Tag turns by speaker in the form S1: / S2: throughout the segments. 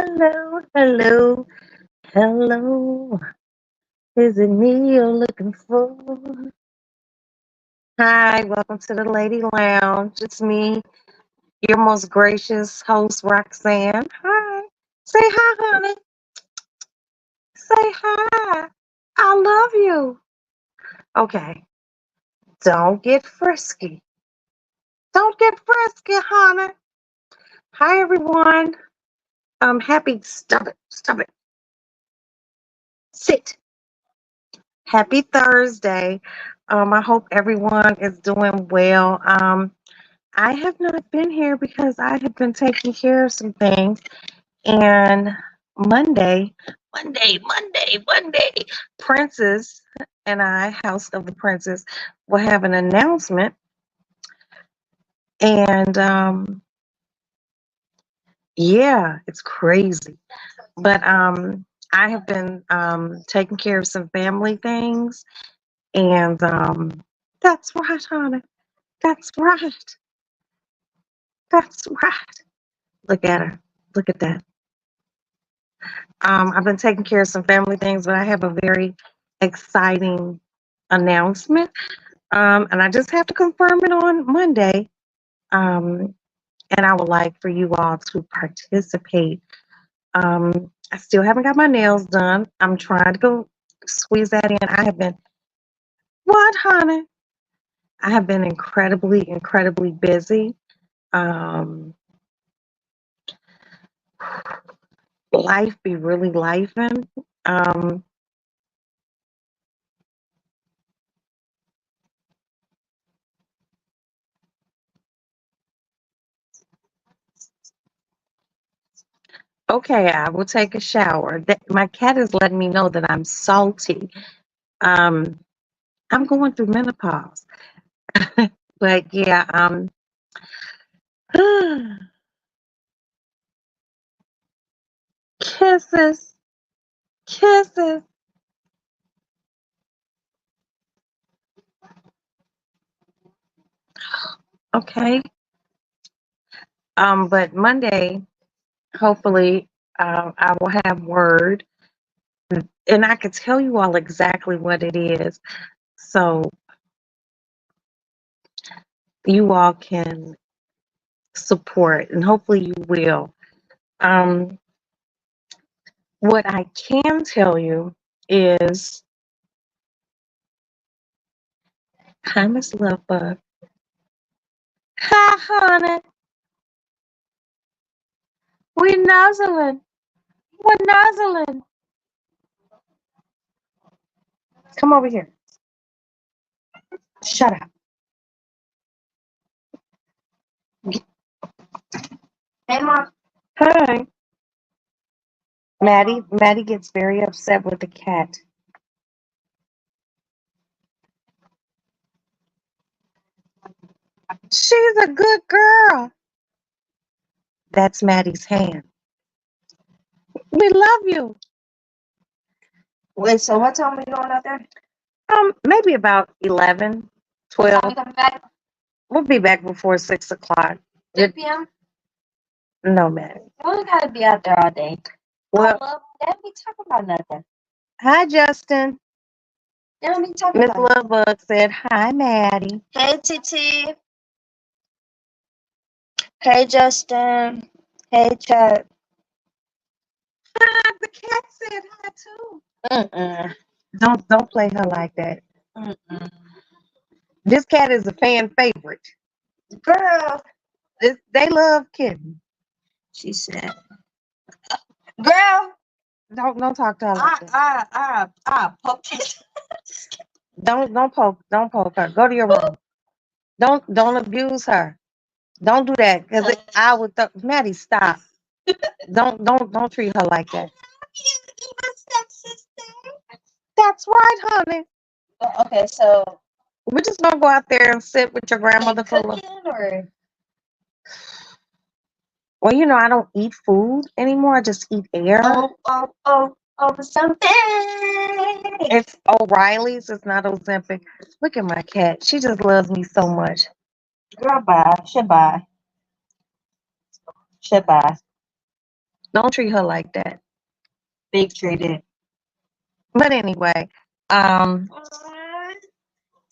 S1: Hello, hello, hello. Is it me you're looking for? Hi, welcome to the Lady Lounge. It's me, your most gracious host, Roxanne. Hi. Say hi, honey. Say hi. I love you. Okay, don't get frisky. Don't get frisky, honey. Hi, everyone. Stop it, stop it. Sit. Happy Thursday. I hope everyone is doing well. I have not been here because I have been taking care of some things. And Monday, Princess and I, House of the Princess, will have an announcement. And yeah, it's crazy. But I have been taking care of some family things. And that's right, honey. That's right. That's right. Look at her. Look at that. I've been taking care of some family things, but I have a very exciting announcement. And I just have to confirm it on Monday. Um, and I would like for you all to participate. I still haven't got my nails done. I'm trying to go squeeze that in. What, honey? I have been incredibly busy. Um, Life be really lifing. Um, okay, I will take a shower. My cat is letting me know that I'm salty. Um, I'm going through menopause, but yeah, kisses, kisses. Okay. But Monday, hopefully, I will have word, and I can tell you all exactly what it is, so you all can support, and hopefully you will. Um, what I can tell you is, hi, Miss Lovebug. Hi, honey. We're nuzzling. We're nuzzling. Come over here. Shut up. Hey, Mom. Hi. Maddie gets very upset with the cat. She's a good girl. That's Maddie's hand. We love you.
S2: Wait, so what time are we going out there?
S1: Maybe about 11,
S2: What
S1: 12.
S2: time we coming back?
S1: We'll be back before 6 o'clock.
S2: 6 p.m.?
S1: No, Maddie.
S2: We only gotta be out there all day.
S1: Well,
S2: They don't be talking about nothing.
S1: hi, Justin.
S2: They don't be talking
S1: Miss
S2: about nothing.
S1: Lovebug said, hi, Maddie.
S2: Hey, Titi. Hey, Justin. Hey, Chuck.
S1: Hi, the cat said hi, too.
S2: Mm-mm.
S1: Don't play her like that.
S2: Mm-mm.
S1: This cat is a fan favorite.
S2: Girl,
S1: They love kittens.
S2: she said. Girl,
S1: Don't talk to her like that.
S2: I poke it.
S1: Don't poke her. Go to your room. Don't abuse her. Don't do that because I would. Maddie, stop. Don't treat her like that.
S2: My stepsister.
S1: That's right, honey.
S2: Okay, so
S1: We're just gonna go out there and sit with your grandmother for a little.
S2: cooking or
S1: Well, I don't eat food anymore. I just eat air.
S2: Something.
S1: It's O'Reilly's. It's not Ozempic. Look at my cat. She just loves me so much.
S2: Girl, bye. Goodbye. Goodbye.
S1: Don't treat her like that.
S2: Big treated.
S1: But anyway, um,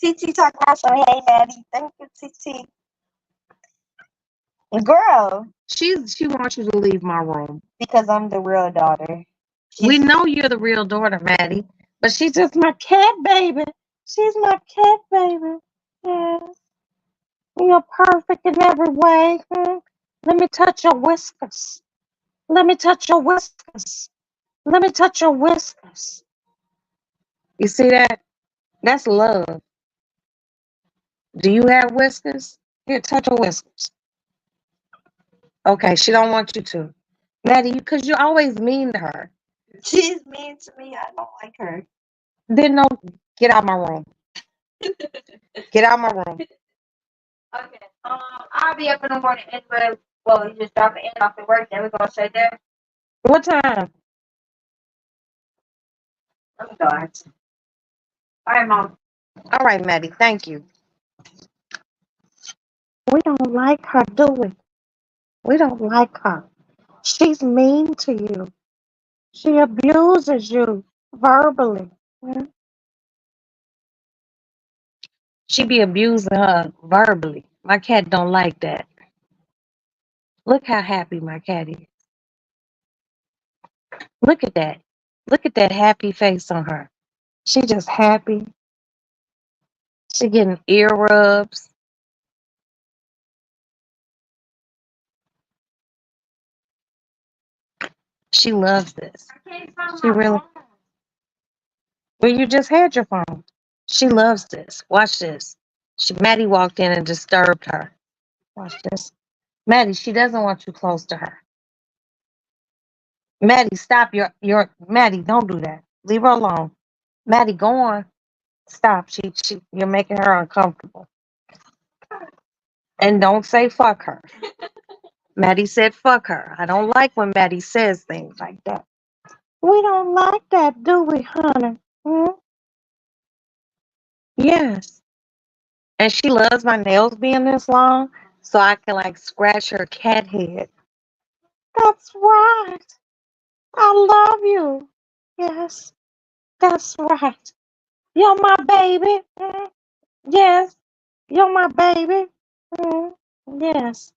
S2: TT talking about some, hey, Maddie. Thank you, TT. Girl,
S1: she wants you to leave my room.
S2: because I'm the real daughter.
S1: We
S2: She's
S1: know you're the real daughter, Maddie, but she's just my cat baby. She's my cat baby. Yes. You're perfect in every way. Let me touch your whiskers. Let me touch your whiskers. Let me touch your whiskers. You see that? That's love. Do you have whiskers? Here, touch your whiskers. Okay, she don't want you to. Maddie, because you're always mean to her.
S2: she's mean to me. I don't like her.
S1: Then no, get out my room. Get out my room.
S2: Okay. I'll be up in the morning anyway. Well, you just drop it in off the work, then we're gonna stay there.
S1: What time?
S2: I'm sorry. All right, Mom.
S1: All right, Maddie, thank you. We don't like her, do we? We don't like her. She's mean to you. She abuses you verbally. She be abusing her verbally. My cat don't like that. Look how happy my cat is. Look at that. Look at that happy face on her. She just happy. She getting ear rubs. She loves this. She really. Well, you just had your phone. She loves this. Watch this. Maddie walked in and disturbed her. Watch this. Maddie, she doesn't want you close to her. Maddie, stop your Maddie, don't do that. Leave her alone. Maddie, go on. Stop. You're making her uncomfortable. And don't say fuck her. Maddie said fuck her. I don't like when Maddie says things like that. We don't like that, do we, honey? Hmm? Yes. And she loves my nails being this long, so I can like scratch her cat head. That's right. I love you. Yes, that's right. You're my baby. Yes, you're my baby. Mm, yes,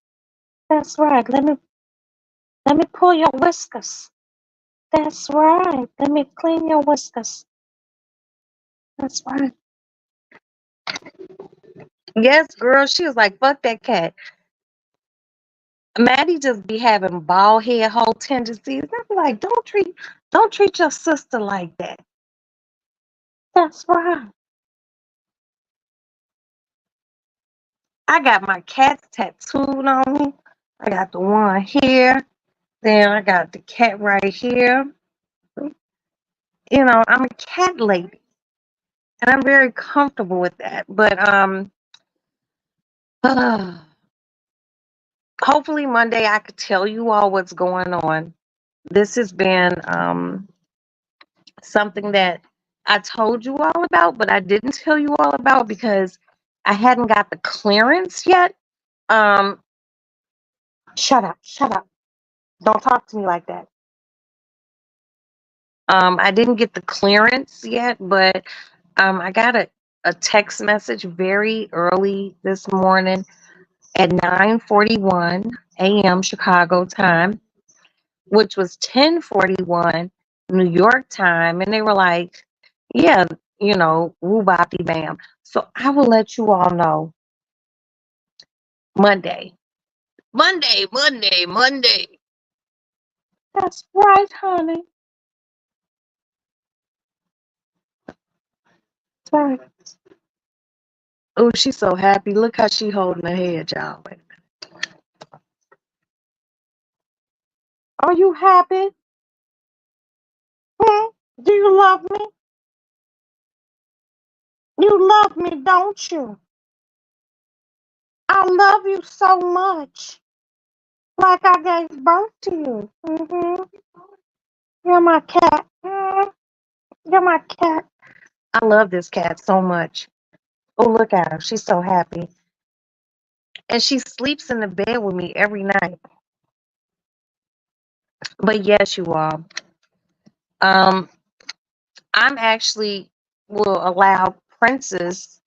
S1: that's right. Let me pull your whiskers. That's right. Let me clean your whiskers. That's right. Yes, girl. She was like, fuck that cat. Maddie just be having bald head whole tendencies. I'm like, don't treat your sister like that. That's right. I got my cats tattooed on me. I got the one here. Then I got the cat right here. I'm a cat lady, and I'm very comfortable with that. But hopefully Monday I could tell you all what's going on. This has been something that I told you all about, but I didn't tell you all about because I hadn't got the clearance yet. Um, shut up, shut up. Don't talk to me like that. I didn't get the clearance yet, but I got a text message very early this morning at 9:41 a.m. Chicago time, which was 10:41 New York time, and they were like, "Yeah, woo boppy bam." So I will let you all know Monday. Monday, Monday, Monday. That's right, honey. That's right. Oh, she's so happy. Look how she holding her head, y'all. Are you happy? Hmm? Do you love me? You love me, don't you? I love you so much. Like I gave birth to you. You're my cat. You're my cat. I love this cat so much. Oh, look at her. She's so happy. And she sleeps in the bed with me every night. But yes, you all. Um, I'm actually will allow Princess.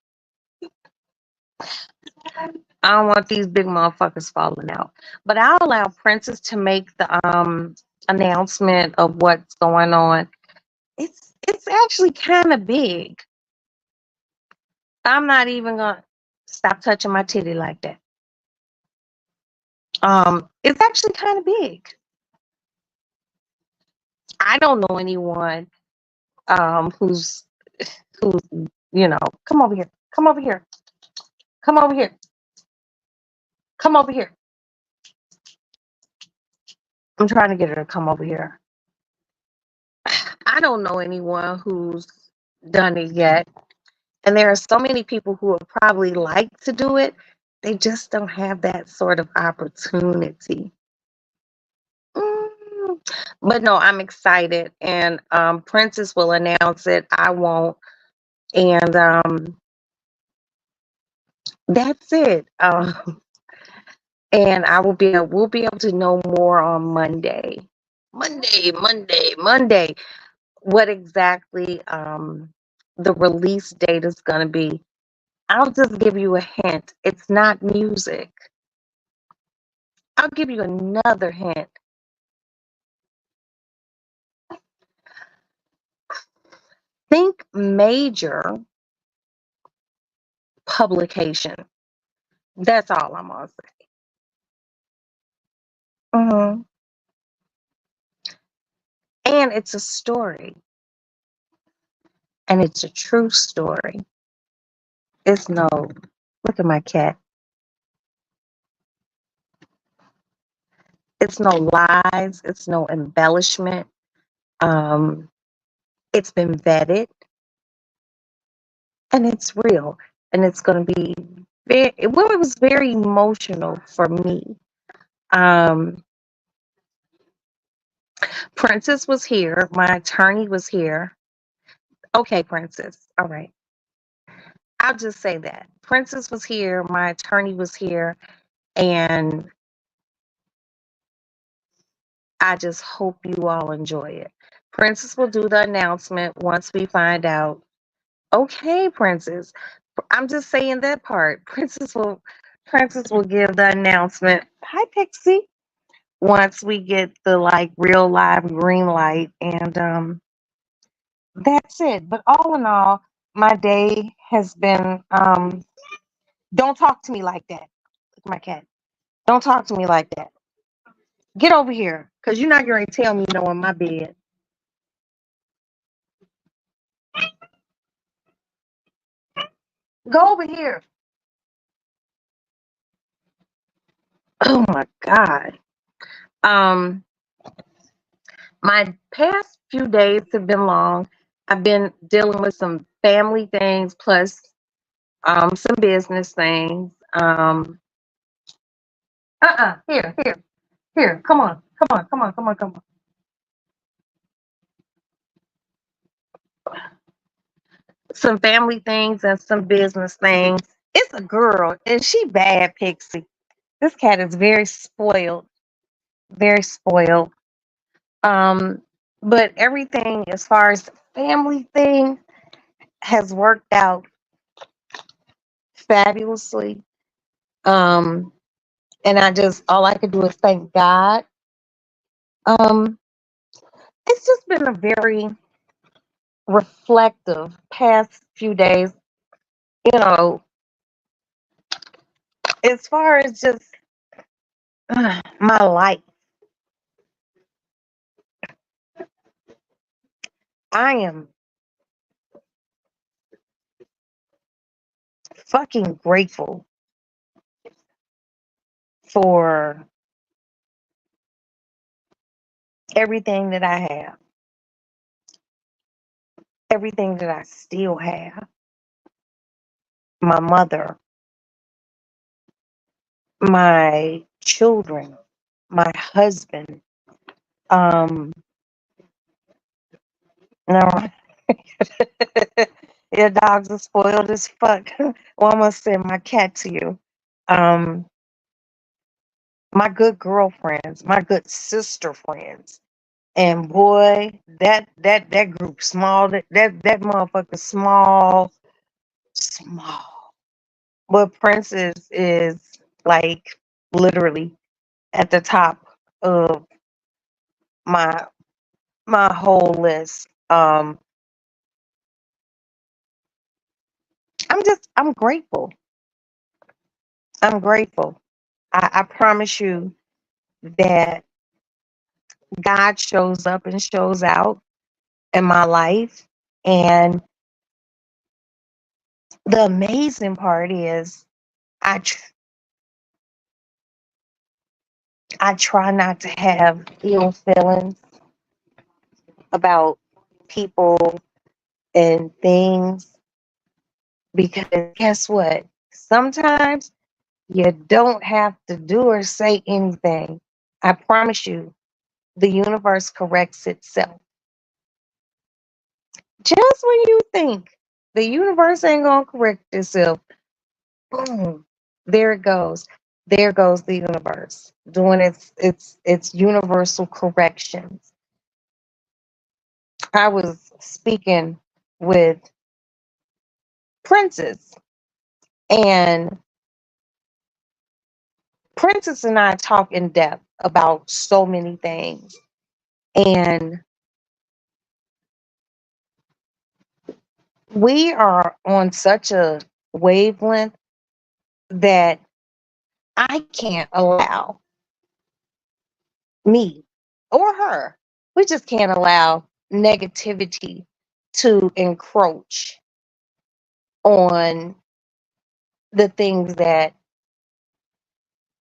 S1: I don't want these big motherfuckers falling out, but I'll allow Princess to make the announcement of what's going on. It's actually kind of big. I'm not even gonna stop touching my titty like that. It's actually kind of big. I don't know anyone who's who's come over here, come over here, come over here, come over here. I'm trying to get her to come over here. I don't know anyone who's done it yet. And there are so many people who would probably like to do it. They just don't have that sort of opportunity. Mm. But no, I'm excited. And Princess will announce it. I won't. And that's it. And we'll be able to know more on Monday. Monday. What exactly the release date is going to be. I'll just give you a hint. It's not music. I'll give you another hint. Think major publication. That's all I'm gonna say. Hmm. And it's a story, and it's a true story. It's no. Look at my cat. It's no lies. It's no embellishment. Um, it's been vetted, and it's real, and it's going to be well, it was very emotional for me. Um, Princess was here. My attorney was here. Okay, Princess. All right. I'll just say that. Princess was here. My attorney was here. And I just hope you all enjoy it. Princess will do the announcement once we find out. Okay, Princess. I'm just saying that part. Princess will give the announcement. Hi, Pixie. Once we get the like real live green light, and that's it. But all in all, my day has been don't talk to me like that. Look, my cat. Don't talk to me like that. Get over here, because you're not going to tell me no in my bed. Go over here. Oh my God. Um, my past few days have been long. I've been dealing with some family things plus some business things. Here. Come on. Some family things and some business things. It's a girl, and she bad, Pixie. This cat is very spoiled, very spoiled. Um, but everything as far as the family thing has worked out fabulously. Um, and all I could do is thank God. Um, it's just been a very reflective past few days. You know, as far as just my life, I am fucking grateful for everything that I have, everything that I still have. My mother, my children, my husband. No, your dogs are spoiled as fuck. Well, I'm gonna send my cat to you. Um, my good girlfriends, my good sister friends. And boy, that group small. That motherfucker small, small. But Princess is like literally at the top of my my whole list. I'm grateful. I'm grateful. I promise you that God shows up and shows out in my life. And the amazing part is I tr- I try not to have ill feelings about people and things, because guess what? Sometimes you don't have to do or say anything. I promise you, the universe corrects itself. Just when you think the universe ain't gonna correct itself, boom, there it goes. There goes the universe doing its universal corrections. I was speaking with Princess, and Princess and I talk in depth about so many things. And we are on such a wavelength that I can't allow me or her, we just can't allow negativity to encroach on the things that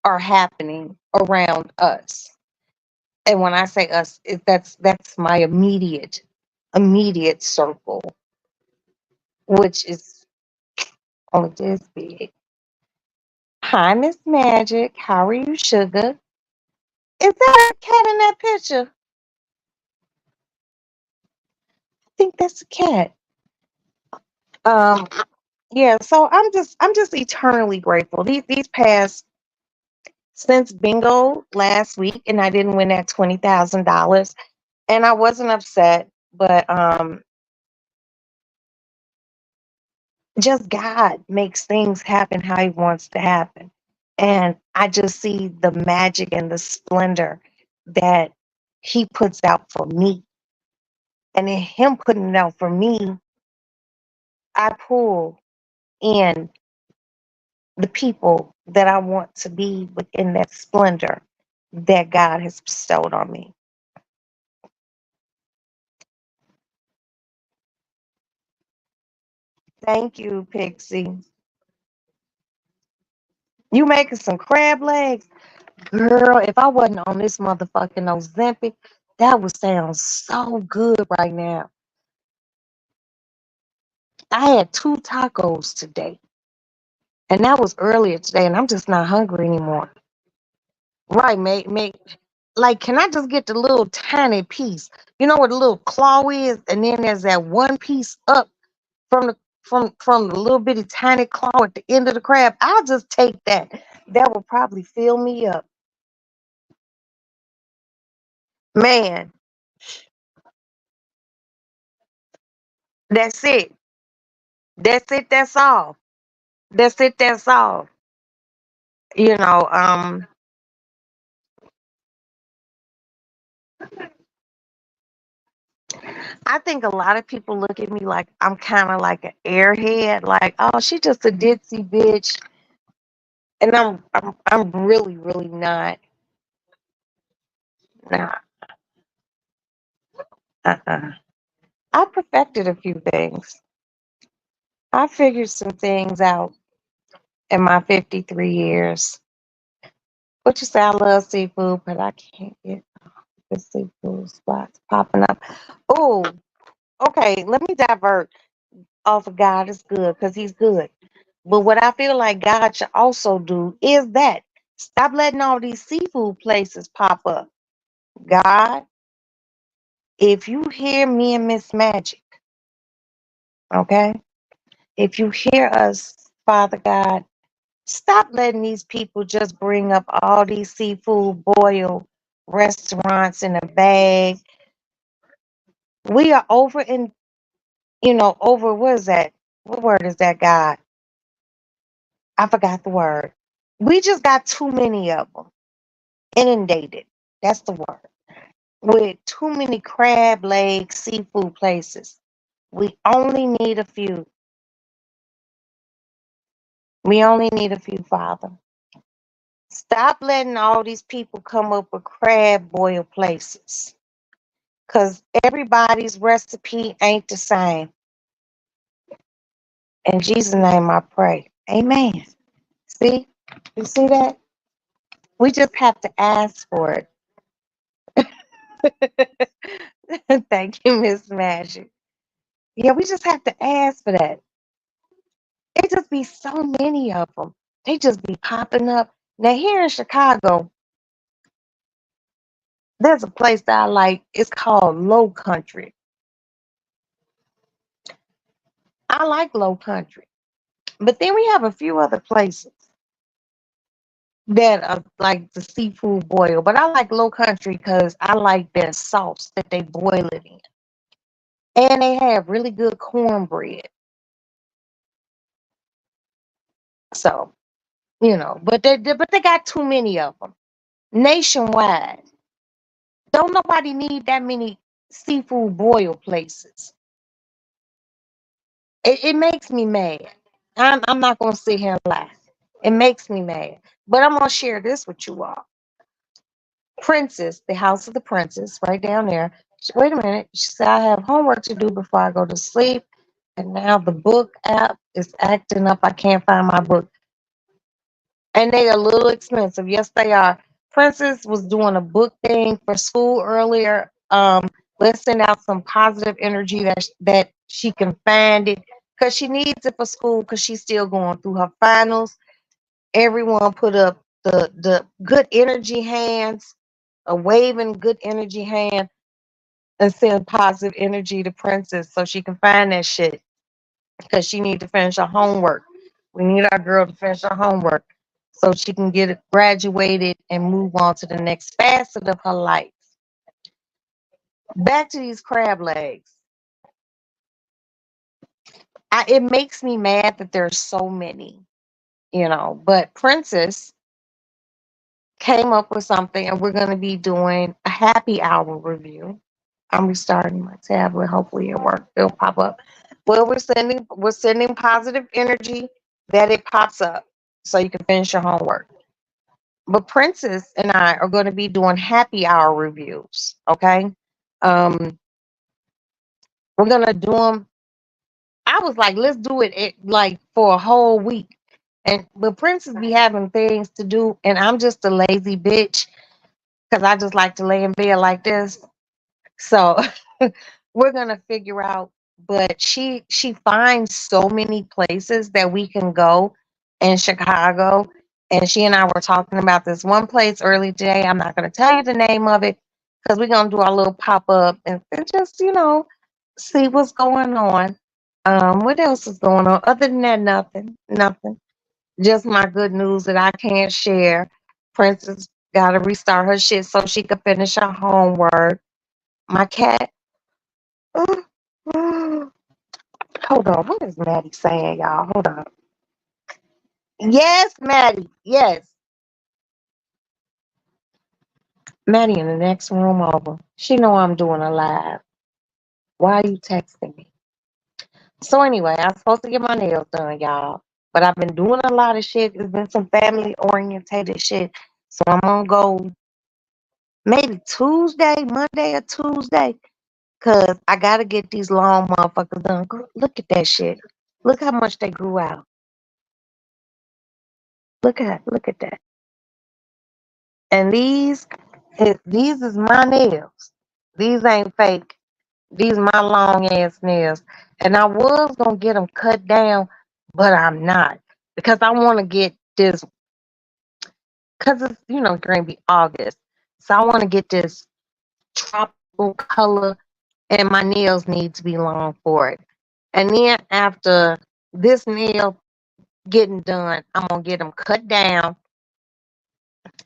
S1: are happening around us. And when I say us, that's my immediate circle, which is only this big. Hi, Miss Magic. How are you, sugar? Is that a cat in that picture? I think that's a cat. Um, yeah, so I'm just eternally grateful. These past since bingo last week, and I didn't win that $20,000, and I wasn't upset, but just God makes things happen how He wants to happen, and I just see the magic and the splendor that He puts out for me, and in Him putting it out for me, I pull in the people that I want to be within that splendor that God has bestowed on me. Thank you, Pixie. You making some crab legs? Girl, if I wasn't on this motherfucking Ozempic, that would sound so good right now. I had 2 tacos today, and that was earlier today, and I'm just not hungry anymore. Right, mate. Like, can I just get the little tiny piece? You know what the little claw is, and then there's that one piece up from from the little bitty tiny claw at the end of the crab. I'll just take that. That will probably fill me up. Man, that's it. That's it, that's all. That's it, that's all. You know, I think a lot of people look at me like I'm kind of like an airhead, like, oh, she just a ditzy bitch. And I'm really, really not. Nah, uh-uh. I perfected a few things. I figured some things out in my 53 years. What you say, I love seafood, but I can't get the seafood spots popping up. Oh, okay, let me divert off of God is good because He's good. But what I feel like God should also do is that stop letting all these seafood places pop up. God, if you hear me and Miss Magic, okay? If you hear us, Father God, stop letting these people just bring up all these seafood boil restaurants in a bag. We are over in, over, what is that? What word is that, God? I forgot the word. We just got too many of them. Inundated. That's the word. With too many crab leg seafood places. We only need a few. We only need a few, Father. Stop letting all these people come up with crab boil places. Because everybody's recipe ain't the same. In Jesus' name I pray. Amen. See? You see that? We just have to ask for it. Thank you, Miss Magic. Yeah, we just have to ask for that. It just be so many of them. They just be popping up. Now here in Chicago, there's a place that I like. It's called Low Country. I like Low Country. But then we have a few other places that are like the seafood boil. But I like Low Country because I like their sauce that they boil it in. And they have really good cornbread. So, but they got too many of them. Nationwide. Don't nobody need that many seafood boil places. It makes me mad. I'm not gonna sit here and lie. It makes me mad. But I'm gonna share this with you all. Princess, the house of the princess, right down there. Wait a minute. She said I have homework to do before I go to sleep. And now the book app is acting up. I can't find my book. And they are a little expensive. Yes, they are. Princess was doing a book thing for school earlier. Let's send out some positive energy that she can find it because she needs it for school because she's still going through her finals. Everyone put up the good energy hands, a waving good energy hand, and send positive energy to Princess so she can find that shit because she needs to finish her homework. We need our girl to finish her homework so she can get it graduated and move on to the next facet of her life. Back to these crab legs. It makes me mad that there's so many, but Princess came up with something and we're going to be doing a happy hour review. I'm restarting my tablet. Hopefully it'll pop up. Well, we're sending positive energy that it pops up so you can finish your homework. But Princess and I are going to be doing happy hour reviews. Okay. Um, we're going to do them. I was like, let's do it like for a whole week. But Princess be having things to do, and I'm just a lazy bitch because I just like to lay in bed like this. So we're gonna figure out. But she finds so many places that we can go in Chicago. And she and I were talking about this one place early today. I'm not gonna tell you the name of it because we're gonna do our little pop up and just see what's going on. What else is going on? Other than that, nothing. Nothing. Just my good news that I can't share. Princess gotta restart her shit so she can finish her homework. My cat. Hold on. What is Maddie saying, y'all? Hold on. Yes, Maddie. Yes. Maddie in the next room over. She know I'm doing a live. Why are you texting me? So anyway, I'm supposed to get my nails done, y'all. But I've been doing a lot of shit. It's been some family orientated shit. So I'm gonna go maybe Tuesday, Monday or Tuesday. Cause I gotta get these long motherfuckers done. Look at that shit. Look how much they grew out. Look at that. And these is my nails. These ain't fake. These my long ass nails. And I was gonna get them cut down, but I'm not because I want to get this. Cause it's gonna be August, so I want to get this tropical color, and my nails need to be long for it. And then after this nail getting done, I'm gonna get them cut down,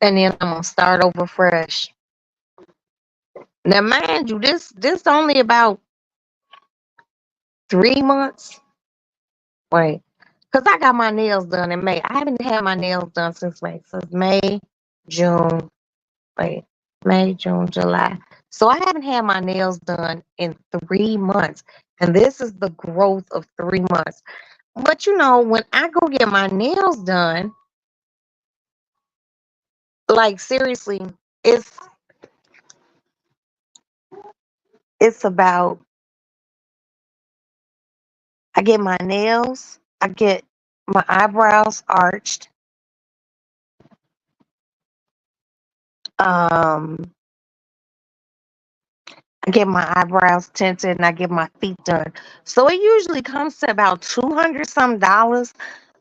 S1: and then I'm gonna start over fresh. Now, mind you, this only about 3 months. Wait, because I got my nails done in May. I haven't had my nails done since May. Since May, June, wait, May, June, July. So I haven't had my nails done in 3 months. And this is the growth of 3 months. But you know, when I go get my nails done, like seriously, it's it's about I get my nails, I get my eyebrows arched, um, I get my eyebrows tinted and I get my feet done. So it usually comes to about 200 some dollars,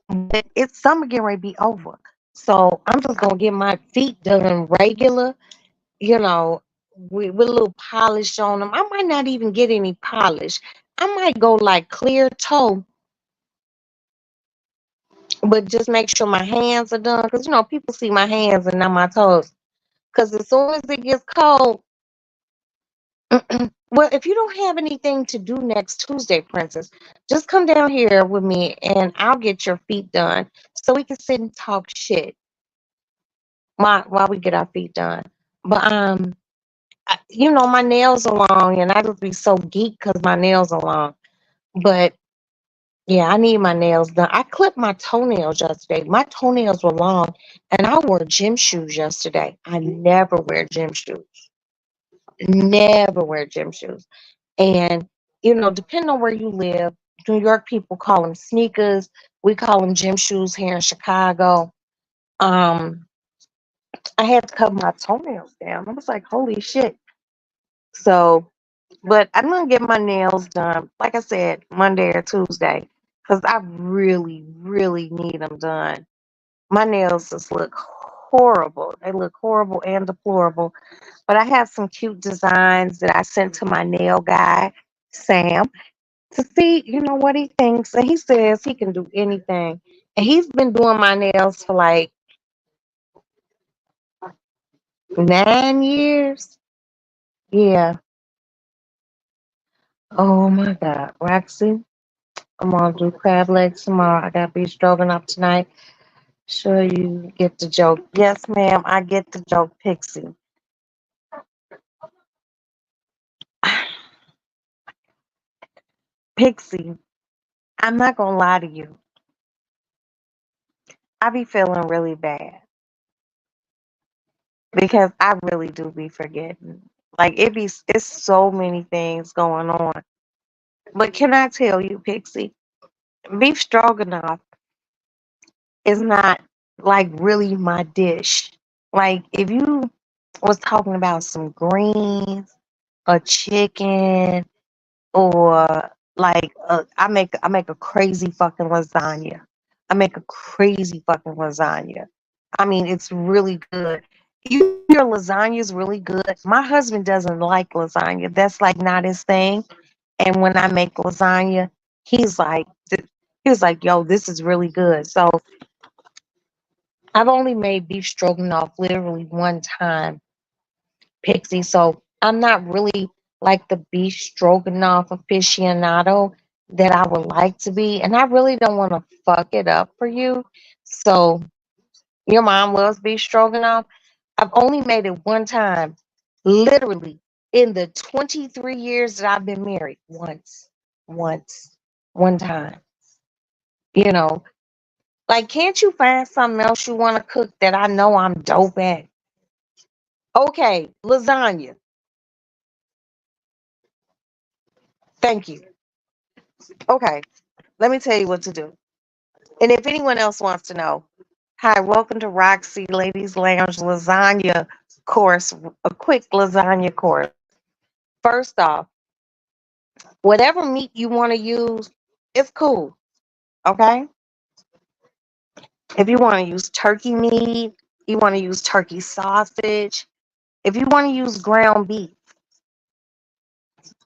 S1: but it's summer getting ready to be over. So I'm just gonna get my feet done regular, you know, with a little polish on them. I might not even get any polish. I might go like clear toe, but just make sure my hands are done. Because, you know, people see my hands and not my toes. Because as soon as it gets cold, well, if you don't have anything to do next Tuesday, Princess, just come down here with me and I'll get your feet done so we can sit and talk shit while we get our feet done. But you know, my nails are long and I just be so geek because my nails are long. But yeah, I need my nails done. I clipped my toenails yesterday. My toenails were long and I wore gym shoes yesterday. I never wear gym shoes. Never wear gym shoes. And, you know, depending on where you live, New York people call them sneakers. We call them gym shoes here in Chicago. Um, I had to cut my toenails down. I was like, holy shit. So, but I'm gonna get my nails done, like I said, Monday or Tuesday, because I really, really need them done. My nails just look horrible. They look horrible and deplorable. But I have some cute designs that I sent to my nail guy, Sam, to see, you know, what he thinks. And he says he can do anything. And he's been doing my nails for like 9 years. Yeah. Oh my God. Roxy, I'm gonna do crab legs tomorrow. I got beef stroganoff tonight. Sure you get the joke. Yes, ma'am, I get the joke, Pixie. Pixie, I'm not gonna lie to you. I be feeling really bad because I really do be forgetting. Like it's so many things going on. But can I tell you, Pixie, beef stroganoff is not like really my dish. Like if you was talking about some greens, a chicken, or like I make a crazy fucking lasagna. I make a crazy fucking lasagna. I mean, it's really good. Your lasagna is really good. My husband doesn't like lasagna. That's like not his thing. And when I make lasagna, he's like, he was like, "Yo, this is really good." So I've only made beef stroganoff literally one time, Pixie. So I'm not really like the beef stroganoff aficionado that I would like to be. And I really don't want to fuck it up for you. So your mom loves beef stroganoff. I've only made it one time, literally in the 23 years that I've been married. Once, one time. You know, like, can't you find something else you want to cook that I know I'm dope at? Okay, lasagna. Thank you. Okay, let me tell you what to do. And if anyone else wants to know, hi, welcome to Roxy Ladies Lounge lasagna course, a quick lasagna course. First off, whatever meat you want to use, it's cool. Okay. If you want to use turkey meat, you want to use turkey sausage, if you want to use ground beef,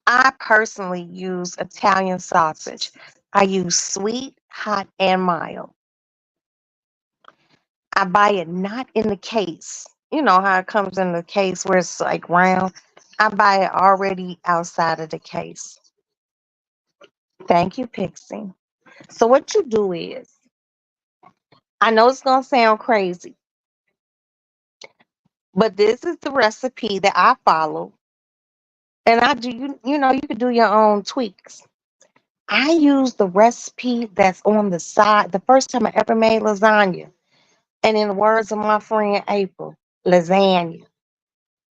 S1: I personally use Italian sausage. I use sweet, hot, and mild. I buy it not in the case. You know how it comes in the case where it's like round. I buy it already outside of the case. Thank you, Pixie. So what you do is, I know it's gonna sound crazy, but this is the recipe that I follow, and I do. You know, you could do your own tweaks. I use the recipe that's on the side. The first time I ever made lasagna, and in the words of my friend April, lasagna.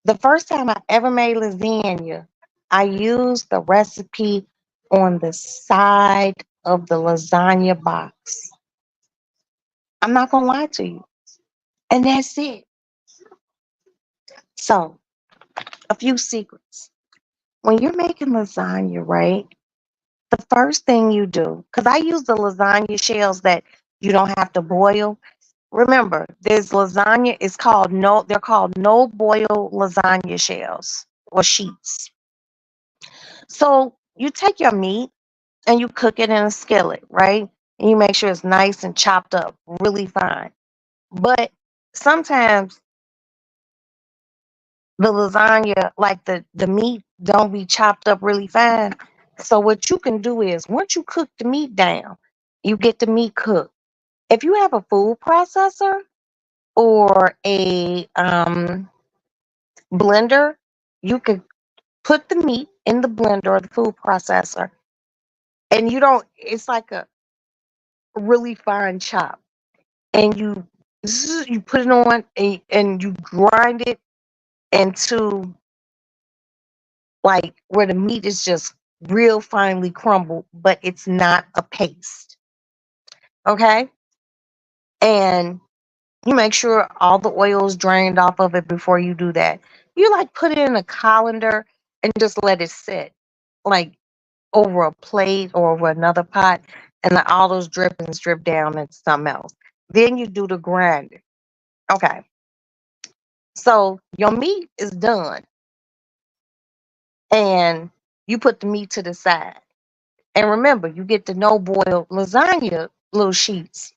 S1: The first time I ever made lasagna, I used the recipe on the side of the lasagna box. I'm not gonna lie to you. And that's it. So, a few secrets. When you're making lasagna, right? The first thing you do, because I use the lasagna shells that you don't have to boil. Remember, there's lasagna, they're called no boil lasagna shells or sheets. So you take your meat and you cook it in a skillet, right? And you make sure it's nice and chopped up really fine. But sometimes the lasagna, like the meat, don't be chopped up really fine. So what you can do is once you cook the meat down, you get the meat cooked. If you have a food processor or a blender, you can put the meat in the blender or the food processor, and you don't. It's like a really fine chop, and you put it on and you grind it into like where the meat is just real finely crumbled, but it's not a paste. Okay. And you make sure all the oil is drained off of it before you do that. You like put it in a colander and just let it sit like over a plate or over another pot and let all those drippings drip down into something else. Then you do the grinding. Okay. So your meat is done and you put the meat to the side. And remember, you get the no boil lasagna little sheets.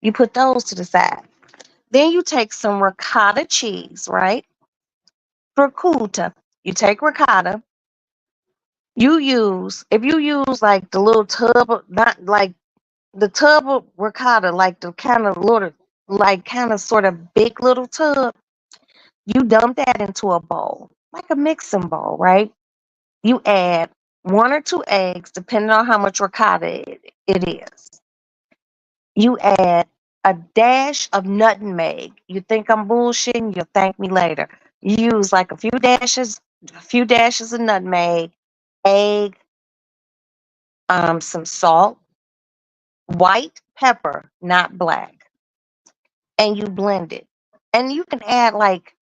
S1: You put those to the side. Then you take some ricotta cheese, right? Ricotta. You take ricotta. If you use like the little tub, not like the tub of ricotta, like the kind of little, like kind of sort of big little tub, you dump that into a bowl, like a mixing bowl, right? You add 1 or 2 eggs, depending on how much ricotta it is. You add a dash of nutmeg. You think I'm bullshitting? You'll thank me later. You use like a few dashes of nutmeg, egg, some salt, white pepper, not black, and you blend it. And you can add like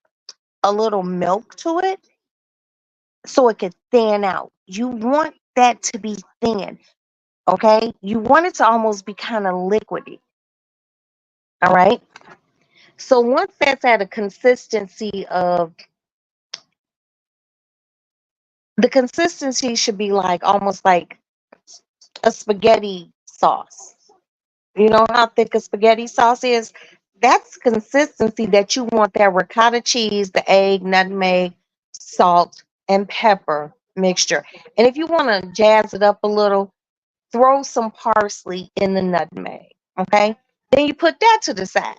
S1: a little milk to it so it can thin out. You want that to be thin, okay? You want it to almost be kind of liquidy, all right? So once that's at a consistency of the consistency should be like almost like a spaghetti sauce. You know how thick a spaghetti sauce is? That's consistency that you want that ricotta cheese, the egg, nutmeg, salt, and pepper mixture. And if you want to jazz it up a little, throw some parsley in the nutmeg. Okay? Then you put that to the side.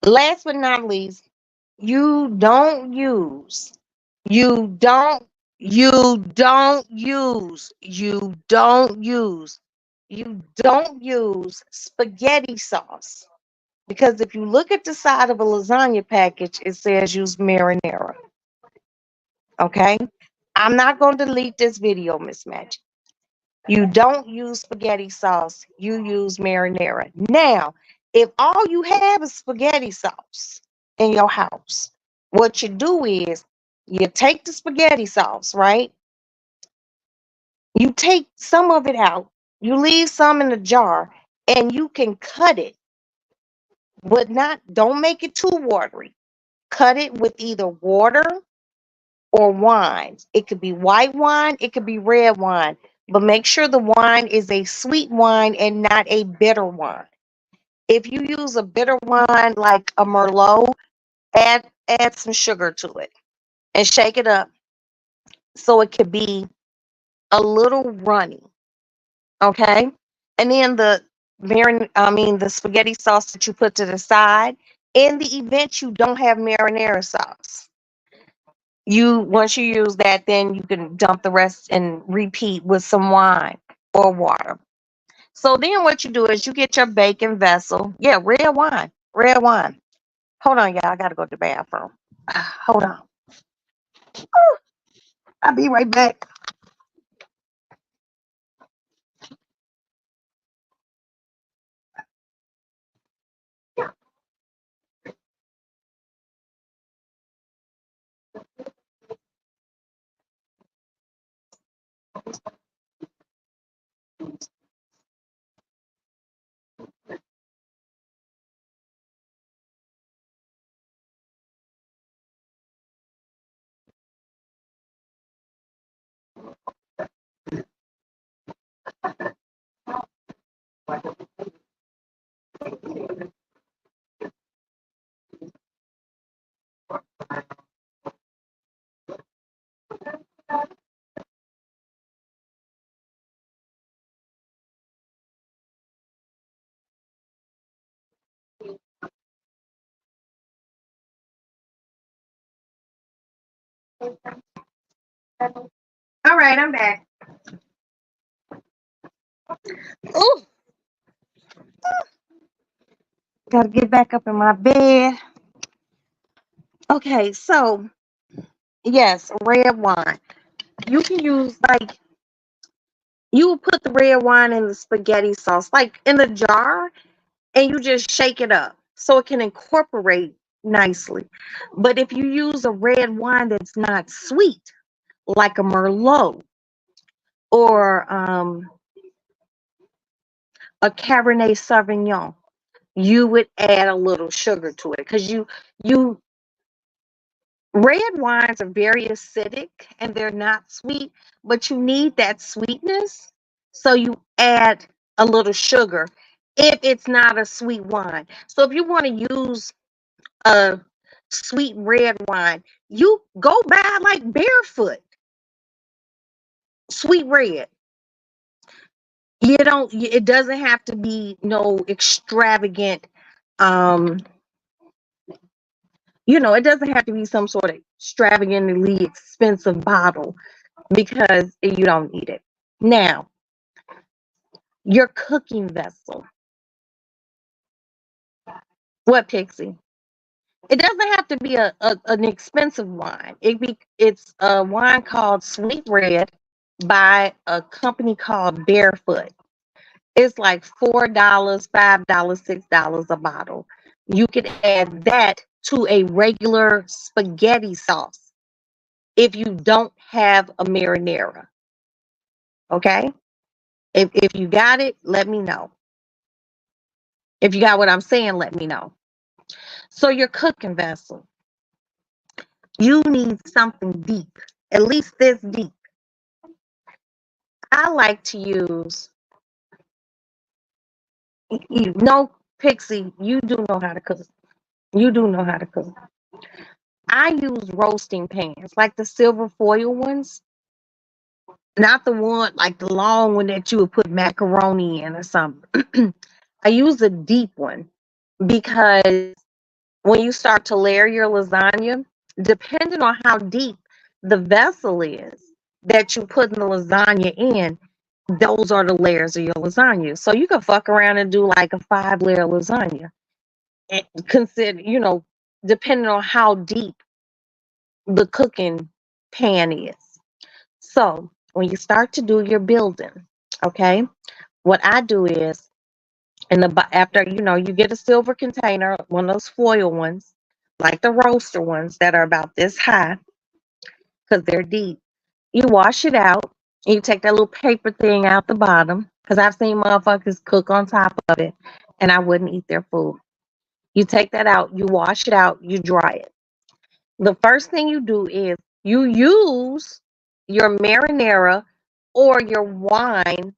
S1: Last but not least, you don't use, you don't, you don't use, you don't use, you don't use spaghetti sauce. Because if you look at the side of a lasagna package, it says use marinara. Okay? I'm not going to delete this video, Miss Magic. You don't use spaghetti sauce, you use marinara. Now, if all you have is spaghetti sauce in your house, what you do is you take the spaghetti sauce, right? You take some of it out, you leave some in the jar, and you can cut it, but don't make it too watery. Cut it with either water or wine. It could be white wine, it could be red wine, but make sure the wine is a sweet wine and not a bitter wine. If you use a bitter wine like a Merlot, add some sugar to it and shake it up so it could be a little runny, okay? And then the spaghetti sauce that you put to the side, in the event you don't have marinara sauce, once you use that, then you can dump the rest and repeat with some wine or water. So then what you do is you get your baking vessel. Yeah, red wine. Red wine. Hold on, y'all. I gotta go to the bathroom. Hold on. I'll be right back. All right, I'm back. Ooh, gotta get back up in my bed. Okay, so yes, red wine. You can use you will put the red wine in the spaghetti sauce, like in the jar, and you just shake it up so it can incorporate nicely. But if you use a red wine that's not sweet, like a Merlot or a Cabernet Sauvignon, you would add a little sugar to it because you red wines are very acidic and they're not sweet, but you need that sweetness. So you add a little sugar if it's not a sweet wine. So if you want to use a sweet red wine, you go buy like Barefoot sweet red. It doesn't have to be no extravagant, um, it doesn't have to be some sort of extravagantly expensive bottle because you don't need it. Now, your cooking vessel. What, Pixie? It doesn't have to be an expensive wine. It's a wine called Sweet Red by a company called Barefoot. It's like $4, $5, $6 a bottle. You could add that to a regular spaghetti sauce if you don't have a marinara. Okay? If you got it, let me know. If you got what I'm saying, let me know. So your cooking vessel, you need something deep, at least this deep. I like to use, Pixie, you do know how to cook. You do know how to cook. I use roasting pans, like the silver foil ones, not the one, like the long one that you would put macaroni in or something. I use a deep one because when you start to layer your lasagna, depending on how deep the vessel is that you put the lasagna in, those are the layers of your lasagna. So you can fuck around and do like a 5-layer lasagna. And consider, depending on how deep the cooking pan is. So when you start to do your building, okay, what I do is after you get a silver container, one of those foil ones, like the roaster ones that are about this high, because they're deep. You wash it out, and you take that little paper thing out the bottom, because I've seen motherfuckers cook on top of it, and I wouldn't eat their food. You take that out, you wash it out, you dry it. The first thing you do is you use your marinara or your wine,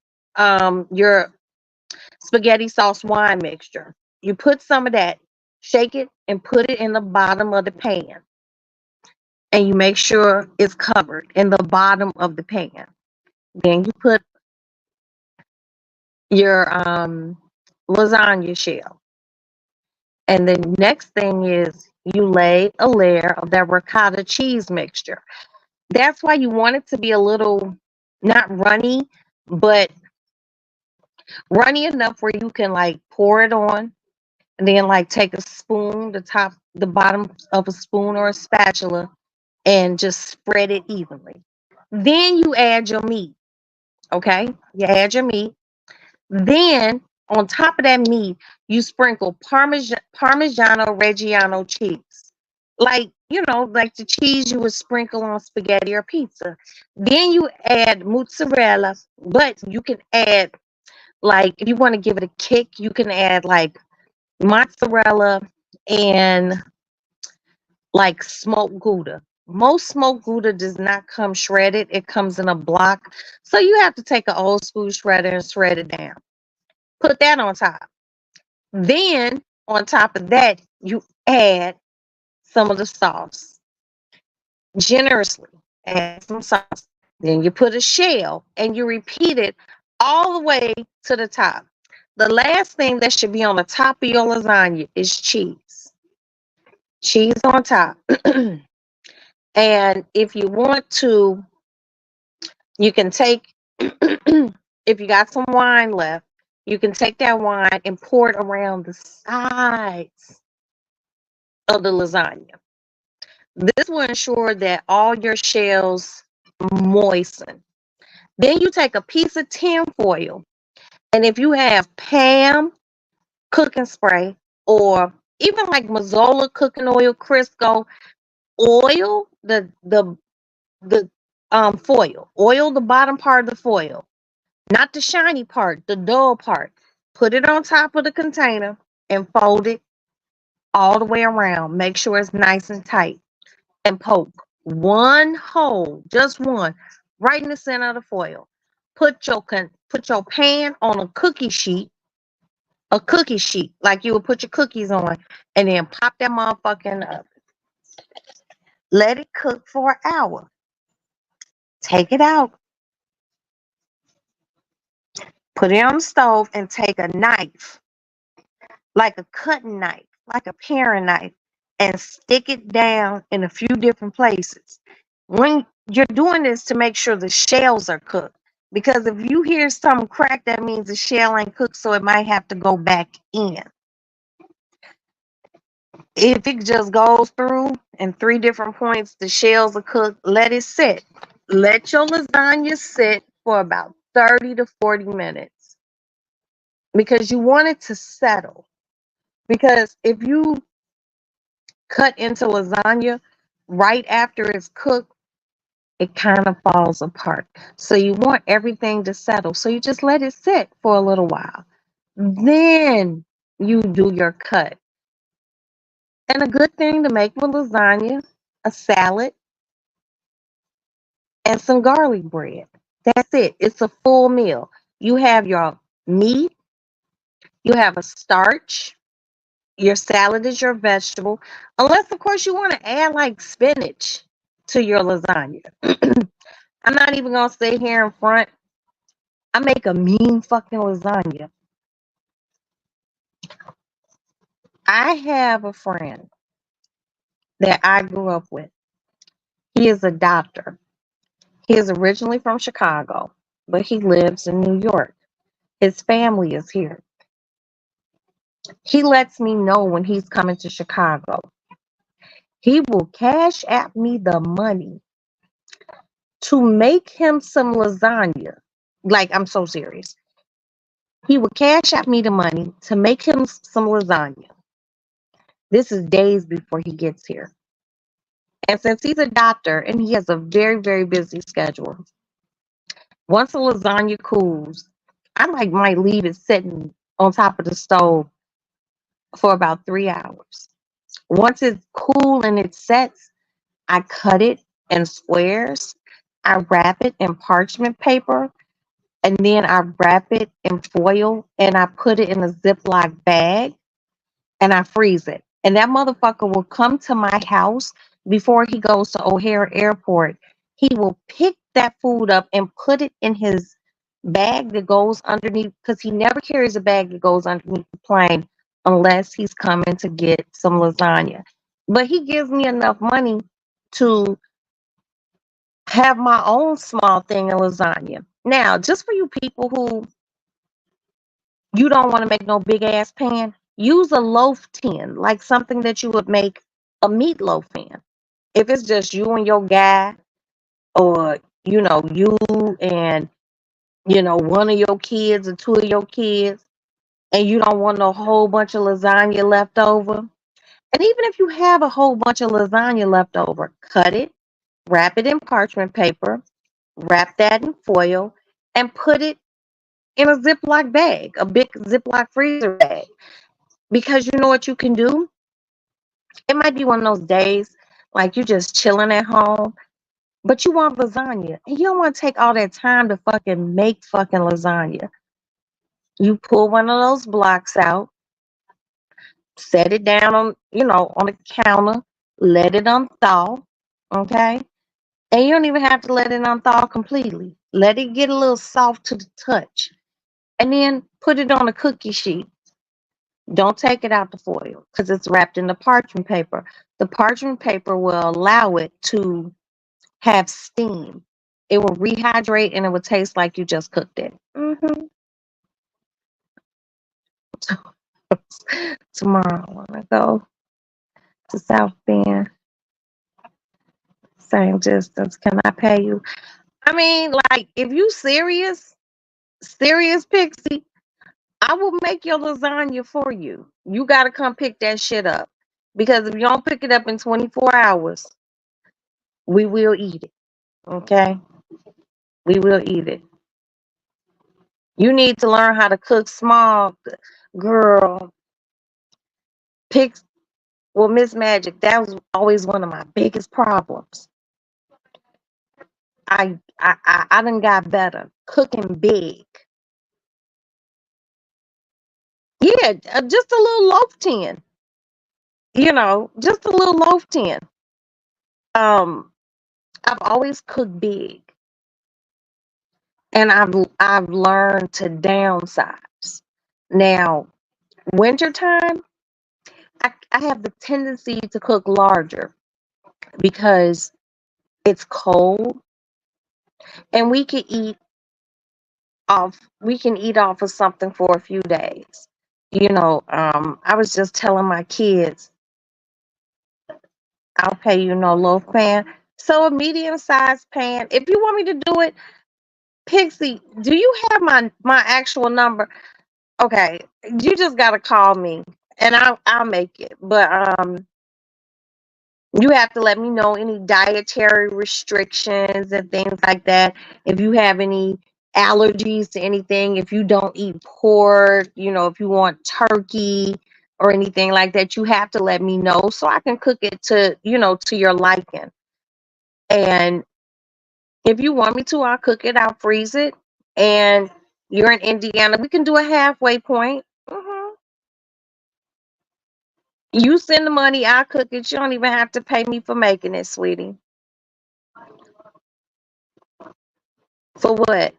S1: your spaghetti sauce wine mixture. You put some of that, shake it, and put it in the bottom of the pan. And you make sure it's covered in the bottom of the pan. Then you put your lasagna shell. And the next thing is you lay a layer of that ricotta cheese mixture. That's why you want it to be a little not runny, but runny enough where you can like pour it on and then like take a spoon, the bottom of a spoon or a spatula and just spread it evenly. Then you add your meat, okay? You add your meat. Then on top of that meat, you sprinkle Parmigiano Reggiano cheese. Like, like the cheese you would sprinkle on spaghetti or pizza. Then you add mozzarella, but you can add, like, if you want to give it a kick, you can add like mozzarella and like smoked Gouda. Most smoked Gouda does not come shredded, it comes in a block. So you have to take an old school shredder and shred it down. Put that on top. Then on top of that, you add some of the sauce generously. Add some sauce. Then you put a shell and you repeat it all the way to the top. The last thing that should be on the top of your lasagna is cheese. Cheese on top. And if you want to, you can take, if you got some wine left, you can take that wine and pour it around the sides of the lasagna. This will ensure that all your shells moisten. Then you take a piece of tin foil, and if you have Pam cooking spray or even like Mazola cooking oil, Crisco, oil the foil. Oil the bottom part of the foil, not the shiny part, the dull part. Put it on top of the container and fold it all the way around. Make sure it's nice and tight. And poke one hole, just one, right in the center of the foil. Put your pan on a cookie sheet, like you would put your cookies on, and then pop that motherfucking up. Let it cook for an hour. Take it out. Put it on the stove and take a knife, like a cutting knife, like a paring knife, and stick it down in a few different places. When you're doing this to make sure the shells are cooked. Because if you hear something crack, that means the shell ain't cooked, so it might have to go back in. If it just goes through in 3 different points, the shells are cooked, let it sit. Let your lasagna sit for about 30 to 40 minutes because you want it to settle. Because if you cut into lasagna right after it's cooked, it kind of falls apart. So you want everything to settle. So you just let it sit for a little while. Then you do your cut. And a good thing to make with lasagna, a salad, and some garlic bread. That's it. It's a full meal. You have your meat, you have a starch, your salad is your vegetable, unless, of course, you want to add like spinach to your lasagna. I'm not even going to stay here in front. I make a mean fucking lasagna. I have a friend that I grew up with. He is a doctor. He is originally from Chicago, but he lives in New York. His family is here. He lets me know when he's coming to Chicago. He will cash app me the money to make him some lasagna. Like, I'm so serious. He will cash app me the money to make him some lasagna. This is days before he gets here. And since he's a doctor and he has a very, very busy schedule, once the lasagna cools, I might leave it sitting on top of the stove for about 3 hours. Once it's cool and it sets, I cut it in squares. I wrap it in parchment paper, and then I wrap it in foil and I put it in a Ziploc bag and I freeze it. And that motherfucker will come to my house before he goes to O'Hare Airport He will pick that food up and put it in his bag that goes underneath, because he never carries a bag that goes underneath the plane unless he's coming to get some lasagna. But he gives me enough money to have my own small thing of lasagna. Now, just for you people who you don't want to make no big ass pan, use a loaf tin, like something that you would make a meatloaf in. If it's just you and your guy, or you and one of your kids or two of your kids, and you don't want a whole bunch of lasagna left over. And even if you have a whole bunch of lasagna left over, cut it, wrap it in parchment paper, wrap that in foil, and put it in a Ziploc bag, a big Ziploc freezer bag. Because you know what you can do? It might be one of those days like you just chilling at home, but you want lasagna. And you don't want to take all that time to fucking make fucking lasagna. You pull one of those blocks out, set it down on the counter, let it unthaw, okay? And you don't even have to let it unthaw completely. Let it get a little soft to the touch. And then put it on a cookie sheet. Don't take it out the foil because it's wrapped in the parchment paper. The parchment paper will allow it to have steam. It will rehydrate and it will taste like you just cooked it. Tomorrow, I want to go to South Bend. Same distance. Can I pay you? I mean, like, if you serious, Pixie, I will make your lasagna for you. You got to come pick that shit up. Because if you don't pick it up in 24 hours, we will eat it. Okay? We will eat it. You need to learn how to cook small, girl. Miss Magic, that was always one of my biggest problems. I done got better cooking big. Yeah, just a little loaf tin. Just a little loaf tin. Um, I've always cooked big, and I've learned to downsize. Now, wintertime, I have the tendency to cook larger because it's cold, and we can eat off of something for a few days. I was just telling my kids, I'll pay you no loaf pan. So a medium sized pan. If you want me to do it, Pixie, do you have my actual number? Okay, you just gotta call me and I'll make it. But you have to let me know any dietary restrictions and things like that. If you have any allergies to anything, if you don't eat pork, if you want turkey or anything like that, you have to let me know so I can cook it to your liking. And if you want me to, I'll cook it, I'll freeze it. And you're in Indiana, we can do a halfway point. You send the money, I'll cook it. You don't even have to pay me for making it, sweetie. For what?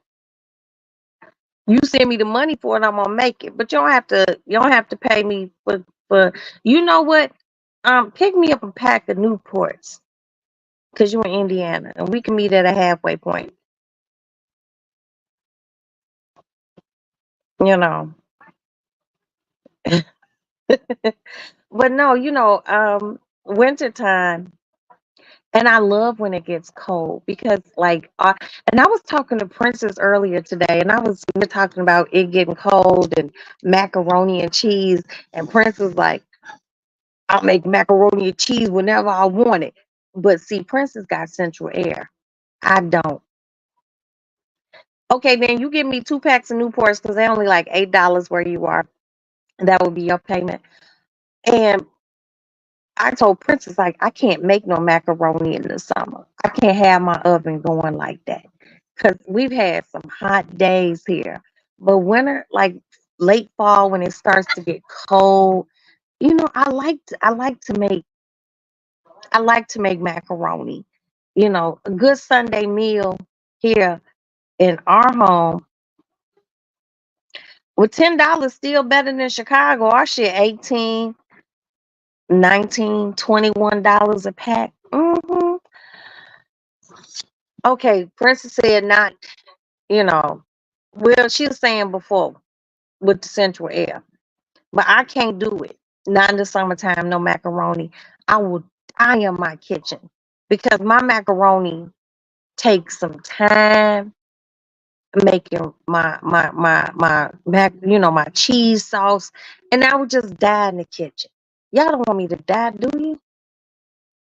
S1: You send me the money for it, I'm gonna make it. But you don't have to pay me for you know what? Pick me up a pack of Newports because you're in Indiana and we can meet at a halfway point. You know. But no, wintertime, and I love when it gets cold because, like, and I was talking to Princess earlier today, and we were talking about it getting cold and macaroni and cheese, and Princess was like, I'll make macaroni and cheese whenever I want it. But see, Princess got central air. I don't. Okay, then you give me 2 packs of Newports because they're only like $8 where you are. That would be your payment. And I told Princess, like, I can't make no macaroni in the summer. I can't have my oven going like that. Because we've had some hot days here. But winter, like late fall when it starts to get cold, I like to make macaroni. A good Sunday meal here in our home with $10 still better than Chicago. Our shit 18, 19, $21 a pack. Okay, Princess said not, you know, well, she was saying before with the central air, but I can't do it. Not in the summertime, no macaroni. I will die in my kitchen because my macaroni takes some time making my mac, my cheese sauce, and I would just die in the kitchen. Y'all don't want me to die, do you?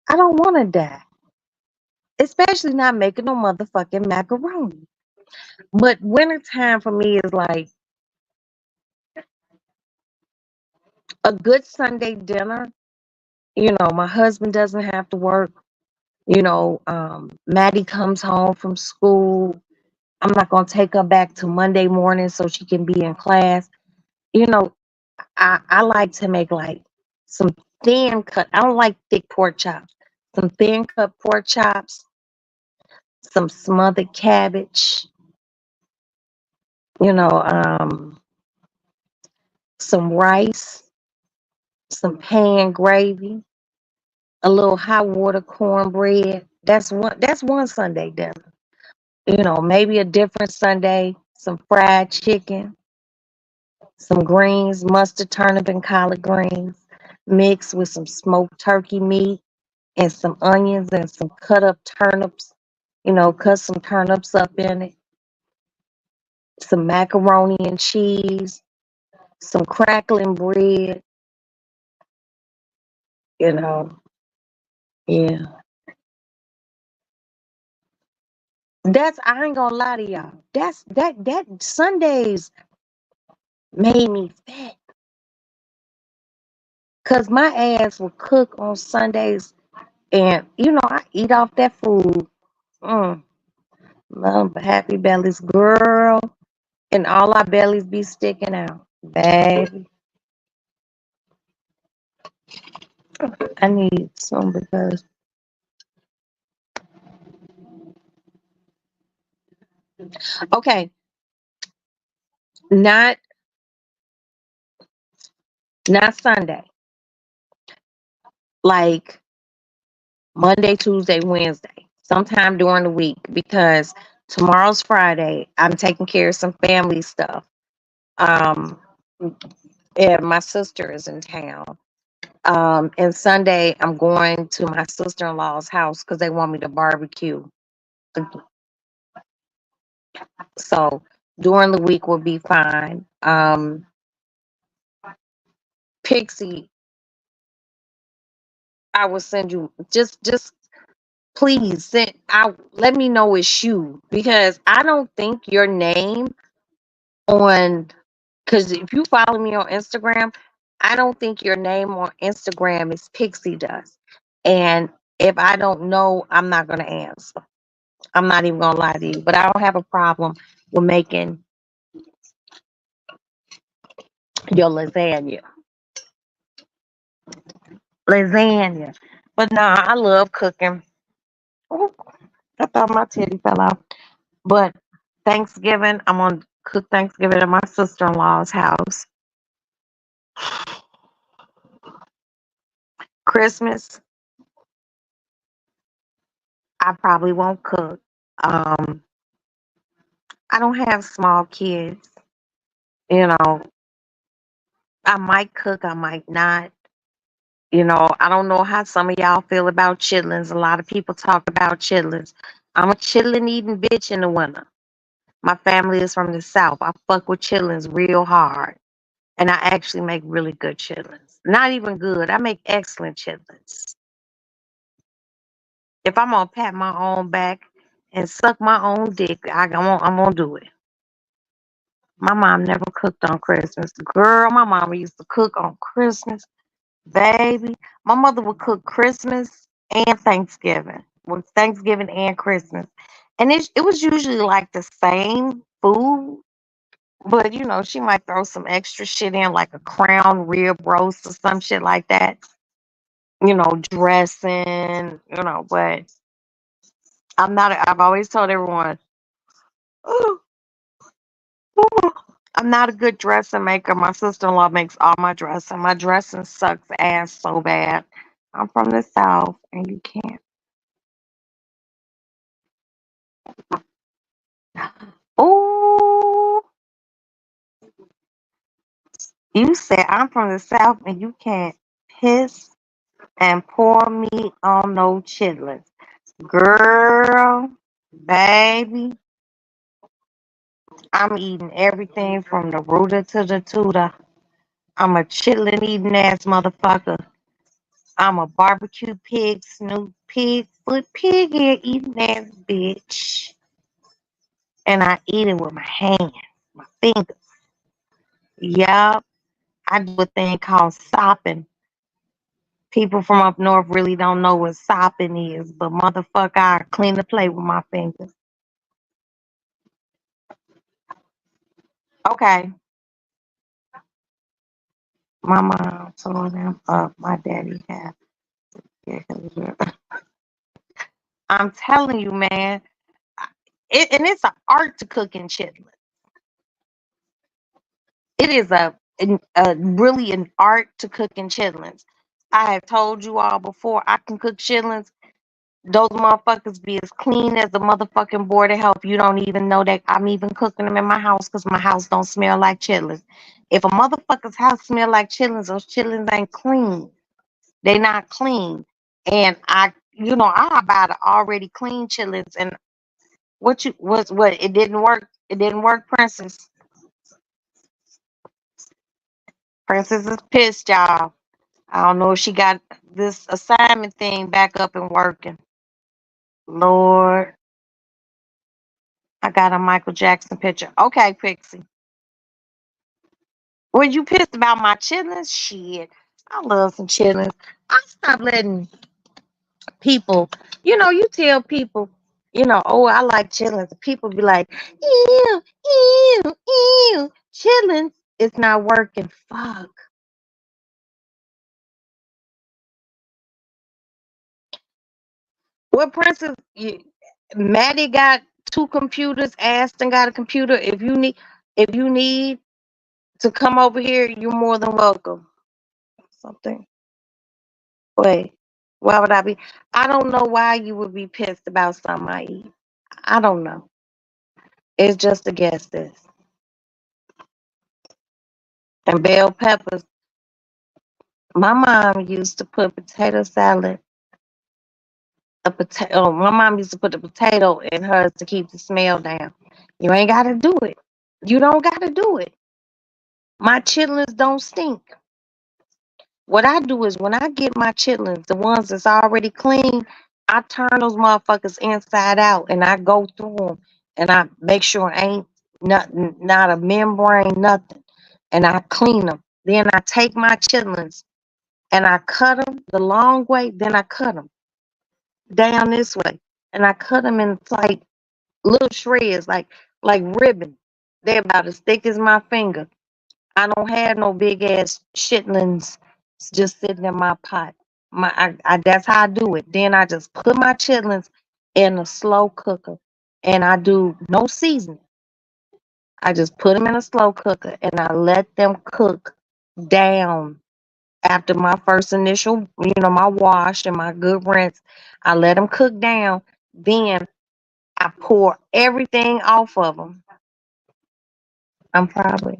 S1: I don't want to die, especially not making no motherfucking macaroni. But wintertime for me is like a good Sunday dinner. My husband doesn't have to work. Maddie comes home from school. I'm not gonna take her back to Monday morning so she can be in class. You know, I like to make like some thin cut. I don't like thick pork chops. Some thin cut pork chops, some smothered cabbage, you know, some rice, some pan gravy, a little hot water cornbread. That's one Sunday dinner. Maybe a different Sunday, some fried chicken, some greens, mustard, turnip, and collard greens, mixed with some smoked turkey meat and some onions and some cut up turnips. Cut some turnips up in it, some macaroni and cheese, some crackling bread, you know. Yeah. I ain't gonna lie to y'all. That Sundays made me fat. Cause my ass will cook on Sundays and I eat off that food. Mm, love happy bellies, girl. And all our bellies be sticking out. Baby. I need some because okay, not not Sunday. Like Monday, Tuesday, Wednesday, sometime during the week because tomorrow's Friday. I'm taking care of some family stuff. Um, and my sister is in town. And Sunday, I'm going to my sister in law's house because they want me to barbecue. So during the week will be fine. Pixie, I will send you just please send out. Let me know it's you because I don't think your name on because if you follow me on Instagram, I don't think your name on Instagram is Pixie Dust. And if I don't know, I'm not gonna answer. I'm not even gonna lie to you, but I don't have a problem with making your lasagna. Lasagna. But nah, I love cooking. Oh, I thought my teddy fell off. But Thanksgiving, I'm gonna cook Thanksgiving at my sister-in-law's house. Christmas, I probably won't cook. Um, I don't have small kids. You know, I might cook, I might not. I don't know how some of y'all feel about chitlins. A lot of people talk about chitlins. I'm a chitlin eating bitch in the winter. My family is from the South. I fuck with chitlins real hard. And I actually make really good chitlins. Not even good. I make excellent chitlins. If I'm gonna pat my own back and suck my own dick, I'm gonna do it. My mom never cooked on Christmas. Girl, my mama used to cook on Christmas. Baby, my mother would cook Christmas and Thanksgiving. Was Thanksgiving and Christmas. And it was usually like the same food, but she might throw some extra shit in like a crown rib roast or some shit like that. Dressing, but I've always told everyone, "Ooh, ooh, I'm not a good dressing maker. My sister-in-law makes all my dressing. My dressing sucks ass so bad. I'm from the South, and you can't. Oh, you said I'm from the South, and you can't piss and pour me on no chitlins. Girl, baby, I'm eating everything from the rooter to the tutor. I'm a chitlin eating ass motherfucker. I'm a barbecue pig, snoot pig, foot pig head eating ass bitch. And I eat it with my hand, my fingers. Yup. I do a thing called sopping. People from up north really don't know what sopping is, but motherfucker, I clean the plate with my fingers. Okay. My mom told him my daddy had. Yeah, I'm telling you, man. And it's an art to cooking chitlins. It is a really an art to cooking chitlins. I have told you all before, I can cook chitlins. Those motherfuckers be as clean as the motherfucking board of health. You don't even know that I'm even cooking them in my house because my house don't smell like chitlins. If a motherfucker's house smell like chitlins, those chitlins ain't clean. They not clean. And I buy the already clean chitlins. And what it didn't work. It didn't work, Princess. Princess is pissed, y'all. I don't know if she got this assignment thing back up and working. Lord, I got a Michael Jackson picture. Okay, Pixie. Were you pissed about my chitlins? Shit. I love some chitlins. I stopped letting people, you tell people, oh, I like chitlins. People be like, ew, ew, ew. Chitlins, it's not working. Fuck. Well, Princess, Maddie got two computers. Aston got a computer. If you need to come over here, you're more than welcome. Something. Wait, why would I be? I don't know why you would be pissed about something I eat. I don't know. It's just a guess. This and bell peppers. My mom used to put potato salad. A potato. My mom used to put the potato in hers to keep the smell down. You ain't got to do it. You don't got to do it. My chitlins don't stink. What I do is when I get my chitlins, the ones that's already clean, I turn those motherfuckers inside out and I go through them and I make sure ain't nothing, not a membrane, nothing. And I clean them. Then I take my chitlins and I cut them the long way. Then I cut them down this way and I cut them in like little shreds, like ribbon. They're about as thick as my finger. I don't have no big ass shitlins just sitting in my pot. That's how I do it. Then I just put my chitlins in a slow cooker, and I do no seasoning. I just put them in a slow cooker, and I let them cook down. After my first initial, my wash and my good rinse, I let them cook down. Then I pour everything off of them. I'm probably.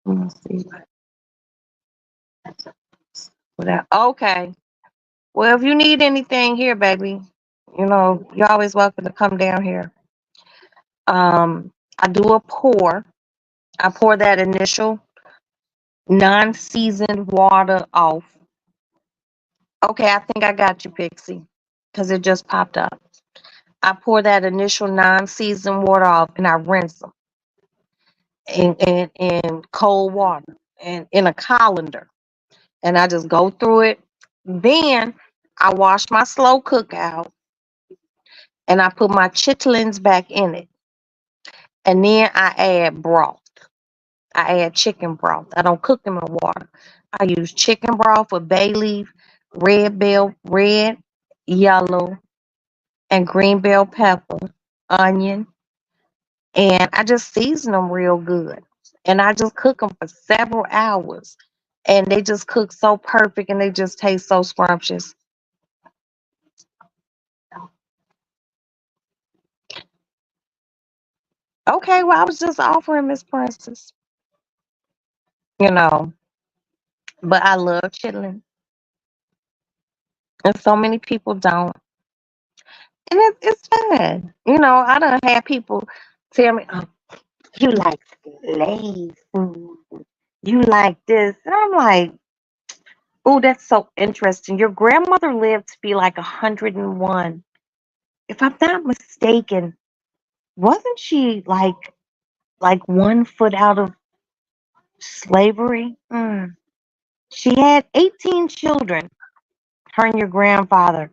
S1: Let me see. Okay. Well, if you need anything here, baby, you're always welcome to come down here. I do a pour. I pour that initial non-seasoned water off. Okay, I think I got you, Pixie, because it just popped up. I pour that initial non-seasoned water off, and I rinse them in cold water and in a colander, and I just go through it. Then I wash my slow cook out, and I put my chitlins back in it. And then I add broth. I add chicken broth. I don't cook them in water. I use chicken broth with bay leaf, red bell, red, yellow, and green bell pepper, onion, and I just season them real good. And I just cook them for several hours. And they just cook so perfect and they just taste so scrumptious. Okay, well, I was just offering Miss Princess, you know, but I love chitlin. And so many people don't. And it's fine. I done had people tell me, oh, you like Lay's food. You like this. And I'm like, oh, that's so interesting. Your grandmother lived to be like 101. If I'm not mistaken, wasn't she like 1 foot out of slavery? She had 18 children, her and your grandfather,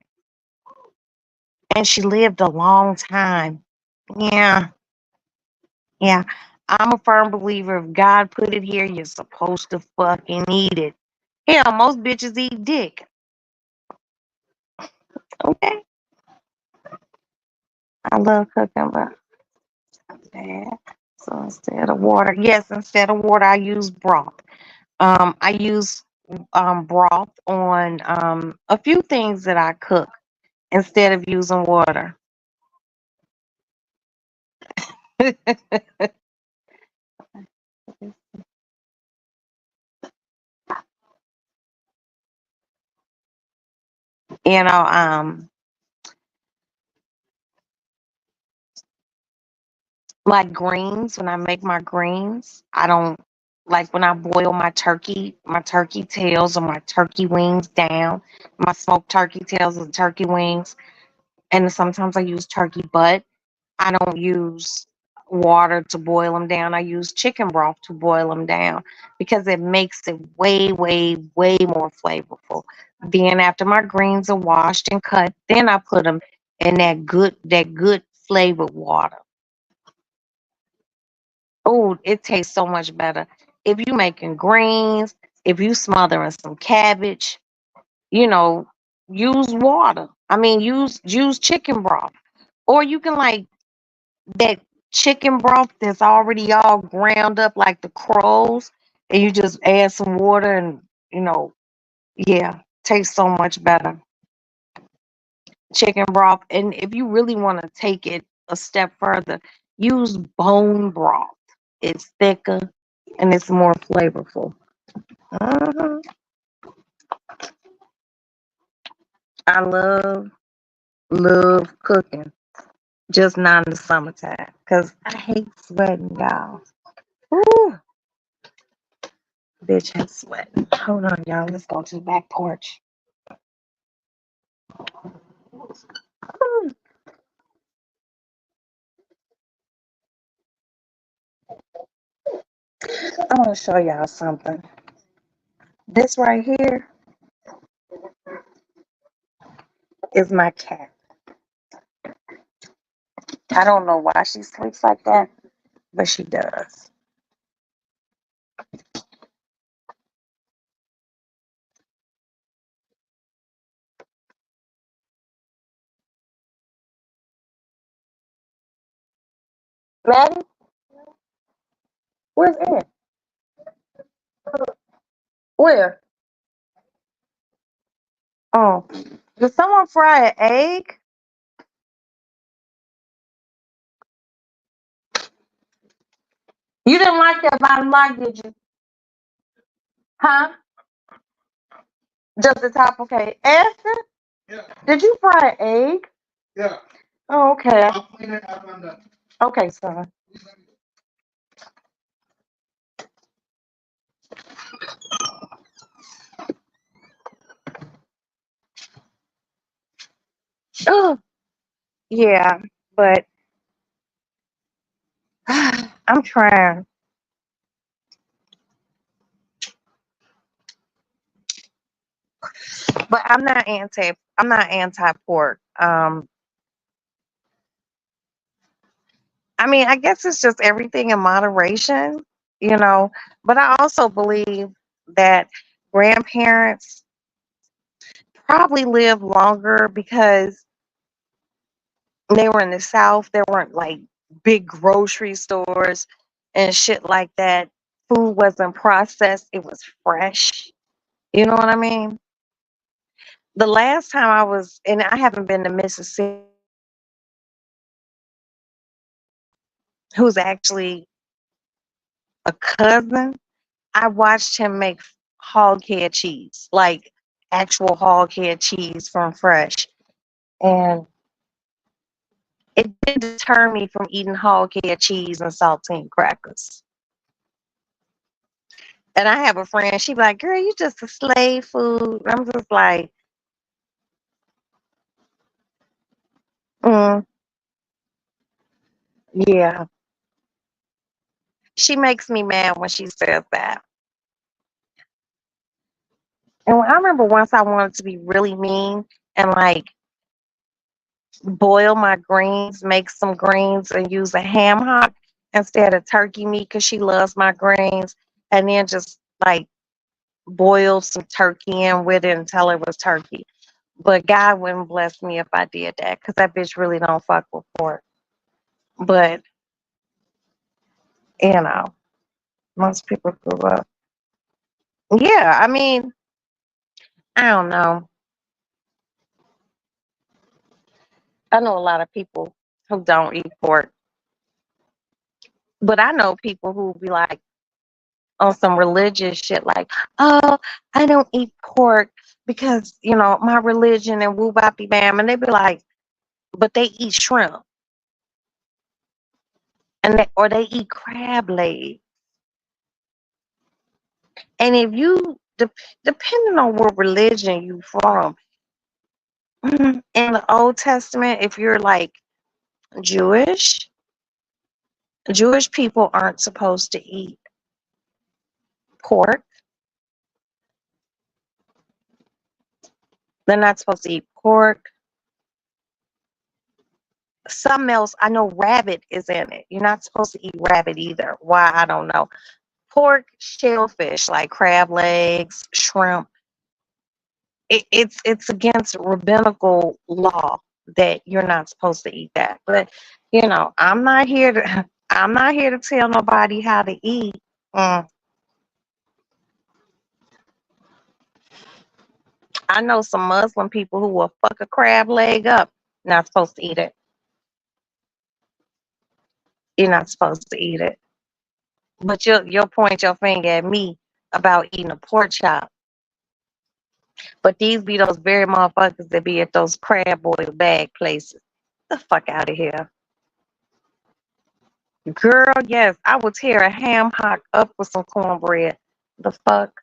S1: and she lived a long time. Yeah, yeah. I'm a firm believer if God put it here, you're supposed to fucking eat it. Hell, most bitches eat dick. Okay. I love cooking, but bad. So instead of water, yes, instead of water, I use broth. I use broth on a few things that I cook instead of using water. you know, um, like greens, when I make my greens, I don't like when I boil my turkey tails or my turkey wings down, my smoked turkey tails and turkey wings, and sometimes I use turkey butt. I don't use water to boil them down. I use chicken broth to boil them down because it makes it way, way, way more flavorful. Then after my greens are washed and cut, then I put them in that good flavored water. Oh, it tastes so much better. If you making greens, if you smothering some cabbage, you know, use water. I mean, use chicken broth. Or you can like that chicken broth that's already all ground up like the crows, and you just add some water and yeah, tastes so much better. Chicken broth. And if you really want to take it a step further, use bone broth. It's thicker and it's more flavorful. Mhm. I love cooking, just not in the summertime because I hate sweating, y'all. Ooh, bitch, I'm sweating. Hold on, y'all. Let's go to the back porch. Ooh, I want to show y'all something. This right here is my cat. I don't know why she sleeps like that, but she does. Maddie, where's Ed? Where? Oh, did someone fry an egg? You didn't like that bottom line, did you? Huh? Just the top, okay. Esther, did you fry an egg? Oh, okay. Okay, son. Oh, yeah, but I'm trying. But I'm not anti pork. I mean, I guess it's just everything in moderation, you know. But I also believe that grandparents probably live longer because They were in the South. There weren't like big grocery stores and shit like that. Food wasn't processed, it was fresh. You know what I mean? The last time I was, and I haven't been to Mississippi, who's actually a cousin, I watched him make hog head cheese, like actual hog head cheese from fresh. And it did deter me from eating hog head cheese and saltine crackers. And I have a friend, she be like, girl, you just a slave food. I'm just like, mm, yeah. She makes me mad when she says that. And I remember once I wanted to be really mean and like boil my greens, make some greens and use a ham hock instead of turkey meat because she loves my greens. And then just like boil some turkey in with it and tell her it was turkey. But God wouldn't bless me if I did that because that bitch really don't fuck with pork. But, you know, most people grew up. Yeah, I mean, I don't know. I know a lot of people who don't eat pork, but I know people who be like on some religious shit, like, oh, I don't eat pork because, you know, my religion and woo boppy bam. And they be like, but they eat shrimp and or they eat crab legs. And if you, depending on what religion you from, in the Old Testament, if you're like Jewish, Jewish people aren't supposed to eat pork. They're not supposed to eat pork. Something else, I know rabbit is in it. You're not supposed to eat rabbit either. Why? I don't know. Pork, shellfish, like crab legs, shrimp. It's against rabbinical law that you're not supposed to eat that. But you know, I'm not here to I'm not here to tell nobody how to eat. Mm. I know some Muslim people who will fuck a crab leg up. Not supposed to eat it. You're not supposed to eat it. But you'll point your finger at me about eating a pork chop. But these be those very motherfuckers that be at those crab boil bag places. The fuck out of here. Girl, yes, I would tear a ham hock up with some cornbread. The fuck?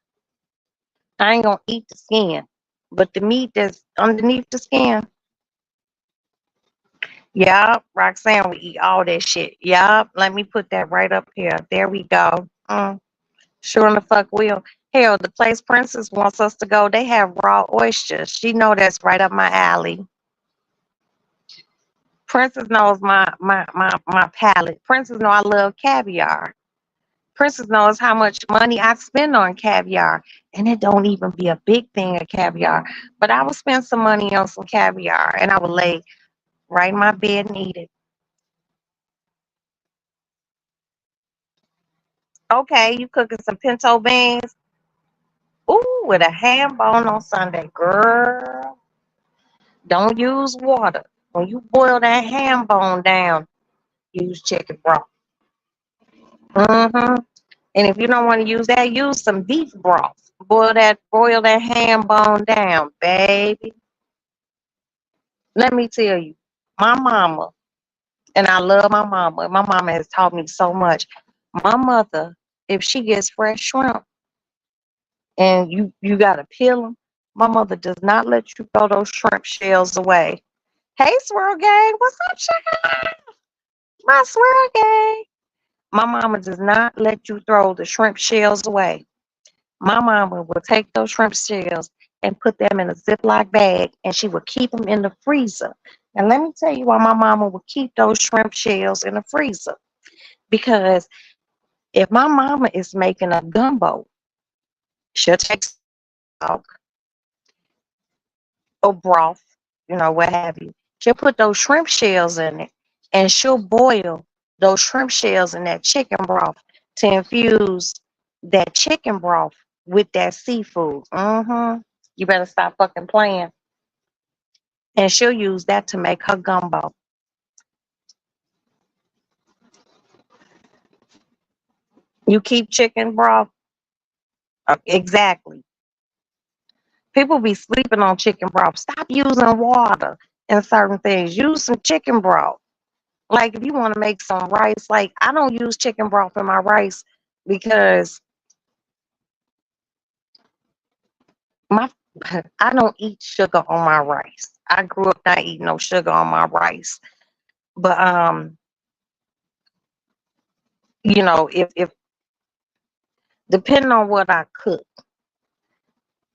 S1: I ain't gonna eat the skin. But the meat that's underneath the skin, yup, Roxanne we eat all that shit. Yup, let me put that right up here. There we go. Sure in the fuck will. Hell, the place Princess wants us to go, they have raw oysters. She know that's right up my alley. Princess knows my palate. Princess know I love caviar. Princess knows how much money I spend on caviar. And it don't even be a big thing of caviar. But I would spend some money on some caviar and I would lay right in my bed and eat it. Okay, you cooking some pinto beans? Ooh, with a ham bone on Sunday. Girl, don't use water. When you boil that ham bone down, use chicken broth. Mm-hmm. And if you don't want to use that, use some beef broth. Boil that ham bone down, baby. Let me tell you, my mama, and I love my mama. My mama has taught me so much. My mother, if she gets fresh shrimp and you gotta peel them, my mother does not let you throw those shrimp shells away. Hey, swirl gang, what's up, sugar? My swirl gang. My mama does not let you throw the shrimp shells away. My mama will take those shrimp shells and put them in a Ziploc bag and she will keep them in the freezer. And let me tell you why my mama will keep those shrimp shells in the freezer. Because if my mama is making a gumbo, she'll take stock or broth, you know, what have you, She'll put those shrimp shells in it, and she'll boil those shrimp shells in that chicken broth to infuse that chicken broth with that seafood. You better stop fucking playing. And she'll use that to make her gumbo. You keep chicken broth. Exactly. People be sleeping on chicken broth. Stop using water in certain things. Use some chicken broth. Like if you want to make some rice, like I don't use chicken broth in my rice because my I don't eat sugar on my rice. I grew up not eating no sugar on my rice. But if depending on what I cook,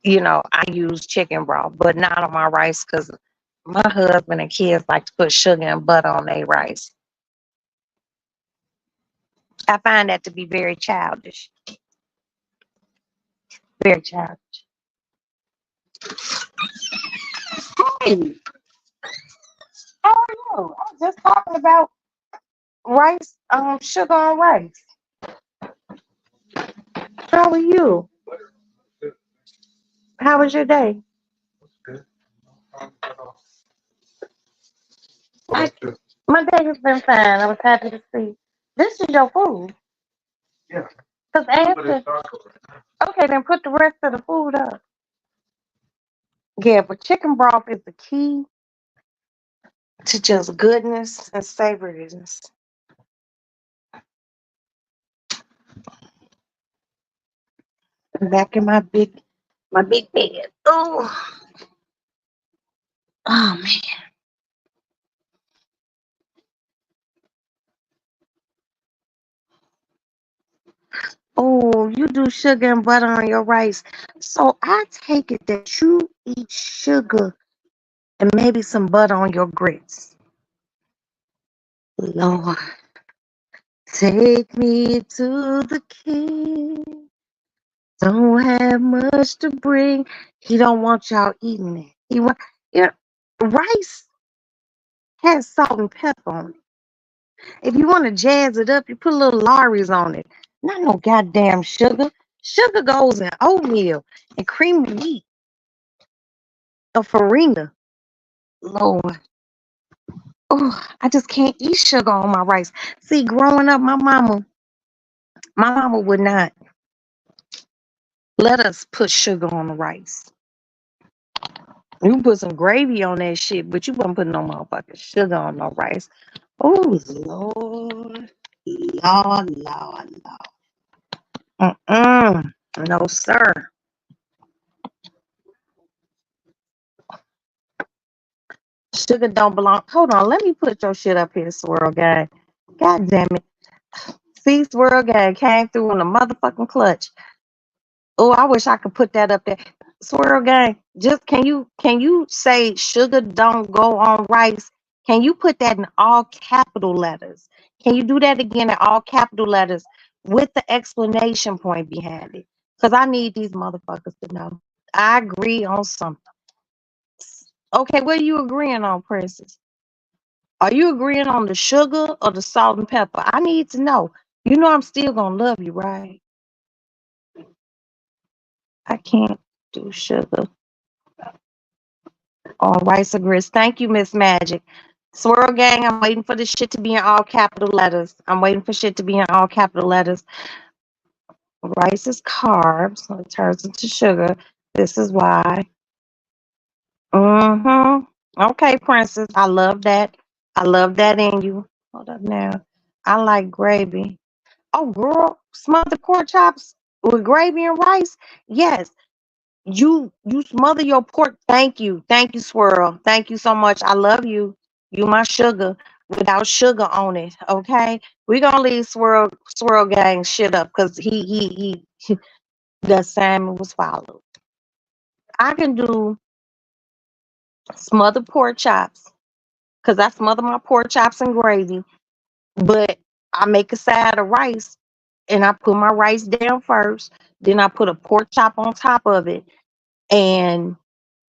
S1: I use chicken broth, but not on my rice because my husband and kids like to put sugar and butter on their rice. I find that to be very childish. Very childish. Hey, how are you? I was just talking about rice, sugar on rice. How are you? How was your day? I, my day has been fine. I was happy to see. This is your food.
S3: Yeah.
S1: Cause after, okay, then put the rest of the food up. Yeah, but chicken broth is the key to just goodness and savoriness. I'm back in my big bed. Oh man. Oh, you do sugar and butter on your rice. So I take it that you eat sugar and maybe some butter on your grits. Lord, take me to the king. Don't have much to bring. He don't want y'all eating it. He want yeah, rice has salt and pepper on it. If you want to jazz it up, you put a little Lawry's on it. Not no goddamn sugar. Sugar goes in oatmeal and cream of wheat or farina. Lord. Oh, I just can't eat sugar on my rice. See, growing up, my mama would not let us put sugar on the rice. You put some gravy on that shit, but you won't put no motherfucking sugar on no rice. Oh, Lord. Lord, Lord, Lord. No, sir. Sugar don't belong. Hold on, let me put your shit up here, Swirl Gang. God damn it. See, Swirl Gang came through in the motherfucking clutch. Oh, I wish I could put that up there. Swirl Gang, just can you say sugar don't go on rice? Can you put that in all capital letters? Can you do that again in all capital letters with the explanation point behind it? Because I need these motherfuckers to know. I agree on something. Okay, what are you agreeing on, Princess? Are you agreeing on the sugar or the salt and pepper? I need to know. You know I'm still gonna love you, right? I can't do sugar on rice or grits. Thank you, Miss Magic. Swirl Gang, I'm waiting for this shit to be in all capital letters. I'm waiting for shit to be in all capital letters. Rice is carbs, so it turns into sugar. This is why. Okay, Princess. I love that. I love that in you. Hold up now. I like gravy. Oh, girl, smothered pork chops with gravy and rice. Yes, you smother your pork. Thank you, Swirl. Thank you so much. I love you. You my sugar without sugar on it. Okay, we gonna leave Swirl Gang shit up because he the assignment was followed. I can do smothered pork chops because I smother my pork chops in gravy, but I make a side of rice and I put my rice down first. Then I put a pork chop on top of it, and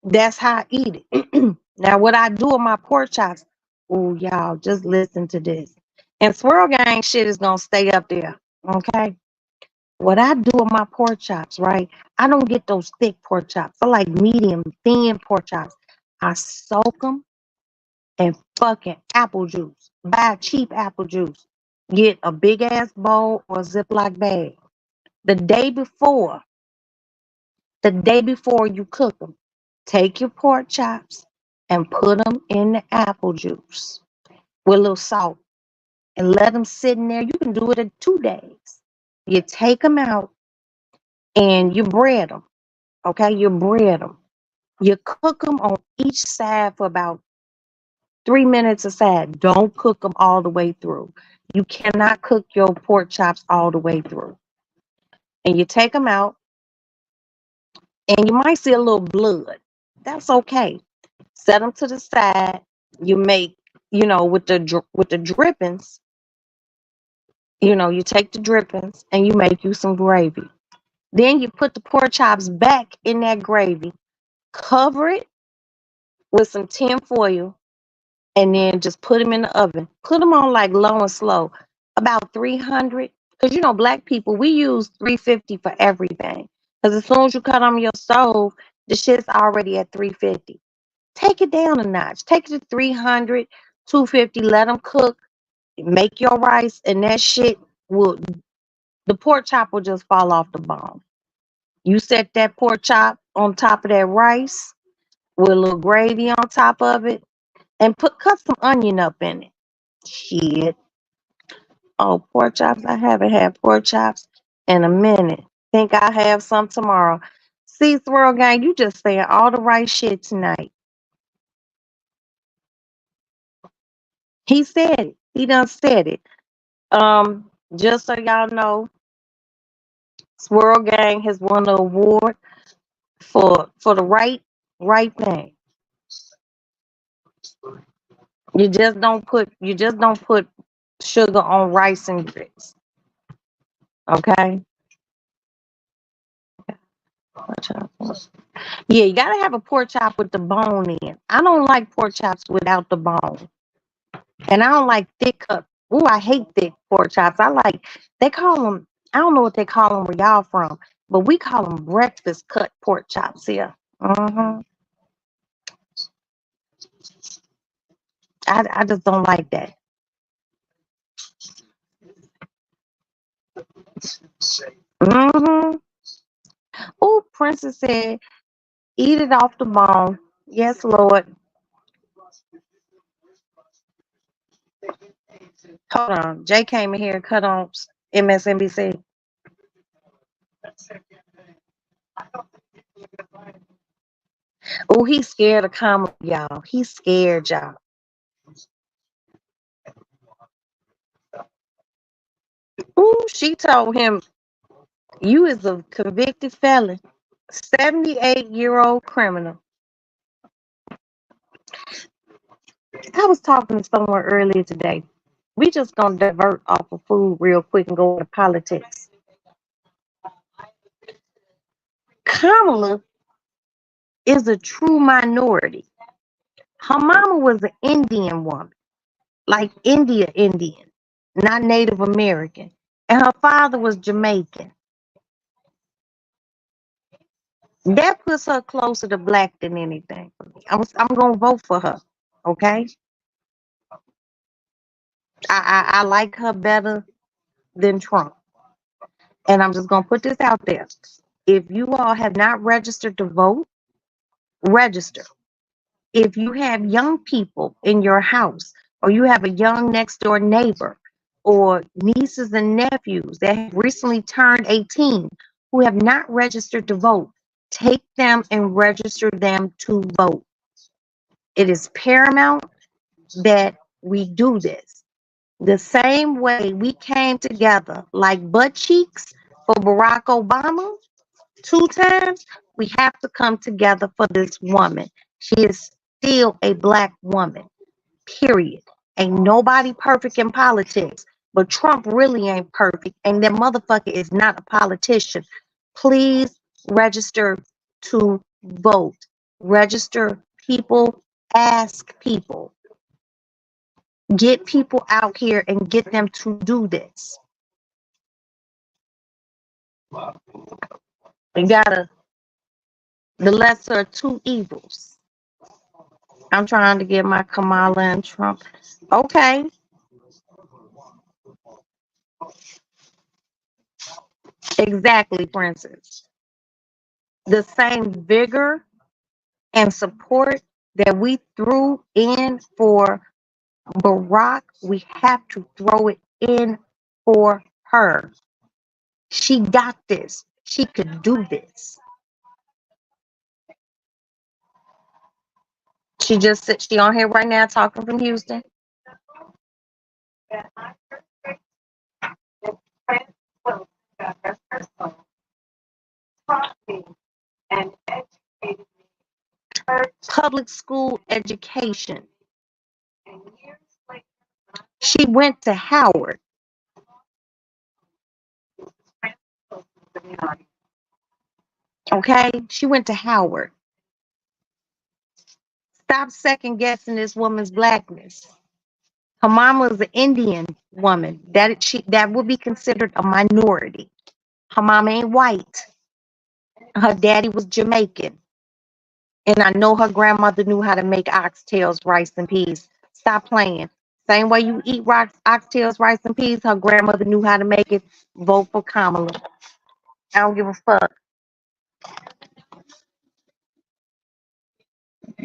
S1: that's how I eat it. Now, what I do with my pork chops, oh, y'all, just listen to this. And Swirl Gang shit is going to stay up there, okay? What I do with my pork chops, right? I don't get those thick pork chops. I like medium, thin pork chops. I soak them in fucking apple juice. Buy cheap apple juice. Get a big ass bowl or Ziploc bag. The day before, you cook them, take your pork chops and put them in the apple juice with a little salt and let them sit in there. You can do it in 2 days. You take them out and you bread them. Okay, you bread them. You cook them on each side for about 3 minutes a side. Don't cook them all the way through. You cannot cook your pork chops all the way through. And you take them out, and you might see a little blood. That's okay. Set them to the side. You make, with the drippings. You take the drippings and you make you some gravy. Then you put the pork chops back in that gravy, cover it with some tin foil, and then just put them in the oven. Put them on like low and slow, about 300. Because black people, we use 350 for everything. Because as soon as you cut on your stove, the shit's already at 350. Take it down a notch. Take it to 300, 250. Let them cook. Make your rice, and that shit will. The pork chop will just fall off the bone. You set that pork chop on top of that rice with a little gravy on top of it, and cut some onion up in it. Shit. Oh, pork chops. I haven't had pork chops in a minute. Think I have some tomorrow. See, Swirl Gang, you just saying all the right shit tonight. He said it. He done said it. Just so y'all know, Swirl Gang has won the award for the right thing. You just don't put sugar on rice and grits. Okay? Yeah, you gotta have a pork chop with the bone in. I don't like pork chops without the bone. And I don't like thick cut. Ooh, I hate thick pork chops. They call them, I don't know what they call them where y'all from, but we call them breakfast cut pork chops here. Mm-hmm. I just don't like that. Mm-hmm. Oh, Princess said, eat it off the bone. Yes, Lord. Hold on. Jay came in here and cut on MSNBC. Oh, he's scared of Kamala, y'all. He's scared, y'all. Ooh, she told him, you is a convicted felon, 78-year-old criminal. I was talking to someone earlier today. We just gonna divert off of food real quick and go into politics. Kamala is a true minority. Her mama was an Indian woman, like Indian, not Native American. And her father was Jamaican. That puts her closer to black than anything for me. I'm gonna vote for her. Okay. I like her better than Trump. And I'm just gonna put this out there. If you all have not registered to vote, register. If you have young people in your house, or you have a young next door neighbor, or nieces and nephews that have recently turned 18 who have not registered to vote, take them and register them to vote. It is paramount that we do this. The same way we came together like butt cheeks for Barack Obama 2 times, we have to come together for this woman. She is still a black woman, period. Ain't nobody perfect in politics, but Trump really ain't perfect, and that motherfucker is not a politician. Please register to vote. Register, people. Ask people. Get people out here and get them to do this. You gotta, the lesser of two evils. I'm trying to get my Kamala and Trump. Okay, exactly, Princess. The same vigor and support that we threw in for Barack, we have to throw it in for her. She got this. She could do this. She just said she on here right now talking from Houston. Public school education. She went to Howard. Okay, she went to Howard. Stop second guessing this woman's blackness. Her mama is an Indian woman. That would be considered a minority. Her mama ain't white. Her daddy was Jamaican. And I know her grandmother knew how to make oxtails, rice, and peas. Stop playing. Same way you eat oxtails, rice, and peas, her grandmother knew how to make it. Vote for Kamala. I don't give a fuck.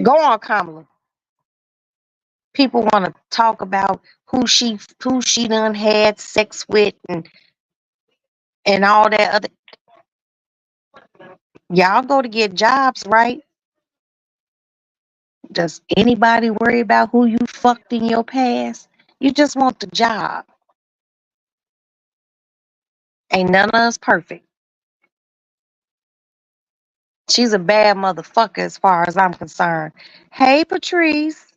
S1: Go on, Kamala. People want to talk about who she done had sex with and all that other. Y'all go to get jobs, right? Does anybody worry about who you fucked in your past? You just want the job. Ain't none of us perfect. She's a bad motherfucker as far as I'm concerned. Hey, Patrice.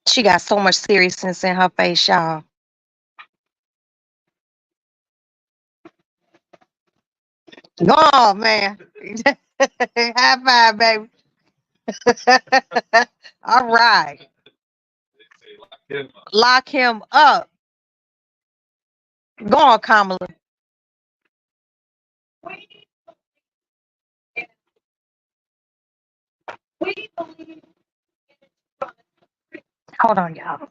S1: She got so much seriousness in her face, y'all. Oh, man. High five, baby. All right. Lock him up. Go on, Kamala. Hold on, y'all.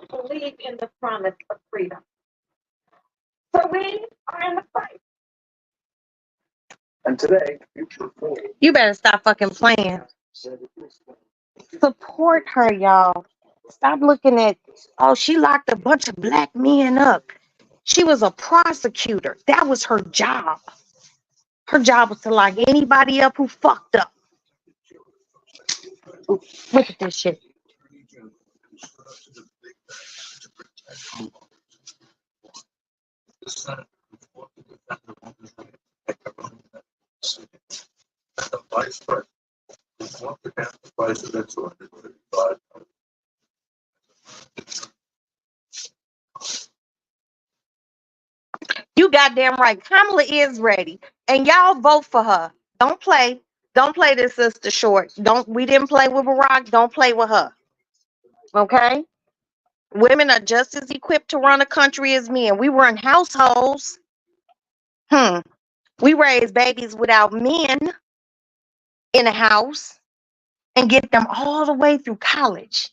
S1: Believe in the promise of freedom. So we are in the fight. And today, you better stop fucking playing. Support her, y'all. Stop looking at, oh, she locked a bunch of black men up. She was a prosecutor. That was her job. Her job was to lock anybody up who fucked up. Ooh, look at this shit. You goddamn right. Kamala is ready. And y'all vote for her. Don't play. Don't play this sister short. We didn't play with Barack. Don't play with her. Okay? Women are just as equipped to run a country as men. We run households. We raise babies without men in a house and get them all the way through college.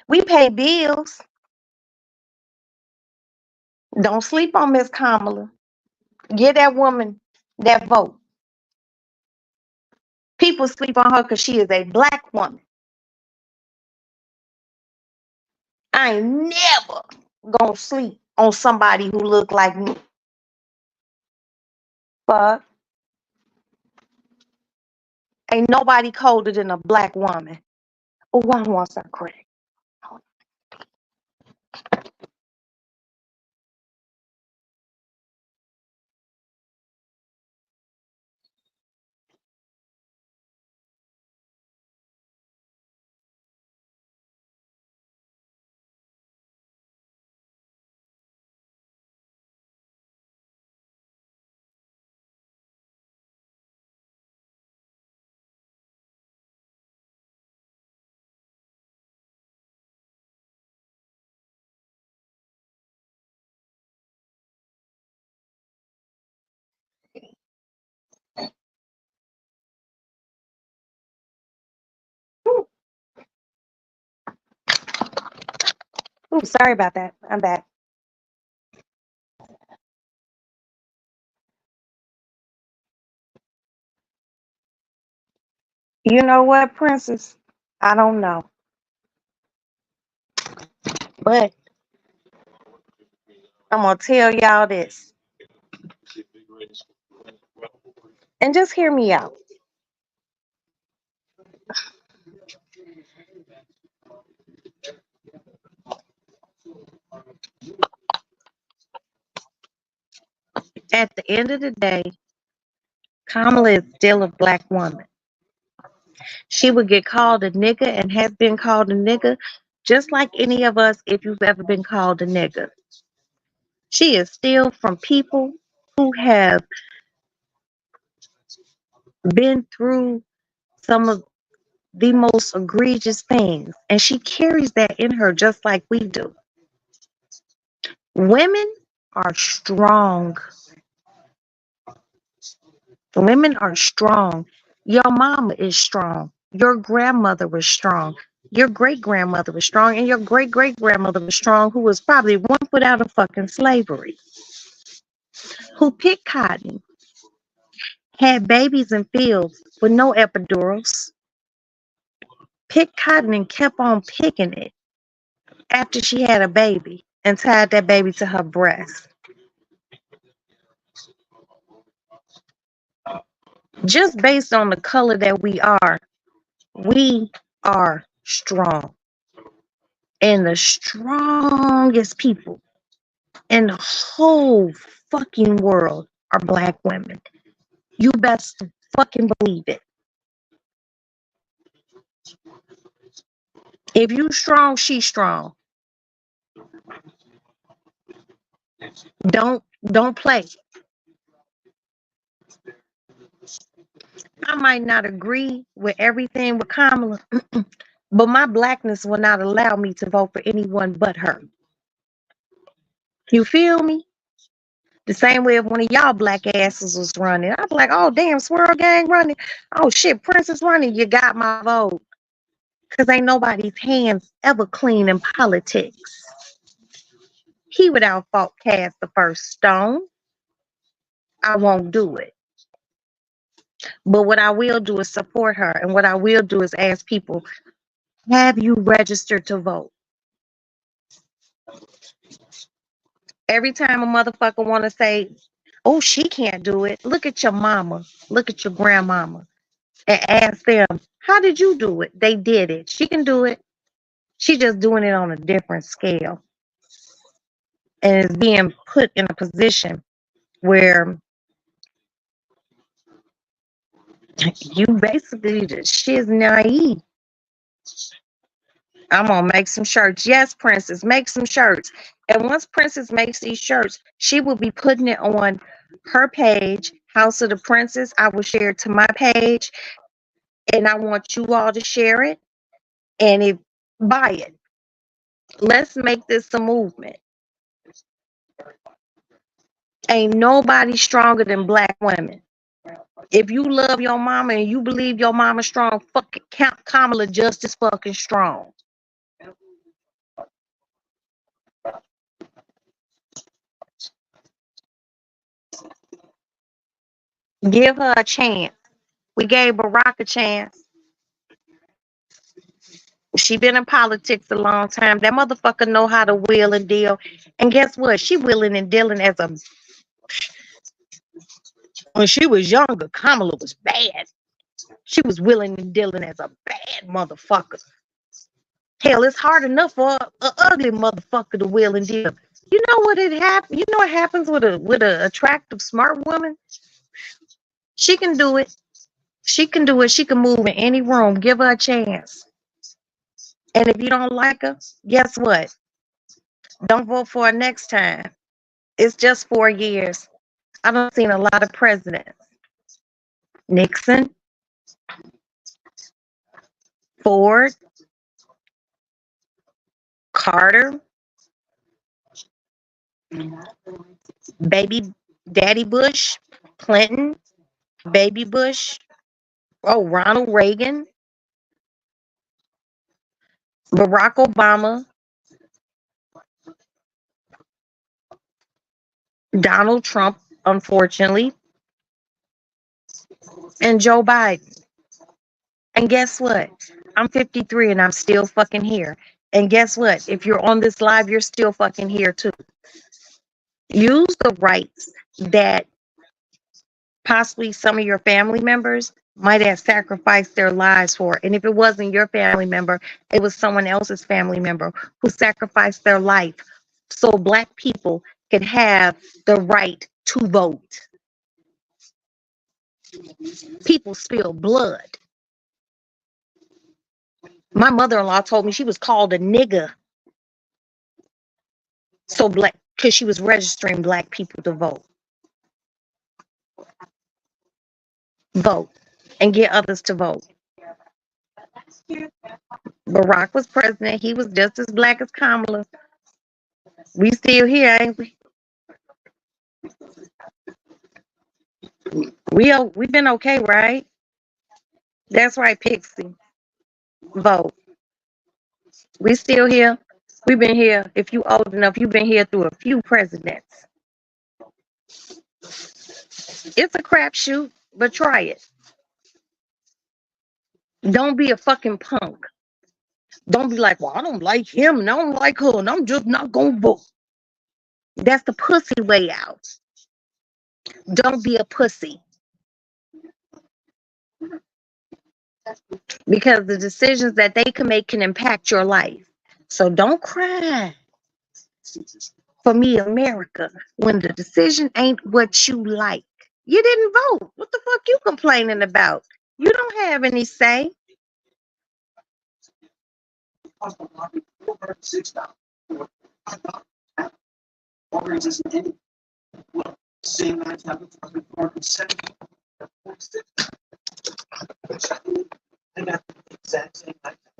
S1: We pay bills. Don't sleep on Miss Kamala. Give that woman that vote. People sleep on her because she is a black woman. I ain't never gonna sleep on somebody who look like me. But ain't nobody colder than a black woman. Oh, I want some credit. Oh, sorry about that. I'm back. You know what, Princess? I don't know. But I'm going to tell y'all this. And just hear me out. At the end of the day, Kamala is still a black woman. She would get called a nigga and has been called a nigga just like any of us if you've ever been called a nigga. She is still from people who have been through some of the most egregious things, and she carries that in her just like we do. Women are strong. Women are strong. Your mama is strong. Your grandmother was strong. Your great grandmother was strong, and your great great grandmother was strong, who was probably one foot out of fucking slavery, who picked cotton, had babies in fields with no epidurals, picked cotton and kept on picking it after she had a baby and tied that baby to her breast. Just based on the color that we are strong. And the strongest people in the whole fucking world are black women. You best fucking believe it. If you strong, she's strong. Don't play. I might not agree with everything with Kamala, but my blackness will not allow me to vote for anyone but her. You feel me? The same way if one of y'all black asses was running, I'd be like, oh damn, Swirl Gang running. Oh shit, Princess running. You got my vote. Cause ain't nobody's hands ever clean in politics. He without fault cast the first stone. I won't do it. But what I will do is support her. And what I will do is ask people, have you registered to vote? Every time a motherfucker want to say, oh, she can't do it, look at your mama, look at your grandmama, and ask them, how did you do it? They did it. She can do it. She just doing it on a different scale. And is being put in a position where you basically, she's naive. I'm gonna make some shirts. Yes, Princess, make some shirts. And once Princess makes these shirts, she will be putting it on her page, House of the Princess. I will share it to my page, and I want you all to share it and buy it. Let's make this a movement. Ain't nobody stronger than black women. If you love your mama and you believe your mama's strong, fucking Kamala just as fucking strong. Give her a chance. We gave Barack a chance. She been in politics a long time. That motherfucker know how to wheel and deal. And guess what? She wheeling and dealing as a. When she was younger, Kamala was bad. She was wheeling and dealing as a bad motherfucker. Hell, it's hard enough for a ugly motherfucker to wheel and deal. You know what it happens? You know what happens with a attractive, smart woman? She can do it. She can do it. She can move in any room. Give her a chance. And if you don't like her, guess what? Don't vote for her next time. It's just 4 years. I've seen a lot of presidents. Nixon, Ford, Carter, baby Daddy Bush, Clinton, baby Bush, oh, Ronald Reagan, Barack Obama, Donald Trump, unfortunately, and Joe Biden. And guess what? I'm 53 and I'm still fucking here. And guess what? If you're on this live, you're still fucking here too. Use the rights that possibly some of your family members might have sacrificed their lives for. And if it wasn't your family member, it was someone else's family member who sacrificed their life so Black people could have the right to vote. People spill blood. My mother-in-law told me she was called a nigger so Black because she was registering Black people to vote. Vote and get others to vote. Barack was president. He was just as Black as Kamala. We still here, ain't we? We've been okay, right? That's right, Pixie. Vote. We still here. We've been here. If you old enough, you've been here through a few presidents. It's a crapshoot, but try it. Don't be a fucking punk. Don't be like, well, I don't like him and I don't like her and I'm just not gonna vote. That's the pussy way out. Don't be a pussy. Because the decisions that they can make can impact your life. So don't cry for me, America, when the decision ain't what you like. You didn't vote. What the fuck you complaining about? You don't have any say.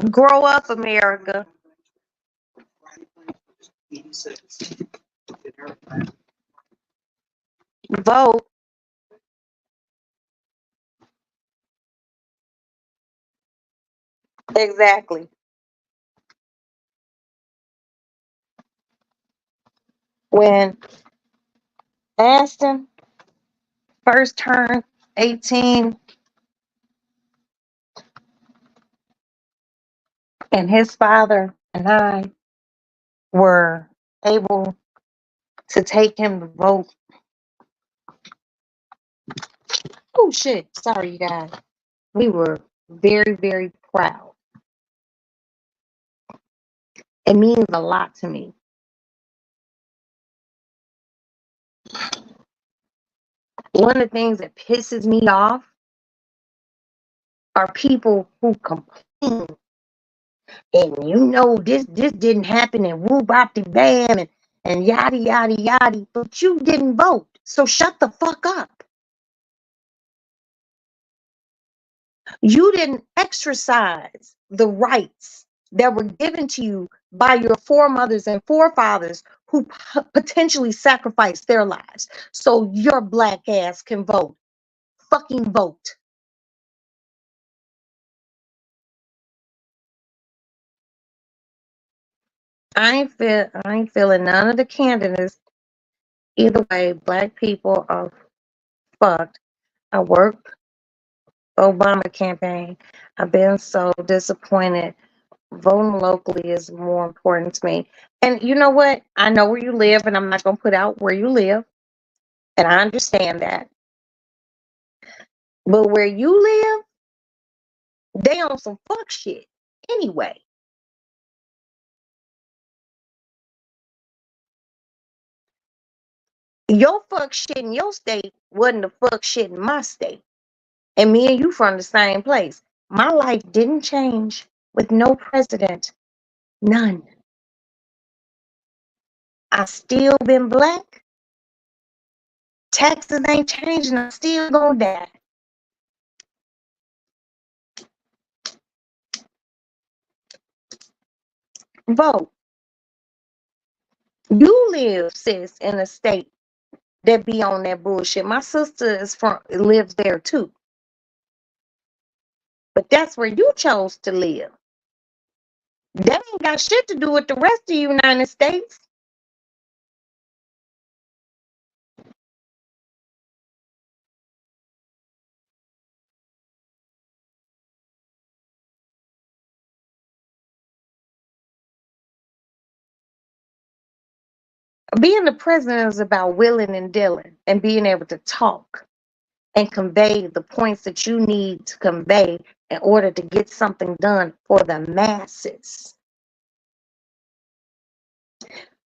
S1: Grow up, America. Vote. Exactly. When Aston first turned 18 and his father and I were able to take him to vote. Oh shit, sorry you guys. We were very, very proud. It means a lot to me. One of the things that pisses me off are people who complain and this didn't happen and woo bop de bam and yada yada yada, but you didn't vote. So shut the fuck up. You didn't exercise the rights that were given to you by your foremothers and forefathers who potentially sacrificed their lives so your Black ass can vote. Fucking vote. I ain't feeling none of the candidates. Either way, Black people are fucked. I worked Obama campaign. I've been so disappointed. Voting locally is more important to me. And you know what? I know where you live, and I'm not gonna put out where you live, and I understand that. But where you live, they on some fuck shit anyway. Your fuck shit in your state wasn't the fuck shit in my state. And me and you from the same place. My life didn't change with no president. None. I still been Black. Taxes ain't changing. I still gonna die. Vote. You live, sis, in a state that be on that bullshit. My sister lives there too. But that's where you chose to live. That ain't got shit to do with the rest of the United States. Being the president is about willing and dealing and being able to talk and convey the points that you need to convey in order to get something done for the masses.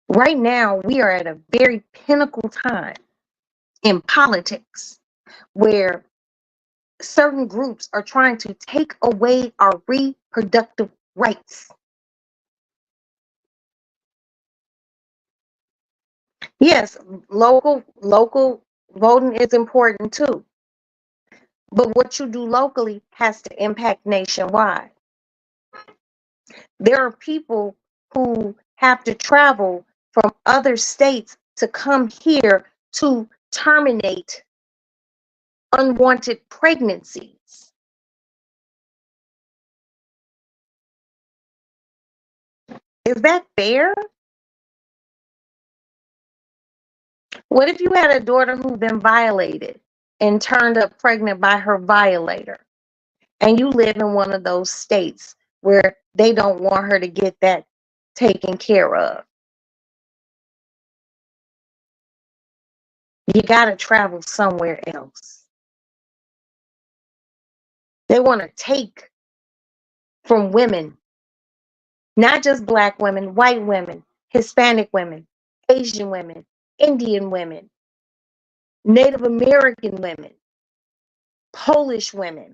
S1: Right now, we are at a very pinnacle time in politics where certain groups are trying to take away our reproductive rights. Yes, local voting is important too. But what you do locally has to impact nationwide. There are people who have to travel from other states to come here to terminate unwanted pregnancies. Is that fair? What if you had a daughter who'd been violated and turned up pregnant by her violator, and you live in one of those states where they don't want her to get that taken care of? You got to travel somewhere else. They want to take from women, not just Black women, white women, Hispanic women, Asian women, Indian women, Native American women, Polish women,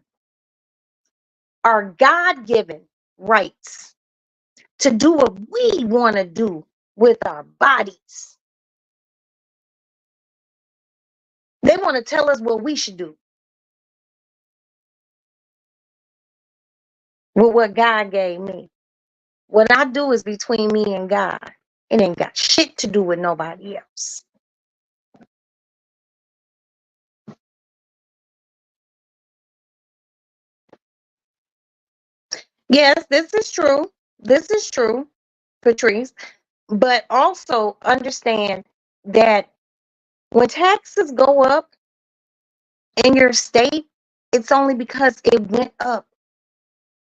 S1: our God given rights to do what we want to do with our bodies. They want to tell us what we should do with what God gave me. What I do is between me and God. It ain't got shit to do with nobody else. Yes, this is true. This is true, Patrice. But also understand that when taxes go up in your state, it's only because it went up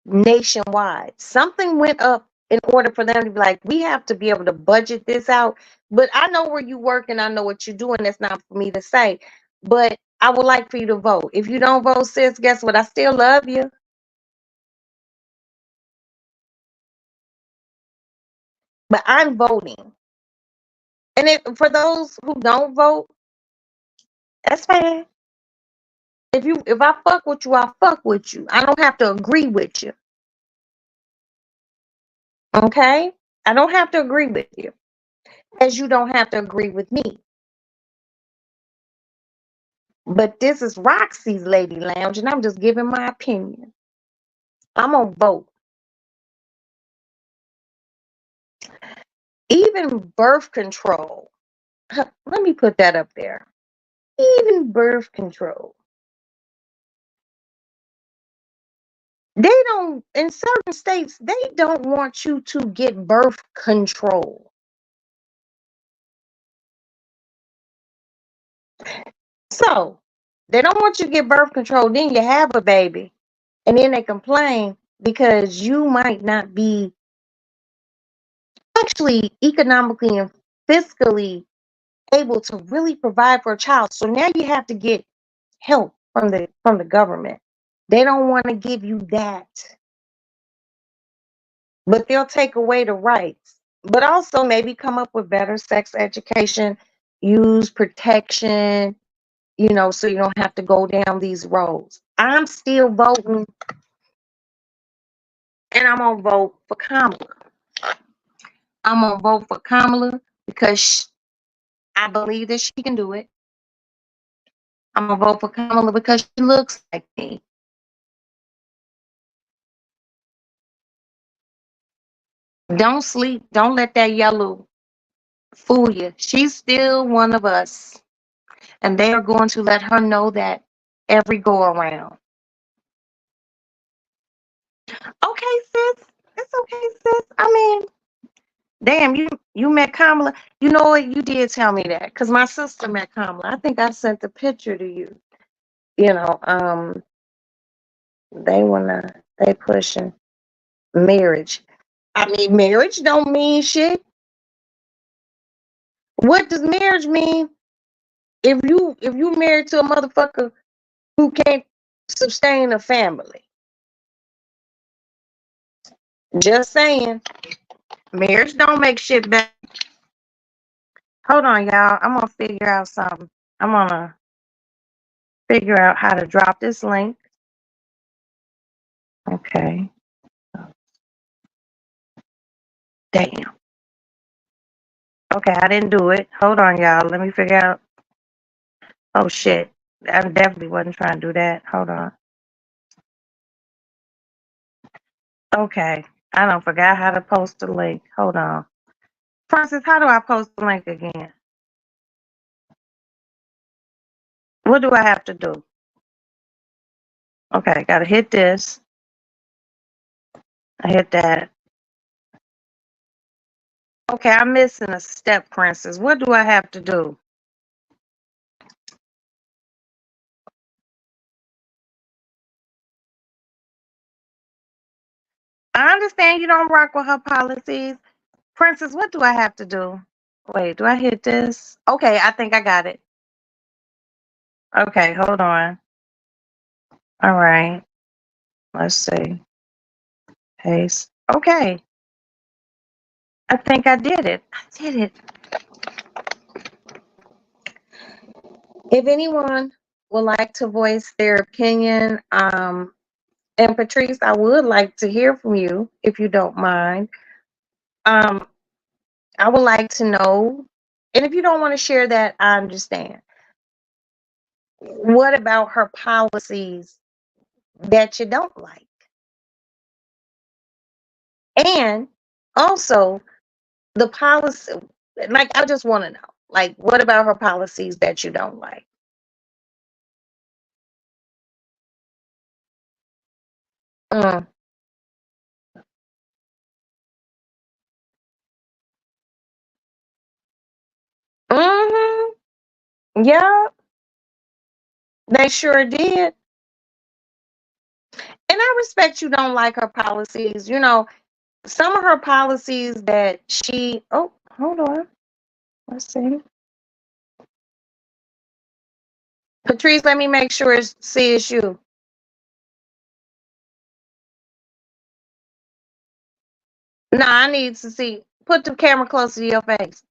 S1: nationwide. Something went up in order for them to be like, we have to be able to budget this out. But I know where you work and I know what you're doing. That's not for me to say. But I would like for you to vote. If you don't vote, sis, guess what? I still love you. But I'm voting. And for those who don't vote, that's fine. If I fuck with you, I fuck with you. I don't have to agree with you. Okay? I don't have to agree with you. As you don't have to agree with me. But this is Roxy's Lady Lounge, and I'm just giving my opinion. I'm gonna vote. Even birth control. Let me put that up there. Even birth control. They don't, in certain states, they don't want you to get birth control. So they don't want you to get birth control, then you have a baby, and then they complain because you might not be actually economically and fiscally able to really provide for a child. So now you have to get help from the government. They don't want to give you that. But they'll take away the rights. But also maybe come up with better sex education, use protection, so you don't have to go down these roads. I'm still voting, and I'm gonna vote for Kamala. I'm gonna vote for Kamala because I believe that she can do it. I'm gonna vote for Kamala because she looks like me. Don't sleep. Don't let that yellow fool you. She's still one of us, and they are going to let her know that every go around. Okay, sis. It's okay, sis. I mean, damn, you met Kamala. You know what? You did tell me that because my sister met Kamala. I think I sent the picture to you. You know, they pushing marriage. I mean, marriage don't mean shit. What does marriage mean? If you married to a motherfucker who can't sustain a family. Just saying. Marriage don't make shit better. Hold on, y'all. I'm gonna figure out something. I'm gonna figure out how to drop this link. Okay. Damn. Okay, I didn't do it. Hold on, y'all. Let me figure out. Oh shit. I definitely wasn't trying to do that. Hold on. Okay. I don't forgot how to post the link. Hold on. Francis, how do I post the link again? What do I have to do? Okay, gotta hit this. I hit that. Okay, I'm missing a step, Princess. What do I have to do? I understand you don't rock with her policies. Princess, what do I have to do? Wait, do I hit this? Okay, I think I got it. Okay, hold on. All right. Let's see. Paste. Okay. I think I did it. I did it. If anyone would like to voice their opinion, and Patrice, I would like to hear from you if you don't mind. Um, I would like to know, and if you don't want to share that, I understand. What about her policies that you don't like? And also the policy, like I just want to know, like, what about her policies that you don't like? Mm. Mm-hmm. Yeah, they sure did. And I respect you don't like her policies. You know, some of her policies that she, oh, hold on. Let's see. Patrice, let me make sure see it's you. Nah, I need to see. Put the camera closer to your face.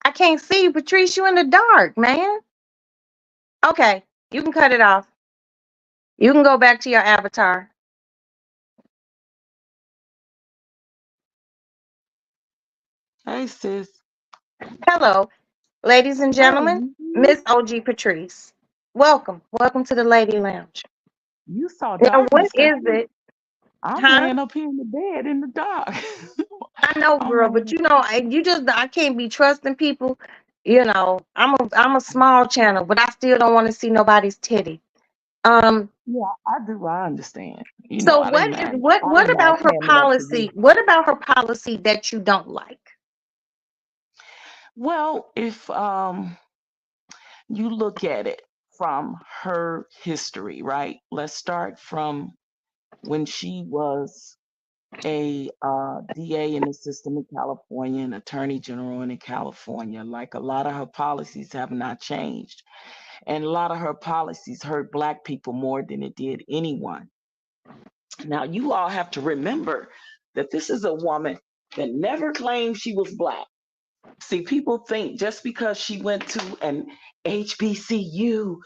S1: I can't see you, Patrice. You in the dark, man. Okay, you can cut it off. You can go back to your avatar.
S3: Hey, sis.
S1: Hello, ladies and
S3: Hey,
S1: gentlemen, Miss OG Patrice. Welcome. Welcome to the Lady Lounge.
S3: you saw
S1: Now, what
S3: darkness because
S1: is it?
S3: I'm
S1: Huh?
S3: laying up here in the bed in the dark.
S1: I know,
S3: I'm
S1: girl, but
S3: laying
S1: you know, I can't be trusting people. You know, I'm a small channel, but I still don't want to see nobody's titty. Um,
S3: Yeah, I do. I understand.
S1: so
S3: I didn't
S1: what is
S3: mind. I
S1: what
S3: didn't mind
S1: about her
S3: standing up for
S1: policy?
S3: you.
S1: What about her policy that you don't like?
S3: Well, if you look at it from her history, right? Let's start from when she was a DA in the system in California, an attorney general in California. Like a lot of her policies have not changed. And a lot of her policies hurt Black people more than it did anyone. Now, you all have to remember that this is a woman that never claimed she was Black. See, people think just because she went to an HBCU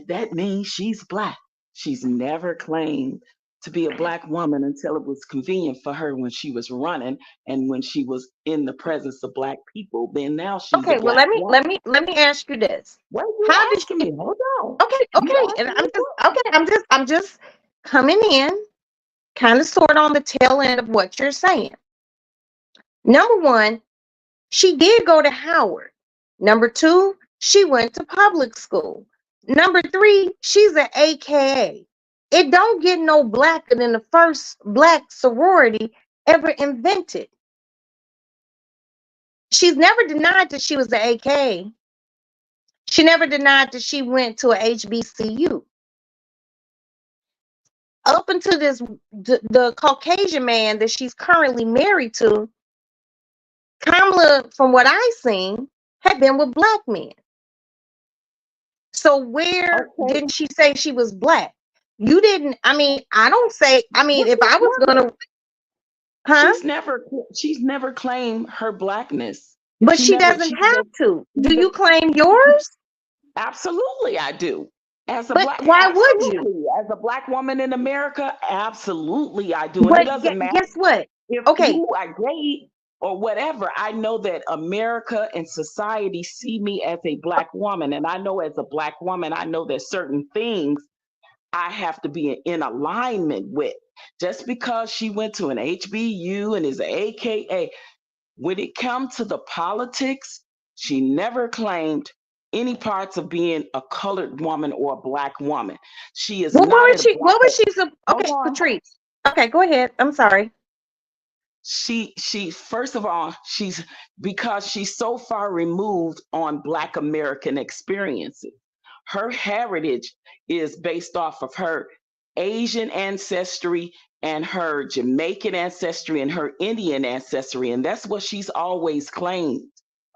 S3: that means she's Black. She's never claimed to be a Black woman until it was convenient for her when she was running and when she was in the presence of Black people. Then now she's a
S1: Okay, well
S3: Black woman.
S1: let me ask you this.
S3: What are you
S1: How did
S3: asking
S1: she
S3: me? Hold on.
S1: okay,
S3: You
S1: okay, and
S3: asking me what?
S1: I'm just coming in kind of sort on the tail end of what you're saying. Number one, she did go to Howard. Number two, she went to public school. Number three, she's an AKA. It don't get no blacker than the first Black sorority ever invented. She's never denied that she was an AKA. She never denied that she went to a HBCU. Up until the Caucasian man that she's currently married to, Kamala, from what I seen, had been with black men. So where
S3: Okay.
S1: didn't she say she was black? You didn't. I mean, I don't say. I mean, if I was gonna, huh?
S3: She's never claimed her blackness.
S1: But
S3: She
S1: she
S3: never
S1: doesn't
S3: she
S1: have
S3: just
S1: to.
S3: she's
S1: Do
S3: a
S1: you claim yours?
S3: absolutely I do. As a
S1: But
S3: black
S1: why would you?
S3: absolutely. As a black woman in America, absolutely I do. And it
S1: But
S3: doesn't matter
S1: guess what?
S3: if
S1: Okay,
S3: who I date or whatever. I know that America and society see me as a black woman. And I know as a black woman, I know there's certain things I have to be in alignment with. Just because she went to an HBU and is an AKA, when it comes to the politics, she never claimed any parts of being a colored woman or a black woman. She is
S1: well, what
S3: not
S1: was
S3: a
S1: she?
S3: black.
S1: What was she?
S3: Hold
S1: Okay,
S3: on.
S1: Patrice. Okay, go ahead. I'm sorry.
S3: She first of all, she's because she's so far removed on black American experiences. Her heritage is based off of her Asian ancestry and her Jamaican ancestry and her Indian ancestry, and that's what she's always claimed.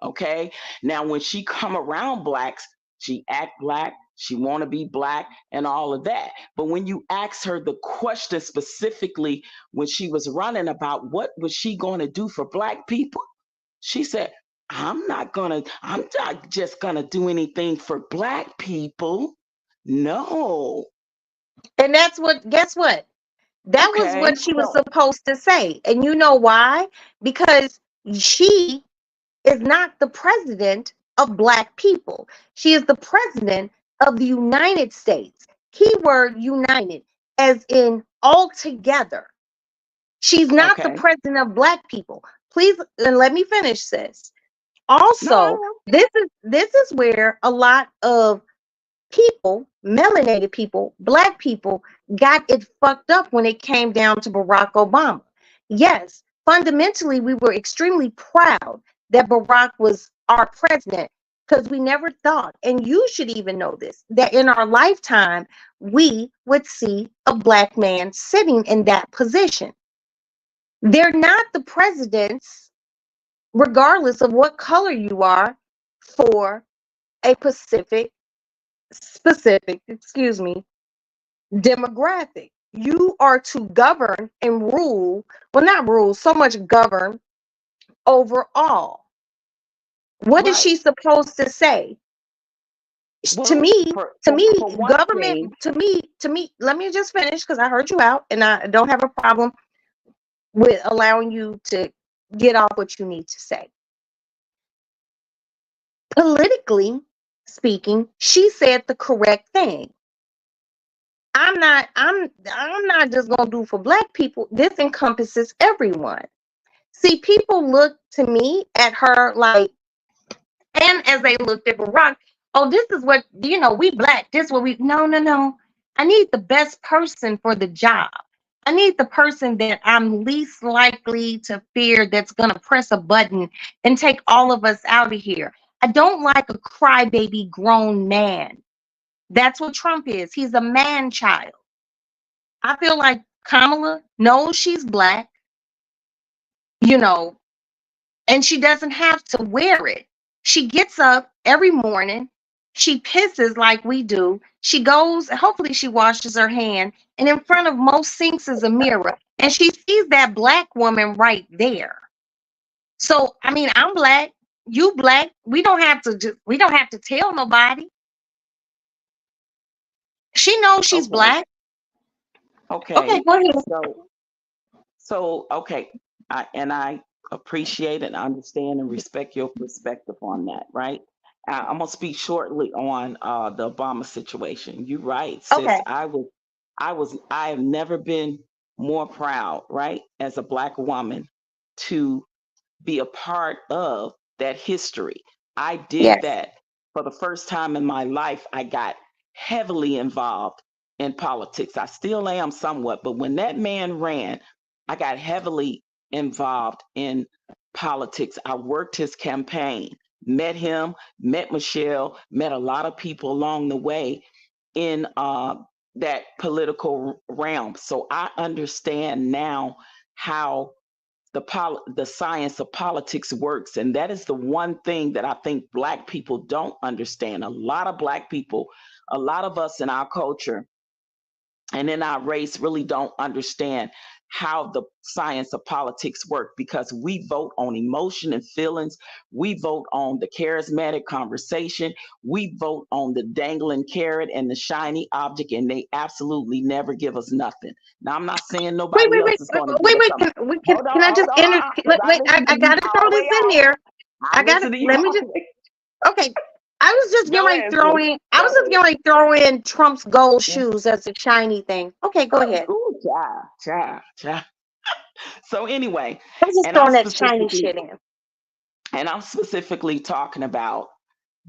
S3: Okay, now when she come around blacks, she act black, she want to be black and all of that. But when you ask her the question specifically when she was running about what was she going to do for black people, she said, I'm not just going to do anything for black people. No.
S1: And that's what. Guess what? That was
S3: Okay.
S1: what she was
S3: So,
S1: supposed to say. And you know why? Because she is not the president of black people. She is the president of the United States. Keyword united, as in all together. She's not the
S3: okay.
S1: president of black people. Please, and let me finish this.
S3: No,
S1: Also, this is where a lot of people, melanated people, black people, got it fucked up when it came down to Barack Obama. Yes, fundamentally, we were extremely proud that Barack was our president because we never thought, and you should even know this, that in our lifetime, we would see a black man sitting in that position. They're not the presidents, regardless of what color you are, for a excuse me, demographic. You are to govern and rule, well, not rule, so much govern overall. What is
S3: right.
S1: she supposed to say? To
S3: Well,
S1: me, to me,
S3: for one
S1: government,
S3: thing,
S1: to me, let me just finish because I heard you out and I don't have a problem with allowing you to get off what you need to say. Politically speaking, she said the correct thing. I'm not just gonna do for black people. This encompasses everyone. See, people look to me at her like, and as they looked at Barack, oh, this is what we black. This is what we no, no, no. I need the best person for the job. I need the person that I'm least likely to fear that's gonna press a button and take all of us out of here. I don't like a crybaby grown man. That's what Trump is. He's a man child. I feel like Kamala knows she's black, you know, and she doesn't have to wear it. She gets up every morning. She pisses like we do. She goes, hopefully, she washes her hand, and in front of most sinks is a mirror, and she sees that black woman right there. So, I mean, I'm black, you black. We don't have to tell nobody. She knows she's
S3: okay,
S1: black. Okay,
S3: okay.
S1: go ahead.
S3: Okay, I appreciate and understand and respect your perspective on that, right? I'm gonna speak shortly on the Obama situation. You're right,
S1: Okay.
S3: sis. I have never been more proud, right, as a black woman to be a part of that history. I did
S1: Yes.
S3: that for the first time in my life. I got heavily involved in politics. I still am somewhat, but when that man ran, I got heavily involved in politics. I worked his campaign, met him, met Michelle, met a lot of people along the way in that political realm. So I understand now how the science of politics works. And that is the one thing that I think Black people don't understand. A lot of Black people, a lot of us in our culture and in our race really don't understand how the science of politics work, because we vote on emotion and feelings. We vote on the charismatic conversation. We vote on the dangling carrot and the shiny object, and they absolutely never give us nothing. Now, I'm not saying nobody
S1: Wait,
S3: else is going to give
S1: wait,
S3: us
S1: wait.
S3: something.
S1: Can I just enter? Wait, I got to throw this in there. I got to, let me just, okay. I was just
S3: Go
S1: getting ready
S3: ahead,
S1: to throw
S3: sis.
S1: in, I was just getting ready to throw in Trump's gold shoes as a shiny thing. Okay, go ahead.
S3: Ooh, child. So anyway,
S1: I was just
S3: and I'm
S1: throwing that shiny
S3: specifically
S1: shit in.
S3: and I'm specifically talking about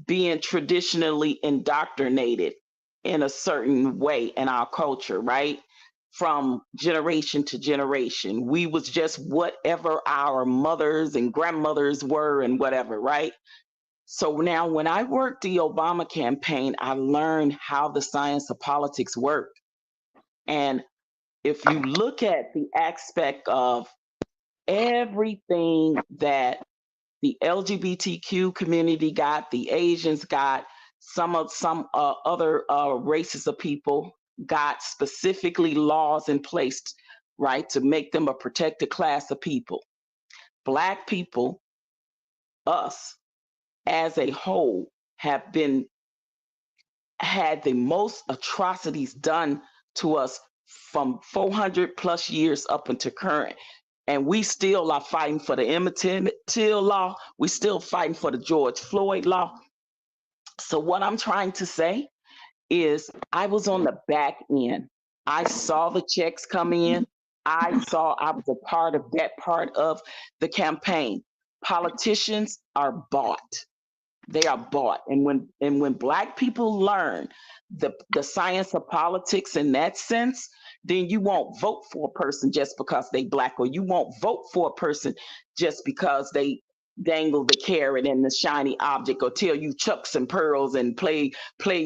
S3: being traditionally indoctrinated in a certain way in our culture, right? From generation to generation. We was just whatever our mothers and grandmothers were and whatever, right? So now when I worked the Obama campaign, I learned how the science of politics worked. And if you look at the aspect of everything that the LGBTQ community got, the Asians got, some other races of people got specifically laws in place, right, to make them a protected class of people. Black people, us as a whole, have had the most atrocities done to us from 400 plus years up into current. And we still are fighting for the Emmett Till law. We still fighting for the George Floyd law. So what I'm trying to say is I was on the back end. I saw the checks come in. I was a part of that part of the campaign. Politicians are bought. They are bought. And when Black people learn the science of politics in that sense, then you won't vote for a person just because they Black, or you won't vote for a person just because they dangle the carrot and the shiny object, or tell you chucks and pearls and play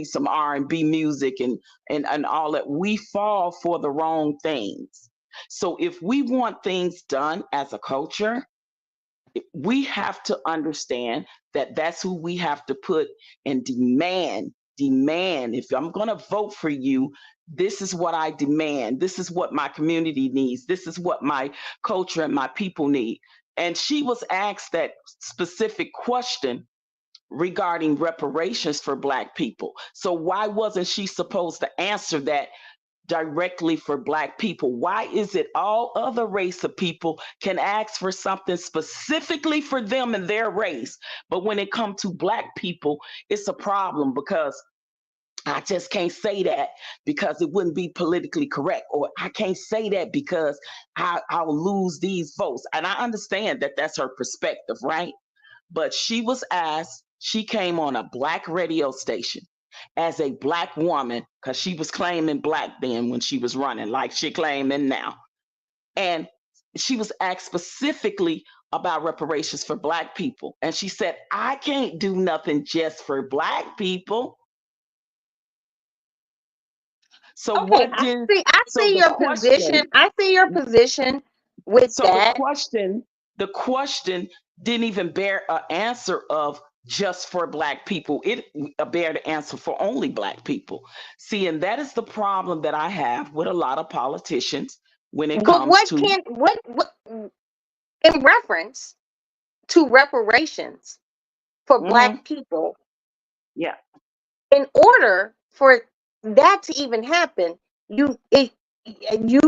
S3: some R&B music and all that. We fall for the wrong things. So if we want things done as a culture, we have to understand that that's who we have to put and demand. If I'm going to vote for you, this is what I demand. This is what my community needs. This is what my culture and my people need. And she was asked that specific question regarding reparations for Black people. So why wasn't she supposed to answer that directly for Black people? Why is it all other race of people can ask for something specifically for them and their race, but when it comes to Black people, it's a problem? Because I just can't say that because it wouldn't be politically correct, or I can't say that because I'll lose these votes. And I understand that that's her perspective, right? But she was asked, she came on a Black radio station as a Black woman, because she was claiming Black then when she was running, like she claiming now. And she was asked specifically about reparations for Black people. And she said, I can't do nothing just for Black people. So
S1: Okay,
S3: what did
S1: I
S3: so
S1: see
S3: the
S1: your
S3: question
S1: position. I see your position with
S3: so
S1: that.
S3: the question didn't even bear an answer of just for Black people. It bear the answer for only Black people. See, and that is the problem that I have with a lot of politicians when it
S1: But
S3: comes to
S1: what in reference to reparations for Black people,
S3: yeah.
S1: in order for that to even happen, you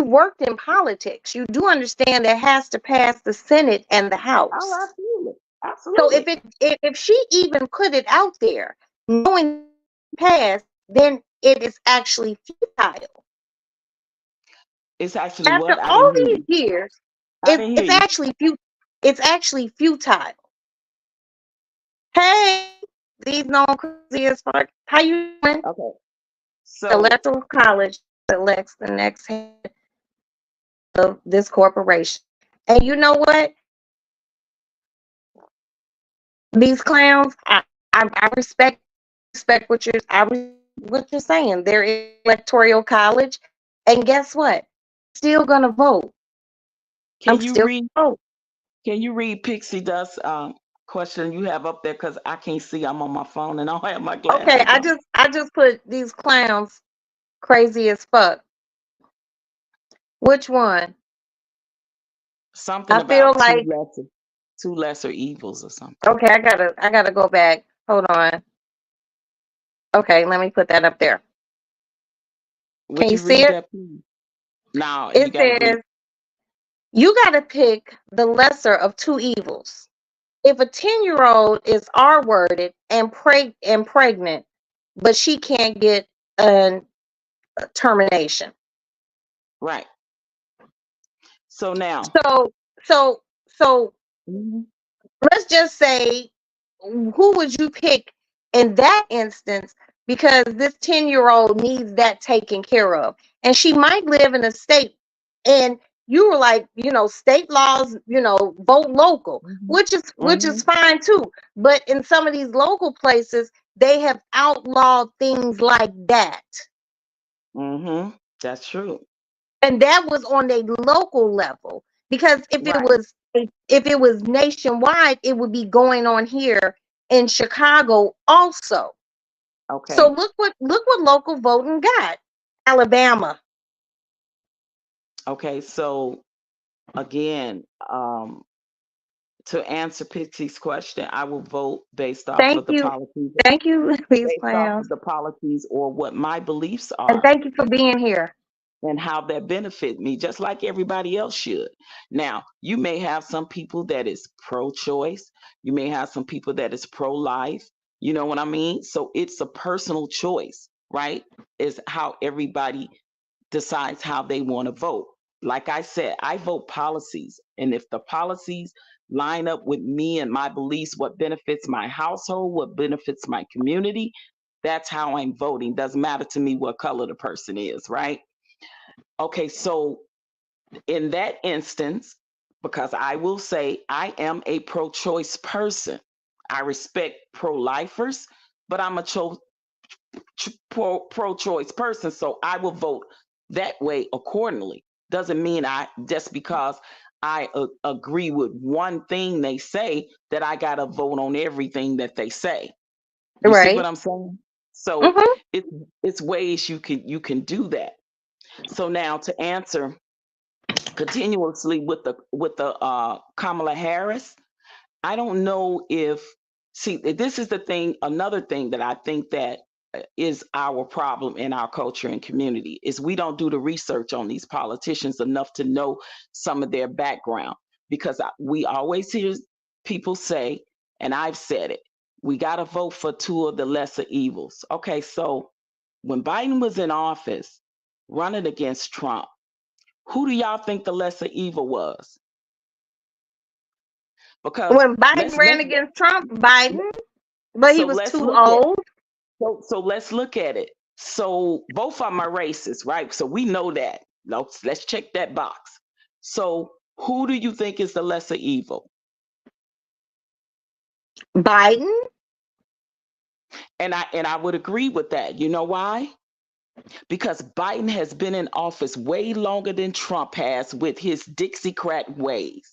S1: worked in politics. You do understand that has to pass the Senate and the House.
S3: Oh, absolutely.
S1: So
S3: Absolutely.
S1: if she even put it out there, knowing pass, then it is actually futile.
S3: It's actually
S1: After
S3: what? I
S1: all
S3: didn't hear
S1: these
S3: you.
S1: years,
S3: I didn't hear you.
S1: it's actually futile. Hey, these known crazy as fuck. How you doing?
S3: Okay. So
S1: Electoral College elects the next head of this corporation. And you know what? These clowns, I respect what you're saying. They're in electoral college, and guess what? Still gonna vote.
S3: can
S1: I'm
S3: you
S1: still
S3: read
S1: gonna vote.
S3: Can you read Pixie Dust question you have up there? Because I can't see. I'm on my phone and I don't have my glasses.
S1: Okay, I
S3: on.
S1: just put these clowns crazy as fuck. Which one?
S3: Something
S1: I feel
S3: about
S1: like
S3: two lesser evils or something.
S1: okay, I gotta go back. Hold on. Okay, let me put that up there.
S3: Would
S1: Can you
S3: you
S1: see
S3: read
S1: it?
S3: that, please? No, you
S1: It
S3: got to read.
S1: says you gotta pick the lesser of two evils. If a 10-year-old is R-worded and pregnant, but she can't get a termination.
S3: Right. So now,
S1: So
S3: mhm,
S1: let's just say, who would you pick in that instance? Because this 10-year-old needs that taken care of. And she might live in a state, and you were like, state laws, vote local,
S3: mhm,
S1: which is fine too. But in some of these local places, they have outlawed things like that.
S3: mhm, that's true.
S1: And that was on a local level. Because
S3: Right.
S1: if it was nationwide, it would be going on here in Chicago also. So
S3: Okay.
S1: look what local voting got. Alabama.
S3: Okay. So again, to answer Pixie's question, I will vote based off
S1: Thank
S3: of the
S1: you.
S3: policies,
S1: Thank you, these
S3: based off
S1: clowns.
S3: of the policies or what my beliefs
S1: And
S3: are
S1: thank you for being here.
S3: and how that benefit me, just like everybody else should. Now, you may have some people that is pro-choice. You may have some people that is pro-life. You know what I mean? So it's a personal choice, right? Is how everybody decides how they want to vote. Like I said, I vote policies. And if the policies line up with me and my beliefs, what benefits my household, what benefits my community, that's how I'm voting. Doesn't matter to me what color the person is, right? Okay, so in that instance, because I will say I am a pro choice person, I respect pro lifers, but I'm a pro choice person. So I will vote that way accordingly. Doesn't mean just because I agree with one thing they say that I got to vote on everything that they say. You see
S1: Right.
S3: what I'm saying? So
S1: Mm-hmm.
S3: it's ways you can do that. So now to answer continuously with the Kamala Harris, I don't know if see this is the thing. Another thing that I think that is our problem in our culture and community is we don't do the research on these politicians enough to know some of their background because we always hear people say, and I've said it, we got to vote for two of the lesser evils. Okay, so when Biden was in office running against Trump, who do y'all think the lesser evil was? Because
S1: When Biden
S3: let's
S1: ran
S3: let's
S1: against Trump, Biden, but he
S3: so
S1: was
S3: let's
S1: too
S3: look at
S1: old.
S3: so let's look at it. So both of them are racist, right? So we know that. Let's check that box. So who do you think is the lesser evil?
S1: Biden.
S3: And I would agree with that. You know why? Because Biden has been in office way longer than Trump has with his Dixiecrat ways.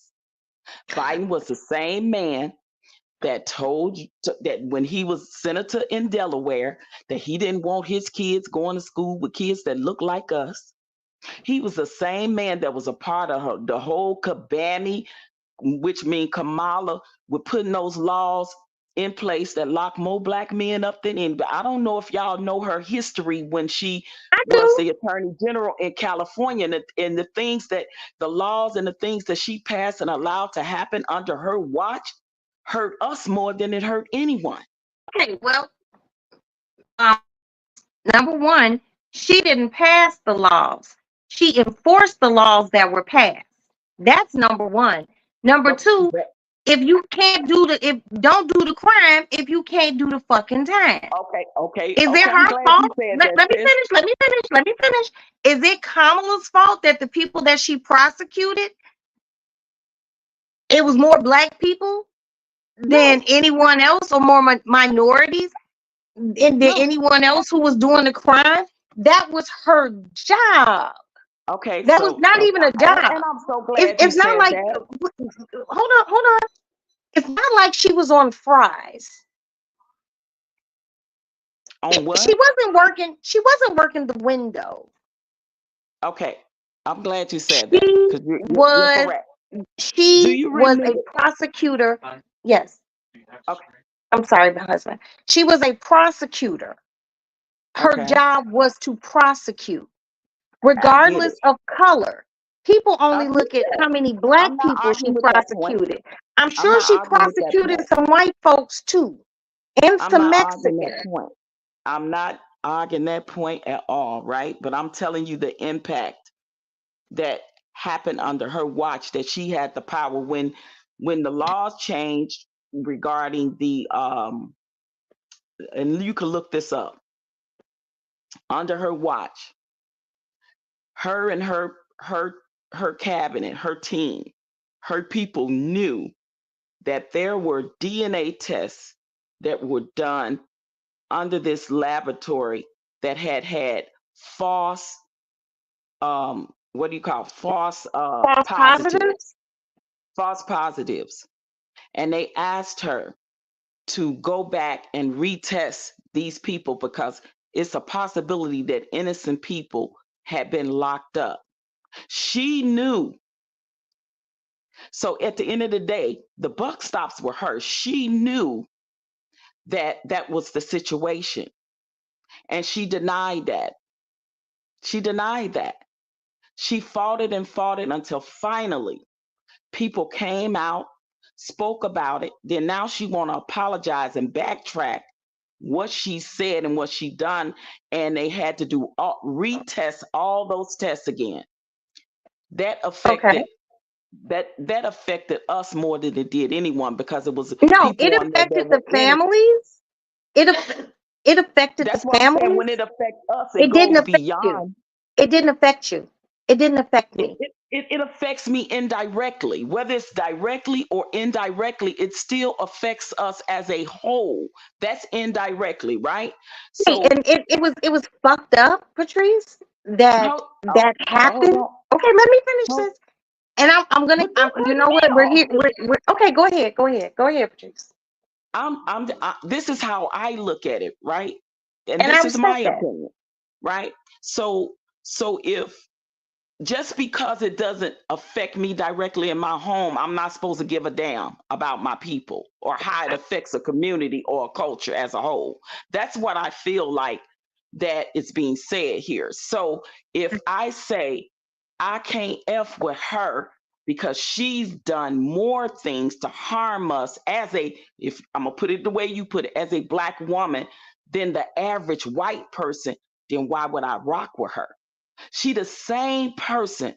S3: Biden was the same man that told you that when he was senator in Delaware that he didn't want his kids going to school with kids that look like us. He was the same man that was a part of the whole Kabami, which means Kamala, with putting those laws in place that lock more black men up than anybody. I don't know if y'all know her history when she
S1: I
S3: was
S1: do.
S3: the attorney general in California and the things that the laws and the things that she passed and allowed to happen under her watch hurt us more than it hurt anyone.
S1: Okay, well, um, number one, she didn't pass the laws. She enforced the laws that were passed. That's number one. Number
S3: But,
S1: two,
S3: but
S1: if you can't don't do the crime if you can't do the fucking time. Is it
S3: I'm
S1: her
S3: glad you
S1: fault?
S3: said
S1: Let,
S3: that,
S1: let me
S3: sis.
S1: finish. Let me finish. Let me finish. Is it Kamala's fault that the people that she prosecuted, it was more black people than
S3: No,
S1: anyone else or more minorities than
S3: no.
S1: anyone else who was doing the crime? That was her job.
S3: Okay,
S1: That was
S3: so
S1: not even a job.
S3: and I'm so glad you
S1: It's not
S3: said
S1: like,
S3: that.
S1: hold on. It's not like she was on fries.
S3: On what?
S1: She wasn't working the window.
S3: Okay, I'm glad you said
S1: She
S3: that because you're
S1: was
S3: correct. Do
S1: she
S3: you
S1: was a
S3: remember?
S1: prosecutor. Yes.
S3: Okay,
S1: I'm sorry, my husband. She was a prosecutor. Her
S3: okay,
S1: job was to prosecute,
S3: I get it.
S1: regardless of color. People
S3: I
S1: only
S3: get
S1: look at
S3: that.
S1: how many black
S3: I'm not
S1: people she
S3: arguing with that point.
S1: prosecuted. I'm
S3: I'm
S1: sure
S3: not
S1: she
S3: arguing with that
S1: prosecuted
S3: point.
S1: some white folks too, and
S3: I'm
S1: some
S3: not arguing that
S1: Mexicans.
S3: point. I'm not arguing that point at all, right? But I'm telling you the impact that happened under her watch, that she had the power when the laws changed regarding the and you can look this up, under her watch, her and her cabinet, her team, her people knew that there were DNA tests that were done under this laboratory that had false what do you call false
S1: False
S3: positives,
S1: positives.
S3: false positives. And they asked her to go back and retest these people because it's a possibility that innocent people had been locked up. She knew. So at the end of the day, the buck stops with her. She knew that that was the situation, and she denied that. She denied that. She fought it and fought it until finally people came out, spoke about it. Then now she want to apologize and backtrack what she said and what she done, and they had to do retest all those tests again. That
S1: Okay.
S3: affected that affected us more than it did anyone because it was
S1: No, it
S3: people on there that
S1: affected
S3: were
S1: the
S3: innocent.
S1: families. It affected the
S3: That's what I'm saying. When
S1: families.
S3: it affects us, it
S1: It didn't
S3: goes
S1: affect you.
S3: beyond.
S1: It didn't affect you. It didn't affect
S3: It,
S1: me.
S3: it, it affects me indirectly. Whether it's directly or indirectly, it still affects us as a whole. That's indirectly, right?
S1: Hey,
S3: So,
S1: and it was fucked up, Patrice, that
S3: hold,
S1: that
S3: hold
S1: happened.
S3: on.
S1: Okay, let me finish
S3: Hold,
S1: this. And
S3: but just
S1: you
S3: let
S1: know
S3: me
S1: what? We're here.
S3: off.
S1: We're okay. Go ahead, Patrice.
S3: This is how I look at it, right? And
S1: And I
S3: this is
S1: respect
S3: my
S1: that.
S3: opinion, right? So, so if just because it doesn't affect me directly in my home, I'm not supposed to give a damn about my people or how it affects a community or a culture as a whole. That's what I feel like that is being said here. So if I say I can't F with her because she's done more things to harm us as if I'm gonna put it the way you put it, as a black woman than the average white person, then why would I rock with her? She the same person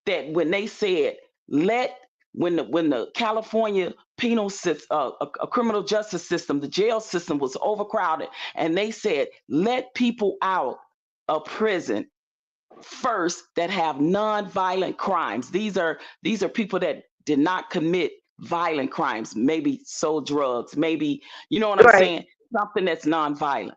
S3: that when they said let when the California penal system, a criminal justice system, the jail system was overcrowded, and they said let people out of prison first that have non-violent crimes. These are people that did not commit violent crimes, maybe sold drugs, maybe you know what I'm
S1: Right.
S3: saying, something that's non-violent.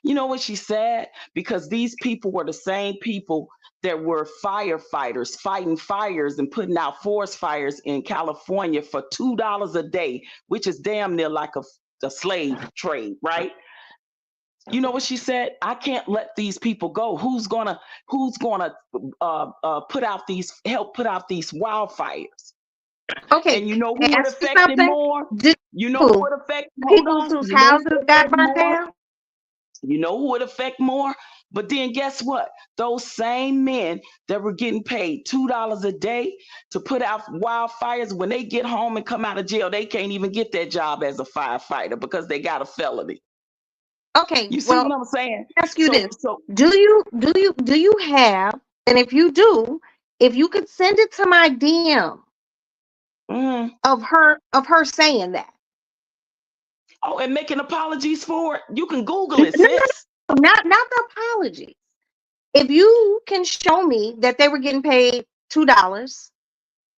S3: You know what she said? Because these people were the same people that were firefighters fighting fires and putting out forest fires in California for $2 a day, which is damn near like a slave trade, right? You know what she said? I can't let these people go. Who's gonna help put out these wildfires?
S1: Okay.
S3: And you know
S1: Can
S3: who
S1: I
S3: would
S1: ask you
S3: affect it
S1: something?
S3: more?
S1: Did
S3: You know who
S1: people,
S3: would affect? Hold
S1: people
S3: on.
S1: whose
S3: You know who
S1: houses
S3: would
S1: got
S3: affect
S1: burnt
S3: more?
S1: down?
S3: You know who would affect more? But then guess what? Those same men that were getting paid $2 a day to put out wildfires, when they get home and come out of jail, they can't even get that job as a firefighter because they got a felony.
S1: Okay.
S3: You see
S1: Well,
S3: what I'm saying?
S1: ask you this.
S3: So
S1: Do you have, and if you do, if you could send it to my DM
S3: mm,
S1: of her saying that.
S3: oh, and making apologies for it. You can Google it, sis.
S1: Not the apology. If you can show me that they were getting paid $2.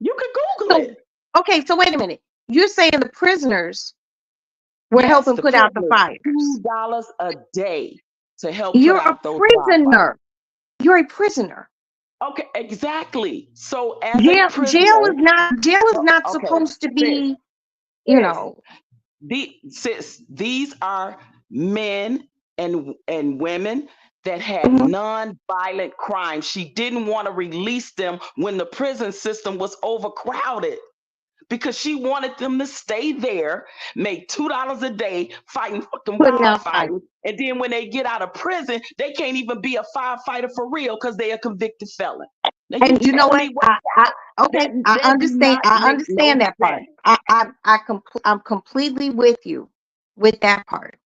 S3: You can Google
S1: So
S3: it.
S1: okay, so wait a minute. You're saying the prisoners were
S3: Yes,
S1: helping
S3: the
S1: put out the
S3: prisoners,
S1: fires.
S3: $2 a day to help put
S1: You're a
S3: out those wildfires.
S1: prisoner. You're a prisoner.
S3: Okay, exactly. So as a
S1: Jail
S3: prisoner,
S1: jail is not
S3: okay,
S1: supposed to
S3: sis,
S1: be, you
S3: sis,
S1: know.
S3: these are men and women that had
S1: Mhm.
S3: non-violent crimes. She didn't want to release them when the prison system was overcrowded because she wanted them to stay there, make $2 a day fighting fucking
S1: Putting out fires.
S3: wildfires. And then when they get out of prison, they can't even be a firefighter for real because they're a convicted felon. Now you
S1: And you know
S3: tell
S1: what?
S3: me what
S1: Okay,
S3: that do not
S1: I
S3: make no
S1: understand that part.
S3: sense.
S1: I'm completely with you with that part.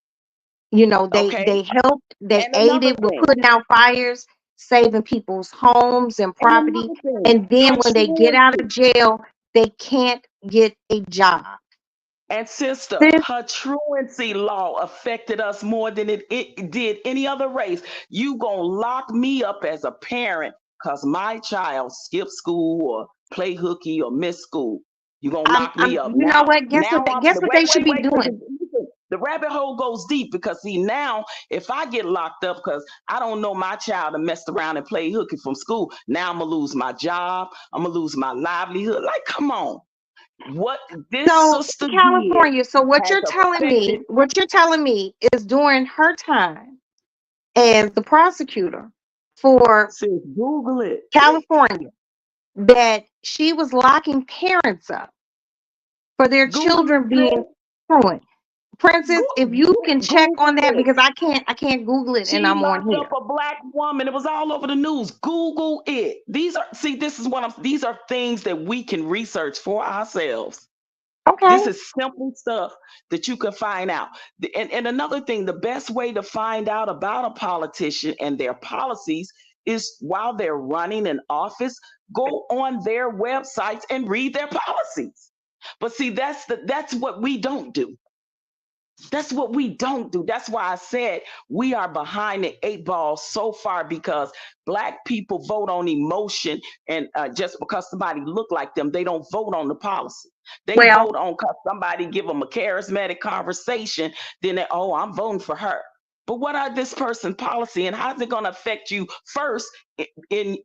S1: You know,
S3: Okay.
S1: they helped, they
S3: And another
S1: aided with
S3: thing,
S1: putting out fires, saving people's homes and
S3: and
S1: property.
S3: another thing,
S1: And then
S3: her
S1: when they get out of
S3: truancy.
S1: jail, they can't get a job.
S3: And sister,
S1: Sis,
S3: her truancy law affected us more than it did any other race. You gonna lock me up as a parent because my child skipped school or play hooky or miss school. You gonna lock me up
S1: you know
S3: now?
S1: what?
S3: Now I'm
S1: Guess what they should be
S3: wait, because
S1: doing?
S3: the rabbit hole goes deep because see now if I get locked up because I don't know my child and messed around and played hooky from school, now I'm gonna lose my job. I'm gonna lose my livelihood. Like, come on. What this
S1: So
S3: sister did
S1: California, so
S3: has affected.
S1: what you're telling me is during her time as the prosecutor for
S3: Sis, Google it.
S1: California, that she was locking parents up for their
S3: Google it,
S1: children being
S3: sis.
S1: truant. Princess, if you can check
S3: Google
S1: on that,
S3: it.
S1: because I can't Google it and
S3: She
S1: I'm on
S3: locked up
S1: here.
S3: a black woman. It was all over the news. Google it. These are things that we can research for ourselves.
S1: Okay.
S3: This is simple stuff that you can find out. And another thing, the best way to find out about a politician and their policies is while they're running an office, go on their websites and read their policies. But see, that's what we don't do. That's what we don't do. That's why I said we are behind the eight ball so far because black people vote on emotion, and just because somebody look like them, they don't vote on the policy. They
S1: Well,
S3: vote on because somebody give them a charismatic conversation. Then they, oh, I'm voting for her. But what are this person's policy, and how's it going to affect you first in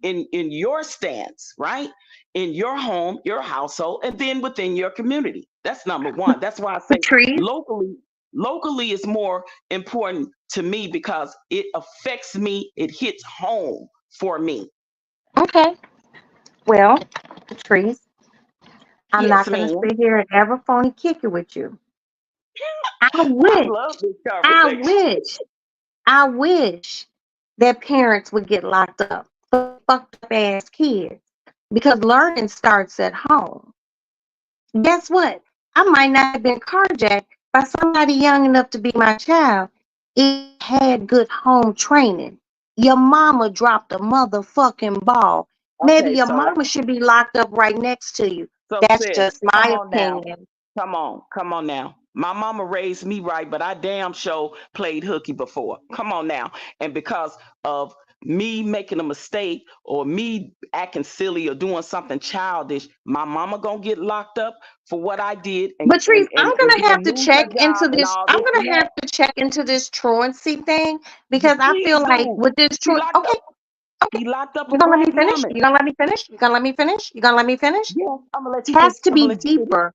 S3: your stance, right? In your home, your household, and then within your community. That's number one. That's why I say
S1: Patrice,
S3: locally is more important to me because it affects me, it hits home for me.
S1: okay. Well, Patrice, I'm
S3: Yes,
S1: not going to
S3: ma'am.
S1: sit here and ever phony kick it with you. I
S3: I
S1: wish,
S3: love this
S1: I
S3: conversation.
S1: wish, I wish that parents would get locked up for fucked up ass kids because learning starts at home. Guess what? I might not have been carjacked by somebody young enough to be my child. It had good home training. Your mama dropped a motherfucking ball. Maybe
S3: Okay,
S1: your mama should be locked up right next to you.
S3: so
S1: That's
S3: sis,
S1: just
S3: come
S1: my
S3: on now.
S1: opinion.
S3: Come on now. My mama raised me right, but I damn sure played hooky before. Come on now. And because of me making a mistake or me acting silly or doing something childish, my mama gonna get locked up for what I did and
S1: Patrice,
S3: and gonna lose her job and all
S1: I'm
S3: this and
S1: gonna
S3: that.
S1: have to check into this truancy thing because I feel
S3: Please
S1: like
S3: do.
S1: with this
S3: She
S1: truant,
S3: locked
S1: okay,
S3: up
S1: okay,
S3: he locked up a
S1: you gonna let me
S3: black
S1: finish?
S3: woman.
S1: You gonna let me finish? You gonna let me finish? You gonna let me finish?
S3: Yeah, I'm gonna let you
S1: Has
S3: finish.
S1: to
S3: I'm gonna
S1: be
S3: let you finish.
S1: deeper.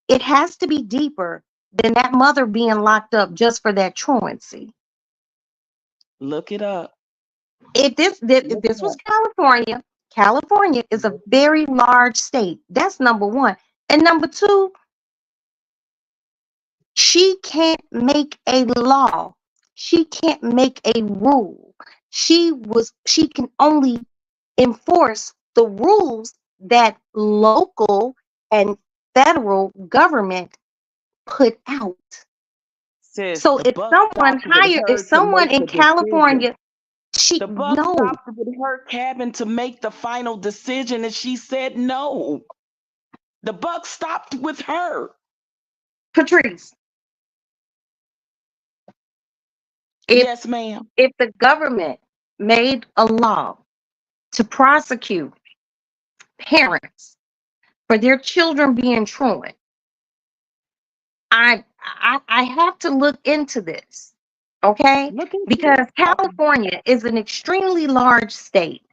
S1: It has to be deeper than that mother being locked up just for that truancy.
S3: Look it up.
S1: If
S3: Look it
S1: this was
S3: up.
S1: California, California is a very large state. That's number one. And number two, she can't make a law. She can't make a rule. She can only enforce the rules that local and federal government put out.
S3: Sis,
S1: So
S3: the buck stopped with
S1: if
S3: her to
S1: someone
S3: make
S1: in
S3: the decision.
S1: California, she
S3: The buck
S1: no,
S3: stopped with her cabin to make the final decision, and she said no. The buck stopped with her.
S1: Patrice, if
S3: Yes, ma'am.
S1: if the government made a law to prosecute parents for their children being truant, I have to look into this, okay?
S3: Look into
S1: Because
S3: it. Okay.
S1: California is an extremely large state.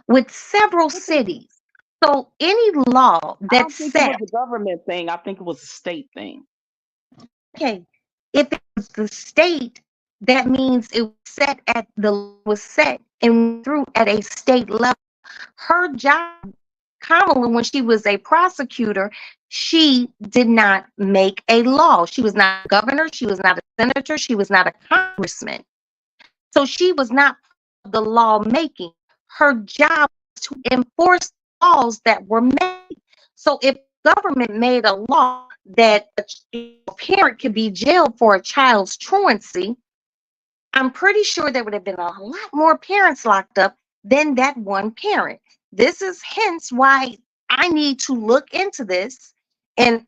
S1: with several cities. So any law
S3: I don't
S1: that's
S3: think it
S1: set,
S3: was a government thing. I think it was a state thing.
S1: okay, if it was the state, that means it was set at was set and through at a state level. Her job, Kamala, when she was a prosecutor, she did not make a law. She was not a governor, she was not a senator, she was not a congressman. So she was not part of the lawmaking. Her job was to enforce laws that were made. So if government made a law that a parent could be jailed for a child's truancy, I'm pretty sure there would have been a lot more parents locked up than that one parent. This is hence why I need to look into this. And,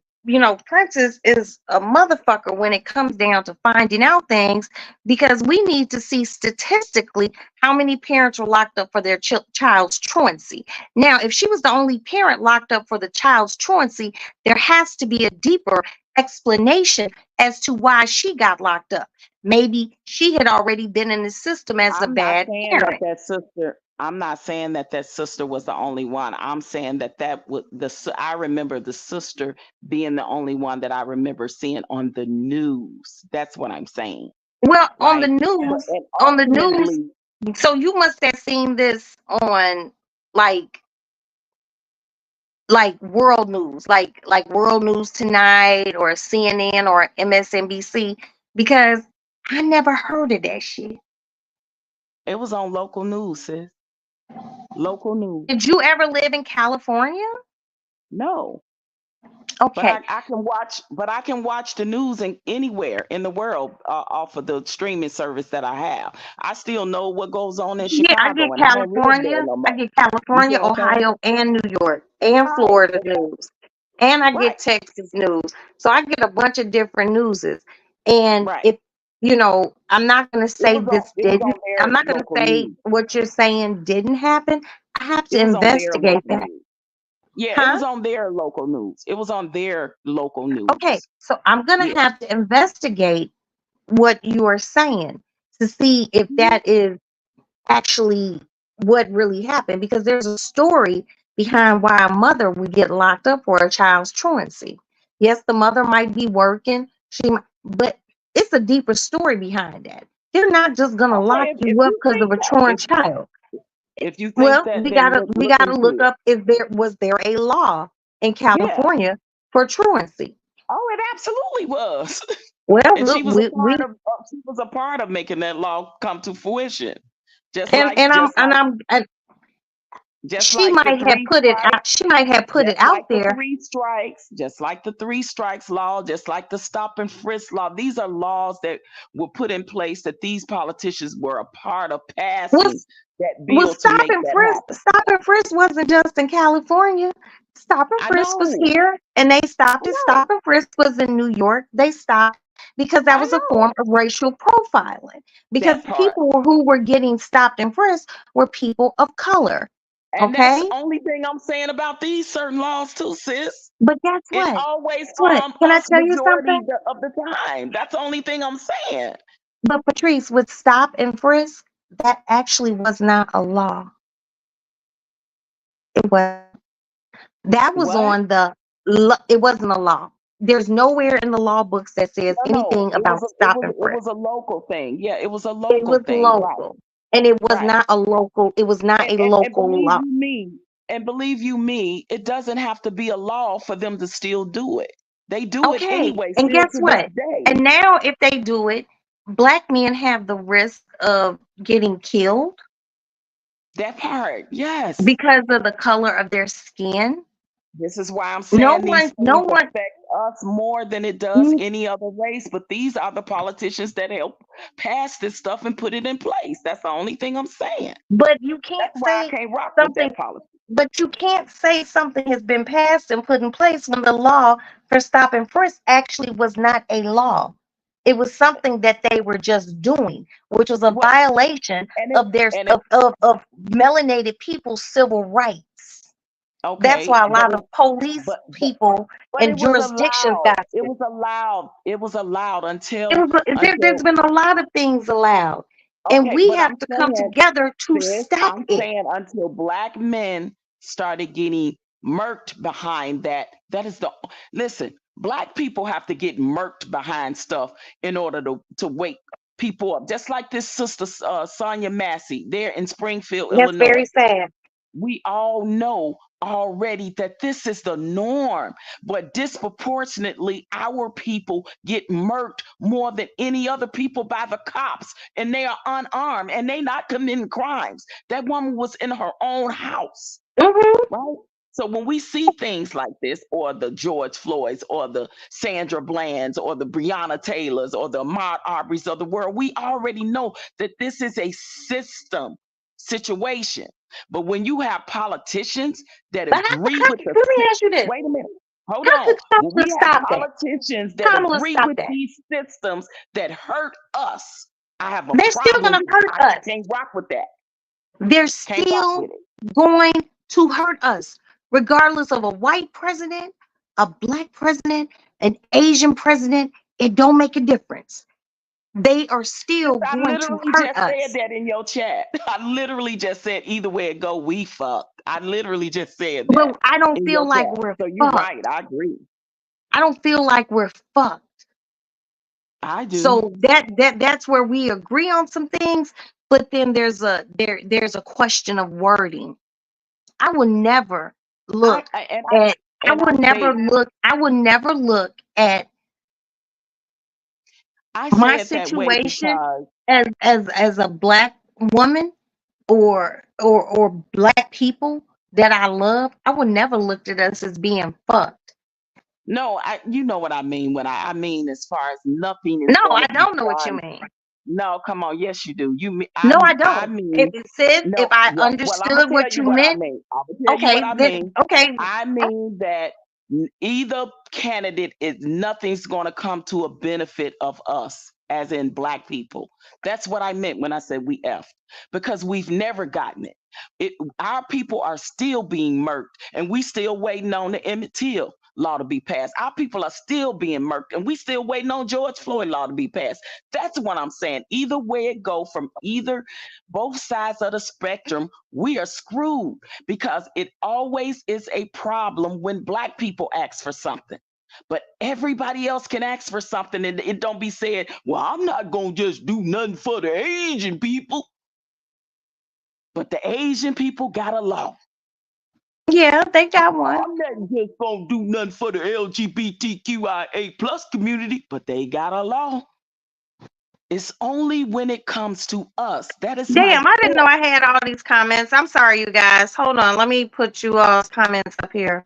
S1: Princess is a motherfucker when it comes down to finding out things because we need to see statistically how many parents are locked up for their child's truancy. Now, if she was the only parent locked up for the child's truancy, there has to be a deeper explanation as to why she got locked up. Maybe she had already been in the system as a
S3: I'm not
S1: bad
S3: saying that
S1: parent.
S3: that sister. I'm not saying that that sister was the only one. I'm saying that that was I remember the sister being the only one that I remember seeing on the news. That's what I'm saying,
S1: Well, on the
S3: right?
S1: news,
S3: And
S1: on the news,
S3: ultimately,
S1: so you must have seen this on like world news, like World News Tonight or CNN or MSNBC, because I never heard of that shit.
S3: it was on local news, sis. Local news.
S1: Did you ever live in California?
S3: No. But
S1: Okay.
S3: I can watch the news anywhere in the world off of the streaming service that I have. I still know what goes on in
S1: Yeah, I get
S3: Chicago, and I don't live there
S1: California.
S3: no
S1: I
S3: more.
S1: get
S3: You see
S1: California,
S3: what I'm saying?
S1: Ohio, and New York, and
S3: Right.
S1: Florida news. And I
S3: Right.
S1: get Texas news. So I get a bunch of different newses. And
S3: Right.
S1: if, I'm not going to say this
S3: It was
S1: didn't,
S3: on
S1: I'm
S3: their
S1: not going to
S3: local
S1: say
S3: news.
S1: what you're saying didn't happen. I have to
S3: It was on their
S1: investigate
S3: local
S1: that.
S3: news. Yeah, it
S1: Huh?
S3: was on their local news. It was on their local
S1: Okay.
S3: news.
S1: So I'm going to
S3: Yeah.
S1: have to investigate what you are saying to see if
S3: Mhm.
S1: that is actually what really happened, because there's a story behind why a mother would get locked up for a child's truancy. Yes, the mother might be working, but it's a deeper story behind that. They're not just gonna
S3: Okay,
S1: lock
S3: if
S1: you up
S3: you
S1: because
S3: think
S1: of a
S3: that,
S1: truant child.
S3: if you think
S1: Well,
S3: that,
S1: we
S3: then
S1: gotta we
S3: look
S1: gotta look
S3: into it.
S1: up if there a law in
S3: Yeah.
S1: California for truancy.
S3: Oh, it absolutely was.
S1: Well,
S3: And
S1: look, we
S3: she was a part of making that law come to fruition. Just
S1: and
S3: like
S1: and I'm
S3: just
S1: and
S3: like
S1: I'm and
S3: just
S1: she
S3: like the
S1: might have
S3: three
S1: put it
S3: strikes,
S1: out. She might have put it
S3: just
S1: out
S3: like the
S1: there.
S3: three strikes, just like the three strikes law, just like the stop and frisk law. These are laws that were put in place that these politicians were a part of
S1: Well,
S3: passing that
S1: Well,
S3: bill to make that happen.
S1: Stop and Frisk wasn't just in California. Stop and
S3: I
S1: Frisk was
S3: know,
S1: here, and they
S3: I
S1: stopped it.
S3: know,
S1: Stop and Frisk was in New York. They stopped because that
S3: I
S1: was a form
S3: know
S1: of racial profiling. Because
S3: that
S1: the
S3: part.
S1: people who were getting stopped and frisked were people of color.
S3: And that's the
S1: Okay,
S3: only thing I'm saying about these certain laws too, sis.
S1: but guess
S3: It
S1: what?
S3: always
S1: Guess what?
S3: harm
S1: Can I
S3: us
S1: tell you
S3: majority
S1: something?
S3: of the time. That's the only thing I'm saying.
S1: But Patrice, with stop and frisk, that actually was not a law. It was. That was
S3: What?
S1: on it wasn't a law. There's nowhere in the law books that says
S3: No, no.
S1: anything about stop and
S3: It
S1: frisk.
S3: was a local thing. Yeah, it was a
S1: It
S3: local
S1: was
S3: thing. Right,
S1: local. And it was
S3: right.
S1: not a local, it was not a
S3: And
S1: local
S3: believe
S1: law.
S3: you me, it doesn't have to be a law for them to still do it. They do it
S1: Okay.
S3: anyway,
S1: And
S3: still
S1: guess
S3: to this
S1: what?
S3: day.
S1: And now if they do it, black men have the risk of getting killed
S3: That part, yes.
S1: because of the color of their skin.
S3: This is why I'm
S1: No
S3: saying these
S1: one, no
S3: things
S1: one,
S3: affect us more than it does
S1: mm,
S3: any other race. But these are the politicians that help pass this stuff and put it in place. That's the only thing I'm saying.
S1: but you can't
S3: That's why I
S1: say
S3: can't rock with
S1: something.
S3: that policy.
S1: But you can't say something has been passed and put in place when the law for stop and frisk actually was not a law. It was something that they were just doing, which was a
S3: Well,
S1: violation
S3: and it
S1: of their
S3: and it
S1: of melanated people's civil rights. That's
S3: okay,
S1: why a lot of police
S3: but but
S1: people
S3: but
S1: and
S3: it was
S1: jurisdictions
S3: allowed.
S1: got
S3: It
S1: it.
S3: was allowed. It was allowed
S1: It
S3: until
S1: was there's
S3: until
S1: been a lot of things allowed. And
S3: Okay,
S1: we
S3: but I'm
S1: have to come
S3: saying,
S1: together to
S3: sis,
S1: stop
S3: I'm
S1: it.
S3: saying until black men started getting murked behind that, that is the listen, black people have to get murked behind stuff in order to wake people up. Just like this sister Sonia Massey there in Springfield,
S1: That's
S3: Illinois.
S1: very sad.
S3: We all know already that this is the norm, but disproportionately, our people get murked more than any other people by the cops, and they are unarmed and they not committing crimes. That woman was in her own house,
S1: Mm-hmm.
S3: right? So when we see things like this, or the George Floyds, or the Sandra Blands, or the Breonna Taylors, or the Ahmaud Arbery's of the world, we already know that this is a system situation. But when you have politicians that
S1: But
S3: agree with the
S1: let me ask you this.
S3: wait a minute, hold
S1: How
S3: on.
S1: could
S3: When
S1: Kamala
S3: we have
S1: stop that?
S3: politicians that
S1: Kamala
S3: agree
S1: stop
S3: with
S1: that.
S3: these systems that hurt us, I have a
S1: They're still
S3: problem
S1: gonna
S3: with it.
S1: hurt
S3: I
S1: us.
S3: can't rock with that.
S1: They're
S3: Can't rock
S1: still
S3: with it.
S1: going to hurt us, regardless of a white president, a black president, an Asian president. It don't make a difference. They are still
S3: I
S1: going to
S3: literally
S1: hurt
S3: just said
S1: us.
S3: that in your chat. I literally just said either way it go, we fuck. I literally just said that
S1: But I don't
S3: in
S1: feel
S3: your
S1: like
S3: chat.
S1: we're
S3: So you're
S1: fucked.
S3: right. I agree.
S1: I don't feel like we're fucked.
S3: I do.
S1: So that's where we agree on some things, but then there's a question of wording. I would never look
S3: And
S1: at I
S3: I
S1: would never
S3: say
S1: look at
S3: I
S1: my
S3: said that way
S1: situation
S3: because
S1: as a black woman or black people that I love. I would never look at us as being fucked.
S3: no, you know what I mean when I mean as far as nothing is
S1: No,
S3: going
S1: I
S3: to be
S1: don't know what you
S3: done.
S1: mean.
S3: No, come on, yes you do.
S1: No, I
S3: I
S1: don't.
S3: mean
S1: It says if
S3: no.
S1: I
S3: Well, I'm gonna
S1: understood
S3: tell
S1: what
S3: you
S1: you
S3: what I
S1: meant,
S3: mean. I'm gonna tell you what
S1: okay,
S3: I
S1: then
S3: mean.
S1: okay.
S3: I mean that either candidate is nothing's going to come to a benefit of us, as in black people. That's what I meant when I said we effed, because we've never gotten it. Our people are still being murked, and we still waiting on the Emmett Till law to be passed. Our people are still being murked, and we still waiting on George Floyd law to be passed. That's what I'm saying. Either way it go, from either both sides of the spectrum, we are screwed, because it always is a problem when black people ask for something. But everybody else can ask for something, and it don't be said, well, I'm not gonna just do nothing for the Asian people. But the Asian people got a law.
S1: Yeah, they got one.
S3: I'm not just gonna do nothing for the LGBTQIA plus community, but they got a law. It's only when it comes to us. That is my
S1: Damn, I didn't know
S3: point.
S1: I had all these comments. I'm sorry, you guys. Hold on, let me put you all's comments up here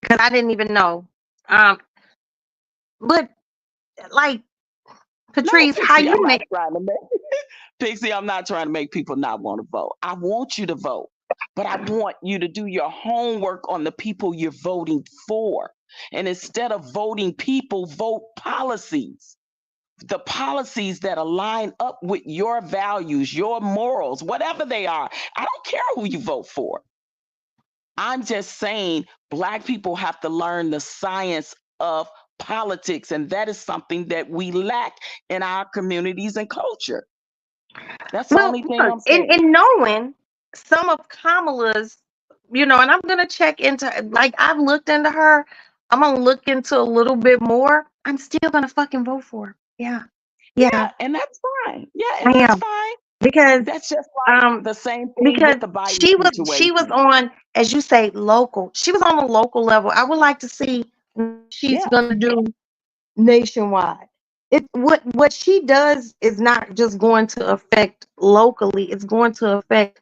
S1: because I didn't even know. But like
S3: No,
S1: Patrice, how
S3: Pixie, I'm
S1: you
S3: not
S1: make?
S3: trying to make Pixie, I'm not trying to make people not want to vote. I want you to vote, but I want you to do your homework on the people you're voting for. And instead of voting people, vote policies. The policies that align up with your values, your morals, whatever they are. I don't care who you vote for. I'm just saying black people have to learn the science of politics, and that is something that we lack in our communities and culture. That's the
S1: Well,
S3: only thing
S1: look,
S3: I'm saying.
S1: in knowing some of Kamala's, and I'm gonna check into like I've looked into her. I'm gonna look into a little bit more. I'm still gonna fucking vote for her. Yeah, yeah,
S3: Yeah, and that's fine. Yeah, and
S1: I
S3: that's
S1: am
S3: fine.
S1: because
S3: That's just like
S1: um
S3: the same thing
S1: because
S3: with the Biden
S1: she was
S3: situation.
S1: on, as you say, local. She was on a local level. I would like to see what she's
S3: Yeah.
S1: gonna do nationwide. What she does is not just going to affect locally, it's going to affect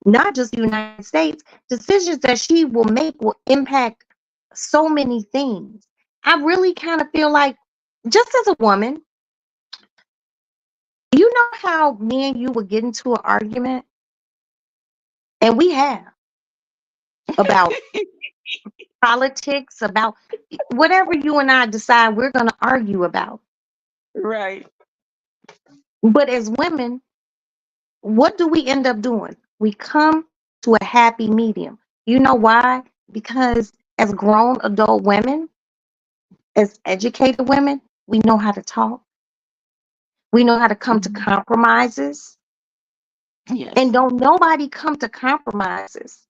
S1: not just the United States. Decisions that she will make will impact so many things. I really kind of feel like, just as a woman, you know how me and you would get into an argument, and we have, about politics, about whatever you and I decide we're going to argue about.
S3: Right.
S1: But as women, what do we end up doing? We come to a happy medium. You know why? Because as grown adult women, as educated women, we know how to talk. We know how to come to
S3: Mhm.
S1: compromises.
S3: Yes.
S1: And don't nobody come to compromises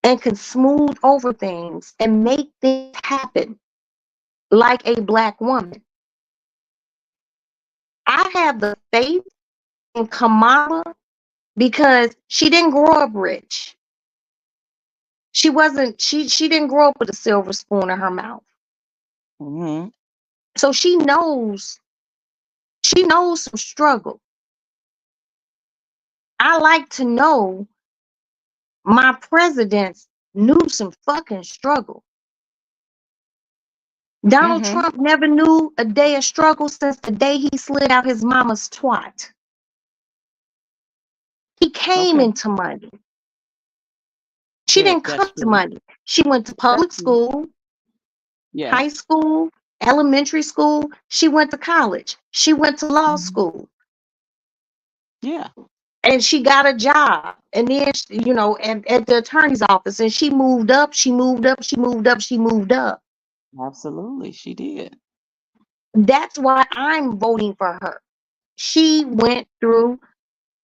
S1: and can smooth over things and make things happen like a Black woman. I have the faith in Kamala because she didn't grow up rich. She didn't grow up with a silver spoon in her mouth.
S3: Hmm.
S1: So she knows some struggle. I like to know my presidents knew some fucking struggle. Donald
S3: Hmm.
S1: Trump never knew a day of struggle since the day he slid out his mama's twat. He came
S3: Okay.
S1: into money. She didn't
S3: That's
S1: come to
S3: true.
S1: money. She went to
S3: That's
S1: public
S3: true.
S1: school, high
S3: Yes.
S1: school, elementary school. She went to college. She went to law
S3: Mhm.
S1: school.
S3: Yeah.
S1: And she got a job. And then, at the attorney's office. And she moved up, she moved up, she moved up, she moved up.
S3: Absolutely. She did.
S1: That's why I'm voting for her. She went through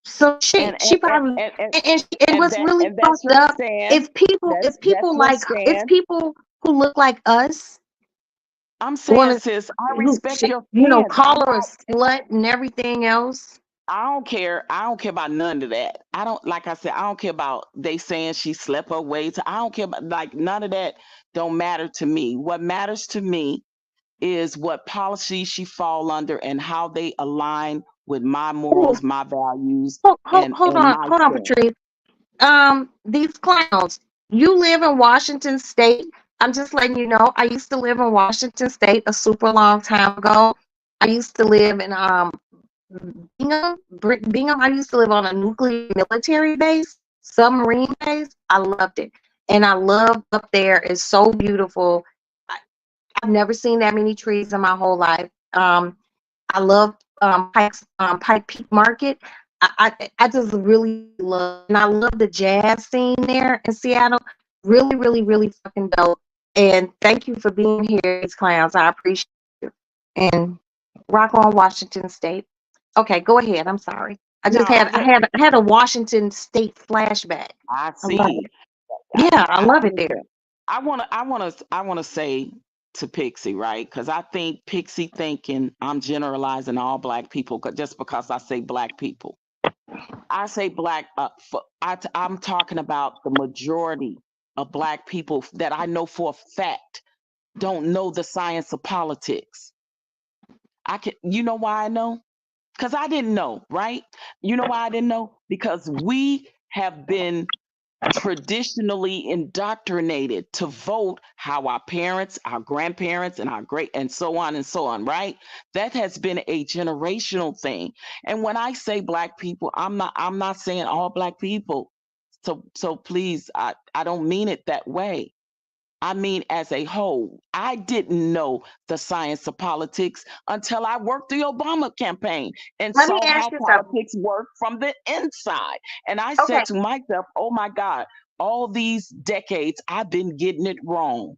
S1: some
S3: And
S1: shit.
S3: and
S1: She
S3: and
S1: probably
S3: and, and,
S1: and
S3: and
S1: what's
S3: that
S1: really
S3: and that's
S1: fucked
S3: her
S1: up
S3: stand.
S1: is people
S3: That's
S1: if
S3: that's
S1: people
S3: her
S1: like if
S3: stand.
S1: people who look like us
S3: I'm saying,
S1: want
S3: sis, I
S1: to
S3: respect your stance.
S1: call her a slut and everything else.
S3: I don't care. I don't care about none of that. I don't, like I said, I don't care about they saying she slept her way to. I don't care about, like, none of that don't matter to me. What matters to me is what policies she fall under and how they align with my
S1: Ooh,
S3: morals, my values,
S1: hold
S3: and
S1: on,
S3: my stance.
S1: Patrice. These clowns. You live in Washington State. I'm just letting you know. I used to live in Washington State a super long time ago. I used to live in Bingham. I used to live on a nuclear military base, submarine base. I loved it, and I love up there. It's so beautiful. I, I've never seen that many trees in my whole life. I love Pike Peak Market. I just really love, and I love the jazz scene there in Seattle. Really, really, really fucking dope. And thank you for being here, these clowns. I appreciate you. And rock on Washington State. Okay, go ahead. I'm sorry. I
S3: No,
S1: just had I had a Washington State flashback.
S3: I
S1: I love
S3: see.
S1: it. Yeah, I love it there.
S3: Listen, I wanna say to Pixie, right? Because I think Pixie thinking I'm generalizing all black people just because I say black people. I say black. I'm talking about the majority of black people that I know for a fact don't know the science of politics. You know why I know? Because I didn't know, right? You know why I didn't know? Because we have been traditionally indoctrinated to vote how our parents, our grandparents, and our great and so on, right? That has been a generational thing. And when I say black people, I'm not saying all black people. So please, I don't mean it that way. I mean, as a whole, I didn't know the science of politics until I worked the Obama campaign and
S1: Let me
S3: saw
S1: ask
S3: how
S1: you something.
S3: politics work from the inside. And I
S1: Okay,
S3: said to myself, oh my God, all these decades I've been getting it wrong.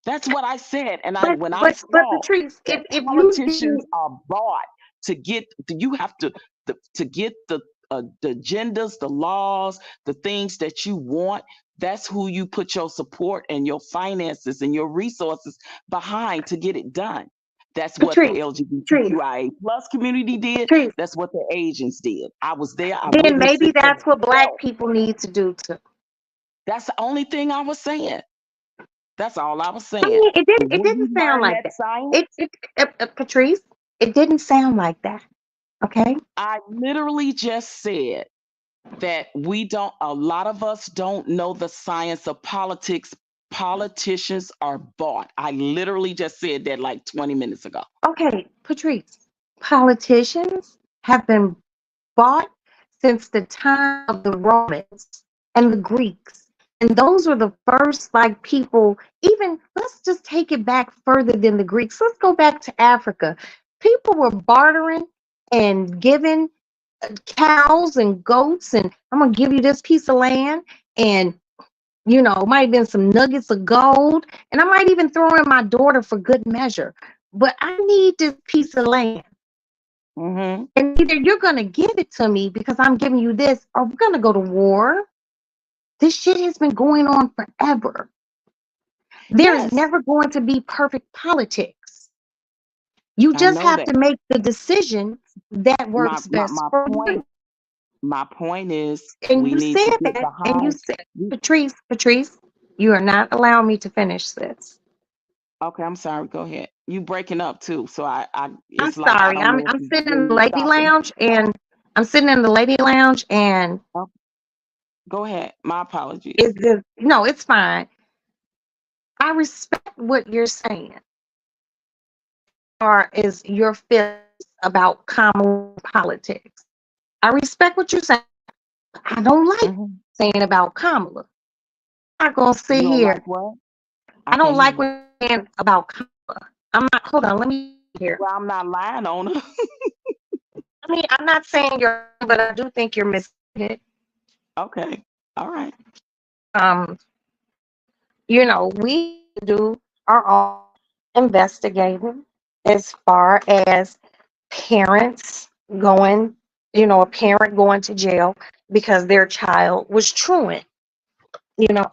S3: That's what I said. And
S1: but
S3: when I
S1: but
S3: saw
S1: Patrice,
S3: that
S1: if you
S3: politicians
S1: didn't,
S3: are bought to get, you have to get the agendas, the laws, the things that you want. That's who you put your support and your finances and your resources behind to get it done. That's what the
S1: Patrice, Patrice,
S3: LGBTQIA plus community did.
S1: Patrice,
S3: That's what the Asians did. I was there. I
S1: then
S3: witnessed
S1: maybe
S3: it for
S1: that's what black
S3: myself.
S1: people need to do too.
S3: That's the only thing I was saying. That's all I was
S1: I
S3: saying.
S1: mean, it
S3: When
S1: didn't
S3: you
S1: sound
S3: learn
S1: like
S3: that
S1: that.
S3: science,
S1: Patrice, it didn't sound like that. Okay.
S3: I literally just said that a lot of us don't know the science of politics. Politicians are bought. I literally just said that like 20 minutes ago.
S1: Okay, Patrice, politicians have been bought since the time of the Romans and the Greeks. And those were the first like people, even let's just take it back further than the Greeks. Let's go back to Africa. People were bartering and giving cows and goats, and I'm gonna give you this piece of land, and might have been some nuggets of gold, and I might even throw in my daughter for good measure. But I need this piece of land.
S3: Mm-hmm.
S1: And either you're going to give it to me because I'm giving you this, or we're going to go to war. This shit has been going on forever. There's
S3: Yes,
S1: never going to be perfect politics. You
S3: I
S1: just
S3: know
S1: have
S3: that.
S1: to make the decision that
S3: My
S1: works
S3: my
S1: best
S3: my
S1: for
S3: point
S1: you.
S3: my point is
S1: And
S3: we
S1: you
S3: need to
S1: said
S3: get
S1: that, and you
S3: behind.
S1: said,
S3: we-
S1: Patrice, you are not allowing me to finish this.
S3: Okay, I'm sorry. Go ahead. You breaking up too, so I
S1: I'm
S3: it's like I
S1: sorry.
S3: don't know if
S1: I'm
S3: you
S1: sitting in the
S3: really
S1: lady
S3: stopping.
S1: lounge, and I'm sitting in the lady lounge, and
S3: Oh, go ahead. My apologies.
S1: it's just no, it's fine. I respect what you're saying, or is your feelings about common politics. I respect what you're saying. I don't like
S3: Hmm.
S1: saying about Kamala. I'm not gonna sit
S3: You don't
S1: here.
S3: like what? I
S1: I don't
S3: can't hear
S1: like
S3: you.
S1: what you're saying about Kamala. I'm not. Hold on. Let me hear.
S3: Well, I'm not lying on her.
S1: I mean, I'm not saying you're, but I do think you're misguided.
S3: Okay. All right.
S1: Um, we do our own investigating as far as parents going, a parent going to jail because their child was truant.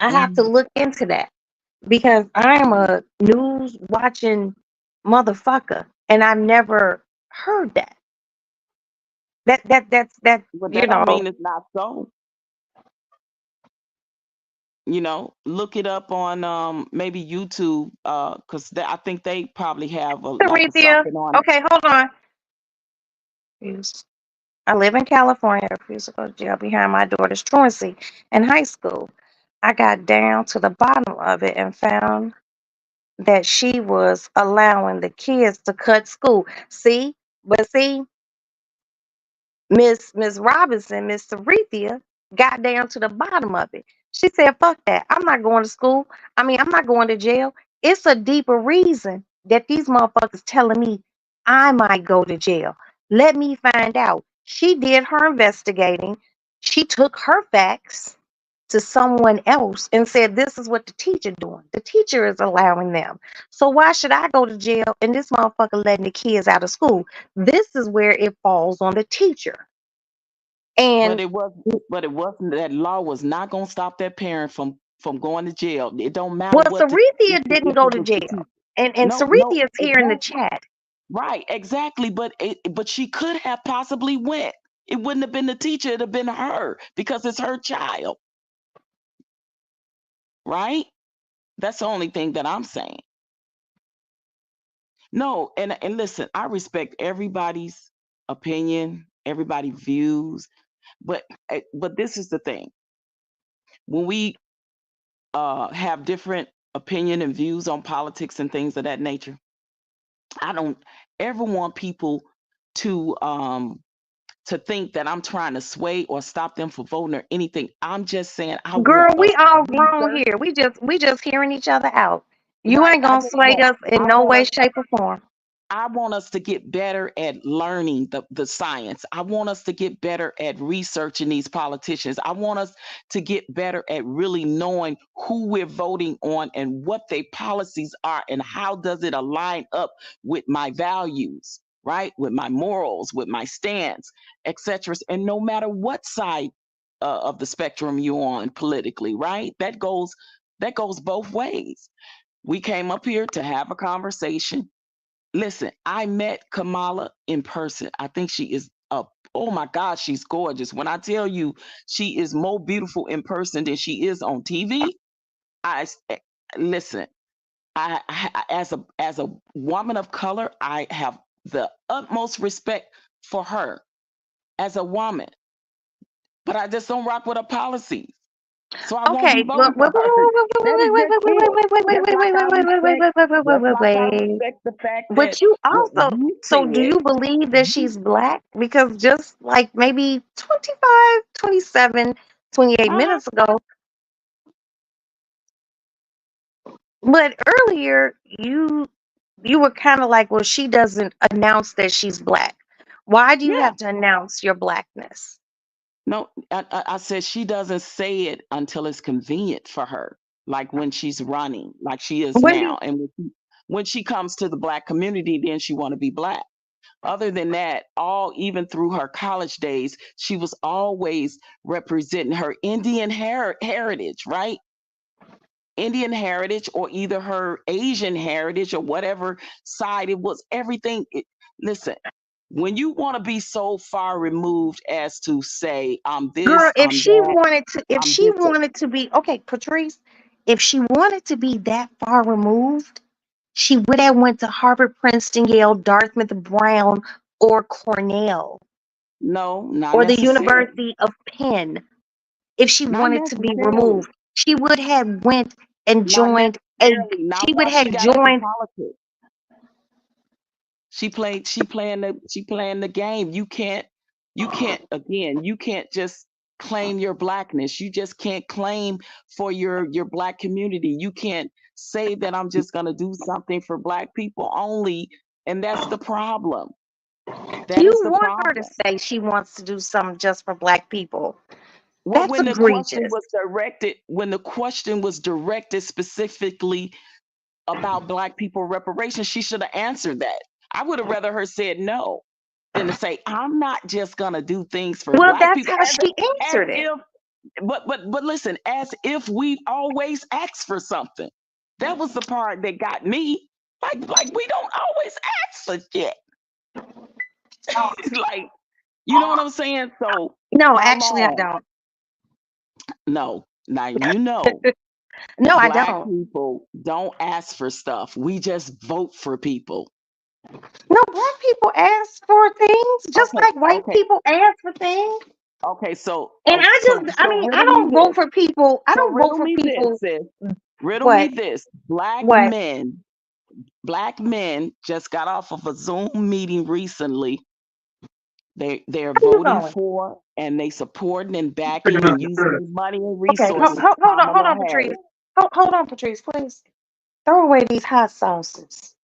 S1: I have to
S3: Mhm.
S1: look into that because I am a news watching motherfucker, and I've never heard that. That
S3: But that don't mean it's not so. Look it up on maybe YouTube, because I think they probably have like a
S1: Sarethia.
S3: something on it.
S1: Okay, hold on. Yes. I live in California. I refuse to go to jail behind my daughter's truancy in high school. I got down to the bottom of it and found that she was allowing the kids to cut school. See, Miss Robinson, Miss Sarethia, got down to the bottom of it. She said, "Fuck that! I'm not going to school. I'm not going to jail. It's a deeper reason that these motherfuckers telling me I might go to jail. Let me find out." She did her investigating. She took her facts to someone else and said, "This is what the teacher doing. The teacher is allowing them. So why should I go to jail and this motherfucker letting the kids out of school?" This is where it falls on the teacher.
S3: But
S1: And
S3: it wasn't that law was not gonna stop that parent from going to jail. It don't matter
S1: well,
S3: what if
S1: Sarethia didn't
S3: if
S1: go
S3: it
S1: to
S3: was the
S1: jail.
S3: teacher.
S1: And
S3: No, no,
S1: Sarethia is here in the
S3: exactly.
S1: chat.
S3: Right, exactly. But she could have possibly went. It wouldn't have been the teacher, it'd have been her because it's her child, right? That's the only thing that I'm saying. No, and listen, I respect everybody's opinion, everybody's views, but this is the thing. When we have different opinion and views on politics and things of that nature, I don't ever want people to um to think that I'm trying to sway or stop them from voting or anything. I'm just saying I
S1: Girl,
S3: want
S1: we
S3: us to
S1: all grown
S3: research.
S1: here. We just hearing each other out. You
S3: Right.
S1: ain't gonna sway us in
S3: I
S1: no
S3: want
S1: way,
S3: us
S1: shape, or form.
S3: I want us to get better at learning the science. I want us to get better at researching these politicians. I want us to get better at really knowing who we're voting on and what their policies are and how does it align up with my values, right? With my morals, with my stance, etc. And no matter what side of the spectrum you're on politically, right? That goes both ways. We came up here to have a conversation. Listen, I met Kamala in person. I think she is oh my God, she's gorgeous. When I tell you she is more beautiful in person than she is on TV, listen, as a woman of color, I have the utmost respect for her as a woman, but I just don't rock with her policies. So I won't be
S1: Okay,
S3: voting
S1: but
S3: for
S1: wait, wait,
S3: her. That is just
S1: wait, wait,
S3: it.
S1: wait, wait, wait,
S3: Just
S1: wait,
S3: like
S1: wait,
S3: I
S1: wait, wait, wait, wait,
S3: respect,
S1: wait, wait, wait, wait,
S3: just
S1: wait,
S3: like I
S1: wait.
S3: respect the fact that
S1: But you
S3: what
S1: also,
S3: you
S1: so do
S3: said.
S1: you believe that she's black? Because just like maybe 25, 27, 28
S3: Uh-huh.
S1: minutes ago, but earlier you were kind of like, well, she doesn't announce that she's black. Why do you
S3: Yeah.
S1: have to announce your blackness?
S3: No, I said she doesn't say it until it's convenient for her, like when she's running, like she is
S1: When do
S3: now. And when she comes to the black community, then she want to be black. Other than that, even through her college days, she was always representing her Indian heritage, right? Indian heritage, or either her Asian heritage, or whatever side it was. Everything. Listen, when you want to be so far removed as to say, I'm
S1: Girl,
S3: this, I'm that,
S1: if
S3: I'm
S1: she
S3: different.
S1: wanted to be, okay, Patrice, if she wanted to be that far removed, she would have went to Harvard, Princeton, Yale, Dartmouth, Brown, or Cornell,
S3: No, not
S1: or the
S3: necessarily.
S1: University of Penn. If she
S3: Not
S1: wanted to be
S3: necessarily.
S1: removed, she would have went and
S3: Not
S1: joined
S3: necessarily. Not
S1: she would
S3: once she
S1: have
S3: got into
S1: joined.
S3: politics. She playing the game. You can't just claim your blackness. You just can't claim for your black community. You can't say that I'm just gonna do something for black people only, and that's the problem. That is
S1: You
S3: the
S1: want her to
S3: problem.
S1: say she wants to do something just for black people.
S3: Well,
S1: That's egregious.
S3: when the question was directed specifically about black people reparations, she should have answered that. I would have rather her said no than to say, I'm not just gonna do things for
S1: Well,
S3: black
S1: that's
S3: people,
S1: how she
S3: as
S1: answered it.
S3: if but listen, as if we always ask for something. That was the part that got me. Like we don't always ask for shit. Like, you know what I'm saying? So
S1: No,
S3: how
S1: actually, I
S3: long?
S1: don't.
S3: No. Now you know,
S1: No, I
S3: black
S1: don't.
S3: people don't ask for stuff. We just vote for people.
S1: No, black people ask for things just
S3: Okay,
S1: like white
S3: okay,
S1: people ask for things.
S3: okay. So,
S1: And I mean, I
S3: riddle me
S1: don't vote
S3: this.
S1: for people. I
S3: So
S1: don't vote
S3: riddle
S1: for
S3: me this,
S1: people.
S3: sis. Riddle me
S1: What?
S3: this.
S1: What?
S3: Black men just got off of a Zoom meeting recently. They're
S1: Where you
S3: voting
S1: going?
S3: for, and they supporting and backing and using their money and
S1: Okay,
S3: resources.
S1: hold
S3: Kamala
S1: on,
S3: Harris.
S1: Patrice. Hold on, Patrice, please. Throw away these hot sauces.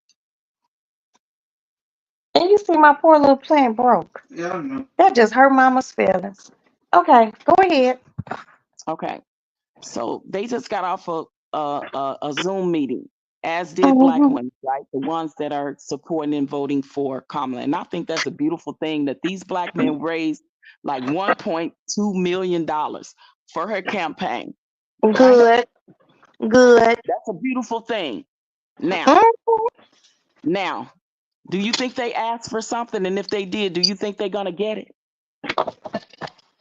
S1: And you see my poor little plant broke.
S4: Yeah, I know.
S1: That just hurt mama's feelings. Okay, go ahead.
S3: Okay, so they just got off a Zoom meeting, as did black
S1: Mhm.
S3: women, right? The ones that are supporting and voting for Kamala. And I think that's a beautiful thing that these black men raised like $1.2 million for her campaign. Right?
S1: Good. Good.
S3: That's a beautiful thing.
S1: Mhm.
S3: Now, do you think they asked for something? And if they did, do you think they're gonna get it?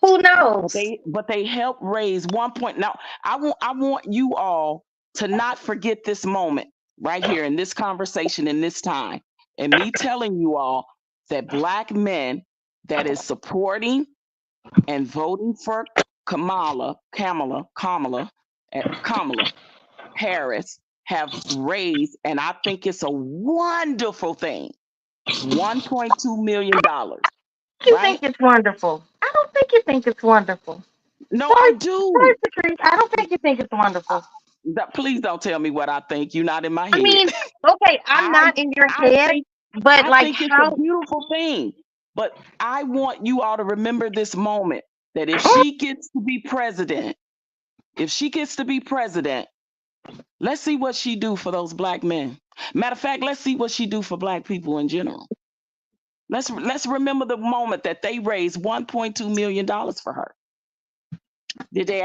S1: Who knows?
S3: But they helped raise 1 point. Now, I want you all to not forget this moment right here in this conversation in this time, and me telling you all that black men that is supporting and voting for Kamala Harris have raised, and I think it's a wonderful thing, $1.2 million.
S1: You
S3: Right?
S1: think it's wonderful. I don't think you think it's wonderful.
S3: No, I
S1: Sorry,
S3: do.
S1: Patrice. I don't think you think it's wonderful.
S3: Please don't tell me what I think. You're not in my
S1: I
S3: head.
S1: mean, okay, I'm
S3: I
S1: not in your
S3: I
S1: head,
S3: think
S1: but
S3: I
S1: like
S3: think it's a
S1: how
S3: beautiful thing. But I want you all to remember this moment, that if she gets to be president, let's see what she do for those black men. Matter of fact, let's see what she do for black people in general. Let's remember the moment that they raised $1.2 million for her. Did they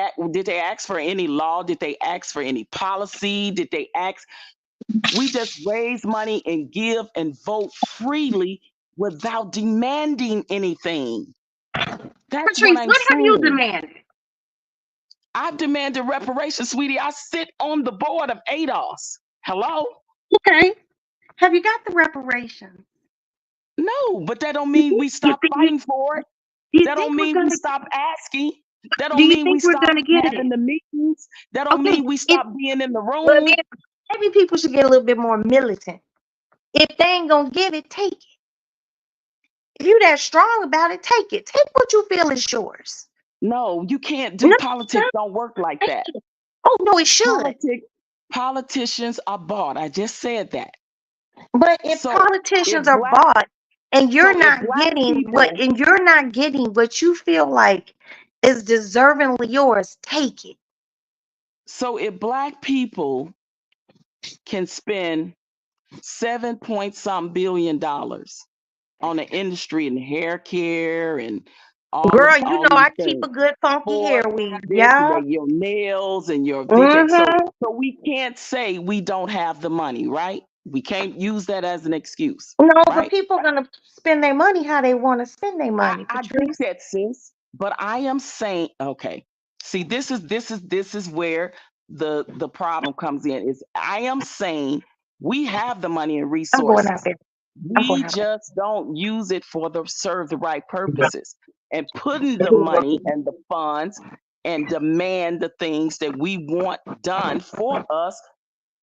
S3: ask for any law? Did they ask for any policy? Did they ask? We just raise money and give and vote freely without demanding anything. That's what
S1: Patrice,
S3: I'm
S1: what have you
S3: saying.
S1: demanded?
S3: I've demanded reparations, sweetie. I sit on the board of ADOS. Hello?
S1: Okay. Have you got the reparations?
S3: No, but that don't
S1: You
S3: mean
S1: think,
S3: we stop fighting for it.
S1: do you
S3: That
S1: think
S3: don't
S1: we're
S3: mean we
S1: gonna
S3: stop asking. That
S1: do
S3: don't
S1: you
S3: mean we
S1: think we're
S3: stop
S1: gonna get
S3: having
S1: it?
S3: the meetings. That don't
S1: Okay,
S3: mean we stop being in the
S1: well
S3: room.
S1: then maybe people should get a little bit more militant. If they ain't gonna give it, take it. If you that strong about it, take it. Take what you feel is yours.
S3: No, you can't do
S1: No,
S3: politics. Don't work like
S1: take
S3: that.
S1: it. Oh no, it should.
S3: Politicians are bought. I just said that.
S1: But if
S3: So if
S1: politicians are
S3: black
S1: bought and
S3: so if black people
S1: you're not getting what you feel like is deservingly yours, take it.
S3: so if black people can spend 7 point some billion dollars on the industry and hair care and all
S1: Girl,
S3: of
S1: you
S3: all
S1: know
S3: these
S1: I keep
S3: things
S1: a good funky hair
S3: for
S1: weave,
S3: this,
S1: yeah.
S3: your nails and your VK.
S1: Mm-hmm.
S3: So we can't say we don't have the money, right? We can't use that as an excuse,
S1: No, but
S3: right?
S1: people are gonna spend their money how they want to spend their money,
S3: I get
S1: Patrice.
S3: that, sis, but I am saying, okay. See, this is where the problem comes in. Is I am saying we have the money and
S1: I'm going out
S3: resources.
S1: there. I'm going
S3: We
S1: out there.
S3: just don't use it for the serve the right purposes. And putting the money and the funds and demand the things that we want done for us,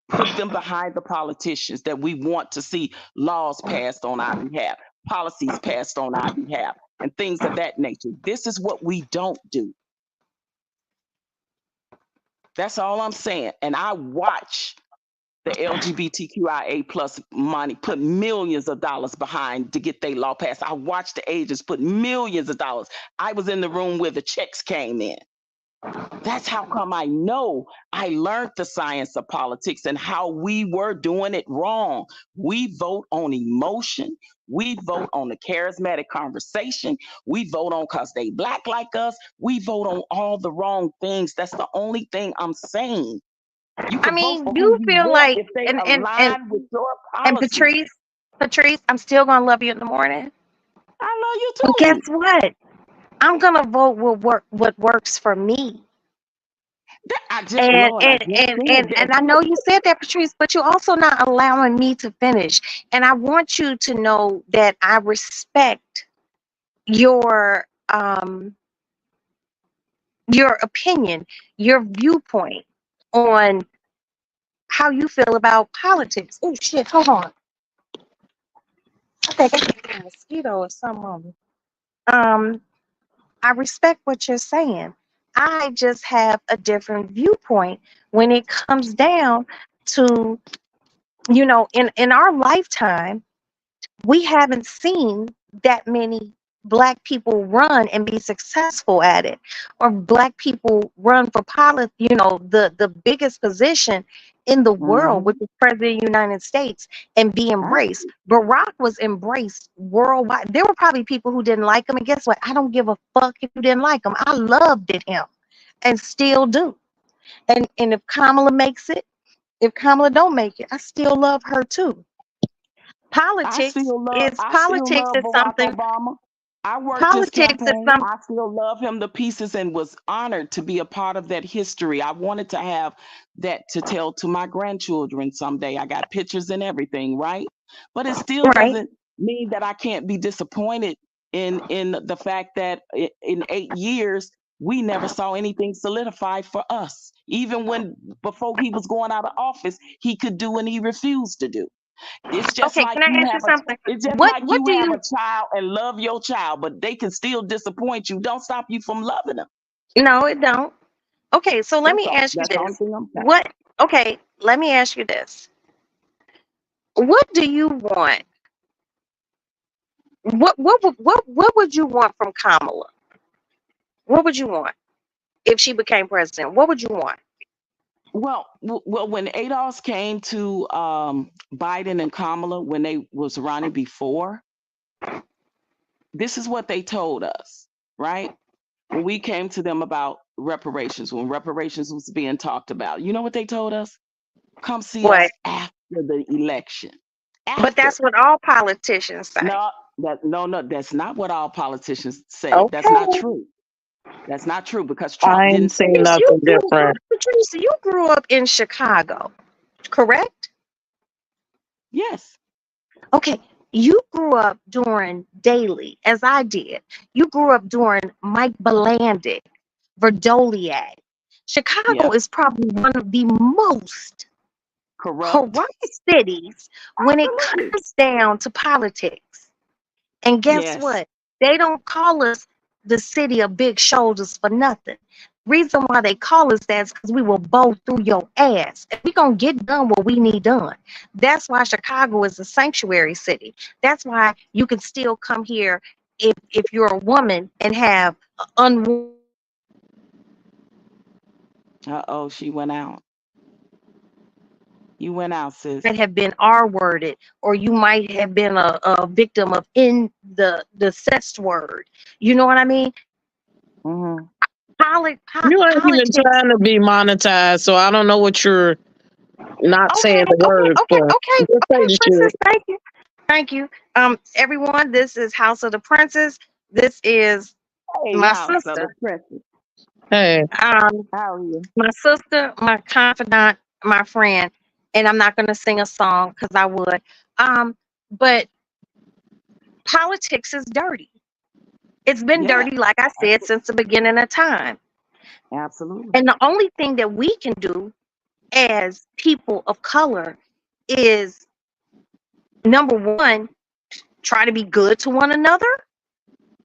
S3: put them behind the politicians that we want to see laws passed on our behalf, policies passed on our behalf, and things of that nature. This is what we don't do. That's all I'm saying. And I watch the LGBTQIA plus money put millions of dollars behind to get their law passed. I watched the agents put millions of dollars. I was in the room where the checks came in. That's how come I know I learned the science of politics and how we were doing it wrong. We vote on emotion. We vote on the charismatic conversation. We vote on because they black like us. We vote on all the wrong things. That's the only thing I'm saying. You
S1: I
S3: can vote
S1: mean,
S3: for who
S1: you
S3: you
S1: feel
S3: want
S1: like,
S3: if they
S1: and
S3: align with your
S1: and
S3: policies.
S1: Patrice, I'm still gonna love you in the morning.
S3: I love you
S1: And guess
S3: too.
S1: what? I'm gonna vote what works for me.
S3: I just, Lord, I just said that.
S1: And I know you said that, Patrice, but you're also not allowing me to finish. And I want you to know that I respect your your opinion, your viewpoint on how you feel about politics. Oh shit, hold on. I think I got a mosquito or something on me. Um, I respect what you're saying. I just have a different viewpoint when it comes down to, in our lifetime, we haven't seen that many black people run and be successful at it, or black people run for the biggest position in the world, which
S3: Mhm.
S1: is president of the United States, and be
S3: I-
S1: embraced. Barack was embraced worldwide. There were probably people who didn't like him, and guess what? I don't give a fuck if you didn't like him. I loved him and still do. And if Kamala makes it, if Kamala don't make it, I still love her too. Politics is
S3: I still
S1: politics
S3: love
S1: is
S3: Barack
S1: something.
S3: Obama. I worked his
S1: Politics is
S3: campaign.
S1: some.
S3: I still love him to pieces and was honored to be a part of that history. I wanted to have that to tell to my grandchildren someday. I got pictures and everything, right? But it still
S1: Right.
S3: doesn't mean that I can't be disappointed in the fact that in 8 years we never saw anything solidified for us. Even when before he was going out of office, he could do and he refused to do. It's just
S1: Okay,
S3: like
S1: can I
S3: you
S1: ask you
S3: have a
S1: something?
S3: it's just
S1: What
S3: like
S1: what
S3: you
S1: do
S3: have
S1: you
S3: a child and love your child, but they can still disappoint you. Don't stop you from loving them.
S1: No, it don't. Okay, so let
S3: That's
S1: me
S3: all.
S1: ask you
S3: That's the only
S1: this.
S3: thing I'm saying.
S1: What okay, let me ask you this. What do you want? What would you want from Kamala? What would you want if she became president? What would you want?
S3: Well, when ADOS came to Biden and Kamala when they was running before, this is what they told us, right? When we came to them about reparations, when reparations was being talked about, you know what they told us? Come see
S1: What?
S3: us after the election.
S1: But
S3: After.
S1: that's what all politicians say.
S3: No, that's not what all politicians say. That's
S1: Okay.
S3: not true. That's not true because Trump
S4: I
S3: didn't
S4: ain't
S3: say
S4: seen
S3: that.
S4: nothing different.
S1: Patrice, you grew up in Chicago, correct?
S3: Yes.
S1: Okay, you grew up during Daley, as I did. You grew up during Mike Blandick, Verdoliak. Chicago
S3: Yep.
S1: is probably one of the most
S3: Corrupt.
S1: corrupt cities when it
S3: Absolutely.
S1: comes down to politics. And guess
S3: Yes.
S1: what? They don't call us the city of big shoulders for nothing. Reason why they call us that is because we will bow through your ass. And we gonna get done what we need done. That's why Chicago is a sanctuary city. That's why you can still come here if you're a woman and have un.
S3: Uh-oh, she went out. You went out, sis.
S1: might have been R-worded, or you might have been a victim of in the sex word. You know what I mean?
S3: Mm-hmm.
S4: You ain't even
S1: Politics.
S4: trying to be monetized, so I don't know what you're not saying
S1: Okay,
S4: the words for.
S1: okay,
S4: Just say the
S1: Princess.
S4: shit.
S1: Thank you, thank you. Everyone, this is House of the Princess. This is
S3: Hey,
S1: my
S3: house of the
S1: sister.
S3: princess.
S4: Hey,
S3: How are you?
S1: My sister, my confidant, my friend, and I'm not gonna sing a song because I would. But politics is dirty. It's been
S3: Yeah,
S1: dirty, like I said, since the beginning of time.
S3: absolutely.
S1: And the only thing that we can do as people of color is, number one, try to be good to one another.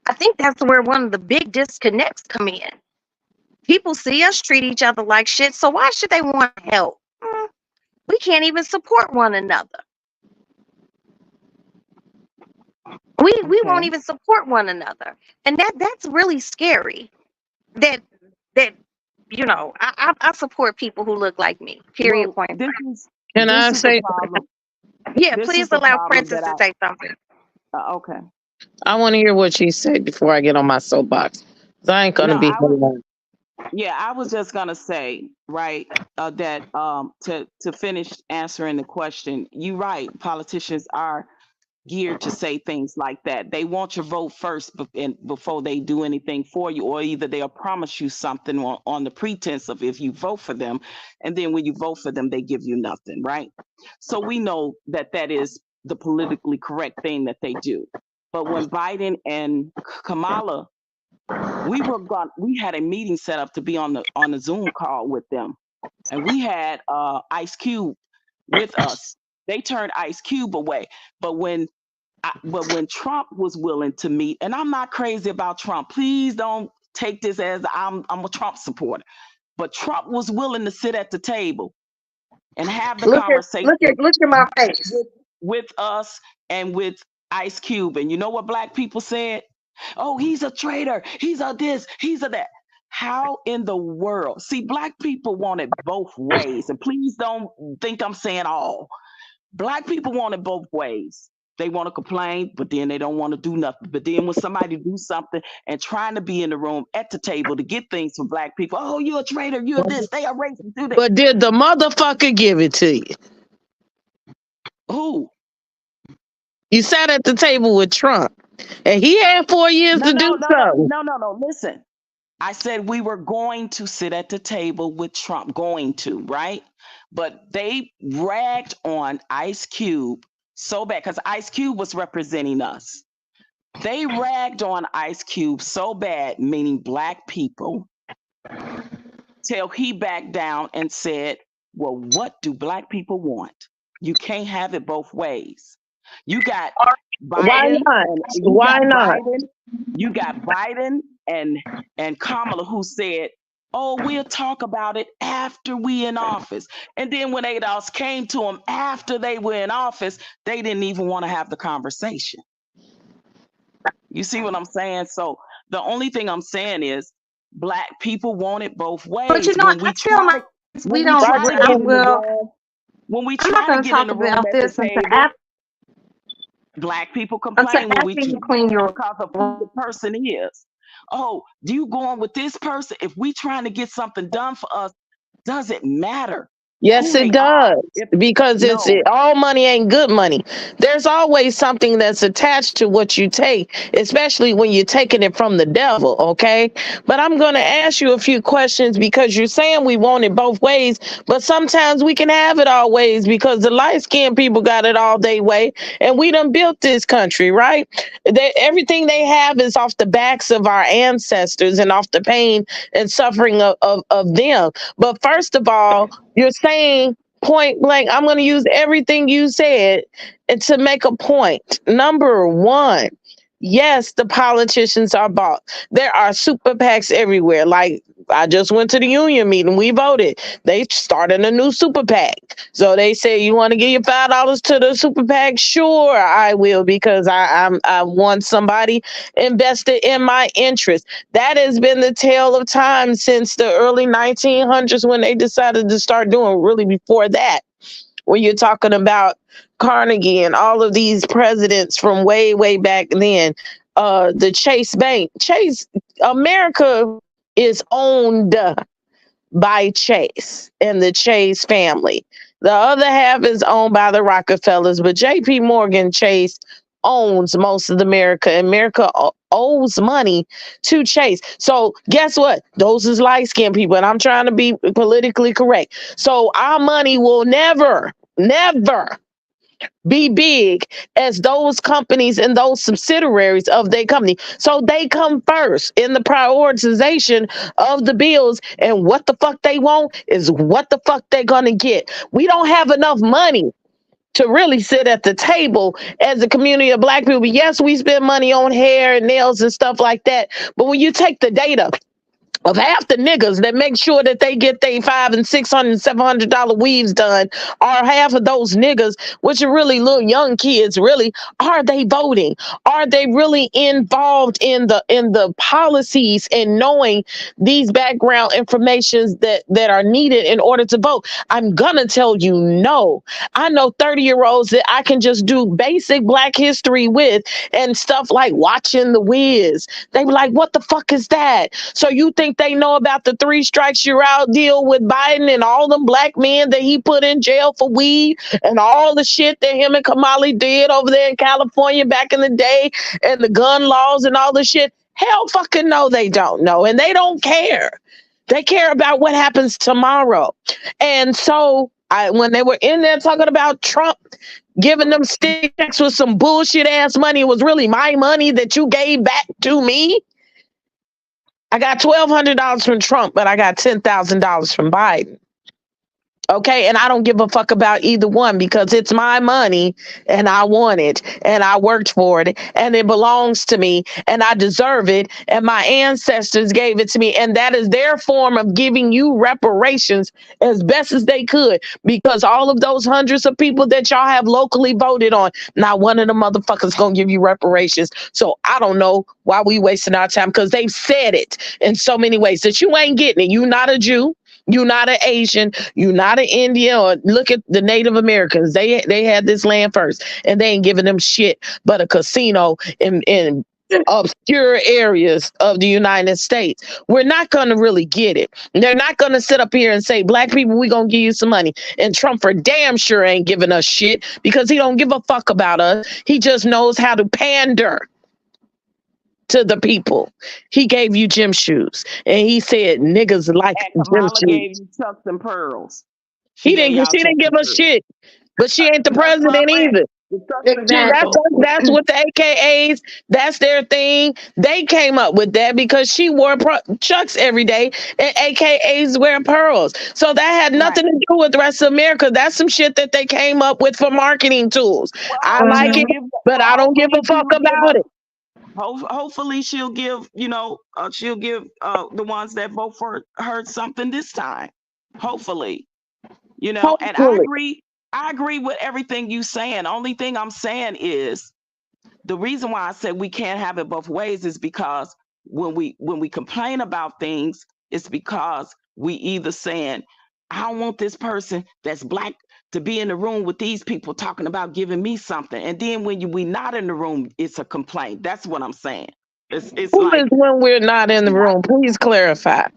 S1: I think that's where one of the big disconnects come in. People see us treat each other like shit, so why should they want help? We can't even support one another. We won't
S3: Okay.
S1: even support one another, and that's really scary. That that I support people who look like me. Period.
S3: Well,
S1: Point.
S4: can I
S3: this is the
S4: say?
S3: problem.
S1: Yeah,
S3: This is
S1: please
S3: the
S1: allow
S3: problem
S1: Princess
S3: that
S1: to say something.
S3: okay.
S4: I want to hear what she said before I get on my soapbox. 'Cause I ain't gonna
S3: No,
S4: be
S3: I was
S4: here.
S3: yeah, I was just gonna say, right, that to finish answering the question, you right, politicians are geared to say things like that. They want your vote first before they do anything for you, or either they'll promise you something on the pretense of if you vote for them, and then when you vote for them, they give you nothing, right? So we know that that is the politically correct thing that they do. But when Biden and Kamala, we had a meeting set up to be on the Zoom call with them, and we had Ice Cube with us. They turned Ice Cube away, but when Trump was willing to meet, and I'm not crazy about Trump. Please don't take this as I'm a Trump supporter. But Trump was willing to sit at the table and have the conversation
S1: Look at my face.
S3: with us and with Ice Cube. And you know what black people said? Oh, he's a traitor. He's a this, he's a that. How in the world? See, black people want it both ways. And please don't think I'm saying all. Black people want it both ways. They want to complain, but then they don't want to do nothing. But then when somebody do something and trying to be in the room at the table to get things from black people, oh, you're a traitor, you're this, they are racist, do that.
S4: But did the motherfucker give it to you?
S3: Who?
S4: You sat at the table with Trump, and he had 4 years to do something.
S3: No. Listen, I said we were going to sit at the table with Trump, going to, right? But they ragged on Ice Cube so bad because Ice Cube was representing us. They ragged on Ice Cube so bad, meaning black people, till he backed down and said, well, what do black people want? You can't have it both ways. You got
S4: Why
S3: Biden.
S4: not?
S3: And
S4: Why not?
S3: You got Biden and Kamala who said, oh, we'll talk about it after we in office. And then when ADOS came to them after they were in office, they didn't even want to have the conversation. You see what I'm saying? So the only thing I'm saying is black people want it both ways.
S1: But you know,
S3: when we
S1: I tell my we don't.
S3: try to get in the
S1: Well,
S3: room, when we
S1: I'm not
S3: try
S1: going
S3: to
S1: to
S3: get in
S1: talk
S3: the room
S1: about
S3: at
S1: this
S3: the
S1: until
S3: table,
S1: after
S3: black people complain when we
S1: you clean your.
S3: because of who the person is. Oh, do you going with this person? If we trying to get something done for us, does it matter?
S4: Yes,
S3: who
S4: it
S3: they are?
S4: does. Because it's all money ain't good money. There's always something that's attached to what you take, especially when you're taking it from the devil, okay? But I'm going to ask you a few questions because you're saying we want it both ways, but sometimes we can have it all ways because the light-skinned people got it all their way, and we done built this country, right? Everything they have is off the backs of our ancestors and off the pain and suffering of them. But first of all, you're saying point blank, I'm going to use everything you said and to make a point. Number one, yes, the politicians are bought. There are super PACs everywhere. Like I just went to the union meeting. We voted. They started a new super PAC. So they say, you want to give your $5 to the super PAC? Sure, I will, because I want somebody invested in my interest. That has been the tale of time since the early 1900s when they decided to start doing, really before that. when you're talking about Carnegie and all of these presidents from way, way back then. The Chase Bank. America is owned by Chase and the Chase family. The other half is owned by the Rockefellers, but JP Morgan Chase owns most of America. America owes money to Chase. So guess what? Those is light-skinned people, and I'm trying to be politically correct. So our money will never be big as those companies and those subsidiaries of their company. So they come first in the prioritization of the bills, and what the fuck they want is what the fuck they're gonna get. We don't have enough money to really sit at the table as a community of Black people. Yes, we spend money on hair and nails and stuff like that, but when you take the data of half the niggas that make sure that they get their $500 and $600 and $700 weaves done, are half of those niggas, which are really little young kids, really, are they voting? Are they really involved in the policies and knowing these background informations that are needed in order to vote? I'm gonna tell you no. I know 30-year-olds that I can just do basic Black history with and stuff like watching The Wiz. They be like, what the fuck is that? So you think they know about the 3 strikes you're out deal with Biden and all them Black men that he put in jail for weed and all the shit that him and Kamala did over there in California back in the day and the gun laws and all the shit? Hell fucking no, they don't know. And they don't care. They care about what happens tomorrow. And so when they were in there talking about Trump giving them sticks with some bullshit ass money, it was really my money that you gave back to me. I got $1,200 from Trump, but I got $10,000 from Biden. Okay, and I don't give a fuck about either one because it's my money and I want it and I worked for it and it belongs to me and I deserve it and my ancestors gave it to me, and that is their form of giving you reparations as best as they could, because all of those hundreds of people that y'all have locally voted on, not one of the motherfuckers gonna give you reparations. So I don't know why we wasting our time, because they've said it in so many ways that you ain't getting it. You not a Jew. You're not an Asian, you're not an Indian, or look at the Native Americans. They had this land first, and they ain't giving them shit but a casino in obscure areas of the United States. We're not going to really get it. They're not going to sit up here and say, Black people, we going to give you some money. And Trump for damn sure ain't giving us shit because he don't give a fuck about us. He just knows how to pander to the people. He gave you gym shoes, and he said niggas like
S3: And
S4: gym
S3: Kamala
S4: shoes.
S3: gave you Chucks and Pearls.
S4: She didn't give us shit, but she ain't the president either. That's what the AKAs, that's their thing. They came up with that because she wore Chucks every day and AKAs wear pearls. So that had nothing to do with the rest of America. That's some shit that they came up with for marketing tools. I like it, but I don't give a fuck about it.
S3: Hopefully she'll give, the ones that vote for her something this time. Hopefully, and I agree with everything you saying. Only thing I'm saying is the reason why I said we can't have it both ways is because when we complain about things, it's because we either saying, I don't want this person that's Black to be in the room with these people talking about giving me something. And then when we not in the room, it's a complaint. That's what I'm saying. It's
S4: Who
S3: like,
S4: is when we're not in the room? Please clarify.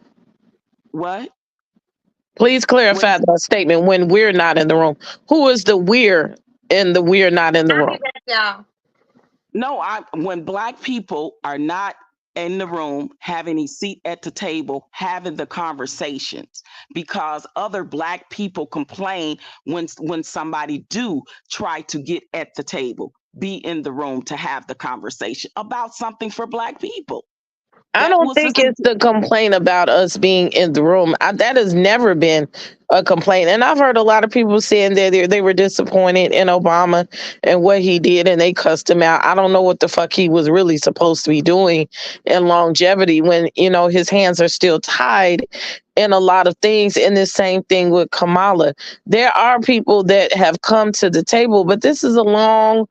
S3: What?
S4: Please clarify that statement, when we're not in the room. Who is the we're in the we're not in the room?
S3: No, when Black people are not in the room, having a seat at the table, having the conversations, because other Black people complain when somebody do try to get at the table, be in the room to have the conversation about something for Black people.
S4: I don't think it's the complaint about us being in the room. That has never been a complaint. And I've heard a lot of people saying that they were disappointed in Obama and what he did, and they cussed him out. I don't know what the fuck he was really supposed to be doing in longevity when, his hands are still tied in a lot of things. And the same thing with Kamala. There are people that have come to the table, but this is a long,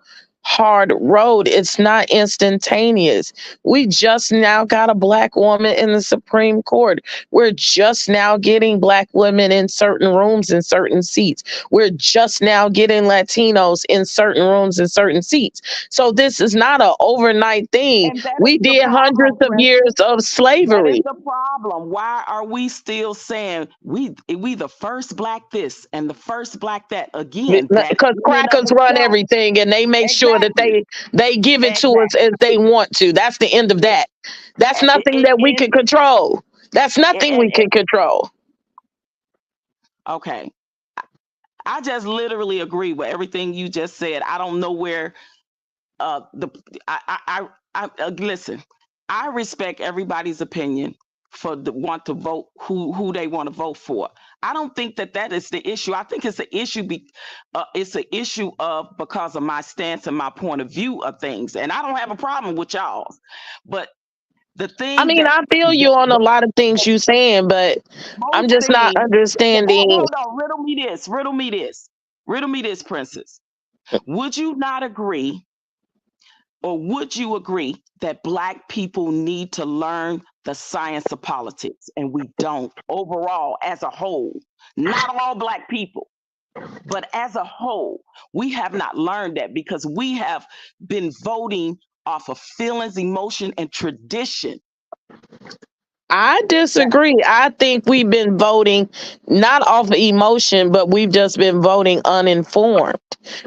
S4: hard road. It's not instantaneous. We just now got a black woman in the Supreme Court. We're just now getting black women in certain rooms and certain seats. We're just now getting Latinos in certain rooms and certain seats. So this is not an overnight thing.
S3: And that
S4: We
S3: is the
S4: did hundreds
S3: problem,
S4: of years
S3: Princess.
S4: of
S3: That is
S4: slavery.
S3: the problem. Why are we still saying we the first black this and the first black that? Again, that
S4: Because
S3: in and of
S4: crackers run
S3: itself.
S4: everything and they make sure that
S3: Exactly.
S4: they give it to us
S3: Exactly.
S4: as they want to. That's the end of that. That's nothing that we can control. That's nothing we can control.
S3: Okay. I just literally agree with everything you just said. I don't know where listen. I respect everybody's opinion for the want to vote who they want to vote for. I don't think that is the issue. I think it's an issue. It's an issue of because of my stance and my point of view of things, and I don't have a problem with y'all. But the thing,
S4: I mean, I feel you on a lot of things you're saying, but I'm just not understanding.
S3: Hold on, riddle me this, Princess. Would you not agree, or would you agree that black people need to learn the science of politics, and we don't overall as a whole? Not all black people, but as a whole, we have not learned that because we have been voting off of feelings, emotion, and tradition.
S4: I disagree. I think we've been voting not off of emotion, but we've just been voting uninformed.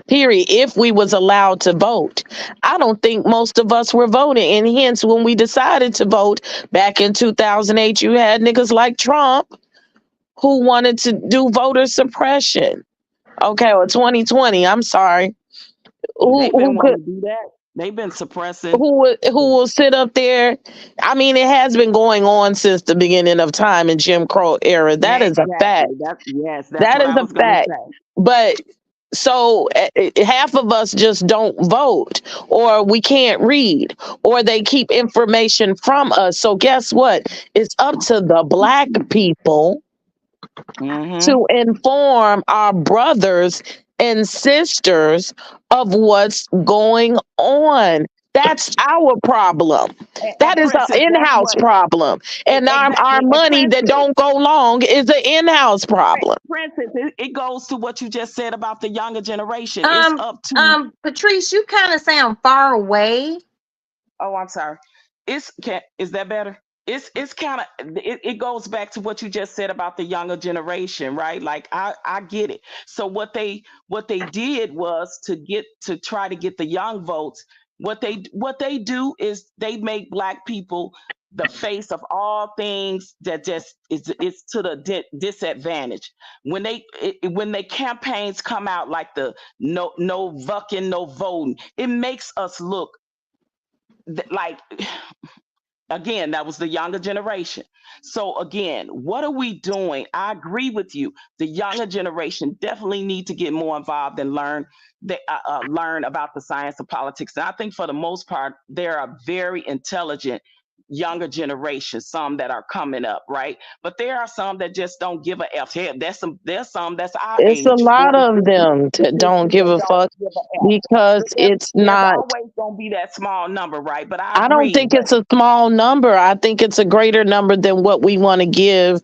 S4: Period. If we was allowed to vote, I don't think most of us were voting. And hence, when we decided to vote back in 2008, you had niggas like Trump who wanted to do voter suppression. Okay, or 2020. I'm sorry.
S3: They've been wanting to do that. They've been suppressing.
S4: Who will sit up there? I mean, it has been going on since the beginning of time in Jim Crow era. That is a fact. That is a fact. But so half of us just don't vote, or we can't read, or they keep information from us. So guess what? It's up to the black people to inform our brothers and sisters of what's going on. That's our problem. That is an in-house problem. And our money that don't go long is an in-house problem.
S3: Princess, it goes to what you just said about the younger generation. It's up to
S1: Patrice, you kind of sound far away.
S3: Oh, I'm sorry. Is that better? It's kind of it goes back to what you just said about the younger generation, right? Like I get it. So what they did was to try to get the young votes. What they do is they make black people the face of all things that just is to the disadvantage. When they campaigns come out like the no vucking, no voting, it makes us look like, again, that was the younger generation. So again, what are we doing? I agree with you. The younger generation definitely need to get more involved and learn about the science of politics. And I think for the most part, there are very intelligent younger generation, some that are coming up, right? But there are some that just don't give a F. There's some that's our age.
S4: It's a lot of them that don't give a fuck because it's not
S3: always gonna be that small number, right? But
S4: I don't think it's a small number. I think it's a greater number than what we want to give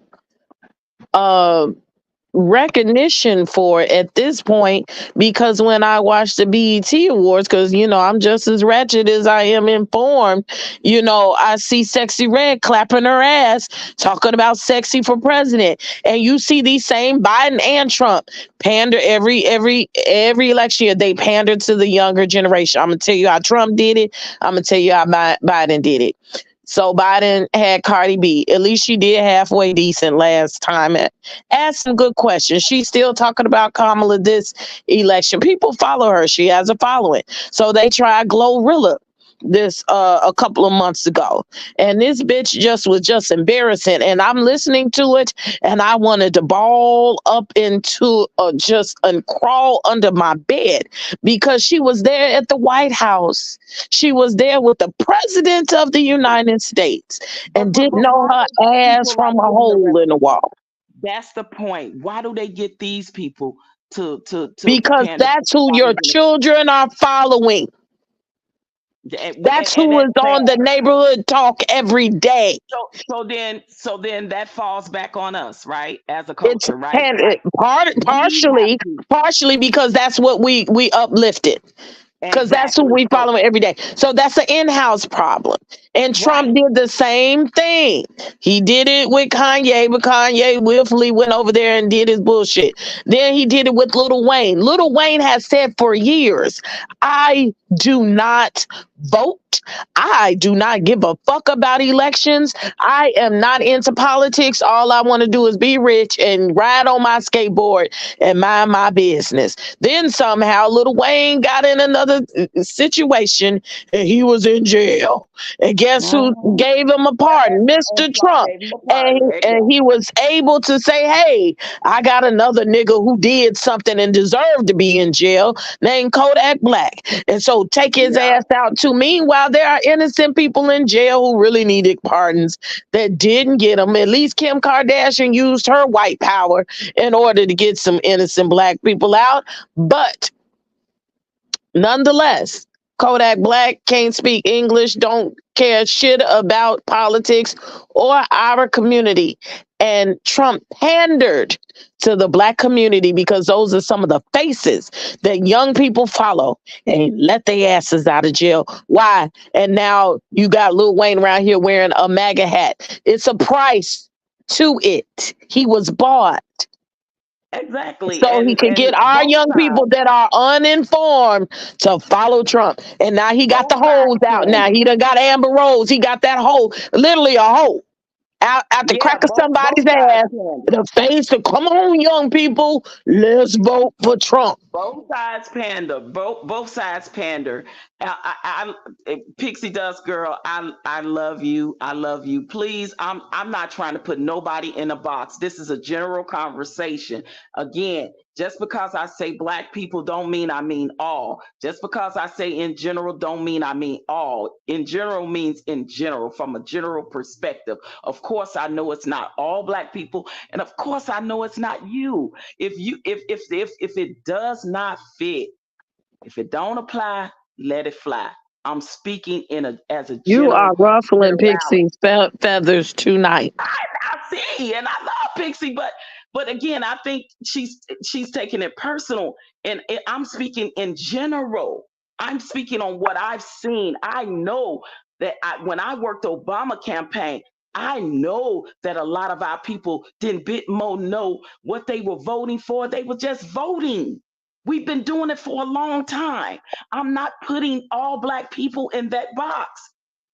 S4: recognition for at this point, because when I watch the BET Awards, because I'm just as ratchet as I am informed, I see Sexy Red clapping her ass talking about sexy for president, and you see these same Biden and Trump pander every election year. They pander to the younger generation. I'm gonna tell you how Trump did it. I'm gonna tell you how Biden did it. So Biden had Cardi B. At least she did halfway decent last time. Asked some good questions. She's still talking about Kamala this election. People follow her. She has a following. So they tried Glorilla this a couple of months ago, and this bitch was just embarrassing, and I'm listening to it and I wanted to ball up into and crawl under my bed, because she was there at the White House. She was there with the president of the United States and didn't know her ass from a hole in the wall.
S3: That's the point. Why do they get these people to
S4: because that's who your children are following. That's who was on the neighborhood talk every day.
S3: So then that falls back on us, right? As a
S4: It's
S3: culture, right?
S4: and
S3: Like,
S4: partially because that's what we uplifted. Because that's who we follow every day. So that's an in-house problem. And Trump did the same thing. He did it with Kanye, but Kanye willfully went over there and did his bullshit. Then he did it with Lil Wayne. Lil Wayne has said for years, I do not vote. I do not give a fuck about elections. I am not into politics. All I want to do is be rich and ride on my skateboard and mind my business. Then somehow Lil Wayne got in another situation and he was in jail. And guess who gave him a pardon? Mr. Trump. And he was able to say, hey, I got another nigga who did something and deserved to be in jail named Kodak Black. And so take his ass out too. Meanwhile, there are innocent people in jail who really needed pardons that didn't get them. At least Kim Kardashian used her white power in order to get some innocent black people out. But nonetheless, Kodak Black can't speak English, don't care shit about politics or our community. And Trump pandered to the black community because those are some of the faces that young people follow and let their asses out of jail. Why? And now you got Lil Wayne around here wearing a MAGA hat. It's a price to it. He was bought.
S3: Exactly.
S4: So he can get our young people that are uninformed to follow Trump. And now he got the hoes out. Now he done got Amber Rose. He got that hoe, literally a hoe, out the crack of somebody's ass. The face to come on, young people, let's vote for Trump.
S3: Both sides pander. Both sides pander. Pixie Dust girl, I love you. I love you. Please, I'm not trying to put nobody in a box. This is a general conversation. Again, just because I say black people don't mean I mean all. Just because I say in general don't mean I mean all. In general means in general, from a general perspective. Of course, I know it's not all black people, and of course, I know it's not you. If it does not fit, if it don't apply, let it fly. I'm speaking as a
S4: You
S3: general.
S4: are ruffling Pixie's feathers tonight.
S3: I see, and I love Pixie, but again, I think she's taking it personal, and I'm speaking in general. I'm speaking on what I've seen. I know that when I worked the Obama campaign, I know that a lot of our people didn't bit more know what they were voting for. They were just voting. We've been doing it for a long time. I'm not putting all black people in that box.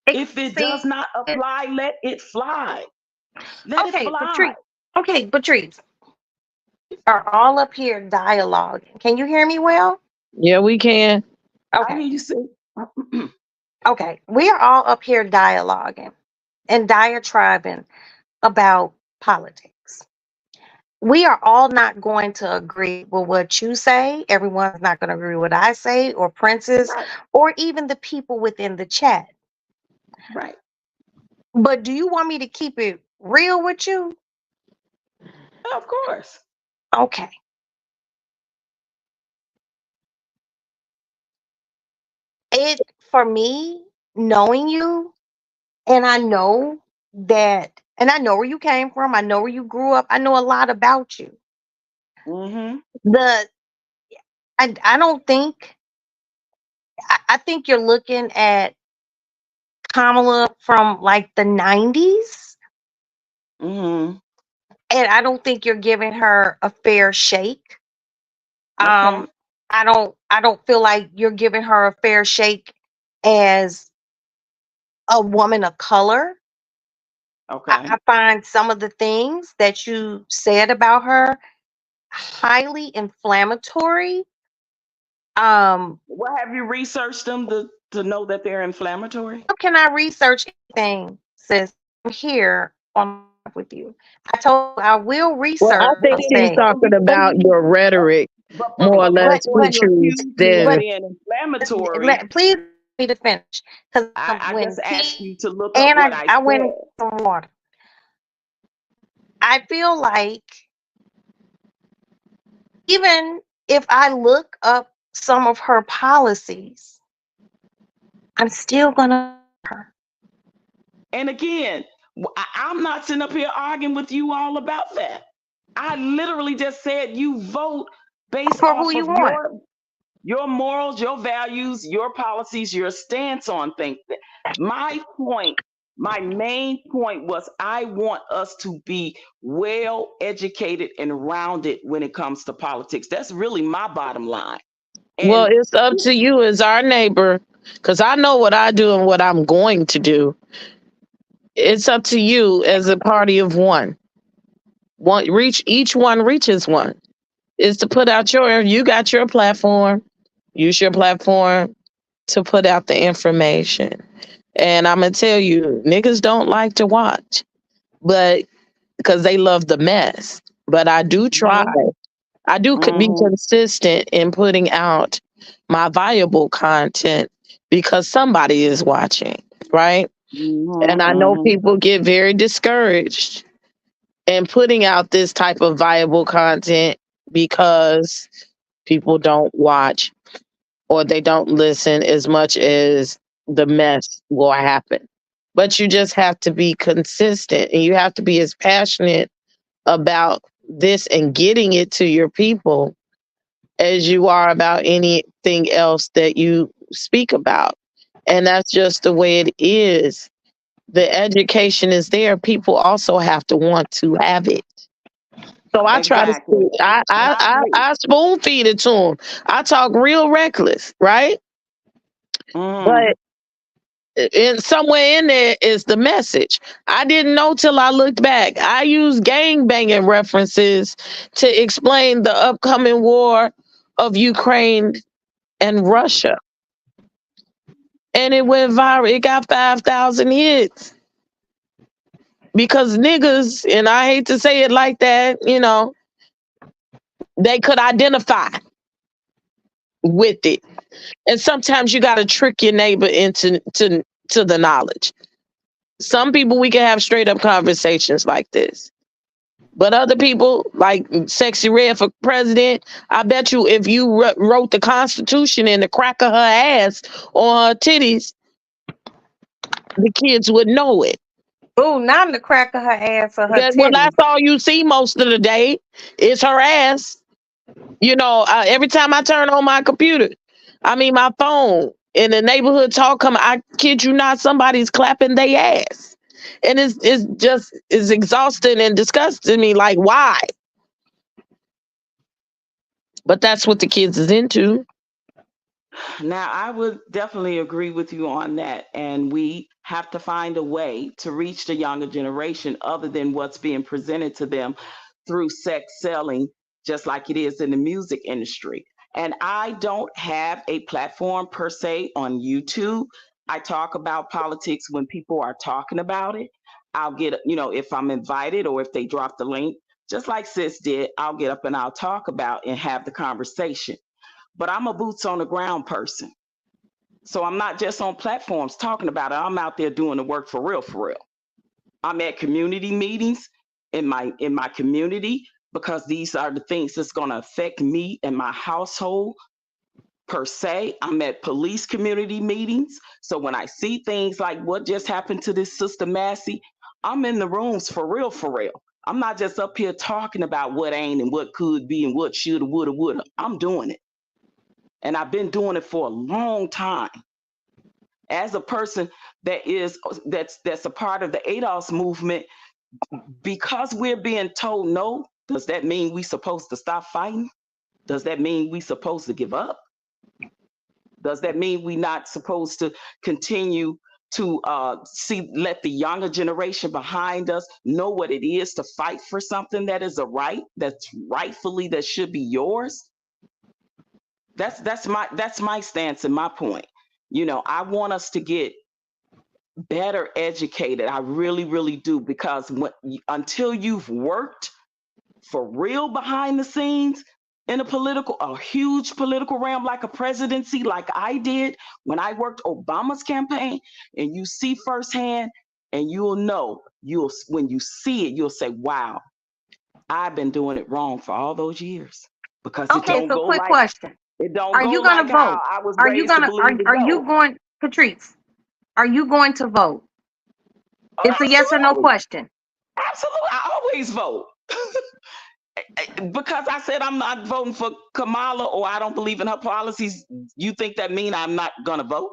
S3: If it does not apply, let it fly. Let it fly.
S1: Patrice, are all up here dialoguing. Can you hear me well?
S4: Yeah, we can.
S3: I hear you say.
S1: Okay, we are all up here dialoguing and diatribing about politics. We are all not going to agree with what you say. Everyone's not going to agree with what I say, or Princess, or even the people within the chat.
S3: Right.
S1: But do you want me to keep it real with you?
S3: Of course.
S1: Okay. It, for me, knowing you, and I know that, and I know where you came from, I know where you grew up, I know a lot about you.
S3: Mm-hmm.
S1: I don't think, I think you're looking at Kamala from like the 90s.
S3: Mm-hmm.
S1: And I don't think you're giving her a fair shake.
S3: Okay.
S1: I don't feel like you're giving her a fair shake as a woman of color.
S3: Okay.
S1: I find some of the things that you said about her highly inflammatory.
S3: Well, have you researched them to know that they're inflammatory?
S1: How can I research anything, sis? I'm here on with you. I told you I will research.
S4: Well, I think she's talking about your rhetoric more or less, which is
S3: inflammatory.
S1: Please let me to finish, because
S3: I just asked you to look up what I said.
S1: went some water. I feel like even if I look up some of her policies, I'm still gonna her.
S3: And again, I'm not sitting up here arguing with you all about that. I literally just said you vote based
S1: For who
S3: off
S1: you
S3: of
S1: want.
S3: your morals, your values, your policies, your stance on things. My point, my main point was I want us to be well educated and rounded when it comes to politics. That's really my bottom line.
S4: Well,
S3: And
S4: it's up to you as our neighbor, because I know what I do and what I'm going to do. It's up to you as a party of one. Each one reaches one. Is to put out you got your platform. Use your platform to put out the information. And I'm gonna tell you, niggas don't like to watch, but because they love the mess. But I do try. I do be
S3: Mhm.
S4: consistent in putting out my viable content because somebody is watching, right? And I know
S3: Mhm.
S4: people get very discouraged in putting out this type of viable content because people don't watch or they don't listen as much as the mess will happen. But you just have to be consistent and you have to be as passionate about this and getting it to your people as you are about anything else that you speak about. And that's just the way it is. The education is there. People also have to want to have it. So I try to
S3: Exactly. And I agree.
S4: I spoon feed it to them. I talk real reckless, right?
S3: Mhm.
S4: But in somewhere in there is the message. I didn't know till I looked back. I used gang banging references to explain the upcoming war of Ukraine and Russia. And it went viral. It got 5,000 hits because niggas, and I hate to say it like that, they could identify with it. And sometimes you got to trick your neighbor into to the knowledge. Some people we can have straight up conversations like this. But other people, like Sexy Red for president, I bet you if you wrote the Constitution in the crack of her ass on her titties, the kids would know it.
S1: Ooh, not in the crack of her ass or her
S4: Well,
S1: titties.
S4: that's all you see most of the day is her ass. Every time I turn on my computer, my phone, in the neighborhood talk come, I kid you not, somebody's clapping their ass. And it's exhausting and disgusting me. Like, why? But that's what the kids is into.
S3: Now, I would definitely agree with you on that. And we have to find a way to reach the younger generation other than what's being presented to them through sex selling, just like it is in the music industry. And I don't have a platform per se on YouTube. I talk about politics when people are talking about it. I'll get, if I'm invited or if they drop the link, just like Sis did, I'll get up and I'll talk about and have the conversation. But I'm a boots on the ground person. So I'm not just on platforms talking about it. I'm out there doing the work for real, for real. I'm at community meetings in my community because these are the things that's going to affect me and my household per se. I'm at police community meetings. So when I see things like what just happened to this sister Massey, I'm in the rooms for real, for real. I'm not just up here talking about what ain't and what could be and what shoulda, woulda, woulda. I'm doing it. And I've been doing it for a long time. As a person that's a part of the ADOS movement, because we're being told no, does that mean we supposed to stop fighting? Does that mean we supposed to give up? Does that mean we not supposed to continue to let the younger generation behind us know what it is to fight for something that is a right, that should be yours? That's my stance and my point. I want us to get better educated. I really, really do, because until you've worked for real behind the scenes in a huge political realm, like a presidency, like I did when I worked Obama's campaign, and you see firsthand, and when you see it, you'll say, wow, I've been doing it wrong for all those years, because
S1: Okay, so quick question.
S3: it don't
S1: Are
S3: go
S1: you gonna
S3: like how
S1: vote?
S3: I was
S1: Are you
S3: raised to
S1: gonna
S3: believe it
S1: are you
S3: go.
S1: going Patrice, are you going to vote? It's a yes or no
S3: Absolutely.
S1: question.
S3: Absolutely. I always vote. Because I said I'm not voting for Kamala or I don't believe in her policies, you think that mean I'm not gonna vote?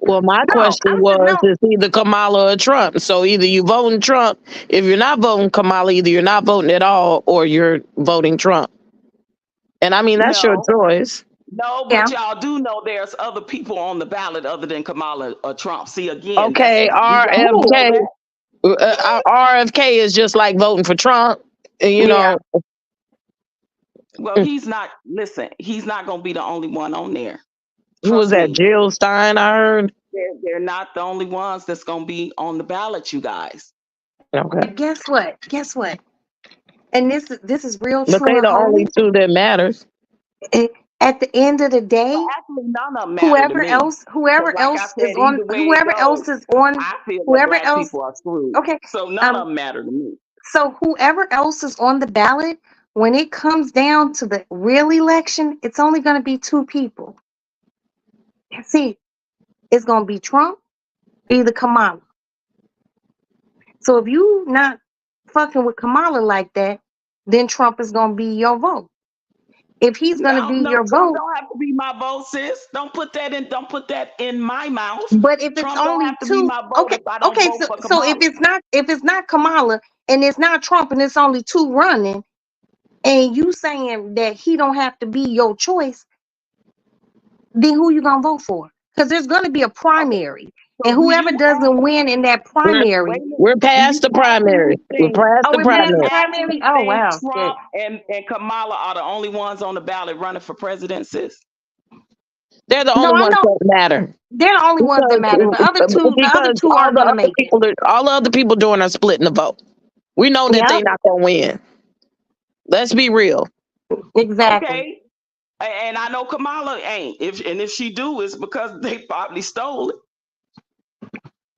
S4: Well, my
S1: No,
S4: question
S1: I'm
S4: was,
S1: no.
S4: it's either Kamala or Trump. So either you voting Trump. If you're not voting Kamala, either you're not voting at all or you're voting Trump. And I mean, that's your
S3: No.
S4: choice.
S3: No,
S1: Yeah.
S3: but y'all do know there's other people on the ballot other than Kamala or Trump. See, again,
S4: Okay,
S3: y'all do know
S4: RFK.
S3: that.
S4: RFK is just like voting for Trump. You
S1: Yeah.
S4: know,
S3: Well, he's not. Listen, he's not going to be the only one on there.
S4: who was
S3: Trust
S4: that?
S3: me.
S4: Jill Stein, I heard.
S3: They're not the only ones that's going to be on the ballot, you guys.
S4: Okay.
S1: But guess what? Guess what? And this is real
S4: But
S1: true
S4: they
S1: and
S4: the only
S1: holy.
S4: two that matters.
S1: At the end of the day,
S3: Well, actually, none of them matter to me.
S1: whoever
S3: Like I
S1: else
S3: said,
S1: is on,
S3: either way it
S1: whoever else
S3: goes,
S1: is on,
S3: I feel that
S1: whoever
S3: black
S1: else.
S3: people are screwed.
S1: Okay.
S3: So none of them matter to me.
S1: So whoever else is on the ballot, when it comes down to the real election, it's only going to be two people. See, it's going to be Trump, either Kamala. So if you not fucking with Kamala like that, then Trump is going to be your vote. If he's going to be
S3: No,
S1: your
S3: Trump
S1: vote,
S3: don't have to be my vote, sis. Don't put that in my mouth.
S1: but if it's
S3: Trump don't
S1: only
S3: have to be
S1: two,
S3: my vote
S1: okay,
S3: if I don't
S1: okay.
S3: vote for
S1: So
S3: Kamala.
S1: if it's not Kamala and it's not Trump and it's only two running, and you saying that he don't have to be your choice, then who you gonna vote for? Because there's gonna be a primary,
S3: So
S1: and
S3: do
S1: whoever
S3: you
S1: doesn't win in that primary,
S3: wait a minute.
S4: We're
S3: Do
S4: past
S3: you
S4: the primary. We're
S3: think
S4: past the
S1: we're past the
S4: primary.
S1: primary. Oh wow,
S3: Trump and Kamala are the only ones on the ballot running for president, sis?
S4: They're the
S1: no,
S4: only
S1: I
S4: ones
S1: know
S4: that matter.
S1: they're the only ones that matter. The other two
S4: All
S1: aren't
S4: the
S1: gonna
S4: other
S1: make it.
S4: people, all the other people doing are splitting the vote. We know that
S1: Yeah,
S4: they're not gonna win. Let's be real.
S1: exactly.
S3: Okay. And I know Kamala ain't. If she do, it's because they probably stole it.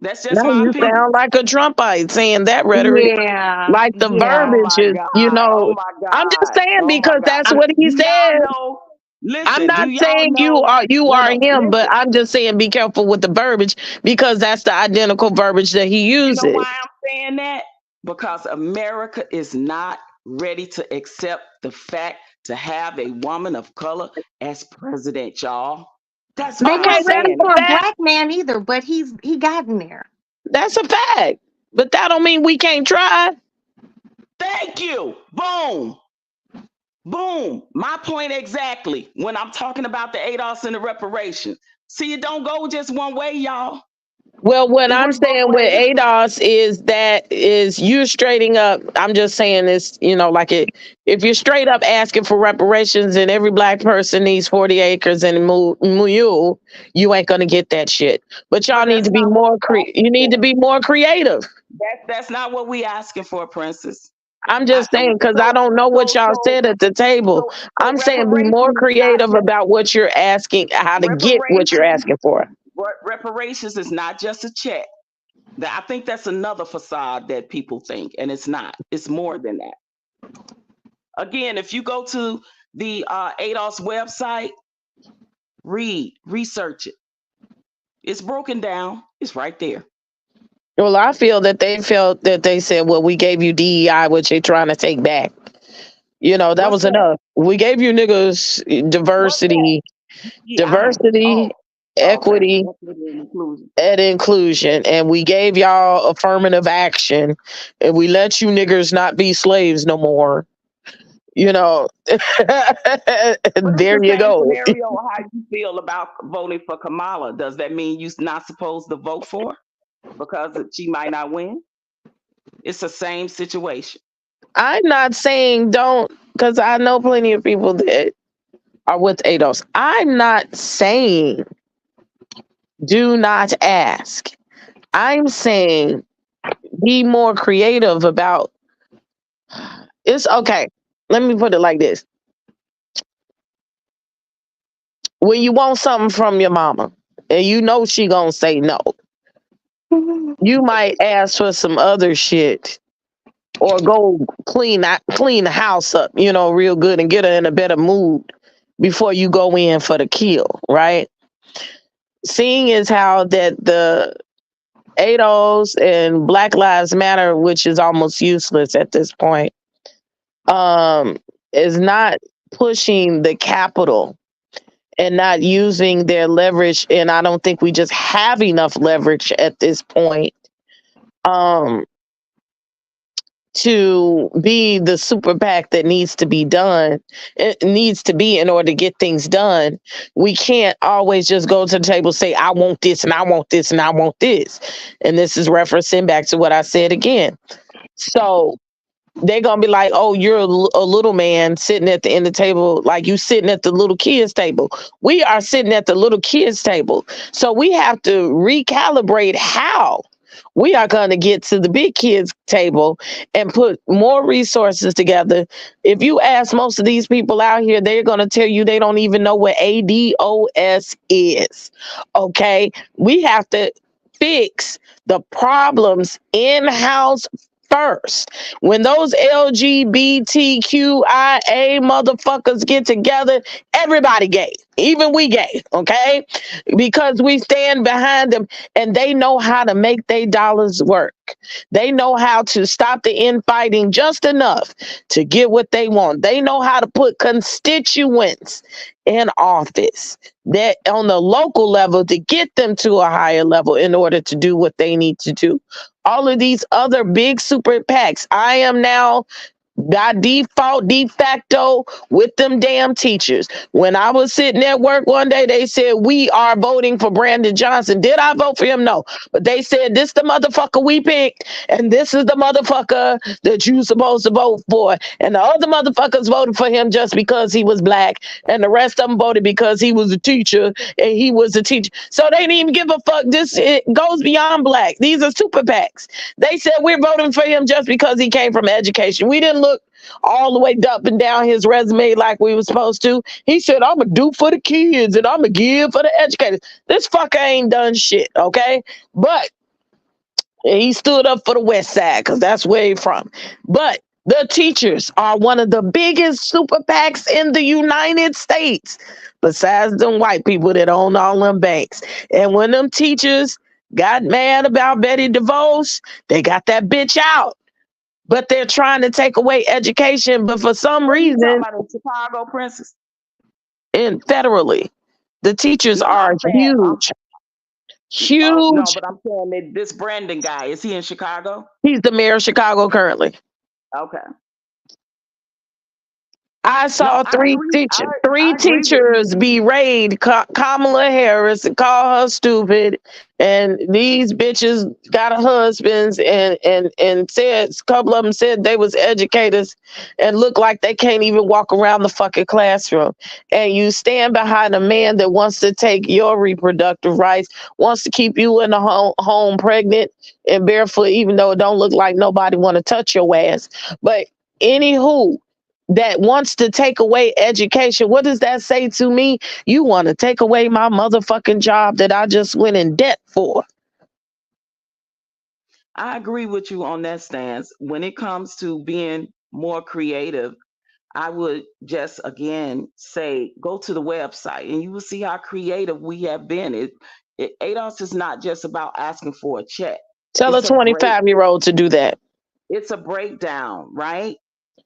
S3: That's just
S4: Now
S3: my
S4: you
S3: opinion.
S4: sound like a Trumpite saying that rhetoric.
S1: Yeah,
S4: Like the
S1: yeah.
S3: Oh
S4: verbiage
S3: my
S4: is,
S3: God.
S4: you know.
S3: Oh my God.
S4: I'm just saying
S3: Oh my
S4: because
S3: God.
S4: that's what he
S3: Do
S4: said.
S3: y'all know? Listen,
S4: I'm not
S3: do y'all
S4: saying
S3: know?
S4: you are him,
S3: listen.
S4: but I'm just saying be careful with the verbiage because that's the identical verbiage that he
S3: You
S4: uses.
S3: know why I'm saying that? Because America is not ready to accept the fact to have a woman of color as president, y'all. That's
S1: They're
S3: why
S1: not
S3: I'm
S1: ready
S3: saying
S1: for
S3: it.
S1: a black man either, but he gotten there.
S4: That's a fact. But that don't mean we can't try.
S3: Thank you. Boom. Boom. My point exactly when I'm talking about the ADOS and the reparations. See, it don't go just one way, y'all.
S4: Well, what
S3: It
S4: I'm
S3: went both
S4: saying with
S3: ways.
S4: ADOS is you straighting up. I'm just saying this, like if you're straight up asking for reparations and every black person needs 40 acres and a mule, you ain't gonna get that shit. But y'all
S3: But
S4: need
S3: that's
S4: to be
S3: not
S4: more
S3: what we're
S4: you need to
S3: asking
S4: be more creative.
S3: for. That's not what we asking for, Princess.
S4: I'm just saying because I don't know what y'all said at the table. I'm saying be more
S3: reparations is not
S4: creative
S3: just
S4: about what you're asking, how to get what you're
S3: reparations.
S4: asking for.
S3: Reparations is not just a check. I think that's another facade that people think, and it's not. It's more than that. Again, if you go to the ADOS website, research it. It's broken down. It's right there.
S4: Well, I feel that they felt that they said, well, we gave you DEI, which they're trying to take back. That
S3: What's
S4: was
S3: that?
S4: enough. We gave you niggas diversity, equity, and inclusion. And we gave y'all affirmative action. And we let you niggers not be slaves no more. There you go.
S3: Scenario, how you feel about voting for Kamala? Does that mean you're not supposed to vote for her because she might not win? It's the same situation.
S4: I'm not saying don't, because I know plenty of people that are with ADOS. I'm not saying do not ask. I'm saying be more creative about it's okay. Let me put it like this. When you want something from your mama and you know she gonna say no, you might ask for some other shit or go clean the house up, real good and get her in a better mood before you go in for the kill, right? seeing is how that the ADOS and Black Lives Matter, which is almost useless at this point, is not pushing the capital and not using their leverage. And I don't think we just have enough leverage at this point to be the super PAC that needs to be done. It needs to be in order to get things done. We can't always just go to the table, say, I want this and I want this and I want this. And this is referencing back to what I said again. So they're gonna be like, oh, you're a little man sitting at the end of the table, like you sitting at the little kids table. We are sitting at the little kids table. So we have to recalibrate how we are going to get to the big kids table and put more resources together. If you ask most of these people out here, they're going to tell you they don't even know what ADOS is. Okay. We have to fix the problems in-house first. When those LGBTQIA motherfuckers get together, everybody gay, even we gay, okay? Because we stand behind them and they know how to make their dollars work. They know how to stop the infighting just enough to get what they want. They know how to put constituents in office that on the local level to get them to a higher level in order to do what they need to do. All of these other big super PACs, I am now by default, de facto with them damn teachers. When I was sitting at work one day, they said, we are voting for Brandon Johnson. Did I vote for him? No. But they said, this the motherfucker we picked, and this is the motherfucker that you supposed to vote for. And the other motherfuckers voted for him just because he was black, and the rest of them voted because he was a teacher, and he was a teacher. So they didn't even give a fuck. It goes beyond black. These are super PACs. They said, we're voting for him just because he came from education. We didn't look all the way up and down his resume like we were supposed to. He said, I'm gonna do for the kids and I'm gonna give for the educators. This fucker ain't done shit, okay? But he stood up for the West Side because that's where he's from. But the teachers are one of the biggest super PACs in the United States, besides them white people that own all them banks. And when them teachers got mad about Betty DeVos, they got that bitch out. But they're trying to take away education. But for some reason,
S3: the Chicago Princess,
S4: and federally, the teachers are huge. Huge.
S3: No, but I'm saying that this Brandon guy, is he in Chicago?
S4: He's the mayor of Chicago currently.
S3: Okay.
S4: I saw three teachers berate Kamala Harris and call her stupid, and these bitches got husbands and said a couple of them said they was educators and look like they can't even walk around the fucking classroom. And you stand behind a man that wants to take your reproductive rights, wants to keep you in the home pregnant and barefoot, even though it don't look like nobody want to touch your ass. But anywho, that wants to take away education. What does that say to me? You want to take away my motherfucking job that I just went in debt for.
S3: I agree with you on that stance. When it comes to being more creative, I would just again say, go to the website and you will see how creative we have been. ADOS is not just about asking for a check.
S4: Tell a 25-year-old to do that.
S3: It's a breakdown, right?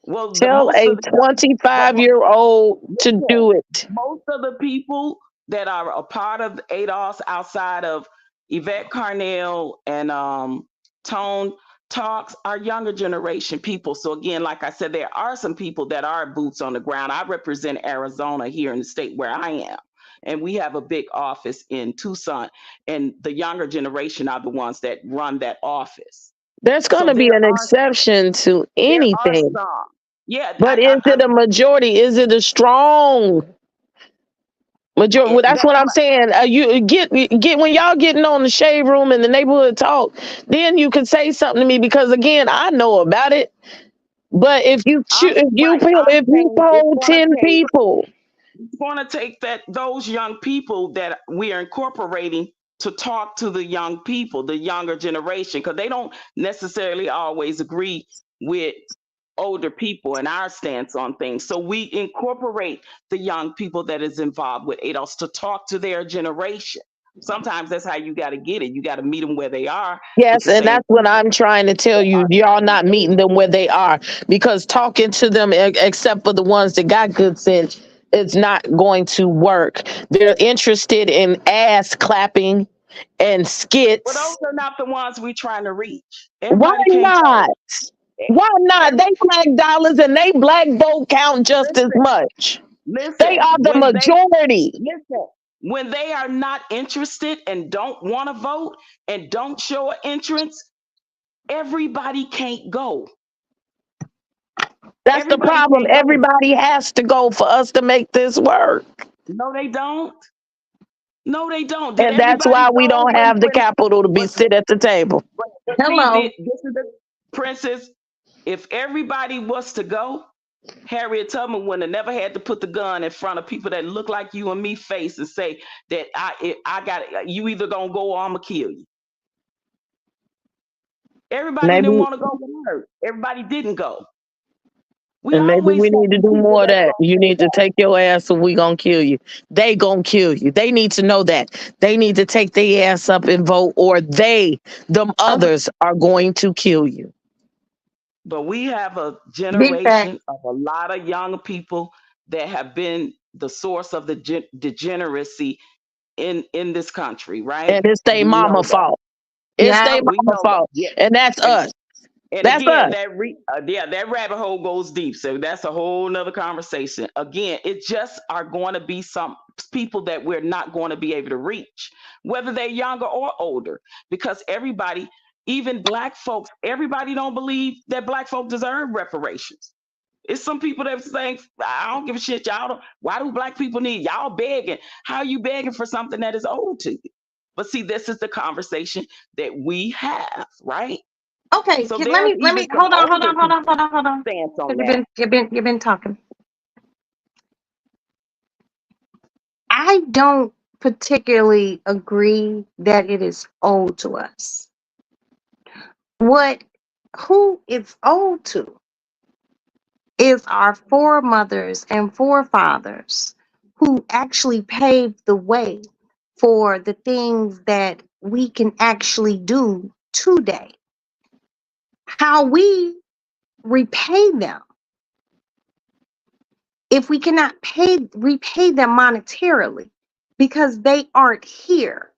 S3: Well,
S4: tell a 25-year-old to do it.
S3: Most of the people that are a part of ADOS outside of Yvette Carnell and Tone Talks are younger generation people. So again, like I said, there are some people that are boots on the ground. I represent Arizona here in the state where I am. And we have a big office in Tucson. And the younger generation are the ones that run that office.
S4: There's going to be an exception to anything.
S3: Yeah,
S4: but is it a majority? Is it a strong majority? Well, that's what I'm saying. You get when y'all getting on the shade room in the neighborhood talk, then you can say something to me because again, I know about it. But if you poll 10 people,
S3: it's going to take those young people that we are incorporating to talk to the young people, the younger generation, because they don't necessarily always agree with older people and our stance on things. So we incorporate the young people that is involved with ADOS to talk to their generation. Sometimes that's how you got to get it. You got to meet them where they are.
S4: Yes,
S3: the
S4: and
S3: same
S4: that's what I'm trying to tell you. Y'all not meeting them where they are, because talking to them, except for the ones that got good sense, it's not going to work. They're interested in ass clapping and
S3: But
S4: skits.
S3: those are not the ones we trying to reach.
S4: Why
S3: Everybody can't
S4: not?
S3: go.
S4: Why not?
S3: Every,
S4: They black dollars and they black vote count just as
S3: listen,
S4: much. They
S3: listen.
S4: are the majority.
S3: Listen, when they are not interested and don't want to vote and don't show an interest, everybody can't go.
S4: That's the
S3: Everybody
S4: problem.
S3: can't go.
S4: Everybody has to go for us to make this work.
S3: No, they don't. No, they don't. Did
S4: And that's
S3: everybody
S4: why we
S3: go
S4: don't have the capital to be
S3: but-
S4: sit at the table.
S3: but
S1: Hello.
S3: see, this is the Princess. If everybody was to go, Harriet Tubman would have never had to put the gun in front of people that look like you and me face and say that I got you either gonna go or I'm gonna kill you. Everybody
S4: Maybe,
S3: didn't want to go with her. Everybody didn't go.
S4: and maybe
S3: always
S4: we
S3: have
S4: need to
S3: the
S4: do
S3: people
S4: more of
S3: that
S4: that.
S3: go
S4: You need to
S3: back.
S4: take your ass or we gonna kill you. They gonna kill you. They need to know that. They need to take their ass up and vote, or them others are going to kill you.
S3: But we have a
S1: Big fact.
S3: generation of a lot of young people that have been the source of the degeneracy in this country, right?
S4: And it's their
S3: We know
S4: mama
S3: that.
S4: fault. It's
S1: Yeah.
S4: their
S3: We
S4: mama
S3: know that.
S4: fault.
S3: Yeah.
S4: And that's
S3: And,
S4: us.
S3: and
S4: That's
S3: again,
S4: us.
S3: that rabbit hole goes deep. So that's a whole nother conversation. Again, it just are going to be some people that we're not going to be able to reach, whether they're younger or older, because everybody, even black folks, everybody don't believe that black folk deserve reparations. It's some people that saying, I don't give a shit, y'all don't, why do black people need, y'all begging? How are you begging for something that is owed to you? But see, this is the conversation that we have, right?
S1: Okay,
S3: So
S1: let
S3: there's
S1: me
S3: even some
S1: hold on.
S3: older people stance on that.
S1: You've been talking. I don't particularly agree that it is owed to us. Who it's owed to is our foremothers and forefathers who actually paved the way for the things that we can actually do today. How we repay them, if we cannot repay them monetarily because they aren't here,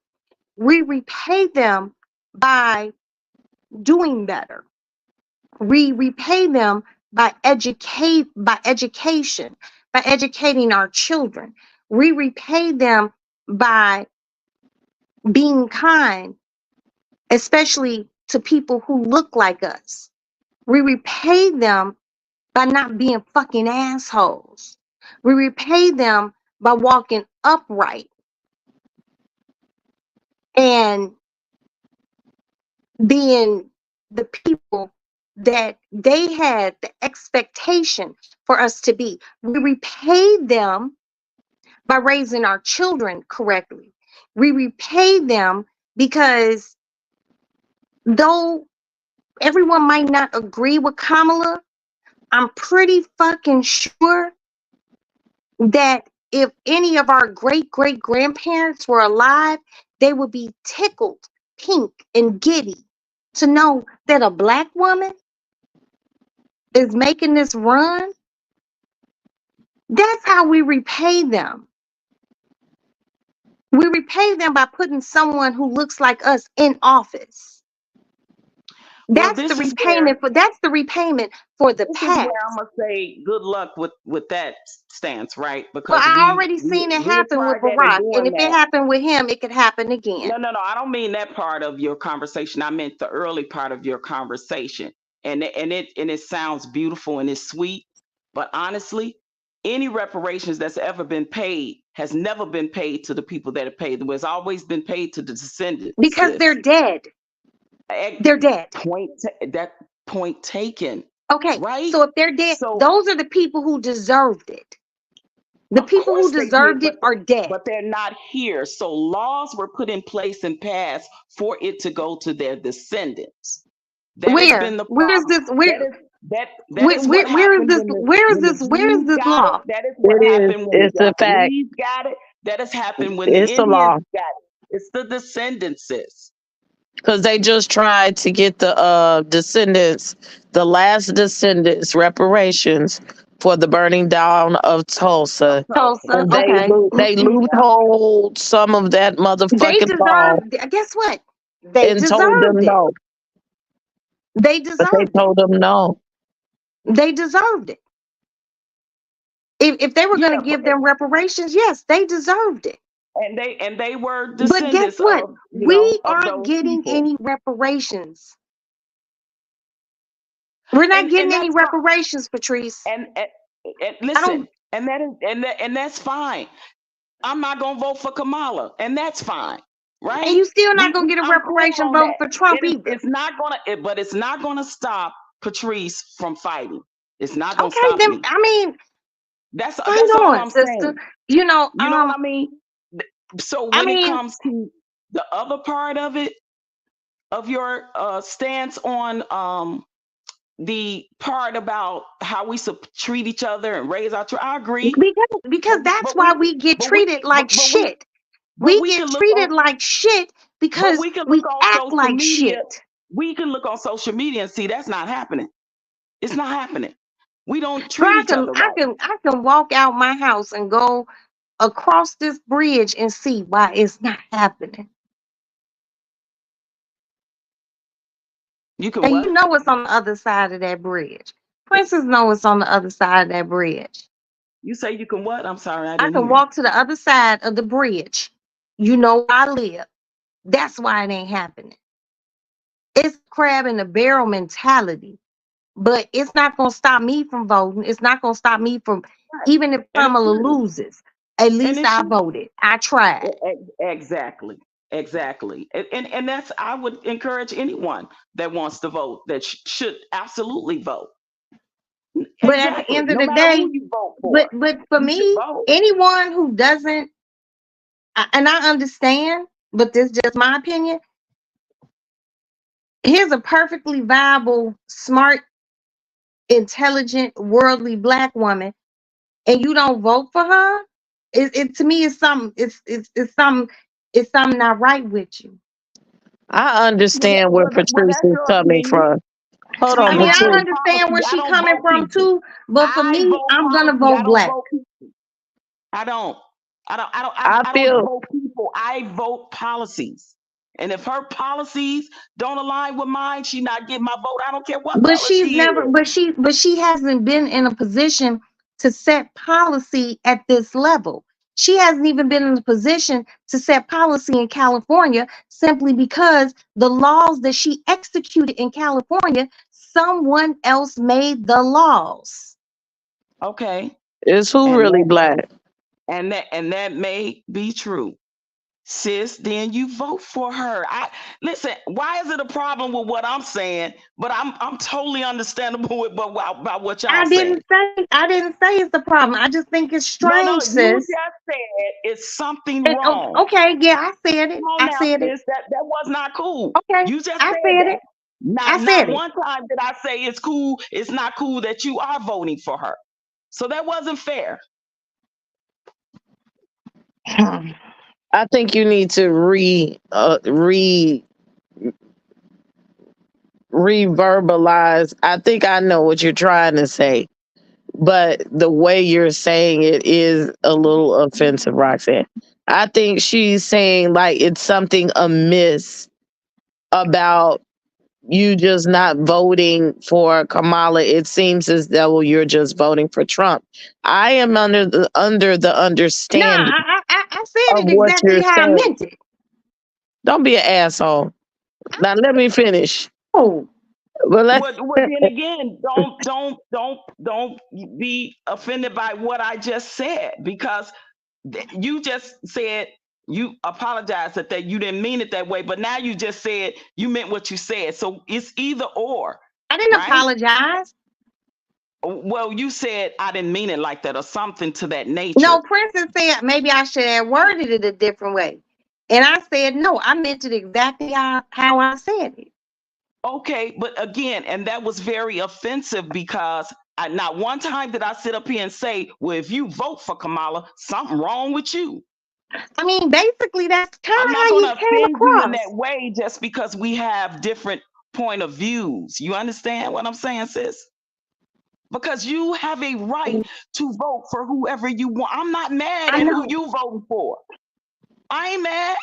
S1: we repay them by doing better. We repay them by education, by educating our children. We repay them by being kind, especially to people who look like us. We repay them by not being fucking assholes. We repay them by walking upright and being the people that they had the expectation for us to be. We repay them by raising our children correctly. We repay them because though everyone might not agree with Kamala, I'm pretty fucking sure that if any of our great grandparents were alive, they would be tickled pink and giddy to know that a black woman is making this run. That's how we repay them. We repay them by putting someone who looks like us in office. That's the repayment for the
S3: This
S1: past.
S3: is where I'm gonna say good luck with that stance, right? Because
S1: Well, I already seen it happen with Barack, and if it happened with him, it could happen again.
S3: No, I don't mean that part of your conversation. I meant the early part of your conversation, and it sounds beautiful and it's sweet, but honestly, any reparations that's ever been paid has never been paid to the people that have paid them. It's always been paid to the descendants
S1: because they're dead. They're dead.
S3: That point taken.
S1: Okay,
S3: right?
S1: So if they're dead, those are the people who deserved it. The people who deserved it are dead.
S3: But they're not here. So laws were put in place and passed for it to go to their descendants.
S1: Where is this? Where is this law?
S3: That is what happened when
S4: it's a fact.
S3: got it. That has happened when the
S4: It's a
S3: Indians
S4: law.
S3: got it. It's the descendants, sis.
S4: Because they just tried to get the descendants, the last descendants, reparations for the burning down of Tulsa.
S1: Tulsa,
S4: And
S1: okay.
S4: they loopholed some of that
S1: They
S4: motherfucking law
S1: deserved. Guess what? They
S4: and told them
S1: deserved it.
S4: no.
S1: They
S4: But they
S1: deserved it.
S4: told them no.
S1: They deserved it. If they were going
S3: Yeah,
S1: to give them reparations, yes, they deserved it.
S3: and they were
S1: But guess
S3: descendants
S1: what?
S3: of
S1: We
S3: of
S1: aren't
S3: those
S1: getting
S3: people.
S1: any reparations. We're not getting
S3: And
S1: any
S3: that's fine.
S1: reparations, Patrice.
S3: And
S1: I
S3: listen,
S1: don't.
S3: and that's fine. I'm not gonna vote for Kamala, and that's fine, right?
S1: And you still not gonna get a
S3: I'm clear
S1: reparation
S3: on
S1: vote
S3: that.
S1: for Trump either.
S3: It's not gonna, but it's not gonna stop Patrice from fighting. It's not gonna
S1: Okay,
S3: stop
S1: then
S3: me.
S1: I mean,
S3: That's
S1: fight
S3: all
S1: on,
S3: I'm
S1: sister.
S3: saying.
S1: You know,
S3: You know what I mean? So
S1: I
S3: when it
S1: mean,
S3: comes to the other part of it, of your stance on the part about how we treat each other and raise our children, I agree.
S1: because that's why we get treated like shit. We get treated like shit because
S3: we can
S1: we
S3: look on
S1: act
S3: social
S1: like
S3: media.
S1: shit.
S3: We can look on social media and see that's not happening. It's not happening. We don't
S1: So
S3: treat each other right.
S1: I can walk out my house and go across this bridge and see why it's not happening.
S3: You can
S1: And
S3: what?
S1: you know what's on the other side of that bridge. Princess know what's on the other side of that bridge.
S3: You say you can what? I'm sorry, I
S1: I
S3: didn't
S1: can
S3: hear
S1: walk to the other side of the bridge. You know where I live. That's why it ain't happening. It's crab in the barrel mentality. But it's not going to stop me from voting. It's not going to stop me from, even if Kamala loses, at least I voted. I tried.
S3: Exactly. And that's, I would encourage anyone that wants to vote that should absolutely vote.
S1: But at the end of the day, but for me, anyone who doesn't, and I understand, but this is just my opinion. Here's a perfectly viable, smart, intelligent, worldly Black woman, and you don't vote for her. It to me is something. It's something not right with you.
S4: I understand where Patrice is coming from. Hold on,
S1: I mean, I
S4: Patrice.
S1: understand where she's coming from too, but for me, I'm gonna vote Black.
S3: I don't
S4: feel
S3: vote people. I vote policies. And if her policies don't align with mine, she's not getting my vote. I don't care what.
S1: But she's never. But she hasn't been in a position to set policy at this level. She hasn't even been in a position to set policy in California simply because the laws that she executed in California, someone else made the laws.
S3: Okay.
S4: Is who really Black?
S3: And that may be true. Sis, then you vote for her. Listen, why is it a problem with what I'm saying? But I'm totally understandable about what y'all saying.
S1: I didn't say it's the problem. I just think it's strange, sis.
S3: You just said it's something wrong.
S1: Okay, yeah, I said it. I said it.
S3: That was not cool.
S1: Okay,
S3: you just
S1: I said it.
S3: Not one time did I say it's cool. It's not cool that you are voting for her. So that wasn't fair.
S4: I think you need to reverbalize. I think I know what you're trying to say, but the way you're saying it is a little offensive, Roxanne. I think she's saying like it's something amiss about you just not voting for Kamala. It seems as though you're just voting for Trump. I am under the understanding.
S1: No, I said it exactly how I meant it.
S4: Don't be an asshole. Now let me finish.
S1: Oh.
S3: Well, then again, don't be offended by what I just said, because you just said you apologized that you didn't mean it that way, but now you just said you meant what you said. So it's either or.
S1: I didn't apologize.
S3: Well, you said I didn't mean it like that or something to that nature.
S1: No, Princess said maybe I should have worded it a different way. And I said, no, I meant it exactly how I said it.
S3: Okay, but again, and that was very offensive because not one time did I sit up here and say, well, if you vote for Kamala, something wrong with you.
S1: I mean, basically, that's kind
S3: I'm
S1: of
S3: not
S1: how
S3: going
S1: you
S3: to
S1: came
S3: offend you in
S1: across.
S3: that way just because we have different point of views. You understand what I'm saying, sis? Because you have a right to vote for whoever you want. I'm not mad
S1: I
S3: at who
S1: know.
S3: you voting for. I ain't mad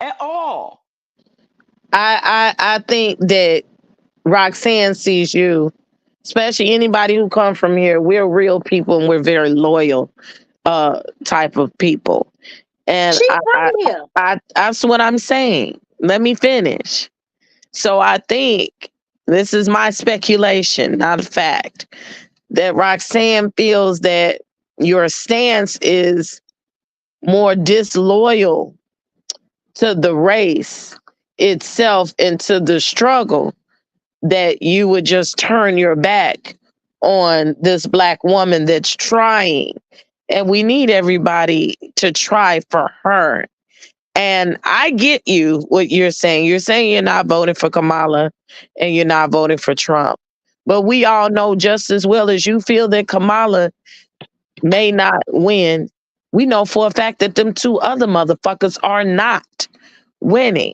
S3: at all.
S4: I think that Roxanne sees you, especially anybody who come from here. We're real people and we're very loyal type of people. And
S1: She from here.
S4: that's what I'm saying. Let me finish. So I think this is my speculation, not a fact, that Roxanne feels that your stance is more disloyal to the race itself and to the struggle, that you would just turn your back on this Black woman that's trying. And we need everybody to try for her. And I get you what you're saying. You're saying you're not voting for Kamala and you're not voting for Trump. But we all know just as well as you feel that Kamala may not win, we know for a fact that them two other motherfuckers are not winning.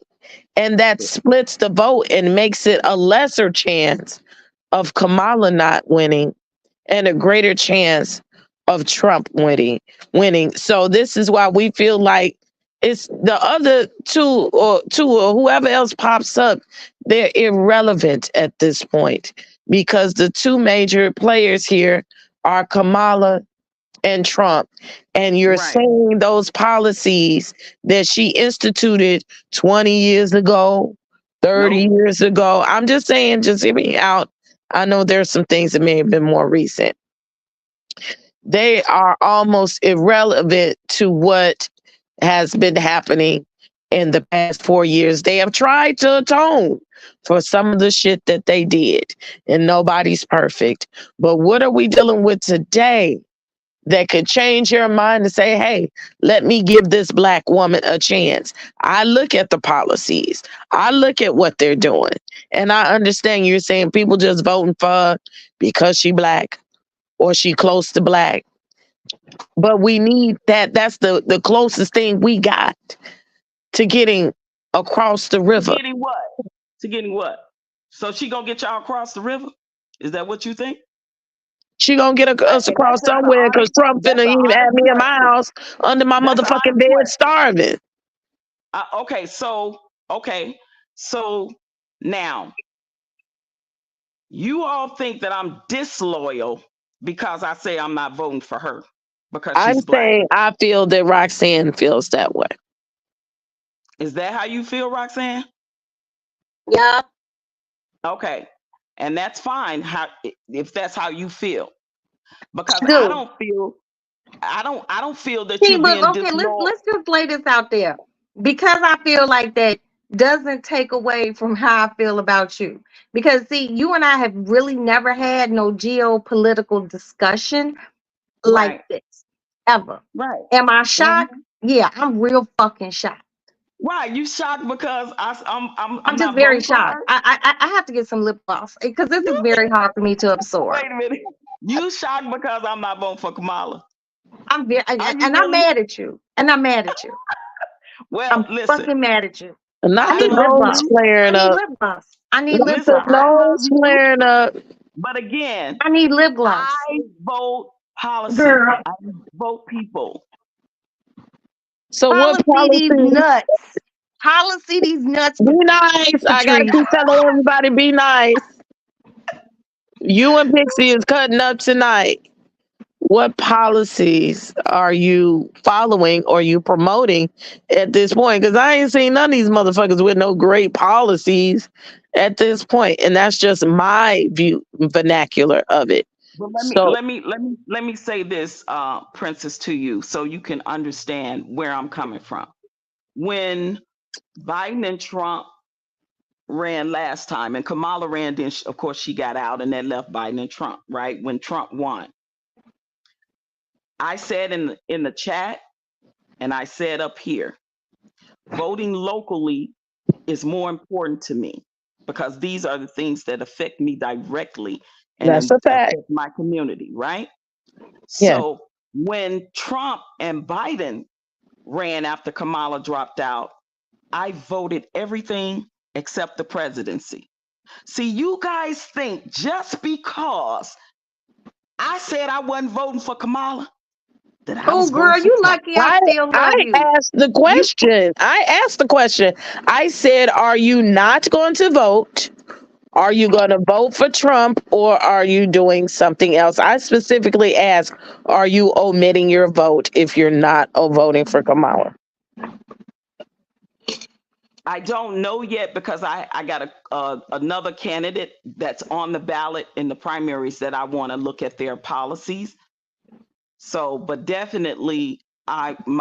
S4: And that splits the vote and makes it a lesser chance of Kamala not winning and a greater chance of Trump winning. So this is why we feel like it's the other two or whoever else pops up, they're irrelevant at this point, because the two major players here are Kamala and Trump. And you're
S3: Right.
S4: saying those policies that she instituted 20 years ago, 30
S3: Nope.
S4: years ago. I'm just saying, just hear me out. I know there's some things that may have been more recent. They are almost irrelevant to what has been happening in the past 4 years. They have tried to atone for some of the shit that they did, and nobody's perfect. But what are we dealing with today that could change your mind and say, hey, let me give this Black woman a chance? I look at the policies, I look at what they're doing, and I understand you're saying people just voting for her because she Black or she close to Black. But we need that. That's the closest thing we got to getting across the river.
S3: Getting what? To getting what? So she gonna get y'all across the river? Is that what you think?
S4: She gonna get us
S3: And
S4: across
S3: that's just
S4: somewhere because Trump
S3: that's
S4: finna
S3: an
S4: even have
S3: honest
S4: me in my
S3: question.
S4: house under my
S3: That's an
S4: motherfucking
S3: honest
S4: bed
S3: question.
S4: starving.
S3: Okay. So now you all think that I'm disloyal because I say I'm not voting for her because
S4: I'm
S3: she's Black.
S4: saying I feel that Roxanne feels that way.
S3: Is that how you feel, Roxanne?
S2: Yeah.
S3: Okay. And that's fine if that's how you feel. Because
S1: She do.
S3: I don't feel that
S1: See,
S3: you're
S1: look,
S3: being
S1: okay,
S3: disloyal.
S1: let's just lay this out there. Because I feel like that doesn't take away from how I feel about you. Because see, you and I have really never had no geopolitical discussion like
S3: Right.
S1: this ever.
S3: Right.
S1: Am I shocked? Yeah, I'm real fucking shocked.
S3: Why? You shocked because I'm
S1: I'm just
S3: not
S1: very
S3: voting for
S1: shocked.
S3: her?
S1: I have to get some lip gloss because this is very hard for me to absorb.
S3: Wait a minute. You shocked because I'm not voting for Kamala.
S1: I'm very,
S3: Are you
S1: and I'm
S3: really?
S1: mad at you. And I'm mad at you.
S3: Well,
S1: I'm
S3: listen.
S1: fucking mad at you.
S4: Not
S1: I
S4: the
S1: need lip
S3: love
S4: nose
S1: gloss.
S3: you.
S1: I
S4: flaring
S1: need
S4: up.
S1: lip gloss. I need lip
S3: Listen,
S1: gloss.
S3: I love
S4: Nose
S3: you.
S4: flaring up.
S3: But again,
S1: I need lip gloss.
S3: I vote policy.
S1: Girl.
S3: I vote people.
S4: So what
S1: Policy these
S4: policy?
S1: nuts. Policy these nuts.
S4: Be nice. I gotta
S1: Patrice.
S4: keep telling everybody be nice. You and Pixie is cutting up tonight. What policies are you following or you promoting at this point? Because I ain't seen none of these motherfuckers with no great policies at this point, and that's just my view vernacular of it.
S3: But
S4: So
S3: let me say this, Princess, to you, so you can understand where I'm coming from. When Biden and Trump ran last time, and Kamala ran, then of course she got out, and that left Biden and Trump. Right when Trump won, I said in the chat, and I said up here, voting locally is more important to me because these are the things that affect me directly and
S4: that's a fact.
S3: affect my community. Right.
S4: Yeah.
S3: So when Trump and Biden ran after Kamala dropped out, I voted everything except the presidency. See, you guys think just because I said I wasn't voting for Kamala that I
S2: Oh,
S3: was
S2: girl,
S3: voting for
S2: you
S3: Trump.
S2: lucky I still
S4: I
S2: love you.
S4: asked the question. I said, are you not going to vote? Are you going to vote for Trump or are you doing something else? I specifically asked, are you omitting your vote if you're not voting for Kamala?
S3: I don't know yet because I got another candidate that's on the ballot in the primaries that I want to look at their policies. So, but definitely,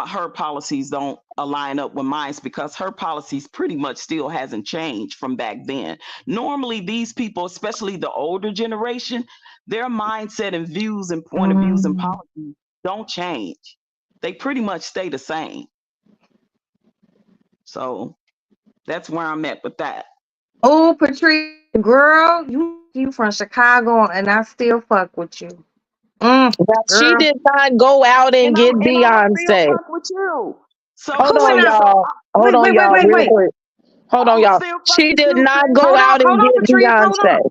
S3: her policies don't align up with mine because her policies pretty much still hasn't changed from back then. Normally, these people, especially the older generation, their mindset and views and point of views and policies don't change. They pretty much stay the same. So that's where I'm at with that.
S2: Oh, Patrice, girl, you from Chicago, and I still fuck with you.
S4: She
S2: Girl.
S4: did not go out and get
S3: I'm still
S4: Beyonce.
S3: fuck with you. So
S4: Hold on,
S2: went out?
S4: y'all. Hold on, y'all, real quick. Hold on,
S3: I'ma
S4: y'all.
S3: still fuck
S4: She
S3: with
S4: did
S3: you,
S4: not
S3: sis.
S4: go
S2: Hold on,
S4: out and
S2: hold on,
S4: get
S2: Patrice, hold
S4: Beyonce.
S2: on.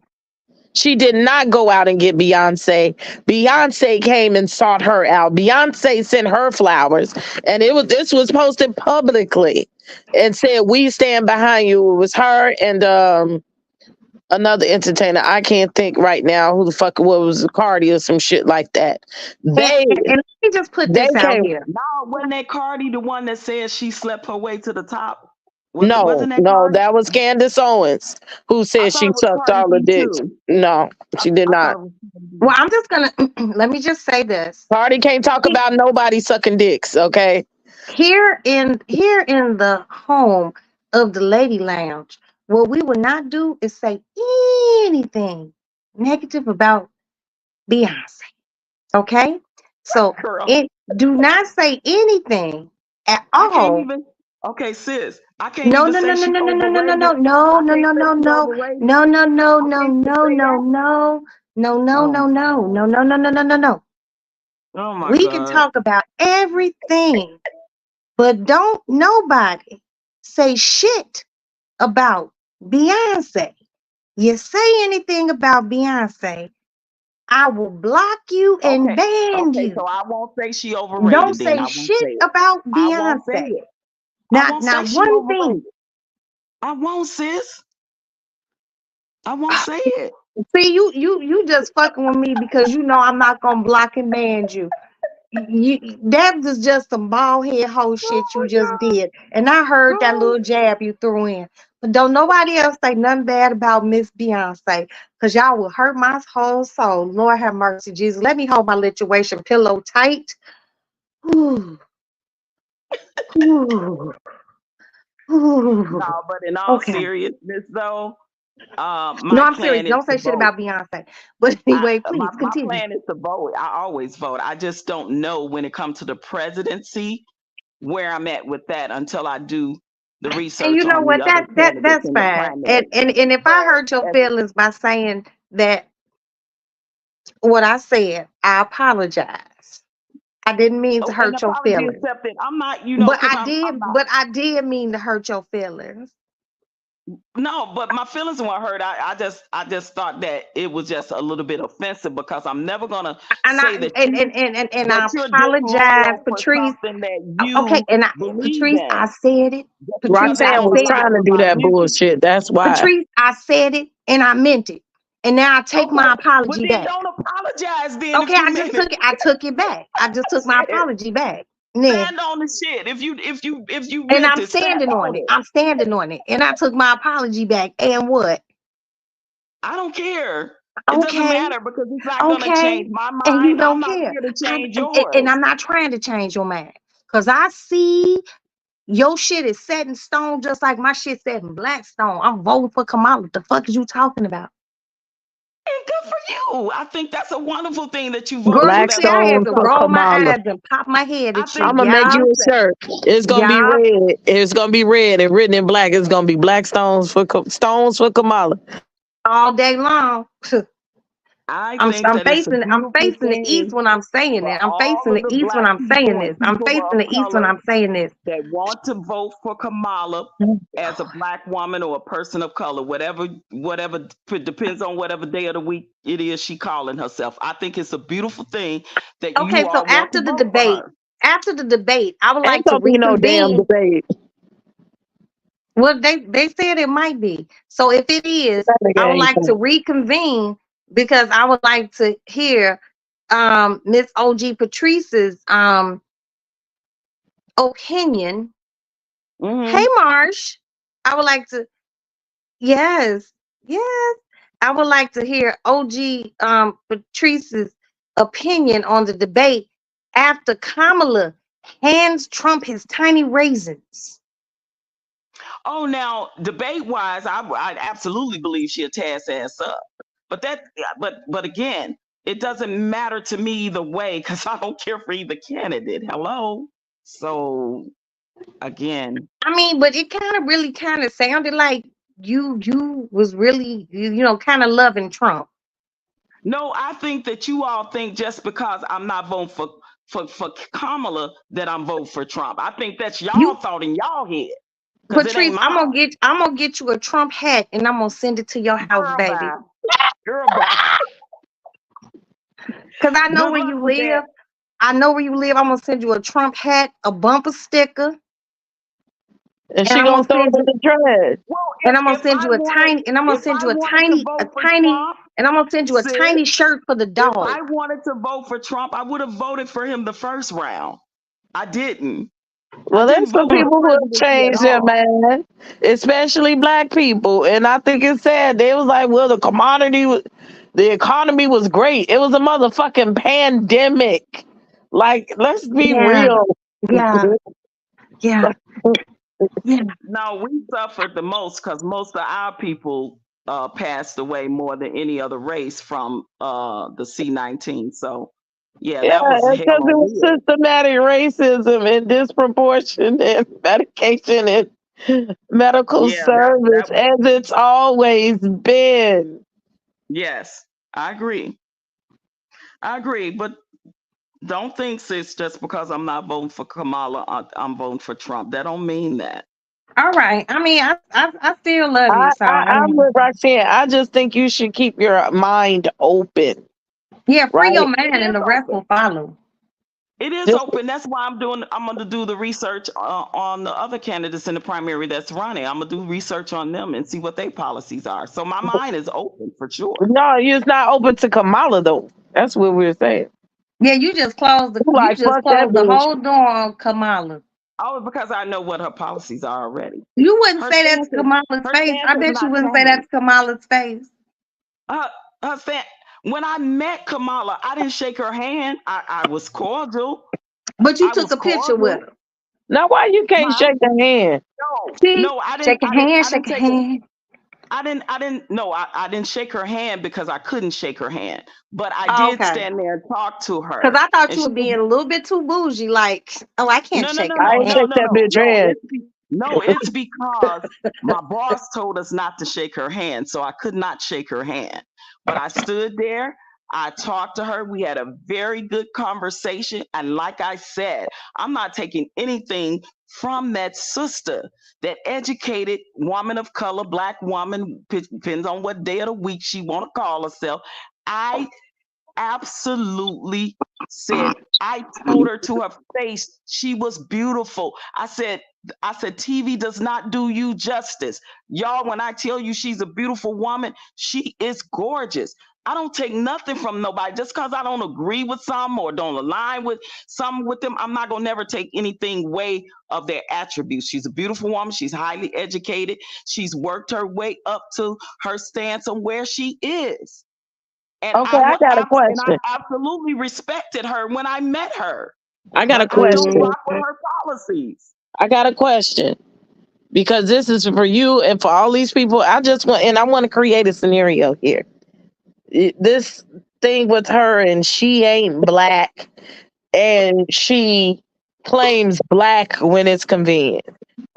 S4: She did not go out and get Beyonce. Beyonce came and sought her out. Beyonce sent her flowers, and this was posted publicly and said, "We stand behind you." It was her and another entertainer. I can't think right now who the fuck what was Cardi or some shit like that. They
S2: And let me just put
S4: they
S2: this out
S4: came.
S2: here.
S3: No, wasn't that Cardi the one that said she slept her way to the top?
S4: No,
S3: Wasn't that
S4: no,
S3: Cardi?
S4: that was Candace Owens who
S3: I
S4: said
S3: thought
S4: she
S3: it was
S4: sucked
S3: Cardi
S4: all the
S3: B
S4: dicks.
S3: too.
S4: No, she did
S3: I
S4: not.
S3: thought it was Cardi B.
S2: Well, I'm just gonna let me just say this.
S4: Cardi can't talk about nobody sucking dicks, okay?
S2: Here in the home of the Lady Lounge, what we will not do is say anything negative about Beyonce. Okay? So
S3: Girl,
S2: do not say anything at
S3: I can't
S2: all.
S3: even. Okay, sis, I can't
S2: No,
S3: even
S2: no,
S3: say
S2: no, no,
S3: she
S2: no, no, no, no, no,
S3: overrated.
S2: no, no,
S3: I
S2: no,
S3: can't
S2: no,
S3: say
S2: no,
S3: she's
S2: no,
S3: overrated.
S2: no, no, no,
S3: I
S2: no,
S3: can't
S2: no,
S3: say
S2: no,
S3: that.
S2: no, no, no,
S3: Oh,
S2: no, no, no, no, no, no, no, no, no.
S3: oh my
S2: We can
S3: God.
S2: talk about everything, but don't nobody say shit about Beyonce. You say anything about Beyonce, I will block you and
S3: Okay,
S2: ban
S3: okay,
S2: you.
S3: so I won't say she
S2: Don't
S3: overrated. Then
S2: say
S3: I won't
S2: shit
S3: say it.
S2: about
S3: I won't say
S2: Beyonce.
S3: it. I
S2: Not
S3: won't say she
S2: one thing.
S3: overrated. I won't, sis. I won't say it.
S2: See, you just fucking with me because you know I'm not gonna block and ban you. That was just some bald head hoe shit you just did, and I heard that little jab you threw in. But don't nobody else say nothing bad about Miss Beyonce, cause y'all will hurt my whole soul. Lord have mercy, Jesus. Let me hold my lituation pillow tight. Ooh, ooh, ooh.
S3: No, but in all
S2: Okay.
S3: seriousness, though,
S2: No,
S3: my
S2: I'm serious.
S3: plan is
S2: Don't
S3: to
S2: say shit
S3: vote.
S2: about Beyonce. But anyway, please
S3: My
S2: continue.
S3: plan is to vote. I always vote. I just don't know when it comes to the presidency where I'm at with that until I do the
S2: And
S3: research
S2: you know
S3: on
S2: what?
S3: the other candidates
S2: That's
S3: in the
S2: fine.
S3: primary.
S2: And if I hurt your
S3: But
S2: feelings by saying that what I said, I apologize. I didn't mean to
S3: an
S2: hurt your
S3: apology
S2: feelings.
S3: accepted. I'm not,
S2: But
S3: because I'm not.
S2: I did mean to hurt your feelings.
S3: No, but my feelings weren't hurt. I just thought that it was just a little bit offensive because I'm never gonna
S2: And
S3: say
S2: I
S3: that
S2: and I
S3: you're
S2: apologize,
S3: disloyal for
S2: Patrice.
S3: something that
S2: Okay,
S3: you
S2: and
S3: believe
S2: Patrice, I
S3: in
S2: said it.
S3: just because
S2: Patrice,
S3: it
S2: I
S4: Roxanne
S3: don't
S4: was
S2: said
S3: line
S2: it.
S4: trying
S3: up
S4: to
S3: with
S4: do
S3: my
S4: that
S3: views.
S4: bullshit. That's why.
S2: Patrice, I said it and I meant it. And now I take
S3: Okay,
S2: my
S3: well
S2: apology
S3: then
S2: back.
S3: don't apologize then if
S2: Okay,
S3: you
S2: I just
S3: meant it.
S2: took it back. I just took my
S3: Shit.
S2: apology back. Yeah.
S3: Stand on the shit. If you
S2: And
S3: meant
S2: I'm
S3: it, stand
S2: standing
S3: on
S2: on it.
S3: it.
S2: I'm standing on it. And I took my apology back. And what?
S3: I don't care. It doesn't
S2: Okay.
S3: matter because it's not gonna
S2: Okay.
S3: change my
S2: And you
S3: mind. I'm
S2: don't
S3: not
S2: care.
S3: here to change
S2: And
S3: yours.
S2: I'm not trying to change your mind. Because I see your shit is set in stone just like my shit set in black stone. I'm voting for Kamala. What the fuck is you talking about?
S3: And good for you. I think that's a wonderful thing that you
S2: Girl,
S3: voted for
S2: you
S3: that
S2: see, I
S3: woman
S2: had
S4: Blackstone
S2: to
S3: self.
S4: for
S2: roll my
S4: Kamala.
S2: eyes and pop my head
S3: I
S2: at you.
S3: think
S4: I'm gonna make
S2: Y'all,
S4: you a shirt. It's gonna be
S2: y'all,
S4: red. It's gonna be red and written in black. It's gonna be Black Stones for Stones for Kamala.
S2: all day long.
S3: I
S2: I'm
S3: think that it's a
S2: facing
S3: beautiful
S2: the east
S3: thing
S2: when I'm saying
S3: for
S2: it. I'm
S3: all
S2: facing
S3: of
S2: the
S3: the
S2: east when
S3: black
S2: I'm saying
S3: people and
S2: this. I'm
S3: people
S2: facing
S3: of
S2: the east when
S3: color
S2: I'm saying this.
S3: that want to vote for Kamala as a black woman or a person of color, whatever it depends on whatever day of the week it is she calling herself. I think it's a beautiful thing that
S2: Okay,
S3: you
S2: so
S3: all want to vote for her.
S2: after the debate, I would
S4: Ain't
S2: like to
S4: gonna be no damn
S2: reconvene.
S4: debate.
S2: Well, they said it might be. So if it is,
S4: That nigga
S2: I would
S4: ain't
S2: like to
S4: coming.
S2: reconvene because I would like to hear Miss OG Patrice's opinion.
S3: Mm-hmm.
S2: Hey Marsh, I would like to yes, yes. I would like to hear OG Patrice's opinion on the debate after Kamala hands Trump his tiny raisins.
S3: Oh, now debate wise, I absolutely believe she'll tear his ass up. But but again, it doesn't matter to me either way because I don't care for either candidate. Hello. So again,
S2: I mean, but it really kind of sounded like you was really kind of loving Trump.
S3: no, I think that you all think just because I'm not voting for Kamala that I'm voting for Trump. I think that's y'all
S2: You
S3: thought in y'all head because it ain't
S2: Patrice,
S3: mine.
S2: I'm gonna get you a Trump hat and I'm gonna send it to your house,
S3: Girl,
S2: baby.
S3: bye. Girl, bye.
S2: Cause I know
S3: Good
S2: where
S3: luck
S2: you
S3: with that.
S2: live. I know where you live. I'm gonna send you a Trump hat, a bumper sticker,
S4: And
S2: and
S4: she
S2: I'm
S4: gonna
S2: gonna
S4: throw it
S2: send
S4: in
S2: you
S4: the trash.
S3: Well,
S2: and I'm gonna
S3: if
S2: send
S3: I
S2: you a
S3: wanted
S2: tiny and I'm gonna
S3: if
S2: send
S3: I
S2: you
S3: wanted to vote for Trump,
S2: and I'm gonna send you a
S3: sis,
S2: tiny shirt for the
S3: if
S2: dog.
S3: I wanted to vote for Trump, I would have voted for him the first round. I didn't. I
S4: Well,
S3: didn't
S4: there's some
S3: vote for
S4: people who have
S3: presidency at
S4: changed their
S3: all.
S4: mind, especially black people. And I think it's sad. They was like, well, the economy was great. It was a motherfucking pandemic. Like, let's be
S2: Yeah,
S4: real.
S2: yeah, yeah, yeah.
S3: No, we suffered the most because most of our people passed away more than any other race from the C-19. So, yeah,
S4: Yeah,
S3: that was hell
S4: because it
S3: on
S4: was
S3: wheels.
S4: systematic racism and disproportionate medication and medical
S3: Yeah, that
S4: service,
S3: was,
S4: as it's always been.
S3: yes, I agree. I agree, but don't think, sis, just because I'm not voting for Kamala, I'm voting for Trump. That don't mean that.
S2: All right. I mean, I still love you, so I
S4: I'm
S2: mean,
S4: with Roxanne. I just think you should keep your mind open,
S2: yeah, free your
S4: right?
S2: mind
S3: It
S2: and
S3: is
S2: the rest will
S3: open.
S2: follow.
S3: It is
S4: Just
S3: open. That's why I'm going to do the research on the other candidates in the primary that's running. I'm going to do research on them and see what their policies are. So my mind is open for sure.
S4: no, you're not open to Kamala though. That's what we're saying.
S2: Yeah, you just closed
S4: You like fuck that
S2: the
S4: bitch.
S2: whole door on Kamala.
S3: Oh, because I know what her policies are already.
S2: You wouldn't
S3: Her
S2: say that to
S3: stance is,
S2: Kamala's
S3: her
S2: face.
S3: stance
S2: I
S3: has
S2: bet you
S3: not
S2: wouldn't say that
S3: changed.
S2: to Kamala's face.
S3: Her, her stance, when I met Kamala, I didn't shake her hand. I was cordial.
S2: But you
S3: I
S2: took
S3: was
S2: a picture with
S3: cordial.
S2: her.
S4: Now why you can't
S3: Huh?
S4: shake her hand?
S3: No,
S2: See,
S3: no, I didn't.
S2: shake a hand,
S3: I
S2: shake
S3: didn't
S2: a
S3: take it.
S2: hand.
S3: I didn't. No, I didn't shake her hand because I couldn't shake her hand. But I
S2: Oh,
S3: did
S2: okay.
S3: stand there and talk to
S2: Because
S3: her,
S2: I thought
S3: and
S2: you
S3: she
S2: were
S3: was
S2: being a little bit too bougie. Like, oh, I can't
S3: no, no,
S2: shake
S3: no,
S2: her
S4: I
S3: no,
S4: ain't
S3: no,
S2: hand.
S4: shake
S3: no,
S4: that
S3: no,
S4: bitch
S3: no.
S4: hand.
S3: It's because my boss told us not to shake her hand, so I could not shake her hand. But I stood there. I talked to her. We had a very good conversation, and like I said, I'm not taking anything from that sister, that educated woman of color, black woman, depends on what day of the week she want to call herself. I absolutely said, I told her to her face she was beautiful. I said TV does not do you justice. Y'all, when I tell you she's a beautiful woman, she is gorgeous. I don't take nothing from nobody just because I don't agree with some or don't align with some with them. I'm not gonna never take anything away of their attributes. She's a beautiful woman. She's highly educated. She's worked her way up to her stance on where she is. And
S4: Okay, I got a
S3: I
S4: question.
S3: absolutely respected her when I met her,
S4: I got a
S3: but I don't
S4: question.
S3: rock with her policies.
S4: I got a question. Because this is for you and for all these people. I want to create a scenario here. This thing with her and she ain't black and she claims black when it's convenient.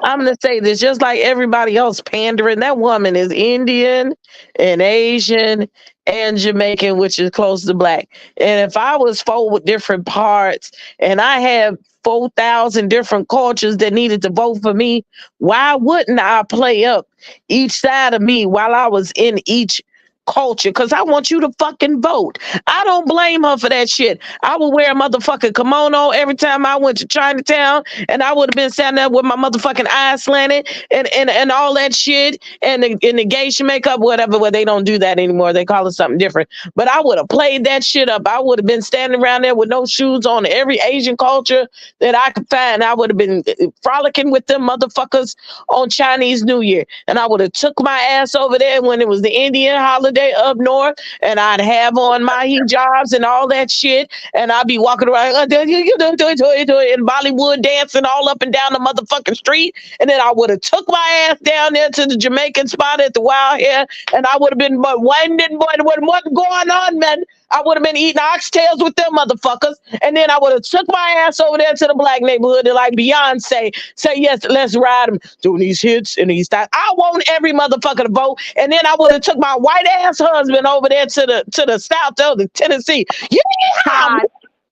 S4: I'm gonna say this, just like everybody else pandering, that woman is Indian and Asian and Jamaican, which is close to black. And if I was four with different parts and I had 4,000 different cultures that needed to vote for me, why wouldn't I play up each side of me while I was in each culture? Because I want you to fucking vote. I don't blame her for that shit. I would wear a motherfucking kimono every time I went to Chinatown, and I would have been standing there with my motherfucking eyes slanted and all that shit, and the geisha makeup, whatever. Well, they don't do that anymore. They call it something different. But I would have played that shit up. I would have been standing around there with no shoes on. Every Asian culture that I could find, I would have been frolicking with them motherfuckers on Chinese New Year. And I would have took my ass over there when it was the Indian holiday up north, and I'd have on my hijabs and all that shit, and I'd be walking around in Bollywood dancing all up and down the motherfucking street. And then I would have took my ass down there to the Jamaican spot at the Wild Hair, and I would have been winding, what's going on, man? I would have been eating oxtails with them motherfuckers, and then I would have took my ass over there to the black neighborhood and like Beyonce, say yes, let's ride them, doing these hits and these styles. I want every motherfucker to vote, and then I would have took my white ass husband over there to the south of the Tennessee. Yeah,
S2: Todd,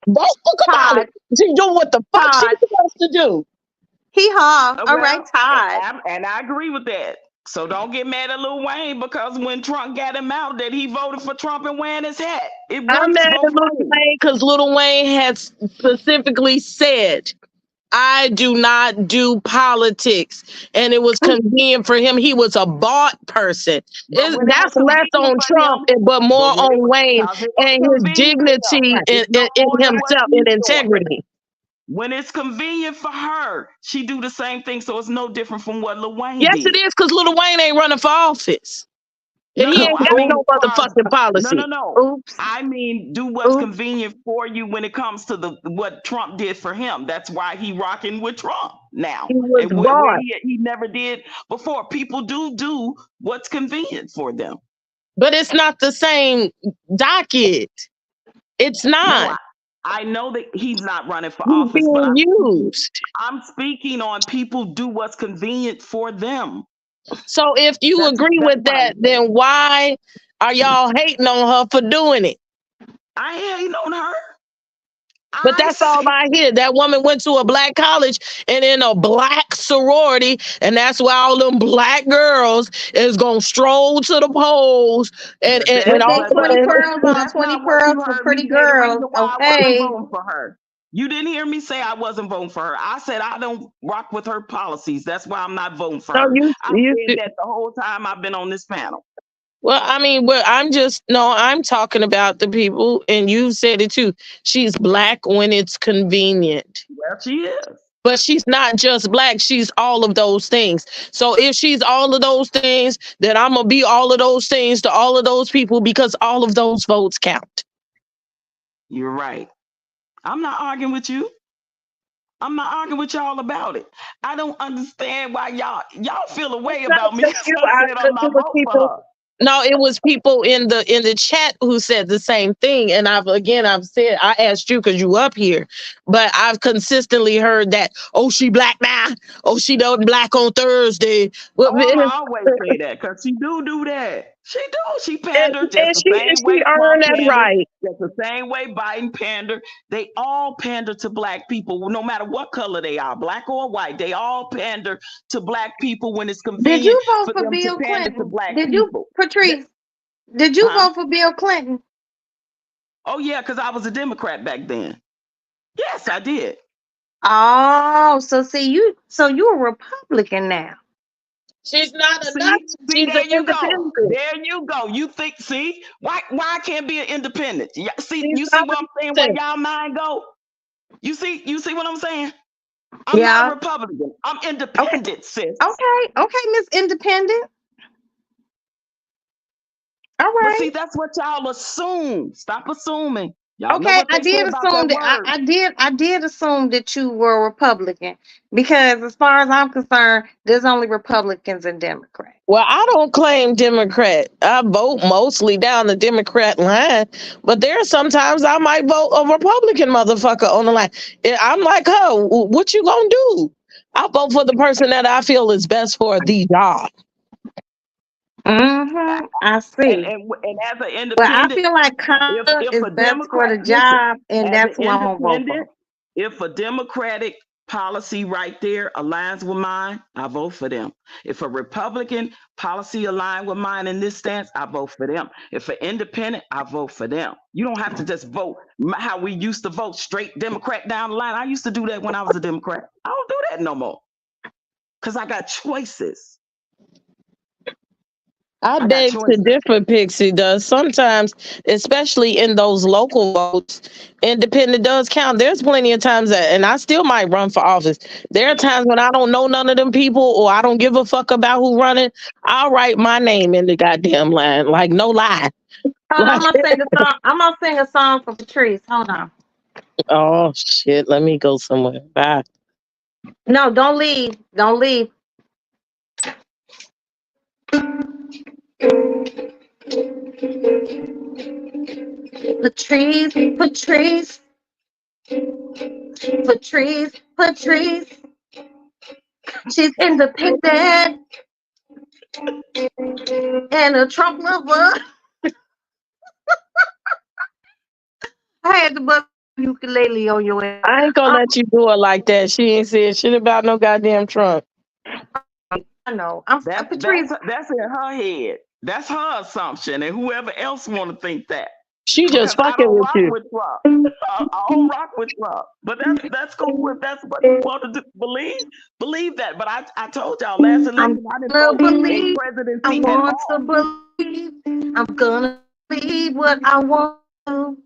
S4: vote for Kamala. She doing what the fuck
S2: Todd.
S4: she's supposed to do.
S2: Hee haw. All
S3: Well,
S2: right, Todd.
S3: and I agree with that. So don't get mad at Lil Wayne because when Trump got him out, that he voted for Trump and wearing his hat. It works
S4: I'm mad at
S3: both
S4: Lil
S3: ways.
S4: Wayne because Lil Wayne had specifically said, I do not do politics. And it was convenient for him. He was a bought person.
S3: But when it
S4: That's
S3: was
S4: less on
S3: convenient for
S4: Trump,
S3: him,
S4: but more
S3: but when it
S4: on Wayne
S3: because it was
S4: and his
S3: convenient for him,
S4: dignity in
S3: it's no more than what
S4: himself
S3: he's
S4: and
S3: doing.
S4: integrity.
S3: When it's convenient for her, she do the same thing. So it's no different from what Lil Wayne
S4: Yes,
S3: did.
S4: it is, because Lil Wayne ain't running for office. And he ain't got no motherfucking policy.
S3: No.
S2: Oops.
S3: I mean, do what's
S2: Oops.
S3: convenient for you when it comes to what Trump did for him. That's why he rocking with Trump now.
S4: He was
S3: And where
S4: bought.
S3: he never did before. People do what's convenient for them.
S4: But it's not the same docket. It's
S3: No,
S4: not.
S3: I know that he's not running for
S4: He's
S3: office, but
S4: being used.
S3: I'm speaking on people do what's convenient for them.
S4: So if you
S3: That's
S4: agree with
S3: what I'm
S4: that, then why are y'all hating on her for doing it?
S3: I ain't hating on her.
S4: But that's all I hear. That woman went to a black college and in a black sorority, and that's why all them black girls is gonna stroll to the polls and
S2: With
S4: all
S2: that 20 pearls on,
S3: That's
S2: 20
S3: not what you
S2: pearls for
S3: heard
S2: pretty
S3: me say, the reason
S2: girls.
S3: why I wasn't
S2: Okay.
S3: voting for her. You didn't hear me say I wasn't voting for her. I said I don't rock with her policies. That's why I'm not voting for her. I said that the whole time I've been on this panel.
S4: Well, I mean, I'm talking about the people, and you said it too. She's black when it's convenient.
S3: Well, she is.
S4: But she's not just black, she's all of those things. So if she's all of those things, then I'm gonna be all of those things to all of those people because all of those votes count.
S3: You're right. I'm not arguing with you. I'm not arguing with y'all about it. I don't understand why y'all feel a way about me. because I said I'm not voting for her.
S4: No, it was people in the chat who said the same thing. And I've said, I asked you because you up here, but I've consistently heard that, oh, she black now. Oh, she done black on Thursday. Well,
S3: I always say that because she do that. She do. She pander just the same way.
S4: She earned that right.
S3: Just the same way Biden pander. They all pander to black people, no matter what color they are, black or white. They all pander to black people when it's convenient.
S2: Did you vote for
S3: them
S2: Bill
S3: to pander to
S2: Clinton?
S3: black
S2: Did you,
S3: people.
S2: Patrice? Did you vote for Bill Clinton?
S3: Oh yeah, because I was a Democrat back then. Yes, I did.
S2: Oh, so you're a Republican now.
S4: She's not a
S3: See,
S4: Nazi. She's
S3: there
S4: an
S3: you go.
S4: independent.
S3: There you go. You think? See, why I can't be an independent? Yeah, see,
S4: She's
S3: you see
S4: not
S3: what I'm saying? Where y'all mind go? You see what I'm saying? I'm
S2: Yeah.
S3: not a Republican. I'm independent, sis.
S2: Okay, Miss Independent. All
S3: But
S2: right.
S3: see, that's what y'all assume. Stop assuming. Y'all know
S2: Okay,
S3: what
S2: I
S3: they say
S2: did
S3: about
S2: assume
S3: that
S2: that
S3: word.
S2: I did assume that you were a Republican because as far as I'm concerned, there's only Republicans and Democrats.
S4: Well, I don't claim Democrat. I vote mostly down the Democrat line, but there are sometimes I might vote a Republican motherfucker on the line. I'm like, oh, what you gonna do? I'll vote for the person that I feel is best for the job.
S2: I
S3: And,
S2: see.
S3: and as an
S2: But I
S3: independent,
S2: feel like Kamala
S3: if
S2: is
S3: a
S2: best for
S3: Democrat,
S2: the
S3: listen,
S2: job, and
S3: as
S2: that's
S3: an
S2: who I'm gonna vote
S3: independent,
S2: for.
S3: if a Democratic policy right there aligns with mine, I vote for them. If a Republican policy aligns with mine in this stance, I vote for them. If an independent, I vote for them. You don't have to just vote how we used to vote straight Democrat down the line. I used to do that when I was a Democrat. I don't do that no more because I got choices.
S4: I
S3: I got
S4: beg to
S3: choices.
S4: differ, Pixie does. Sometimes, especially in those local votes, independent does count. There's plenty of times that, and I still might run for office. There are times when I don't know none of them people or I don't give a fuck about who running. I'll write my name in the goddamn line. Like, no lie.
S2: Hold on,
S4: Like,
S2: I'm gonna sing a song. I'm gonna sing a song for Patrice. Hold on.
S4: oh shit, let me go somewhere. Bye.
S2: No, don't leave. Don't leave. Patrice, Patrice, Patrice, Patrice. She's independent and a Trump lover. I had to bust ukulele on your ass.
S4: I ain't gonna let you do it like that. She ain't said shit about no goddamn Trump.
S2: I know. I'm Patrice.
S3: That's in her head. That's her assumption, and whoever else want to think that.
S4: She
S3: Because
S4: just
S3: I
S4: fucking
S3: don't
S4: with
S3: rock
S4: you.
S3: with Trump. I don't rock with Trump. But that's cool if that's what you want to believe. Believe that. But I told y'all last election I didn't
S2: gonna
S3: vote a
S2: believe. I
S3: presidency at
S2: want
S3: all.
S2: to believe. I'm gonna believe what I want to.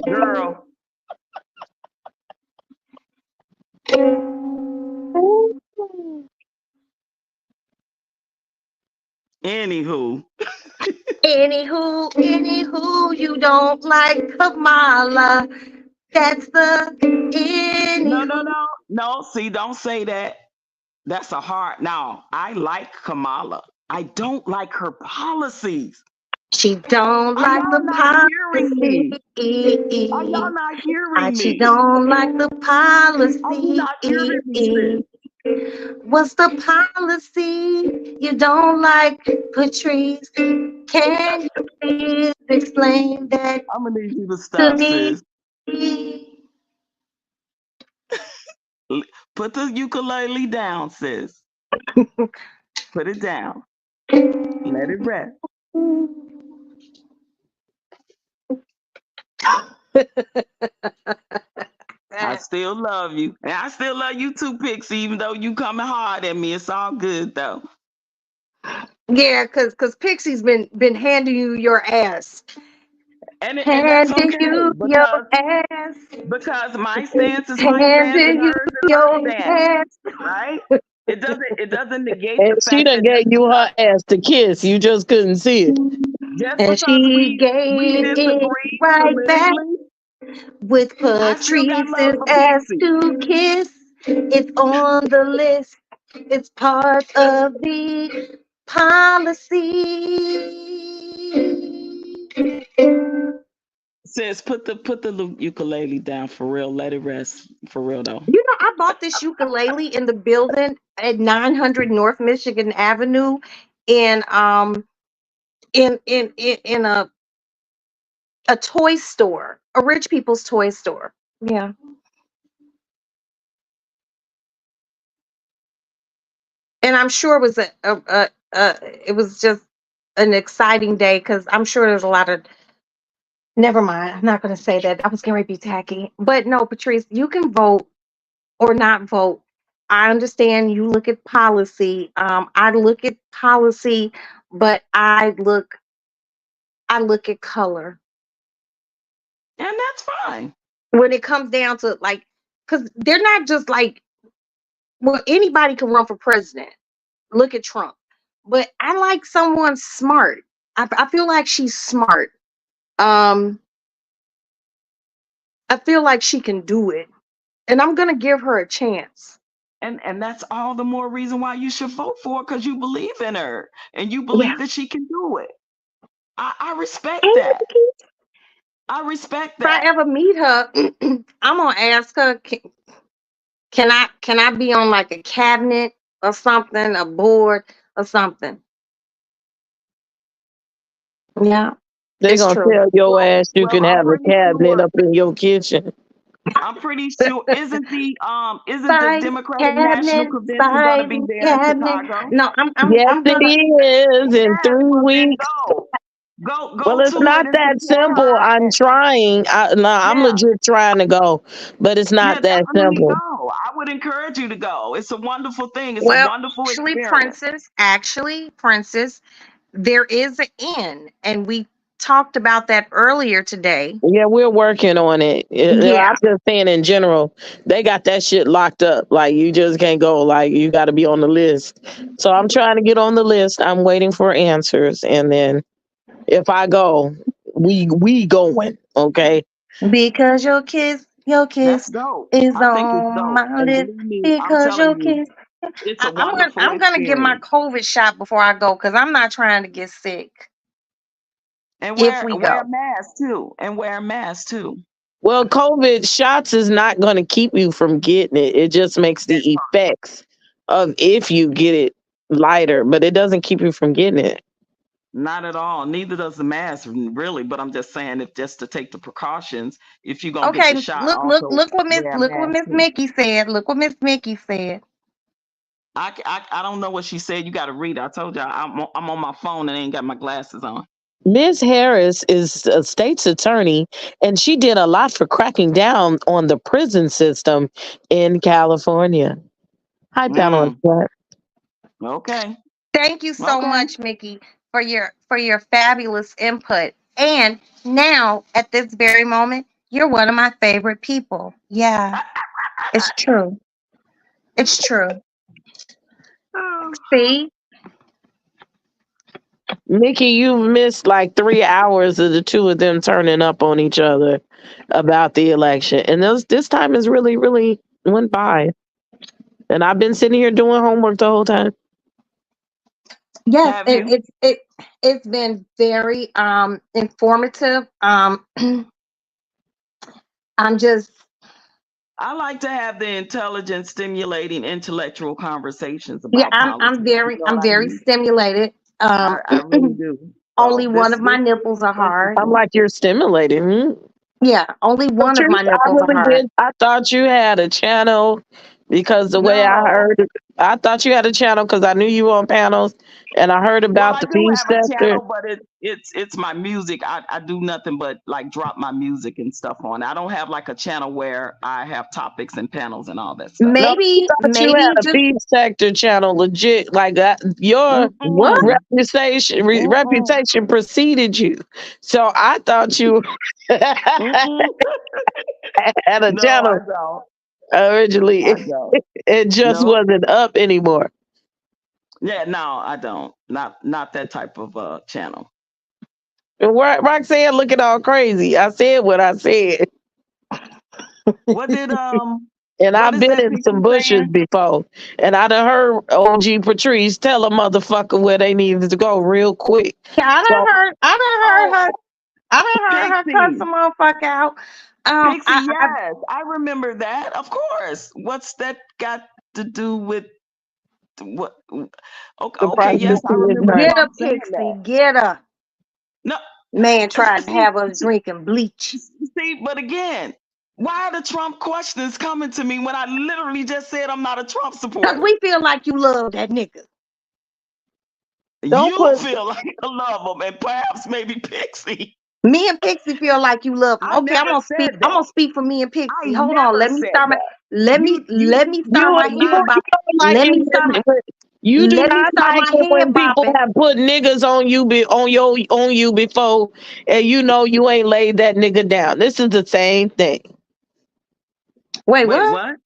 S3: Girl. Anywho.
S2: Anywho, you don't like Kamala. That's the anywho.
S3: No. See, don't say that. That's a hard. Now, I like Kamala. I don't like her policies.
S2: She don't
S3: Are
S2: like
S3: y'all
S2: the
S3: not hearing me?
S2: policy.
S3: Are y'all not hearing
S2: She
S3: me?
S2: don't like the
S3: Are you not hearing me, sis?
S2: What's the policy you don't like, Patrice? Can you please explain that
S3: I'm gonna need you to
S2: to
S3: stop,
S2: me?
S3: sis. Put the ukulele down, sis. Put it down. Let it rest. I still love you. And I still love you too, Pixie, even though you coming hard at me. It's all good though.
S2: Yeah, cause Pixie's been handing you your ass.
S3: And that's
S2: Handing
S3: okay
S2: you your ass.
S3: because my stance is my stance
S2: Handing
S3: and
S2: you
S3: hers is her
S2: your
S3: stance.
S2: ass.
S3: Right? It doesn't negate
S4: And
S3: the
S4: she
S3: fact
S4: done
S3: that
S4: gave you her ass to kiss. You just couldn't see it.
S3: just
S2: And
S3: because
S2: she
S3: we
S2: gave it
S3: disagree
S2: right back
S3: politically,
S2: with
S3: I still got love
S2: Patrice's
S3: for
S2: ass
S3: Pixie.
S2: to kiss. It's on the list. It's part of the policy.
S3: Sis, put the ukulele down for real. Let it rest for real though.
S2: You know, I bought this ukulele in the building at 900 North Michigan Avenue in in a toy store, a rich people's toy store. Yeah. And I'm sure it was it was just an exciting day because I'm sure there's a lot of. Never mind. I'm not going to say that. I was going to be tacky, but no, Patrice, you can vote or not vote. I understand you look at policy. I look at policy, but I look at color
S3: And that's fine.
S2: when it comes down to like, because they're not just like, well, anybody can run for president. Look at Trump, but I like someone smart. I feel like she's smart. Um, I feel like she can do it, and I'm gonna give her a chance.
S3: And that's all the more reason why you should vote for her because you believe in her and you
S2: Yeah.
S3: believe that she can do it. I respect
S2: And
S3: that. I respect
S2: if I
S3: that.
S2: ever meet her, I'm gonna ask her, Can I be on like a cabinet or something, a board or something? Yeah,
S4: They
S2: it's
S4: gonna
S2: true.
S4: tell your ass you
S3: Well,
S4: can
S3: I'm
S4: have a
S3: pretty
S4: cabinet
S3: sure.
S4: up in your kitchen.
S3: I'm pretty sure. Isn't the
S2: Spice
S3: Democratic National
S2: cabinet,
S3: Convention gonna
S2: spice
S3: be there in
S2: cabinet.
S3: Chicago?
S2: No,
S4: Yes,
S2: I'm
S4: it
S2: gonna.
S4: is in
S3: Yes.
S4: 3 weeks.
S3: Well, then go
S4: Well,
S3: go
S4: it's
S3: to it
S4: not
S3: and
S4: that
S3: support
S4: simple.
S3: her.
S4: I'm trying. I'm
S3: Yeah.
S4: legit trying to go, but it's
S3: Yeah,
S4: not that
S3: definitely
S4: simple.
S3: go. I would encourage you to go. It's a wonderful thing. It's a
S2: Well,
S3: wonderful experience.
S2: Princess, there is an end, and we talked about that earlier today.
S4: Yeah, we're working on it. I'm
S2: Yeah.
S4: just saying in general, they got that shit locked up. Like you just can't go. Like you got to be on the list. So I'm trying to get on the list. I'm waiting for answers, and then if I go, we going. Okay.
S2: Because your
S3: That's
S2: kiss
S3: dope.
S2: is
S3: I think it's
S2: on
S3: dope.
S2: my
S3: And
S2: lips.
S3: believe me, I'm
S2: Because
S3: telling
S2: your
S3: you,
S2: kiss.
S3: it's a
S2: I'm
S3: wonderful
S2: gonna get my
S3: experience.
S2: COVID shot before I go because I'm not trying to get sick.
S3: And
S2: If
S3: wear
S2: we
S3: wear a
S2: go,
S3: mask too. And wear a mask too.
S4: Well, COVID shots is not going to keep you from getting it. It just makes
S3: That-
S4: the effects of if you get it lighter, but it doesn't keep you from getting it.
S3: Not at all. Neither does the mask, really. But I'm just saying, if just to take the precautions, if you're gonna get
S2: okay.
S3: the shot, also wear a
S2: Look what
S3: mask
S2: Miss
S3: too.
S2: Mickey said. Look what Miss Mickey said.
S3: I don't know what she said. You got to read it. I told you I'm on my phone and ain't got my glasses on.
S4: Ms. Harris is a state's attorney, and she did a lot for cracking down on the prison system in California. Hi, panel.
S3: Mm, okay.
S2: Thank you so
S3: Okay.
S2: much, Mickey, for your fabulous input. And now, at this very moment, you're one of my favorite people. Yeah, it's true. It's true.
S3: Oh,
S2: See,
S4: Nikki, you missed like 3 hours of the two of them turning up on each other about the election. And this time is really, really went by. And I've been sitting here doing homework the whole time.
S2: yes,
S3: have you?
S2: it's been very informative. I'm just
S3: I like to have the intelligent, stimulating, intellectual conversations
S2: yeah,
S3: about politics. You know what
S2: I'm
S3: I
S2: very
S3: mean?
S2: stimulated.
S3: I really do.
S2: Only
S3: So
S2: one
S3: this
S2: of my
S3: this
S2: nipples are
S3: this is
S2: hard.
S4: I'm like, you're stimulated. Hmm?
S2: Yeah, only one of
S4: Patrice,
S2: my
S4: I
S2: nipples are
S4: really
S2: hard.
S4: did. I thought you had a channel because the way I
S3: no.
S4: heard it, I thought you had a channel because I knew you were on panels and I heard
S3: Well,
S4: about
S3: I
S4: the
S3: do
S4: beef
S3: have a
S4: sector.
S3: channel, but it's my music. I do nothing but like drop my music and stuff on. I don't have like a channel where I have topics and panels and all that stuff.
S4: No, I thought you
S2: Maybe
S4: had a
S2: just
S4: beef sector channel, legit. Like that, your
S2: what?
S3: Mm-mm, mm-mm,
S4: reputation preceded you. So I thought you
S3: mm-mm.
S4: had a
S3: No, I
S4: channel
S3: don't.
S4: originally.
S3: I don't.
S4: It just
S3: No.
S4: wasn't up anymore.
S3: Yeah, no, I don't. Not that type of channel.
S4: And Roxanne looking all crazy. I said what I said.
S3: What did
S4: And
S3: what
S4: I've
S3: is
S4: been
S3: that
S4: in some
S3: Pixie
S4: bushes
S3: saying?
S4: before. And I done heard OG Patrice tell a motherfucker where they needed to go real quick.
S2: Yeah,
S4: So
S2: I done
S3: Oh,
S2: heard her. I done heard her cuss
S3: Pixie.
S2: the motherfucker out.
S3: Pixie, yes. I remember that. Of course. What's that got to do with what? Okay,
S4: the
S3: okay,
S4: privacy
S3: yes, I
S4: is
S3: remember
S4: not.
S2: Get her,
S3: Trump saying
S2: Pixie,
S3: that.
S2: get her.
S3: No,
S2: Man tried to
S3: see,
S2: have us drinking bleach.
S3: see, but again, why are the Trump questions coming to me when I literally just said I'm not a Trump
S2: Cause
S3: supporter?
S2: we feel like you love that nigga.
S4: Don't
S3: You
S4: put
S3: feel like I love him, and perhaps maybe Pixie.
S2: Me and Pixie feel like you love him.
S3: I
S2: Okay,
S3: never said
S2: I'm gonna
S3: that.
S2: speak for me and
S3: I
S2: Pixie. Hold on,
S3: never
S2: let me
S3: said
S2: start my
S3: that. You
S2: let me start my
S4: you
S2: head
S3: lying.
S2: bop.
S4: don't like
S2: Let
S4: it
S2: me start my
S4: when you do
S2: let me
S4: not
S2: start
S4: like
S2: my
S4: it when
S2: head
S4: people
S2: bopping.
S4: have put niggas on you on you before and you know you ain't laid that nigga down. This is the same thing.
S2: Wait,
S3: Wait,
S2: what?
S3: what?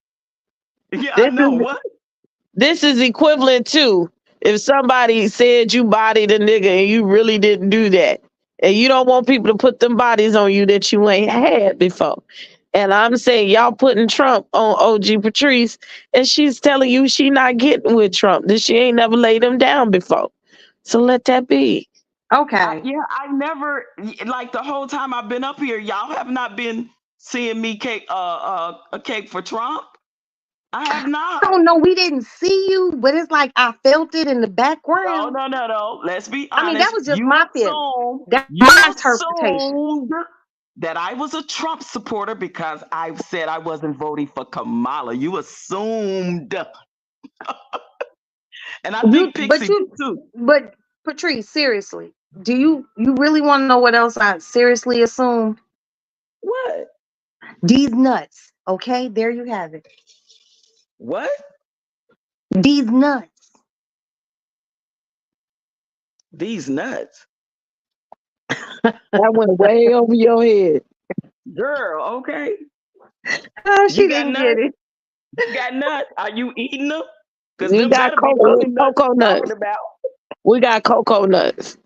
S3: Yeah, I
S4: This
S3: know
S4: is
S3: what.
S4: this is equivalent to if somebody said you bodied a nigga and you really didn't do that. And you don't want people to put them bodies on you that you ain't had before. And I'm saying y'all putting Trump on OG Patrice, and she's telling you she not getting with Trump, that she ain't never laid him down before. So let that be.
S2: Okay.
S3: Yeah, I never like the whole time I've been up here. Y'all have not been seeing me cake a cake for Trump. I have
S2: I
S3: not.
S2: don't know. We didn't see you, but it's like I felt it in the
S3: No,
S2: background.
S3: no, no, no. Let's be
S2: I mean, that
S3: honest.
S2: was just my feeling. That's
S3: You
S2: my interpretation.
S3: assumed that I was a Trump supporter because I said I wasn't voting for Kamala. You assumed. And I think Pixie did too.
S2: But Patrice, seriously, do you really want to know what else I seriously assumed?
S3: What?
S2: These nuts. Okay, there you have it.
S3: What?
S2: These nuts.
S3: These nuts.
S4: That went way over your head.
S3: Girl, okay.
S2: Oh, she
S3: You got
S2: didn't
S3: nuts?
S2: get it.
S3: You got nuts? Are you eating them? Because
S4: We
S3: them
S4: got
S3: better be the only nuts
S4: cocoa
S3: she's
S4: nuts.
S3: talking about.
S4: We got cocoa nuts.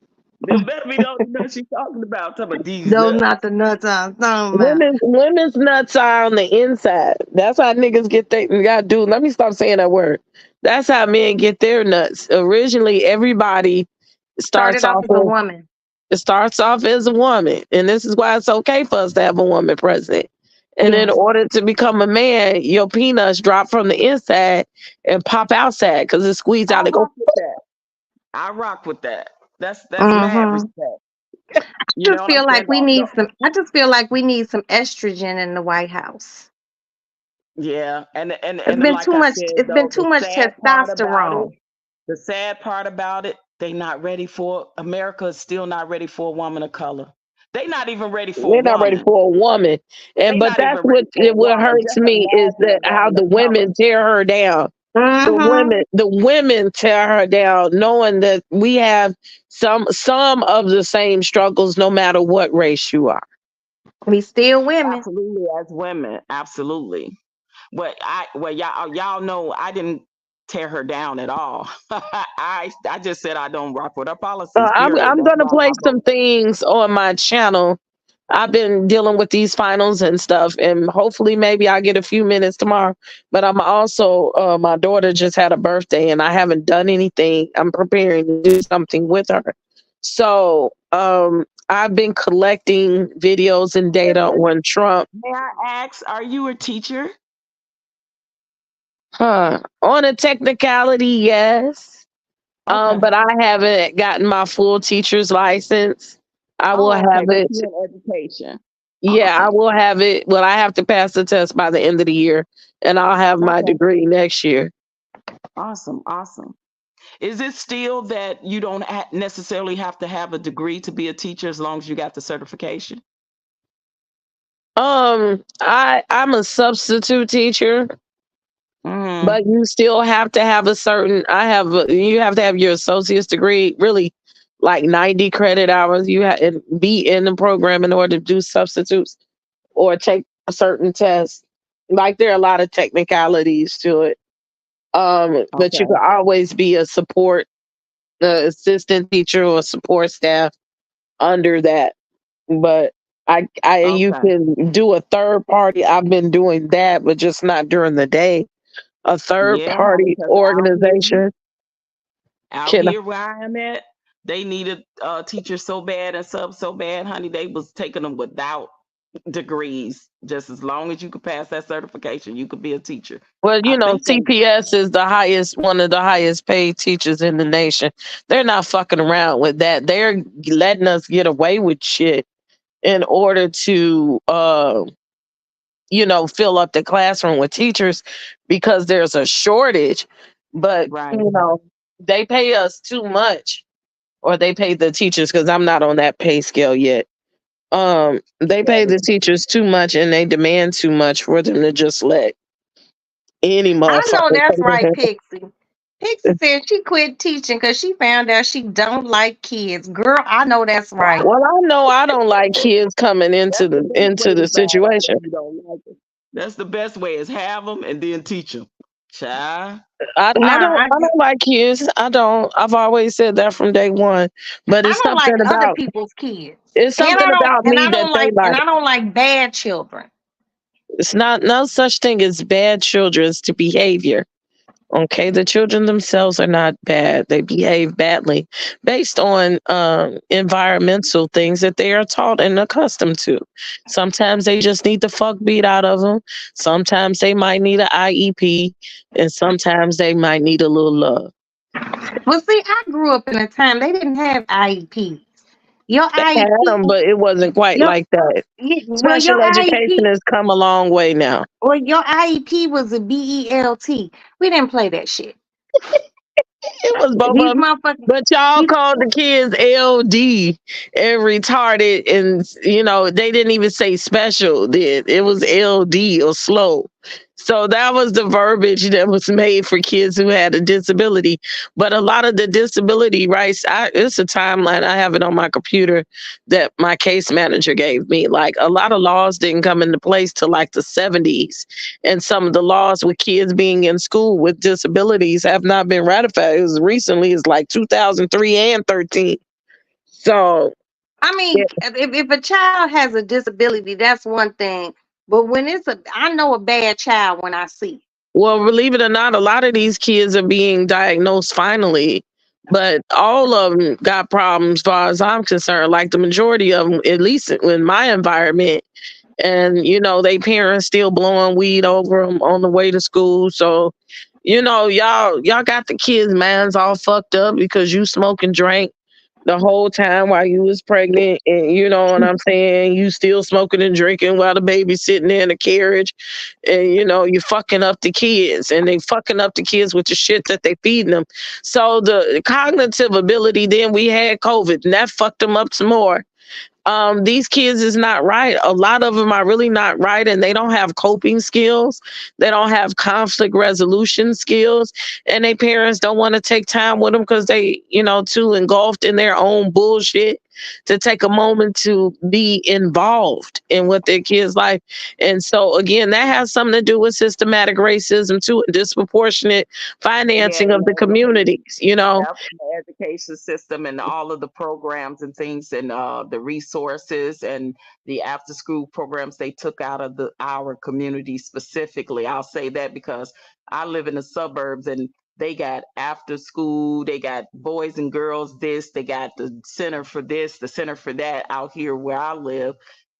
S3: Them better be the only nuts she's talking about. Talking about these
S2: Those
S3: nuts.
S2: not the nuts I'm talking about.
S4: Women's nuts are on the inside. That's how niggas get they gotta do. Let me stop saying that word. That's how men get their nuts. Originally, everybody
S2: Started off as a woman.
S4: it starts off as a woman, and this is why it's okay for us to have a woman president. And in
S2: Yes.
S4: order to become a man, your peanuts drop from the inside and pop outside because it squeezes out
S3: I
S4: and go.
S3: rock with that. I rock with that. That's mad
S2: Mhm.
S3: respect. You know
S2: Just
S3: what I'm
S2: feel like
S3: saying?
S2: we need some. I just feel like we need some estrogen in the White House.
S3: Yeah, and
S2: It's been
S3: like
S2: too
S3: I
S2: much.
S3: said,
S2: It's been
S3: though,
S2: too much testosterone.
S3: the sad part about it, they not ready for America is still not ready for a woman of color. They not even ready for a
S4: They're not ready
S3: woman.
S4: for a woman.
S3: They
S4: But
S3: not
S4: that's
S3: even ready for a
S4: what
S3: woman.
S4: hurts
S3: Just
S4: me is
S3: imagine
S4: that
S3: a
S4: how
S3: woman
S4: the
S3: of color.
S4: women tear her down.
S2: Mhm.
S4: The women tear her down, knowing that we have some of the same struggles, no matter what race you are.
S2: We still women.
S3: Absolutely, as women, absolutely. But y'all know I didn't tear her down at all. I just said I don't rock with her policies. Period.
S4: I'm
S3: That's
S4: gonna
S3: why
S4: play
S3: I
S4: some
S3: vote.
S4: things on my channel. I've been dealing with these finals and stuff, and hopefully, maybe I get a few minutes tomorrow. But I'm also, my daughter just had a birthday, and I haven't done anything. I'm preparing to do something with her. So, I've been collecting videos and data on Trump.
S3: May I ask, are you a teacher?
S4: On a technicality, yes.
S3: Okay.
S4: But I haven't gotten my full teacher's license. I will
S3: Oh, okay.
S4: have
S3: But
S4: it.
S3: you're in education.
S4: Yeah, I
S3: Awesome.
S4: will have it. Well, I have to pass the test by the end of the year, and I'll have my
S3: Okay.
S4: degree next year.
S3: Awesome. Awesome. Is it still that you don't necessarily have to have a degree to be a teacher as long as you got the certification?
S4: I'm a substitute teacher,
S3: Mm-hmm.
S4: but you still have to have a certain. You have to have your associate's degree, really, like 90 credit hours. You have and be in the program in order to do substitutes or take a certain test. Like there are a lot of technicalities to it. But you
S3: Okay.
S4: could always be a support assistant teacher or support staff under that. But you
S3: Okay.
S4: can do a third party. I've been doing that, but just not during the day. A third
S3: Yeah, honey,
S4: party
S3: because
S4: organization
S3: out
S4: can.
S3: here where I am at, they needed teachers so bad and subs so bad, honey. They was taking them without degrees. Just as long as you could pass that certification, you could be a teacher.
S4: Well,
S3: I think they.
S4: CPS is one of the highest paid teachers in the nation. They're not fucking around with that. They're letting us get away with shit in order to fill up the classroom with teachers because there's a shortage. But
S3: Right.
S4: they pay us too much, or they pay the teachers because I'm not on that pay scale yet. They pay the teachers too much and they demand too much for them to just let any
S2: I know
S4: motherfucker
S2: that's
S4: take
S2: right,
S4: their
S2: Pixie. Pixie said she quit teaching because she found out she don't like kids. Girl, I know that's right.
S4: Well, I know I don't like kids coming into
S3: That's the best way
S4: the
S3: to find out
S4: situation.
S3: if you don't like it. That's the best way is have them and then teach them. Child.
S4: I
S2: Nah,
S4: don't like kids. I don't. I've always said that from day one. But
S2: I
S4: it's
S2: don't like
S4: something
S2: other
S4: about
S2: people's kids.
S4: me that they
S2: And
S4: like.
S2: I don't like bad children.
S4: It's not no such thing as bad children. It's to behavior. Okay, the children themselves are not bad. They behave badly based on environmental things that they are taught and accustomed to. Sometimes they just need the fuck beat out of them. Sometimes they might need an IEP, and sometimes they might need a little love.
S2: Well, see, I grew up in a time they didn't have IEPs. Your
S4: They had them,
S2: IEP,
S4: but it wasn't quite
S2: your
S4: like that.
S2: well,
S4: Special education has come a long way now.
S2: your IEP was a BELT. We didn't play that shit.
S4: It was both
S2: These
S4: of them.
S2: motherfuckers.
S4: But y'all
S2: These,
S4: called the kids LD and retarded, and they didn't even say special. Did it was LD or slow? So that was the verbiage that was made for kids who had a disability. But a lot of the disability rights, it's a timeline. I have it on my computer that my case manager gave me. Like a lot of laws didn't come into place till like the 70s, and some of the laws with kids being in school with disabilities have not been ratified as recently as like 2003 and 13. So
S2: I mean, if a child has a disability, that's one thing. But when I know a bad child when I see it.
S4: well, believe it or not, a lot of these kids are being diagnosed finally, but all of them got problems as far as I'm concerned. Like the majority of them, at least in my environment, and they parents still blowing weed over them on the way to school. So y'all got the kids' minds all fucked up because you smoke and drank the whole time while you was pregnant, and you know what I'm saying, you still smoking and drinking while the baby's sitting there in the carriage, and you fucking up the kids, and they fucking up the kids with the shit that they feeding them. So the cognitive ability, then we had COVID, and that fucked them up some more. These kids is not right. A lot of them are really not right, and they don't have coping skills. They don't have conflict resolution skills, and their parents don't want to take time with them because they, too engulfed in their own bullshit to take a moment to be involved in what their kids' life. And so again, that has something to do with systematic racism too, and disproportionate financing of the communities.
S3: Yep, the education system and all of the programs and things, and the resources and the after school programs they took out of our community specifically. I'll say that because I live in the suburbs, and they got after school, they got boys and girls this, they got the center for this, the center for that out here where I live,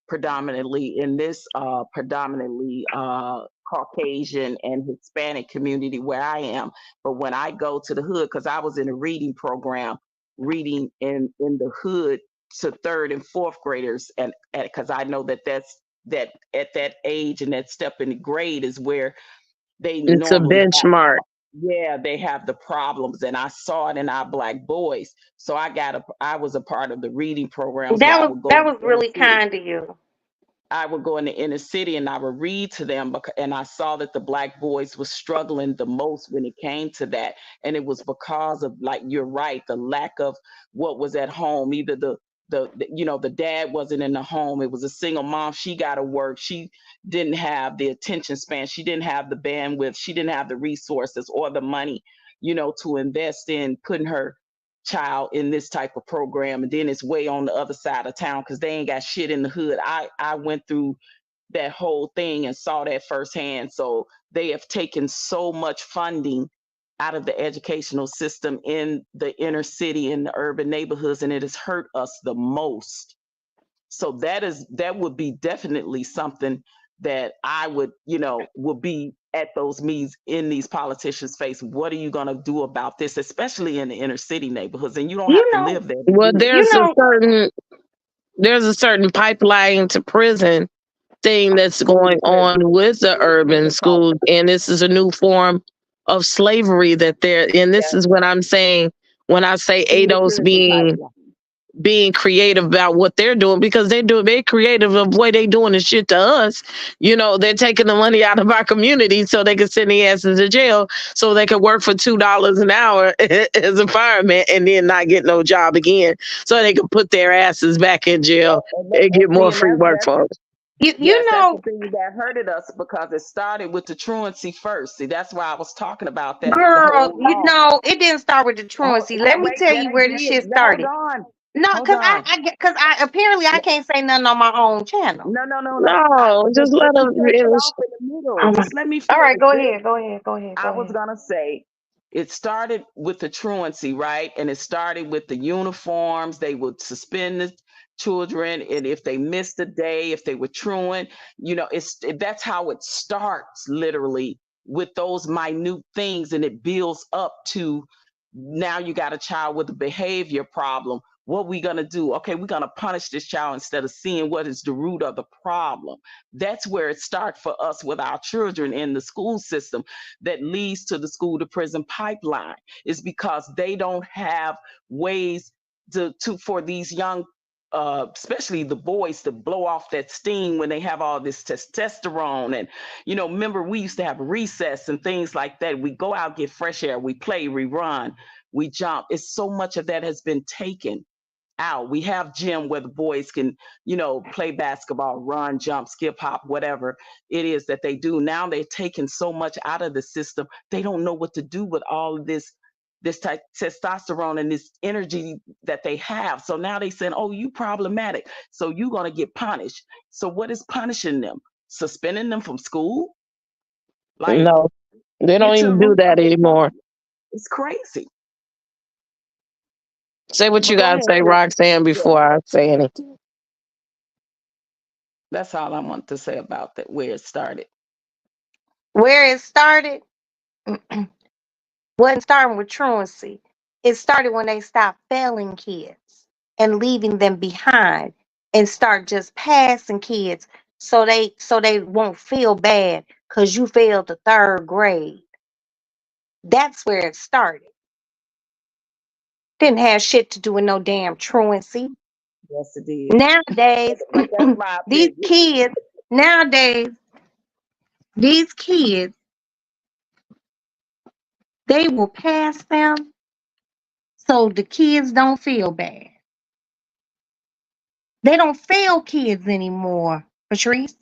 S3: predominantly in this predominantly Caucasian and Hispanic community where I am. But when I go to the hood, because I was in a reading program, reading in the hood to third and fourth graders, and because I know that that at that age and that step in the grade is where they
S4: it's a benchmark.
S3: they have the problems, and I saw it in our Black boys. So I was a part of the reading programs.
S2: That was really kind of you.
S3: I would go in the inner city and I would read to them, and I saw that the Black boys were struggling the most when it came to that. And it was because of, like, you're right, the lack of what was at home. Either the dad wasn't in the home. It was a single mom. She got to work. She didn't have the attention span. She didn't have the bandwidth. She didn't have the resources or the money, to invest in putting her child in this type of program. And then it's way on the other side of town because they ain't got shit in the hood. I went through that whole thing and saw that firsthand. So they have taken so much funding out of the educational system in the inner city, in the urban neighborhoods, and it has hurt us the most. So that would be definitely something that I would be at those meetings in these politicians' face. What are you going to do about this, especially in the inner city neighborhoods? And you don't have to live there.
S4: Well, there's a certain pipeline to prison thing that's going on with the urban schools, and this is a new form of slavery that they're in. This is what I'm saying when I say ADOS being creative about what they're doing, because they're creative of what they doing the shit to us. They're taking the money out of our community so they can send their asses to jail, so they can work for $2 an hour as a fireman and then not get no job again, so they can put their asses back in jail and get more free work for them.
S2: That's
S3: the thing that hurted us, because it started with the truancy first. See, that's why I was talking about that.
S2: Girl, it didn't start with the truancy. Let me tell you where the shit started. No, because I apparently I can't say nothing on my own channel.
S3: No.
S4: Just let them finish.
S3: little. Just let me
S2: All right,
S3: finish.
S2: go ahead. Go ahead. Go ahead.
S3: I was gonna say it started with the truancy, right? And it started with the uniforms. They would suspend the children, and if they missed a day, if they were truant, that's how it starts, literally, with those minute things, and it builds up to now you got a child with a behavior problem. What we gonna do? Okay, we're gonna punish this child instead of seeing what is the root of the problem. That's where it starts for us with our children in the school system that leads to the school to prison pipeline, is because they don't have ways for these young especially the boys, to blow off that steam when they have all this testosterone. And remember, we used to have recess and things like that. We go out, get fresh air, we play, we run, we jump. It's so much of that has been taken out. We have gym where the boys can play basketball, run, jump, skip, hop, whatever it is that they do. Now they're taking so much out of the system, they don't know what to do with all of this testosterone and this energy that they have. So now they saying, oh, you problematic, so you're going to get punished. So what is punishing them? Suspending them from school? Like,
S4: No, they don't
S3: get
S4: even
S3: your
S4: do
S3: root
S4: that
S3: of the
S4: anymore.
S3: problem. It's crazy.
S4: Say what
S3: But
S4: you
S3: go
S4: gotta
S3: ahead,
S4: say,
S3: sis.
S4: Roxanne,
S3: Yeah,
S4: before I say anything.
S3: that's all I want to say about that, where it started.
S2: Where it started wasn't starting with truancy. It started when they stopped failing kids and leaving them behind and start just passing kids so they won't feel bad because you failed the 3rd grade. That's where it started. Didn't have shit to do with no damn truancy.
S3: Yes, it did.
S2: Nowadays,
S3: But that's my
S2: these
S3: opinion.
S2: kids, nowadays, these kids, they will pass them so the kids don't feel bad. They don't fail kids anymore, Patrice.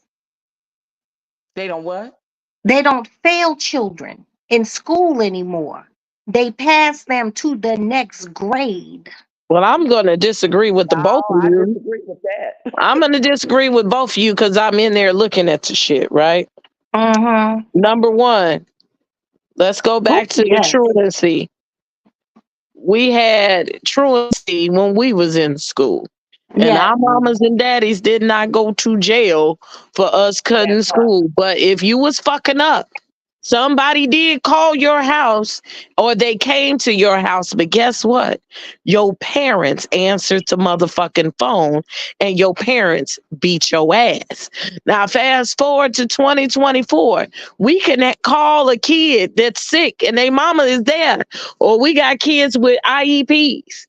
S3: They don't what?
S2: They don't fail children in school anymore. They pass them to the next grade.
S4: Well, I'm gonna disagree with the both
S3: No,
S4: of
S3: I
S4: you.
S3: disagree with that.
S4: I'm gonna disagree with both of you because I'm in there looking at the shit, right?
S2: Mm-hmm.
S4: Number one, let's go back to the
S2: Yes.
S4: truancy. We had truancy when we was in school. And
S2: Yes.
S4: our mamas and daddies did not go to jail for us cutting
S3: That part.
S4: school. But if you was fucking up, somebody did call your house or they came to your house. But guess what? Your parents answered the motherfucking phone and your parents beat your ass. Now, fast forward to 2024. We can call a kid that's sick and their mama is there. Or we got kids with IEPs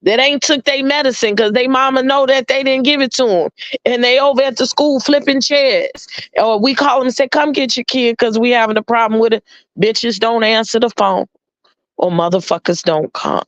S4: that ain't took their medicine because they mama know that they didn't give it to them. And they over at the school flipping chairs. Or we call them and say, come get your kid because we having a problem with it. Bitches don't answer the phone or motherfuckers don't come.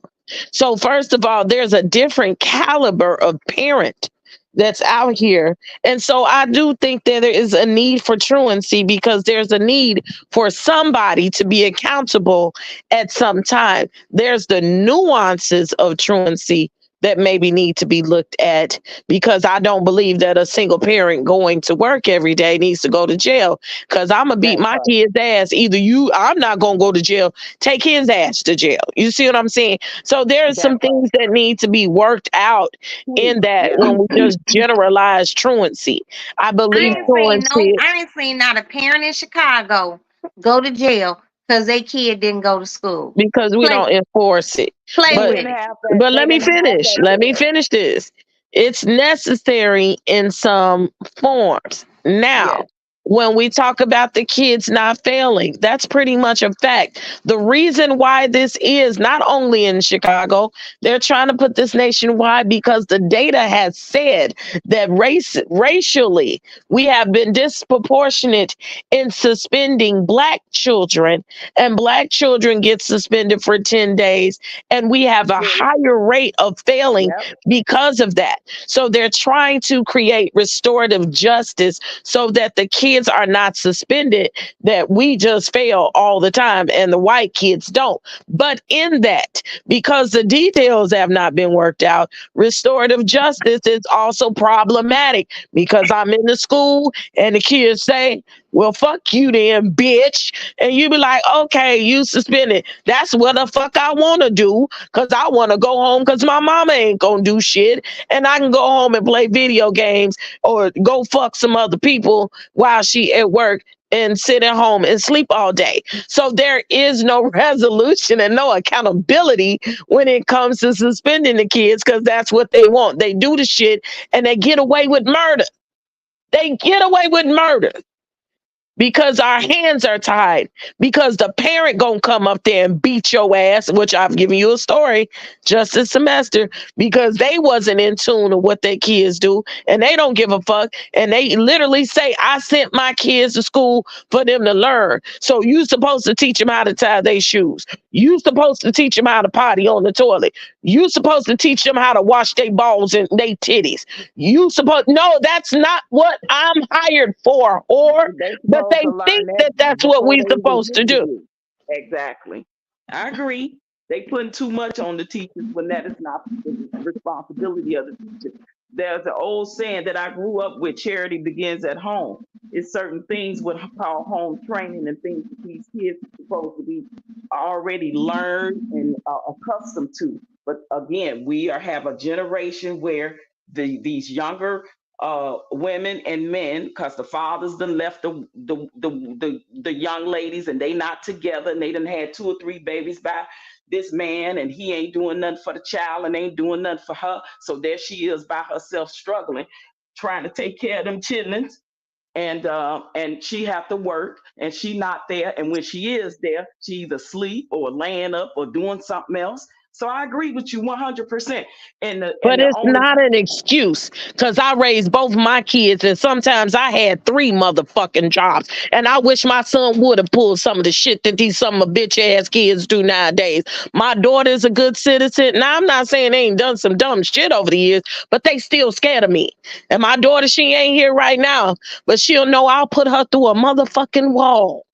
S4: So first of all, there's a different caliber of parent that's out here. And so I do think that there is a need for truancy because there's a need for somebody to be accountable at some time. There's the nuances of truancy that maybe need to be looked at because I don't believe that a single parent going to work every day needs to go to jail because I'm going to beat
S3: That
S4: my
S3: part.
S4: kid's ass. I'm not going to go to jail. Take his ass to jail. You see what I'm saying? So there's
S3: That
S4: some
S3: part.
S4: things that need to be worked out in that
S3: Yeah.
S4: when we just generalize truancy. I believe truancy
S2: I ain't seen not a parent in Chicago go to jail because their kid didn't go to school.
S4: because we
S2: Play,
S4: don't enforce it.
S2: play
S3: They
S4: But
S2: with
S3: didn't
S2: it.
S3: have that.
S4: but
S3: They
S4: let me
S3: didn't have
S4: finish.
S3: that
S4: Let me
S3: there.
S4: finish this. It's necessary in some forms. Now,
S3: Yes.
S4: when we talk about the kids not failing, that's pretty much a fact. The reason why this is not only in Chicago, they're trying to put this nationwide because the data has said that racially, we have been disproportionate in suspending Black children, and Black children get suspended for 10 days, and we have a higher rate of failing
S3: Yep.
S4: because of that. So they're trying to create restorative justice so that the kids kids are not suspended, that we just fail all the time and the white kids don't. But in that, because the details have not been worked out, restorative justice is also problematic, because I'm in the school and the kids say, well, fuck you then, bitch. And you be like, okay, you suspended. That's what the fuck I want to do, because I want to go home because my mama ain't going to do shit. And I can go home and play video games or go fuck some other people while she at work and sit at home and sleep all day. So there is no resolution and no accountability when it comes to suspending the kids, because that's what they want. They do the shit and they get away with murder. They get away with murder because our hands are tied, because the parent gonna come up there and beat your ass, which I've given you a story just this semester, because they wasn't in tune with what their kids do and they don't give a fuck. And they literally say, I sent my kids to school for them to learn. So you supposed to teach them how to tie their shoes. You supposed to teach them how to potty on the toilet. You supposed to teach them how to wash their balls and their titties. No, that's not what I'm hired for, or but they think that that's what we're supposed to do.
S3: Exactly. I agree. They putting too much on the teachers when that is not the responsibility of the teacher. There's an old saying that I grew up with: charity begins at home. It's certain things what I call home training and things that these kids are supposed to be already learned and accustomed to. But again, we have a generation where these younger women and men, because the fathers done left the young ladies and they not together, and they done had 2 or 3 babies by this man, and he ain't doing nothing for the child and ain't doing nothing for her. So there she is by herself, struggling, trying to take care of them chitlins. And she have to work, and she not there. And when she is there, she either asleep or laying up or doing something else. So I agree with you 100%.
S4: But it's not an excuse, because I raised both my kids and sometimes I had 3 motherfucking jobs. And I wish my son would have pulled some of the shit that some of bitch ass kids do nowadays. My daughter's a good citizen. Now, I'm not saying they ain't done some dumb shit over the years, but they still scared of me. And my daughter, she ain't here right now, but she'll know I'll put her through a motherfucking wall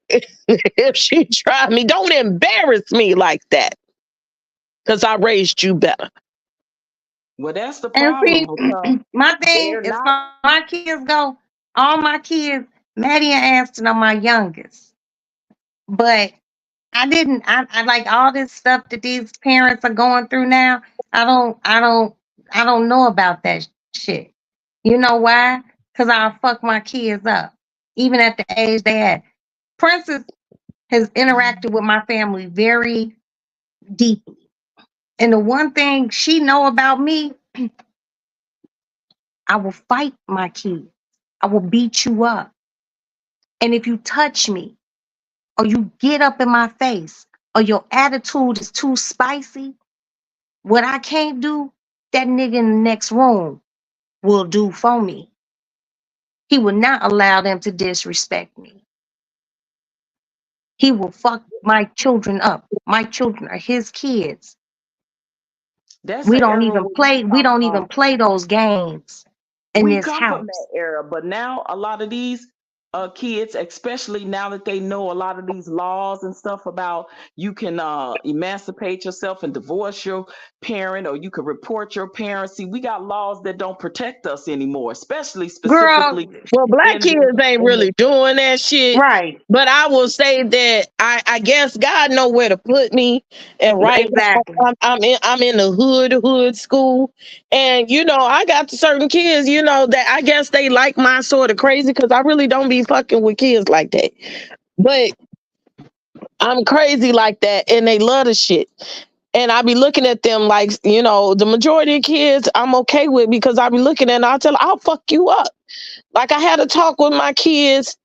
S4: if she try me. Don't embarrass me like that, because I raised you better.
S3: Well, that's the
S2: And see,
S3: problem.
S2: my thing is, my kids go, all my kids, Maddie and Aston are my youngest. But I like all this stuff that these parents are going through now. I don't know about that shit. You know why? Because I'll fuck my kids up, even at the age they had. Princess has interacted with my family very deeply. And the one thing she know about me, I will fight my kids. I will beat you up. And if you touch me, or you get up in my face, or your attitude is too spicy, what I can't do, that nigga in the next room will do for me. He will not allow them to disrespect me. He will fuck my children up. My children are his kids. We don't even play those games in this house. We come from
S3: that era, but now a lot of these kids, especially now that they know a lot of these laws and stuff about you can emancipate yourself and divorce your parent, or you can report your parents. See, we got laws that don't protect us anymore, specifically.
S4: Girl, well, black kids ain't really doing that shit.
S2: Right.
S4: But I will say that I guess God know where to put me. And right
S2: exactly.
S4: now, I'm in the hood school. And, I got certain kids, that I guess they like my sort of crazy, because I really don't be fucking with kids like that. But I'm crazy like that, and they love the shit. And I be looking at them like, the majority of kids I'm okay with, because I be looking at them, I'll tell them, I'll fuck you up. Like, I had a talk with my kids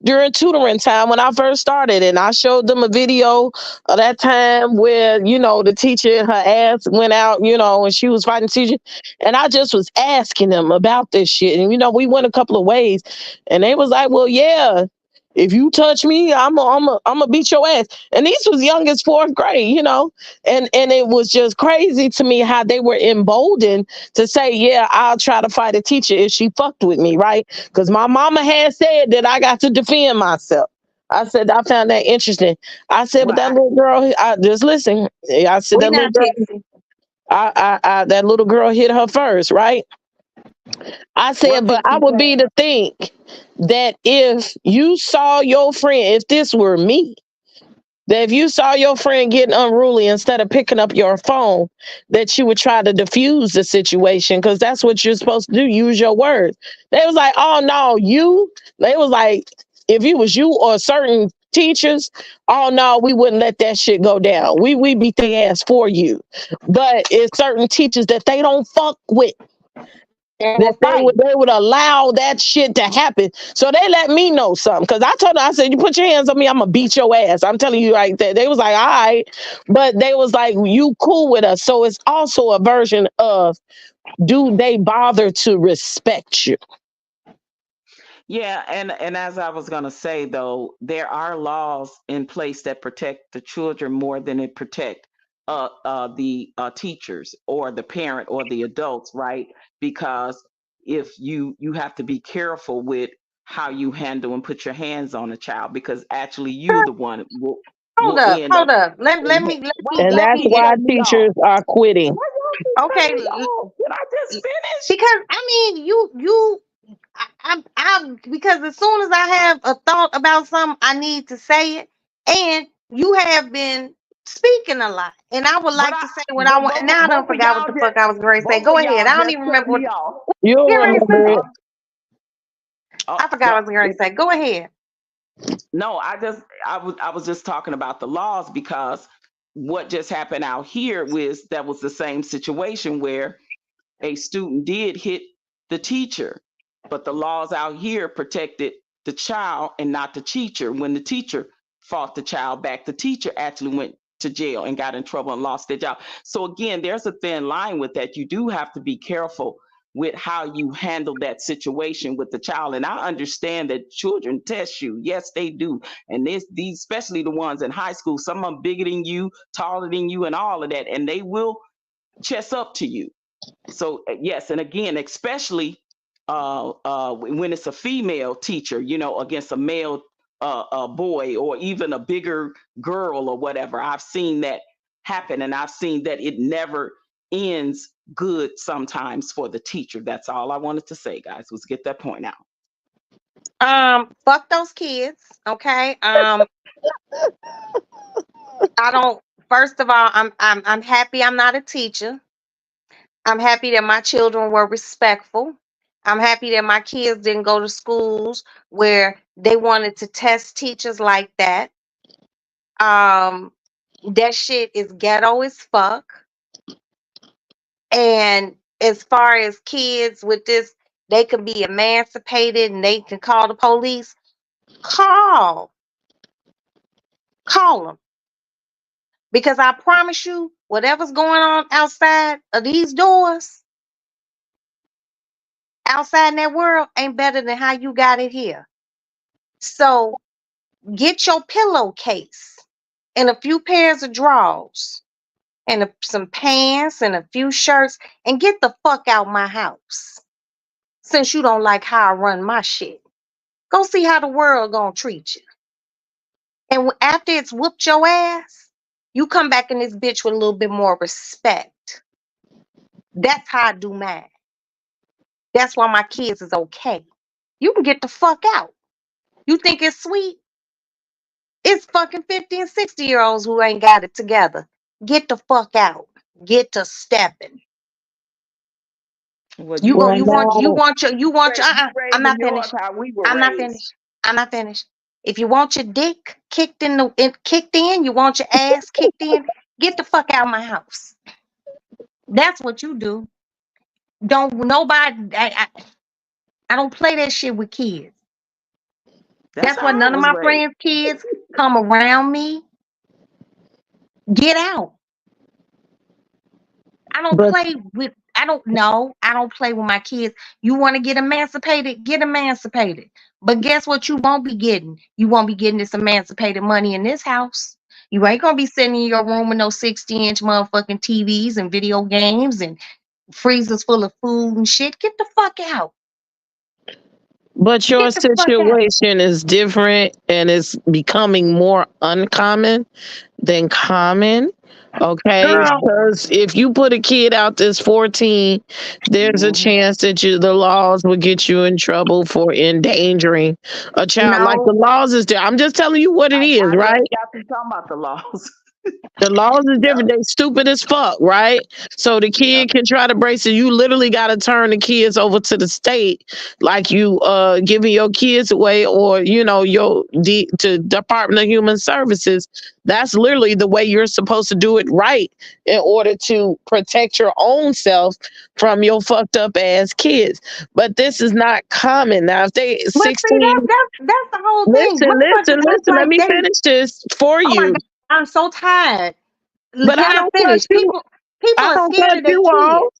S4: during tutoring time when I first started, and I showed them a video of that time where, the teacher, her ass went out, and she was fighting the teacher. And I just was asking them about this shit. And, we went a couple of ways, and they was like, well, yeah, If you touch me, I'm beat your ass. And these was young as fourth grade, you know. And it was just crazy to me how they were emboldened to say, yeah, I'll try to fight a teacher if she fucked with me, right? Because my mama had said that I got to defend myself. I said I found that interesting. I said, but
S3: Well,
S4: that little girl, I just listen. I said
S2: We
S4: that little
S2: not
S4: girl,
S2: Pixie.
S4: that little girl hit her first, right? I
S3: well,
S4: said, but I would be to think that if you saw your friend, if this were me, that if you saw your friend getting unruly, instead of picking up your phone, that you would try to diffuse the situation, because that's what you're supposed to do. Use your words. They was like, oh no, you. They was like, if it was you or certain teachers, oh no, we wouldn't let that shit go down. We beat their ass for you. But it's certain teachers that they don't fuck with,
S2: And
S4: that
S2: we'll fight.
S4: they would allow that shit to happen. So they let me know something. Because I told them, I said, you put your hands on me, I'm going to beat your ass. I'm telling you like that. They was like, all right. But they was like, you cool with us. So it's also a version of, do they bother to respect you?
S3: yeah, and as I was gonna say though, there are laws in place that protect the children more than it protect the teachers or the parent or the adults, right? Because if you have to be careful with how you handle and put your hands on a child, because actually you the one will end
S2: Hold
S3: up.
S2: up. Let
S3: in
S2: me
S3: Wait,
S4: And
S2: let
S4: that's
S3: y'all
S2: me
S3: keep
S2: get.
S4: why
S3: cutting me off.
S4: teachers are quitting.
S3: Why y'all keep
S2: Okay,
S3: cutting me off? Did I just finish?
S2: because I mean, because as soon as I have a thought about something, I need to say it, and you have been speaking a lot, and I would
S3: But
S2: like to say what I want. And now I don't forgot what the fuck I was going to say.
S3: both
S2: Go
S3: of
S2: ahead.
S3: y'all
S2: I don't
S3: just
S2: even
S3: cut
S2: remember what
S3: me off.
S4: You
S2: get
S4: don't
S2: ready to
S4: remember
S2: say.
S4: it.
S2: I forgot what I was going to say. Go ahead.
S3: No, I was just talking about the laws, because what just happened out here was the same situation where a student did hit the teacher, but the laws out here protected the child and not the teacher. When the teacher fought the child back, the teacher actually went to jail and got in trouble and lost their job. So again, there's a thin line with that. You do have to be careful with how you handle that situation with the child. And I understand that children test you. Yes, they do. And these, especially the ones in high school, some of them bigger than you, taller than you, and all of that, and they will chest up to you. So yes, and again, especially when it's a female teacher, against a male boy, or even a bigger girl or whatever. I've seen that happen, and I've seen that it never ends good sometimes for the teacher. That's all I wanted to say, guys, was get that point out.
S2: Fuck those kids. Okay. I don't. First of all, I'm happy I'm not a teacher. I'm happy that my children were respectful. I'm happy that my kids didn't go to schools where they wanted to test teachers like that. Um, that shit is ghetto as fuck. And as far as kids with this, they can be emancipated and they can call the police. Call, call them. Because I promise you, whatever's going on outside of these doors, outside in that world, ain't better than how you got it here. So get your pillowcase and a few pairs of drawers and some pants and a few shirts and get the fuck out my house. Since you don't like how I run my shit, go see how the world gonna treat you. And after it's whooped your ass, you come back in this bitch with a little bit more respect. That's how I do mine. That's why my kids is okay. You can get the fuck out. You think it's sweet? It's fucking 50 and 60-year-olds who ain't got it together. Get the fuck out. Get to stepping.
S3: Well,
S2: You
S3: you
S2: go,
S4: Well,
S3: raised
S2: you want your,
S3: you
S2: I'm
S3: raising
S2: not
S3: yours
S2: finished.
S3: how we were
S2: I'm not
S3: raised.
S2: finished. I'm not finished. If you want your dick kicked in, you want your ass kicked in, get the fuck out of my house. That's what you do. Don't nobody, I don't play that shit with kids.
S3: That's
S2: That's why
S3: how I
S2: none of
S3: was
S2: my
S3: raised.
S2: friends' kids come around me. Get out. I don't
S4: but
S2: play with I don't know. I don't play with my kids. You want to get emancipated? Get emancipated. But guess what you won't be getting? You won't be getting this emancipated money in this house. You ain't gonna be sitting in your room with no 60-inch motherfucking TVs and video games and freezers full of food and shit. Get the fuck out.
S4: But your
S2: Get the fuck out.
S4: situation is different and it's becoming more uncommon than common. Okay,
S2: Girl.
S4: because if you put a kid out that's 14, there's a chance that the laws will get you in trouble for endangering a child. Like
S2: No.
S4: the laws is there. I'm just telling you what it is,
S3: I
S4: right?
S3: got to talk about the laws.
S4: The laws is different. They stupid as fuck, right? So the kid can try to brace it. You literally got to turn the kids over to the state, like you giving your kids away, or to Department of Human Services. That's literally the way you're supposed to do it, right? In order to protect your own self from your fucked up ass kids. But this is not common. Now, if they
S2: But see,
S4: 16,
S2: that's the whole thing.
S4: listen. Let me finish this for
S2: Oh my
S4: you.
S2: God, I'm so tired.
S4: But
S2: Can
S4: I don't
S2: finish?
S4: cut you.
S2: People
S4: I
S2: are
S4: don't
S2: scared
S4: cut
S2: of their
S4: you
S2: kids.
S4: off.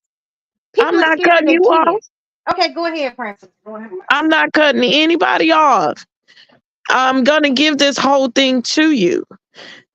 S2: People
S4: I'm
S2: are
S4: not
S2: scared of
S4: cutting
S2: their
S4: you
S2: kids.
S4: off.
S2: Okay, go ahead, Francis. Go ahead.
S4: I'm not cutting anybody off. I'm gonna give this whole thing to you.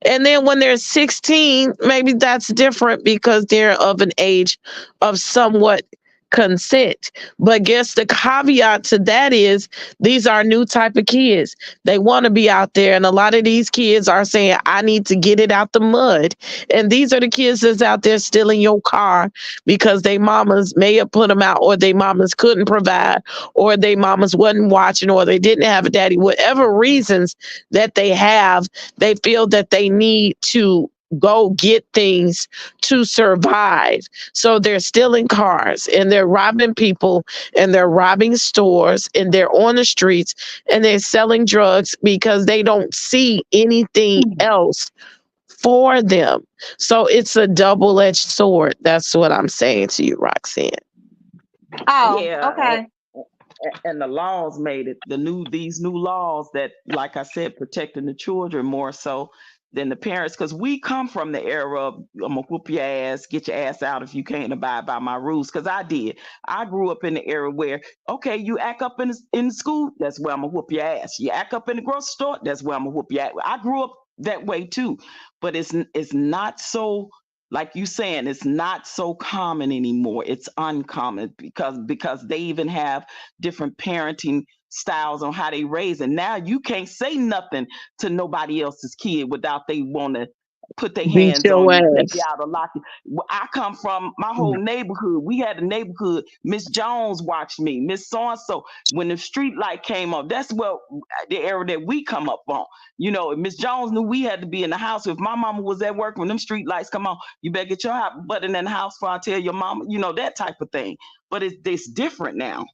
S4: And then when they're 16, maybe that's different because they're of an age of somewhat consent. But guess the caveat to that is these are new type of kids. They want to be out there. And a lot of these kids are saying, I need to get it out the mud. And these are the kids that's out there stealing your car because they mamas may have put them out, or they mamas couldn't provide, or they mamas wasn't watching, or they didn't have a daddy. Whatever reasons that they have, they feel that they need to go get things to survive. So they're stealing cars and they're robbing people and they're robbing stores and they're on the streets and they're selling drugs because they don't see anything else for them. So it's a double-edged sword. That's what I'm saying to you, Roxanne.
S2: Oh,
S3: Yeah,
S2: okay.
S3: and the laws made it these new laws that, like I said, protecting the children more so than the parents, because we come from the era of I'm gonna whoop your ass, get your ass out if you can't abide by my rules. Because I grew up in the era where, okay, you act up in school, that's where I'm gonna whoop your ass. You act up in the grocery store, that's where I'm gonna whoop your ass. I grew up that way too, but it's not so, like you saying, it's not so common anymore. It's uncommon because they even have different parenting styles on how they raise. And now you can't say nothing to nobody else's kid without they want to put their
S4: Beat
S3: hands
S4: your
S3: on you, take you
S4: ass.
S3: out of lock you. I come from my whole neighborhood. We had a neighborhood. Miss Jones watched me. Miss So-and-so. When the street light came up, that's what the era that we come up on. You know, Miss Jones knew we had to be in the house. If my mama was at work, when them street lights come on, you better get your butt in the house before I tell your mama, that type of thing. But it's different now.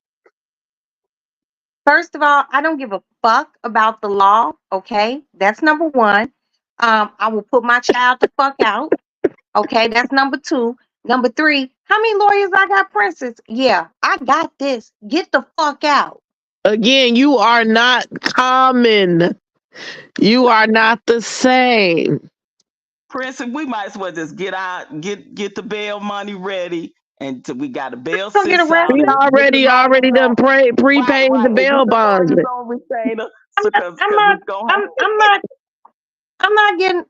S2: First of all, I don't give a fuck about the law. Okay, that's number one. I will put my child the fuck out. Okay, that's number two. Number three, how many lawyers I got, Princess? Yeah, I got this. Get the fuck out.
S4: Again, you are not common. You are not the same.
S3: Princess, we might as well just get the bail money ready, and we got a bail
S2: Don't get
S3: sits
S2: arrested.
S3: out.
S4: We already done prepaid the bail bonds.
S2: I'm not getting.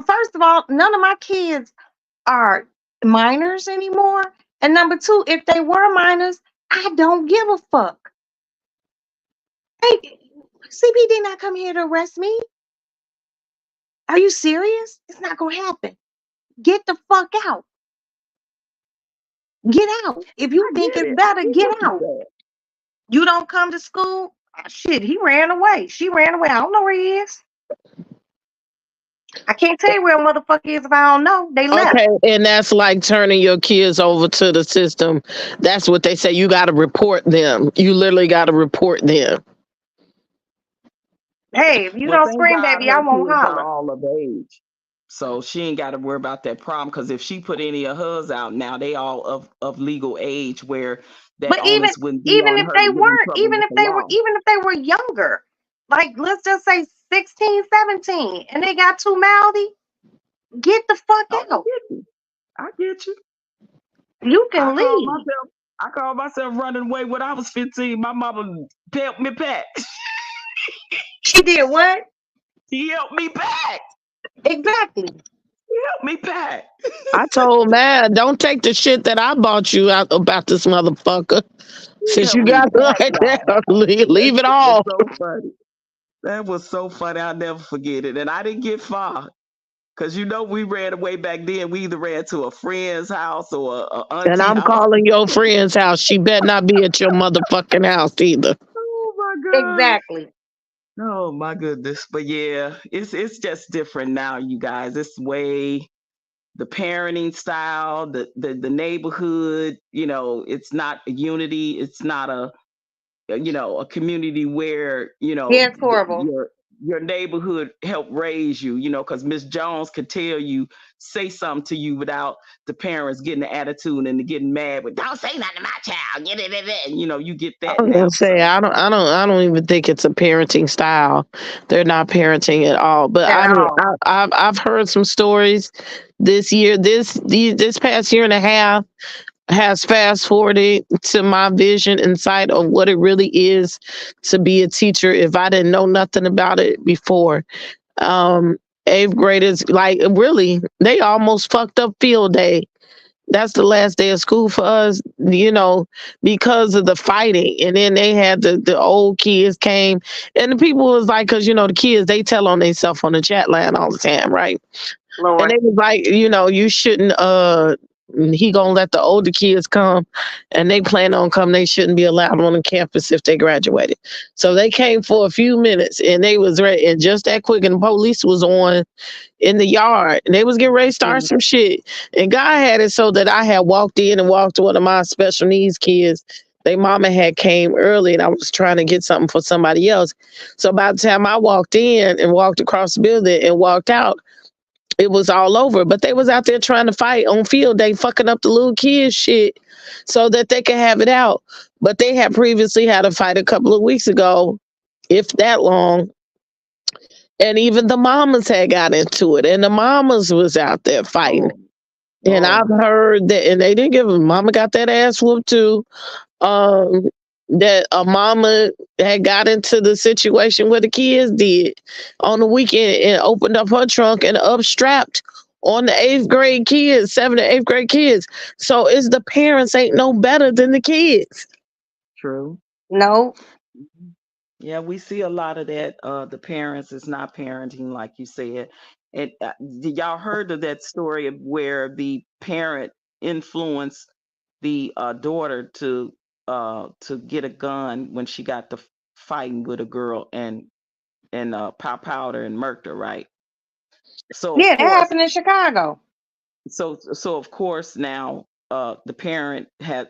S2: First of all, none of my kids are minors anymore. And number two, if they were minors, I don't give a fuck. Hey, CP did not come here to arrest me. Are you serious? It's not gonna happen. Get the fuck out. Get out. If you think it's better, get out. You don't come to school? Oh, shit, he ran away. She ran away. I don't know where he is. I can't tell you where a motherfucker is if I don't know. They left.
S4: Okay, and that's like turning your kids over to the system. That's what they say. You got to report them. You literally got to report them.
S2: Hey, if you don't scream, baby, I won't holler.
S3: All of age. So she ain't got to worry about that problem, because if she put any of hers out now, they all of legal age where that
S2: but even
S3: onus wouldn't be
S2: even
S3: on
S2: if
S3: her
S2: they
S3: to get in
S2: weren't,
S3: trouble
S2: even
S3: with
S2: if
S3: the
S2: they
S3: law.
S2: were, even if they were younger, like let's just say 16, 17, and they got too mouthy, get the fuck out.
S3: I get you.
S2: You
S3: I
S2: can
S3: called
S2: leave.
S3: myself. I called myself running away when I was 15. My mama helped me back.
S2: She did what?
S3: She helped me back.
S2: Exactly.
S3: She helped me back.
S4: I told man, don't take the shit that I bought you out about this motherfucker.
S3: She
S4: Since you
S3: helped me
S4: got it
S3: back,
S4: like
S3: y'all.
S4: that, leave it
S3: That's
S4: all.
S3: so funny. That was so funny. I'll never forget it. And I didn't get far. Cause we ran away back then. We either ran to a friend's house or a
S4: And
S3: auntie
S4: I'm
S3: house.
S4: calling your friend's house. She better not be at your motherfucking house either.
S3: Oh my god.
S2: Exactly.
S3: Oh my goodness. But yeah, it's just different now, you guys. It's way the parenting style, the neighborhood, it's not a unity, it's not a community where,
S2: Yeah, it's horrible.
S3: your neighborhood helped raise you, because Miss Jones could tell you, say something to you without the parents getting the attitude and getting mad with, don't say nothing to my child. Get it, and you get that
S4: I was
S3: now.
S4: gonna say I don't even think it's a parenting style. They're not parenting at all. But
S2: At
S4: I mean,
S2: all.
S4: I've heard some stories this year. This past year and a half has fast forwarded to my vision and sight of what it really is to be a teacher. If I didn't know nothing about it before, um, eighth graders like really they almost fucked up field day. That's the last day of school for us, because of the fighting. And then they had the old kids came, and the people was like, because the kids they tell on themselves on the chat line all the time, right? And
S2: Lord.
S4: they was like, you shouldn't. He gonna let the older kids come, and they plan on coming. They shouldn't be allowed on the campus if they graduated. So they came for a few minutes, and they was ready. And just that quick, and the police was on in the yard, and they was getting ready to start some shit. And God had it so that I had walked in and walked to one of my special needs kids. They mama had came early, and I was trying to get something for somebody else. So by the time I walked in and walked across the building and walked out, it was all over. But they was out there trying to fight on field day, fucking up the little kids shit so that they could have it out. But they had previously had a fight a couple of weeks ago, if that long. And even the mamas had got into it, and the mamas was out there fighting. And I've heard that, and they didn't give a mama got that ass whooped too. That a mama had got into the situation where the kids did on the weekend and opened up her trunk and upstrapped on the 8th grade kids, 7th and 8th grade kids. So it's the parents ain't no better than the kids.
S3: True.
S2: No.
S3: Yeah, we see a lot of that. The parents is not parenting, like you said. And did y'all heard of that story of where the parent influenced the daughter to get a gun when she got to fighting with a girl and pop powder and murked her, right? So
S2: Yeah,
S3: of
S2: that
S3: course,
S2: happened in Chicago.
S3: so of course now the parent has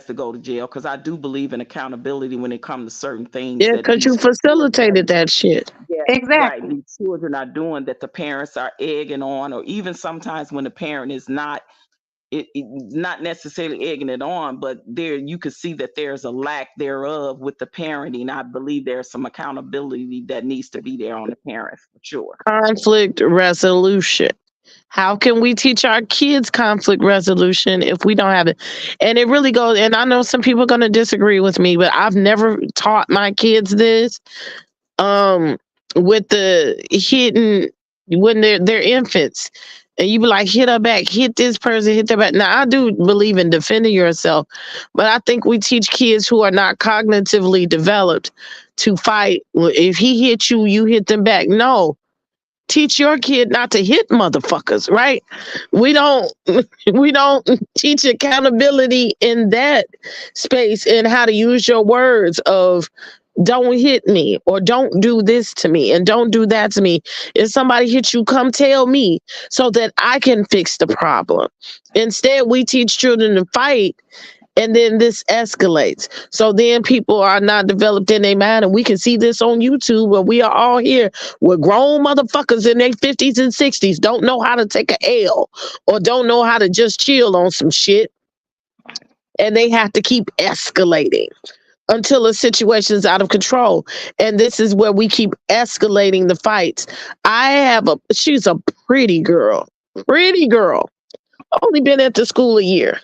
S3: to go to jail, because I do believe in accountability when it comes to certain things
S4: Yeah,
S3: that
S4: because you
S3: these children
S4: facilitated that shit.
S3: right,
S2: Exactly.
S3: these children are doing, that the parents are egging on, or even sometimes when the parent is not not necessarily egging it on, but there you could see that there's a lack thereof with the parenting. I believe there's some accountability that needs to be there on the parents for sure.
S4: Conflict resolution. How can we teach our kids conflict resolution if we don't have it? And it really goes, and I know some people are going to disagree with me, but I've never taught my kids this. With the hitting when they're infants. And you be like, hit her back, hit this person, hit their back. Now, I do believe in defending yourself, but I think we teach kids who are not cognitively developed to fight. If he hit you, you hit them back. No, teach your kid not to hit motherfuckers, right? We don't teach accountability in that space, and how to use your words of don't hit me, or don't do this to me, and don't do that to me. If somebody hits you, come tell me so that I can fix the problem. Instead, we teach children to fight, and then this escalates. So then people are not developed in their mind, and we can see this on YouTube where we are all here with grown motherfuckers in their 50s and 60s, don't know how to take a L, or don't know how to just chill on some shit. And they have to keep escalating until a situation's out of control. And this is where we keep escalating the fights. She's a pretty girl, only been at the school a year.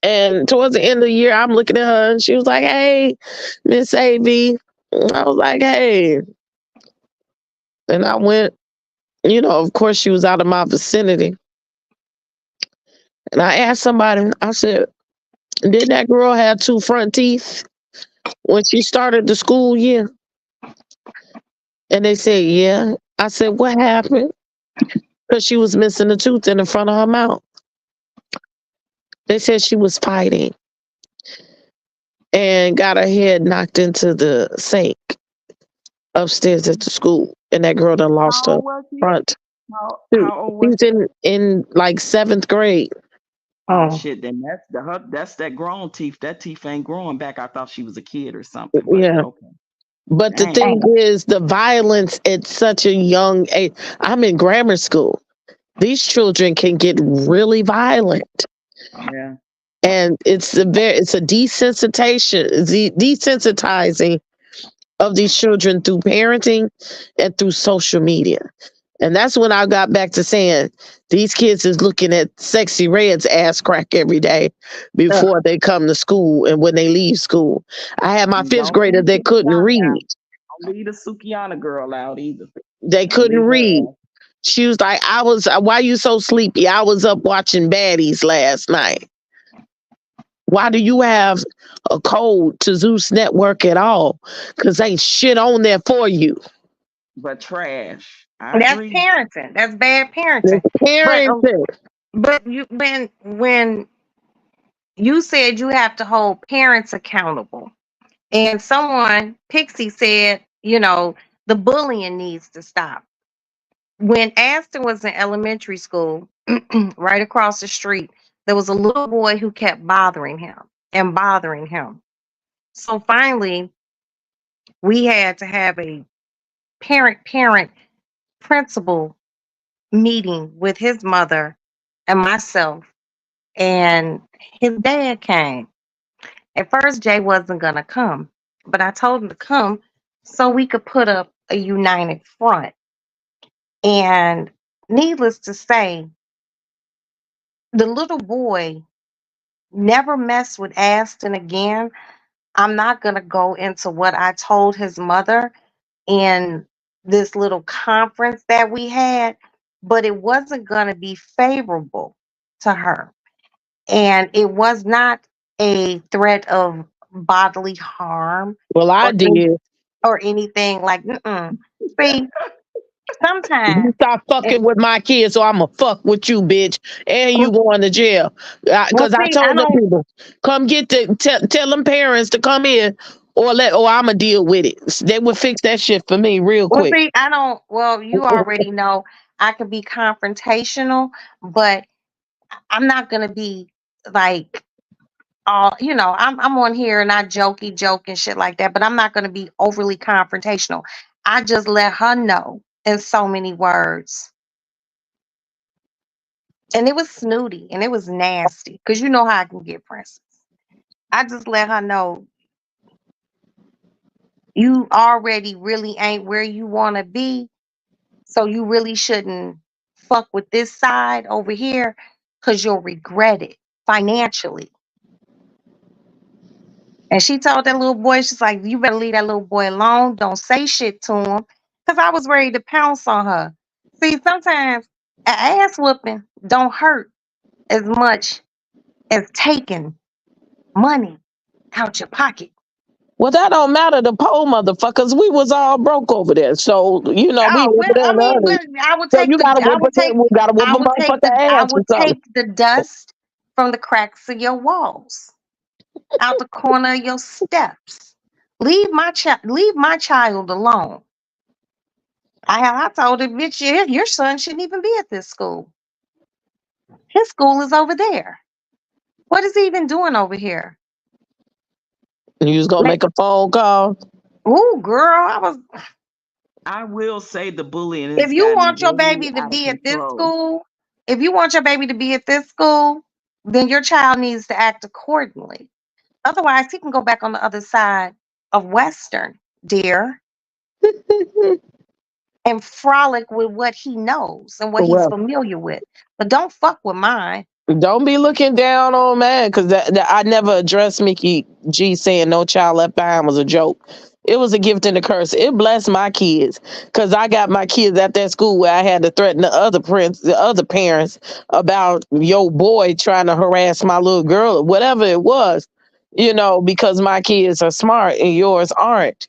S4: And towards the end of the year, I'm looking at her and she was like, "Hey, Miss AB." I was like, "Hey." And I went, of course she was out of my vicinity. And I asked somebody, I said, "Did that girl have 2 front teeth when she started the school year?" And they said, "Yeah." I said, "What happened?" Because she was missing a tooth in the front of her mouth. They said she was fighting and got her head knocked into the sink upstairs at the school. And that girl done lost
S3: How
S4: her
S3: old was she?
S4: front tooth.
S3: How old was
S4: She's in like 7th grade.
S3: Oh
S2: Oh.
S3: shit, then that's that grown teeth. That teeth ain't growing back. I thought she was a kid or something, but
S4: Yeah.
S3: okay.
S4: But the
S3: Dang.
S4: thing is, the violence at such a young age. I'm in grammar school. These children can get really violent.
S3: Yeah.
S4: And it's a desensitizing of these children through parenting and through social media. And that's when I got back to saying these kids is looking at Sexy Red's ass crack every day before they come to school and when they leave school. I had my
S3: And
S4: 5th grader that couldn't read.
S3: Don't leave the Sukiana girl out either.
S4: They
S3: Don't
S4: couldn't
S3: leave her
S4: read.
S3: out.
S4: She was like, why you so sleepy? I was up watching Baddies last night. Why do you have a code to Zeus Network at all? Because ain't shit on there for you.
S3: But trash. I
S2: That's
S3: agree.
S2: parenting. That's bad
S4: It's
S2: parenting.
S4: parenting.
S2: But when you said you have to hold parents accountable, and someone, Pixie, said, the bullying needs to stop. When Aston was in elementary school, right across the street, there was a little boy who kept bothering him and bothering him. So finally, we had to have a parent principal meeting with his mother and myself, and his dad came. At first, Jay wasn't going to come, but I told him to come so we could put up a united front. And needless to say, the little boy never messed with Aston again. I'm not going to go into what I told his mother in this little conference that we had, but it wasn't going to be favorable to her. And it was not a threat of bodily harm
S4: Well, I
S2: or any-
S4: did.
S2: or anything like. See, sometimes.
S4: You stop fucking with my kids, so I'ma fuck with you, bitch, and you going to jail.
S2: Well,
S4: Because I
S2: see, I
S4: told them
S2: don't.
S4: people, come get tell them parents to come in, or I'ma deal with it. They would fix that shit for me real
S2: Well,
S4: quick.
S2: see, I don't. Well, you already know I could be confrontational, but I'm not gonna be like all. I'm on here and I joke and shit like that, but I'm not gonna be overly confrontational. I just let her know in so many words. And it was snooty and it was nasty because you know how I can get, Princess. I just let her know you already really ain't where you want to be. So you really shouldn't fuck with this side over here because you'll regret it financially. And she told that little boy, she's like, you better leave that little boy alone. Don't say shit to him. Because I was ready to pounce on her. See, sometimes an ass whooping don't hurt as much as taking money out your pocket.
S4: Well, that don't matter to poor motherfuckers. We was all broke over there, so we
S2: Oh
S4: whooping
S2: well, I
S4: them
S2: mean,
S4: early.
S2: but I would
S4: So
S2: take
S4: you
S2: the
S4: gotta
S2: I
S4: whoop
S2: would take
S4: we gotta whoop
S2: I
S4: a
S2: would take
S4: motherfucker
S2: the I
S4: ass or
S2: would
S4: something.
S2: take the dust from the cracks of your walls, out the corner of your steps. Leave my child alone. I told him, bitch, your son shouldn't even be at this school. His school is over there. What is he even doing over here?
S4: You was gonna
S2: Like,
S4: make a phone call.
S2: ooh, girl, I was.
S3: I will say the bullying
S2: If
S3: has
S2: you
S3: gotten
S2: want your
S3: way
S2: baby to
S3: out of
S2: be at this
S3: control.
S2: school, if you want your baby to be at this school, then your child needs to act accordingly. Otherwise, he can go back on the other side of Western, dear, and frolic with what he knows and what he's
S4: Well,
S2: familiar with. But don't fuck with mine.
S4: Don't be looking down on man, because that I never addressed Mickey G saying no child left behind was a joke. It was a gift and a curse. It blessed my kids because I got my kids at that school where I had to threaten the other parents about your boy trying to harass my little girl or whatever it was, because my kids are smart and yours aren't.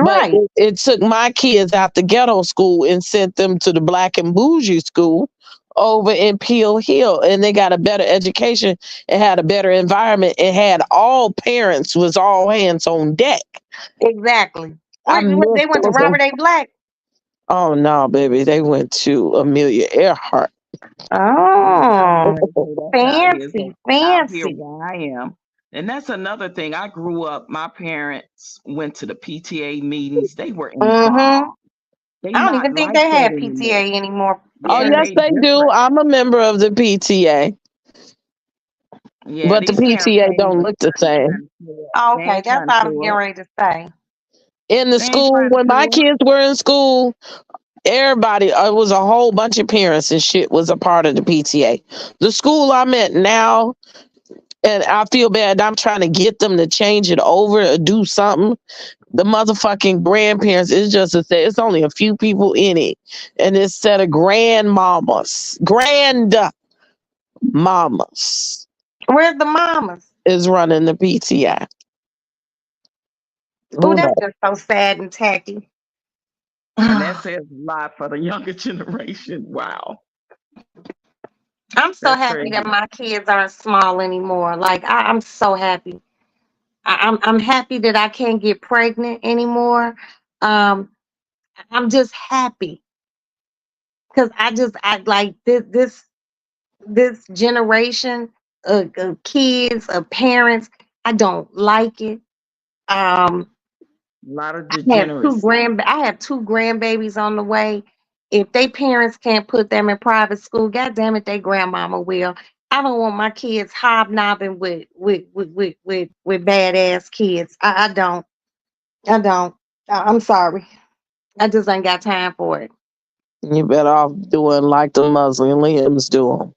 S4: But
S2: Right.
S4: it took my kids out the ghetto school and sent them to the black and bougie school over in Peel Hill, and they got a better education and had a better environment and had all parents was all hands on deck.
S2: Exactly.
S4: I
S2: They
S4: miss
S2: went to
S4: those.
S2: Robert A. Black.
S4: Oh no, baby, they went to Amelia Earhart.
S2: Oh,
S3: That's how it is
S2: fancy,
S3: out here
S2: fancy.
S3: where I am. And that's another thing. I grew up, my parents went to the PTA meetings. They were
S2: Mm-hmm.
S3: involved. They
S2: I don't
S3: not
S2: even think
S3: like
S2: they
S3: that
S2: have
S3: anymore.
S2: PTA anymore.
S4: Oh
S3: Yeah,
S4: yes,
S3: they
S4: they do.
S3: different.
S4: I'm a member of the PTA,
S3: Yeah,
S4: but the
S3: these parents
S4: PTA
S3: ain't
S4: don't
S3: even
S4: look the same.
S3: trying to do it.
S2: Oh,
S3: They
S2: okay,
S3: ain't
S2: that's
S3: trying
S2: what
S3: to
S2: I was
S3: do
S2: getting
S3: it.
S2: ready to say.
S4: In the
S3: They ain't
S4: school
S3: trying to
S4: when my
S3: do it.
S4: kids were in school, everybody, it was a whole bunch of parents and shit was a part of the PTA. The school I'm at now, and I feel bad. I'm trying to get them to change it over or do something. The motherfucking grandparents, it's only a few people in it, and it's set of grandmamas,
S2: Where's the mamas?
S4: is running the PTI.
S2: Oh,
S4: Who knows?
S2: that's just so sad and tacky.
S3: And that says a lot for the younger generation. Wow.
S2: I'm so
S3: That's
S2: happy that
S3: crazy.
S2: my kids aren't small anymore. Like I'm so happy. I'm happy that I can't get pregnant anymore. Um, I'm just happy because I like this generation of kids of parents. I don't like it. Um,
S3: A lot of
S2: I
S3: degeneracy.
S2: have two grandbabies on the way. If they parents can't put them in private school, god damn it, they grandmama will. I don't want my kids hobnobbing with badass kids. I don't. I don't. I'm sorry. I just ain't got time for it.
S4: You better off doing like the Muslims do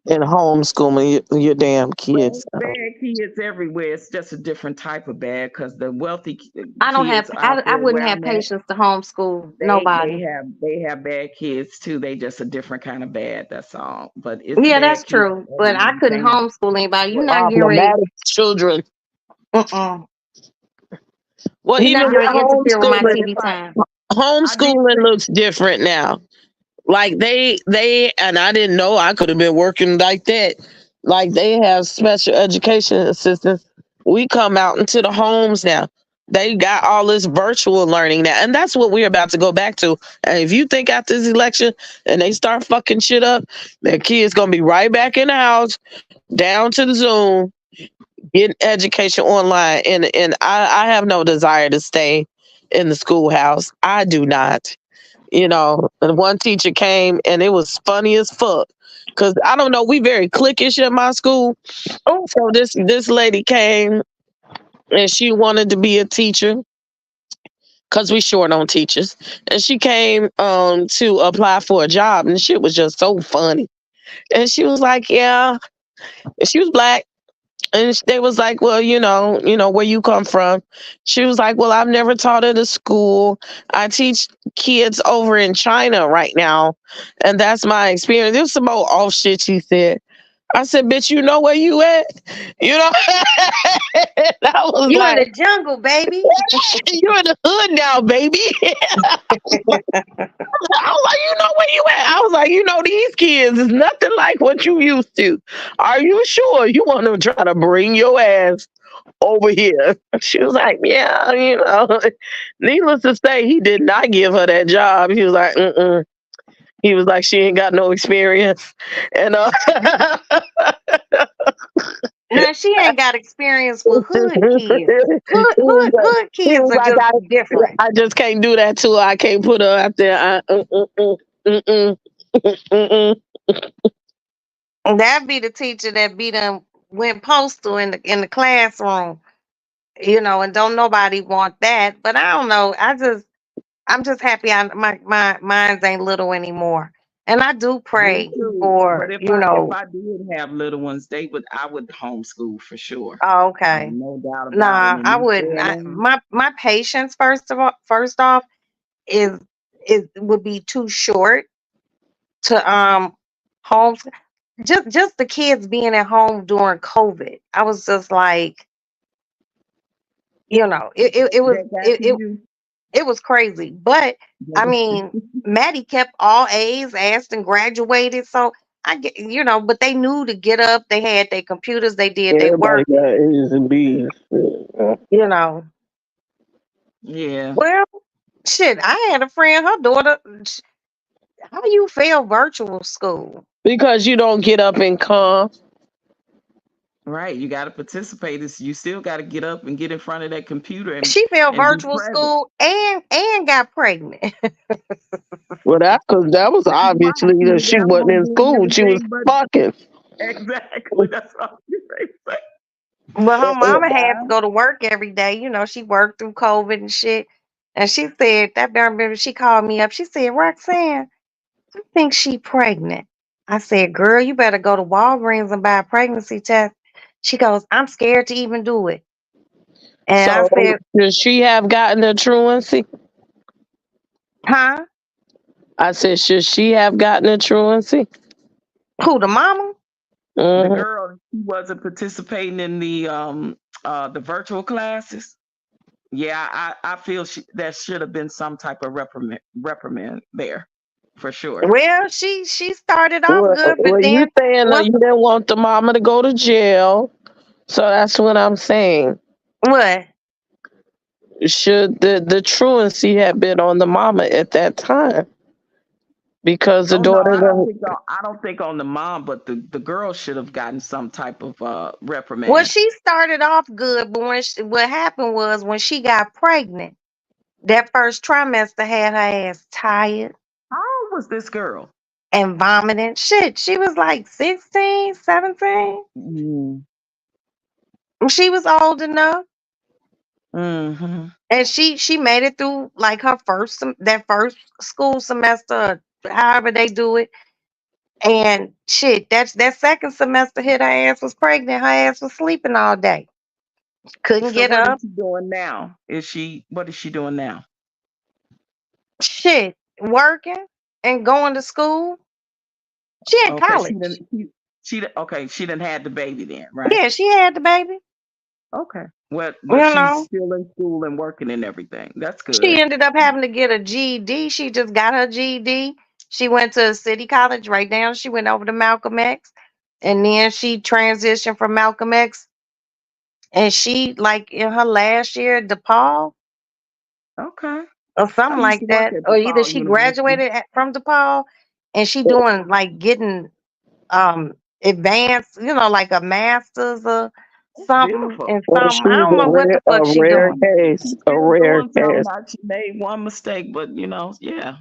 S4: and homeschooling your damn
S3: Well,
S4: kids.
S3: it's bad kids everywhere. It's just a different type of bad because the wealthy
S2: I don't have.
S3: kids out
S2: I
S3: there
S2: wouldn't
S3: where
S2: have
S3: I'm at,
S2: patience to homeschool
S3: they
S2: nobody.
S3: they have they have bad kids too. They just a different kind of bad. That's all. But it's
S2: Yeah,
S3: bad
S2: that's
S3: kids
S2: true. But I
S3: everywhere.
S2: couldn't homeschool anybody. You're not getting ready.
S4: Problematic children.
S2: Mm-mm.
S4: Well,
S2: You're not
S4: even
S3: I,
S4: with
S2: getting ready to interfere with my
S3: but
S4: homeschooling,
S3: if
S2: TV time.
S3: I did
S4: homeschooling
S3: say
S4: looks different now. Like they and I didn't know I could have been working like that. Like they have special education assistants. We come out into the homes now. They got all this virtual learning now, and that's what we're about to go back to. And if you think after this election and they start fucking shit up, their kids gonna be right back in the house, down to the Zoom, getting education online. And I have no desire to stay in the schoolhouse. I do not. And one teacher came and it was funny as fuck. Cause I don't know, we very cliquish at my school.
S2: Oh,
S4: So this lady came and she wanted to be a teacher because we short on teachers. And she came to apply for a job and shit was just so funny. And she was like, yeah. And she was black. And they was like, well, where you come from. She was like, well, I've never taught at a school. I teach kids over in China right now. And that's my experience. There's some old off shit she said. I said, bitch, you know where you at? You know, and I was
S2: you in
S4: like,
S2: the jungle, baby.
S4: you're in the hood now, baby. I was like, you know where you at? I was like, these kids is nothing like what you used to. Are you sure you want to try to bring your ass over here? She was like, yeah, Needless to say, he did not give her that job. He was like, mm-mm. He was like, she ain't got no experience. And
S2: Now she ain't got experience with hood kids. Hood
S4: he was
S2: hood
S4: like,
S2: hood kids are
S4: I
S2: just different.
S4: just can't do that to her. I can't put her out there. Mm-mm. Mm-mm.
S2: And that be the teacher that be done went postal in the classroom, and don't nobody want that. But I don't know. I'm just happy my minds ain't little anymore. And I do
S3: Me
S2: pray
S3: too.
S2: for,
S3: But if
S2: you
S3: I
S2: know,
S3: did have little ones, I would homeschool for sure.
S2: oh, okay.
S3: No doubt about it.
S2: Nah,
S3: And
S2: I
S3: these
S2: wouldn't.
S3: boys,
S2: My patience first off is would be too short to home just the kids being at home during COVID. I was just like, it was
S3: that got to you.
S2: it was crazy. But I
S3: That-
S2: mean, Maddie kept all A's, asked and graduated. So I get, but they knew to get up. They had their computers. They did their
S4: Everybody
S2: work.
S4: got A's and B's. Yeah.
S2: You know.
S3: Yeah.
S2: Well, shit. I had a friend. Her daughter. How do you fail virtual school?
S4: Because you don't get up and come.
S3: Right. You got to participate. You still got to get up and get in front of that computer
S2: She failed
S3: and be
S2: virtual
S3: present.
S2: school and got pregnant.
S4: Well, that's because that was
S3: Right.
S4: obviously that she
S3: That
S4: wasn't
S3: woman
S4: in
S3: did
S4: school. She was
S3: anything but
S4: fucking.
S3: exactly. That's what I was going to say.
S2: But her mama had to
S3: Wow.
S2: go to work every day. She worked through COVID and shit. And she said that baby, she called me up. She said, Roxanne, I think she pregnant. I said, girl, you better go to Walgreens and buy a pregnancy test. She goes, I'm scared to even do it. And I
S4: So
S2: said,
S4: should she have gotten the truancy?
S2: huh?
S4: I said, should she have gotten the truancy?
S2: Who, the mama?
S3: The
S4: Mm-hmm.
S3: girl, she wasn't participating in the virtual classes. Yeah, I feel that should have been some type of reprimand there, for sure.
S2: Well, she started off good, but
S4: Well, you
S2: then
S4: saying
S2: once
S4: you didn't want the mama to go to jail. So that's what I'm saying.
S2: what?
S4: Should the truancy have been on the mama at that time? Because the
S3: Oh no,
S4: daughter
S3: I don't think on the mom, but the girl should have gotten some type of
S2: Well,
S3: reprimand.
S2: she started off good, but what happened was when she got pregnant, that first trimester had her ass tired
S3: How old was this girl?
S2: and vomiting. Shit, she was like 16, 17.
S3: Mm,
S2: She was old enough.
S3: hmm
S2: And she made it through like her that first school semester, however they do it. And shit, that second semester hit her ass was pregnant. Her ass was sleeping all day. Couldn't
S3: So
S2: get
S3: what is
S2: up.
S3: she doing now? What is she doing now?
S2: Shit, working and going to school. She in
S3: Okay,
S2: college.
S3: she didn't had the baby then, right?
S2: Yeah, she had the baby.
S3: Okay. Well,
S2: You
S3: but she's
S2: know,
S3: still in school and working and everything. That's
S2: she
S3: good.
S2: ended up having to get a GED. She just got her GED. She went to a city college right now. She went over to Malcolm X. And then she transitioned from Malcolm X. And she, like in her last year, DePaul
S3: Okay.
S2: or
S3: I
S2: something
S3: used
S2: like
S3: to work
S2: that.
S3: at
S2: Or either
S3: DePaul
S2: she
S3: University.
S2: graduated from DePaul and she doing like getting advanced, like a master's or
S3: That's
S2: something
S3: beautiful.
S2: and
S4: well,
S2: something. I
S4: she's
S2: don't know what the
S4: a
S2: fuck she
S4: rare
S2: doing.
S4: case,
S3: She's
S4: a
S3: still
S4: rare
S3: doing something.
S4: case.
S3: She made one mistake, but yeah.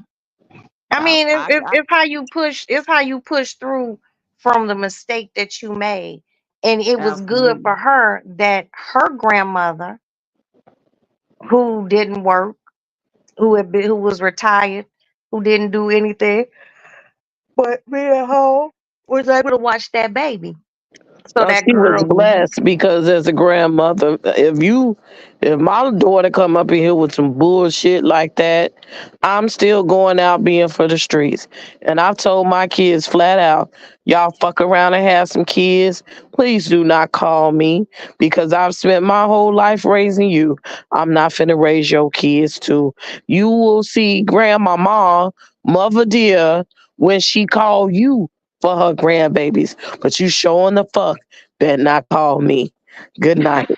S2: I
S3: I,
S2: mean,
S3: I, I
S2: it's how you push. It's how you push through from the mistake that you made, and it was good
S3: absolutely.
S2: for her that her grandmother, who didn't work, who was retired, who didn't do anything but be at home, was able to watch that baby. So
S4: Now
S2: that
S4: she was
S2: girl,
S3: hmm
S4: blessed because as a grandmother, if my daughter come up in here with some bullshit like that, I'm still going out being for the streets. And I've told my kids flat out, y'all fuck around and have some kids. Please do not call me because I've spent my whole life raising you. I'm not finna raise your kids too. You will see grandmama, mother dear, when she call you for her grandbabies. But you showing the fuck better not call me. Good night.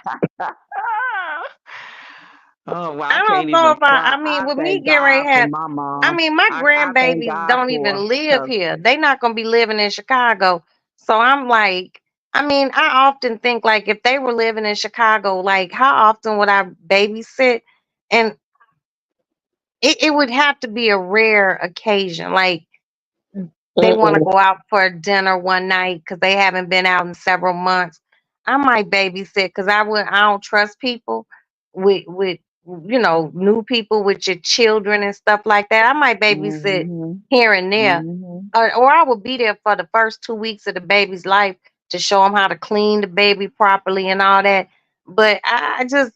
S3: Oh well, I
S2: I don't
S3: can't
S2: know
S3: even
S2: if I.
S3: front.
S2: I mean,
S3: I
S2: with me
S3: thank
S2: getting ready
S3: God
S2: to
S3: for
S2: have.
S3: my
S2: I
S3: mom.
S2: mean, my
S3: I thank
S2: grandbabies
S3: God
S2: don't
S3: for
S2: even
S3: her
S2: live
S3: because
S2: here. They not gonna be living in Chicago. So I'm like, I mean, I often think like if they were living in Chicago, like how often would I babysit? And it would have to be a rare occasion. Like they want to
S4: Mm-mm.
S2: go out for dinner one night because they haven't been out in several months. I might babysit because I don't trust people with new people with your children and stuff like that. I might babysit
S3: hmm
S2: here and there.
S3: hmm
S2: or I would be there for the first 2 weeks of the baby's life to show them how to clean the baby properly and all that. But I just,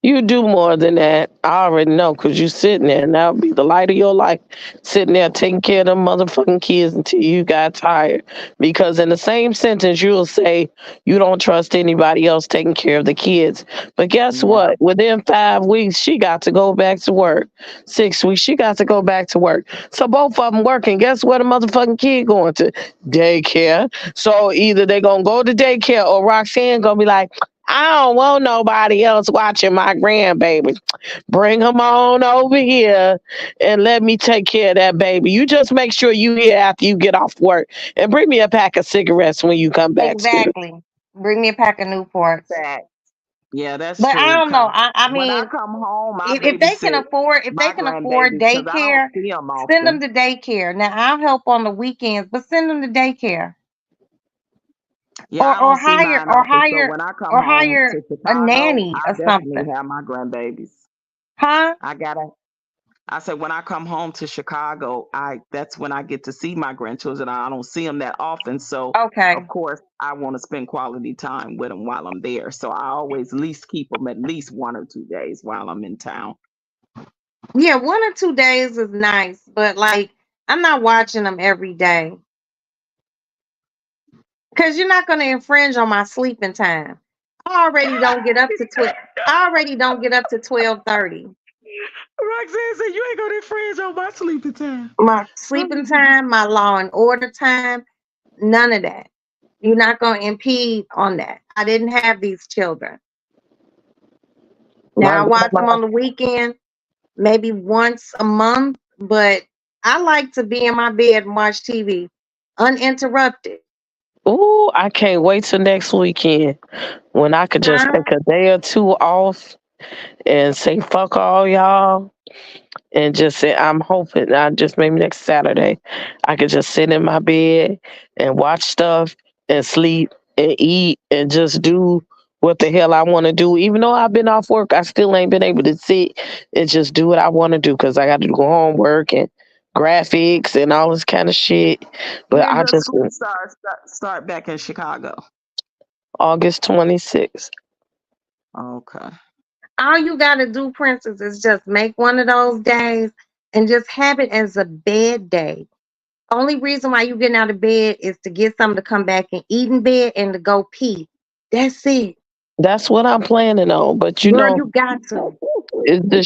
S4: You do more than that. I already know because you sitting there and that'll be the light of your life. Sitting there taking care of them motherfucking kids until you got tired. Because in the same sentence, you'll say you don't trust anybody else taking care of the kids. But guess
S3: Yeah.
S4: what? Within 5 weeks, she got to go back to work. 6 weeks, she got to go back to work. So both of them working. Guess where the motherfucking kid going to? Daycare. So either they going to go to daycare or Roxanne going to be like, I don't want nobody else watching my grandbaby. Bring them on over here and let me take care of that baby. You just make sure you here after you get off work and bring me a pack of cigarettes when you come back. Too.
S2: exactly. Bring me a pack of Newports.
S3: Fact. Yeah, that's
S2: But
S3: true.
S2: I don't know.
S3: 'cause
S2: I
S3: when I
S2: mean,
S3: come home, I
S2: if they can
S3: babysit
S2: afford, if
S3: my
S2: they can afford
S3: grandbabies because I
S2: daycare,
S3: don't see them
S2: send them
S3: often.
S2: to daycare. Now I'll help on the weekends, but send them to daycare.
S3: Yeah, I
S2: Or
S3: don't see mine often. So when I come home to
S2: hire a
S3: Chicago,
S2: nanny
S3: I
S2: or
S3: definitely
S2: something.
S3: have my grandbabies.
S2: Huh?
S3: I said when I come home to Chicago, that's when I get to see my grandchildren. I don't see them that often, so
S2: Okay.
S3: of course I want to spend quality time with them while I'm there. So I always at least keep them at least 1 or 2 days while I'm in town.
S2: Yeah, 1 or 2 days is nice, but like I'm not watching them every day. Because you're not going to infringe on my sleeping time. I already don't get up to 12. I already don't get up to 12:30.
S3: Roxanne said you ain't gonna infringe on my sleeping time.
S2: My sleeping time, my law and order time, none of that. You're not going to impede on that. I didn't have these children. Now I watch them on the weekend, maybe once a month, but I like to be in my bed and watch TV uninterrupted.
S4: Ooh, I can't wait till next weekend when I could just
S2: Huh?
S4: take a day or two off and say fuck all y'all and just say I'm hoping I just maybe next Saturday I could just sit in my bed and watch stuff and sleep and eat and just do what the hell I want to do. Even though I've been off work, I still ain't been able to sit and just do what I want to do because I got to do homework and graphics and all this kind of shit. But
S3: When
S4: I
S3: does
S4: just
S3: school start back in Chicago?
S4: August 26th.
S3: Okay.
S2: All you got to do, Princess, is just make one of those days and just have it as a bed day. Only reason why you getting out of bed is to get something to come back and eat in bed and to go pee. That's it.
S4: That's what I'm planning on. But you
S2: Girl,
S4: know,
S2: you got to.
S4: the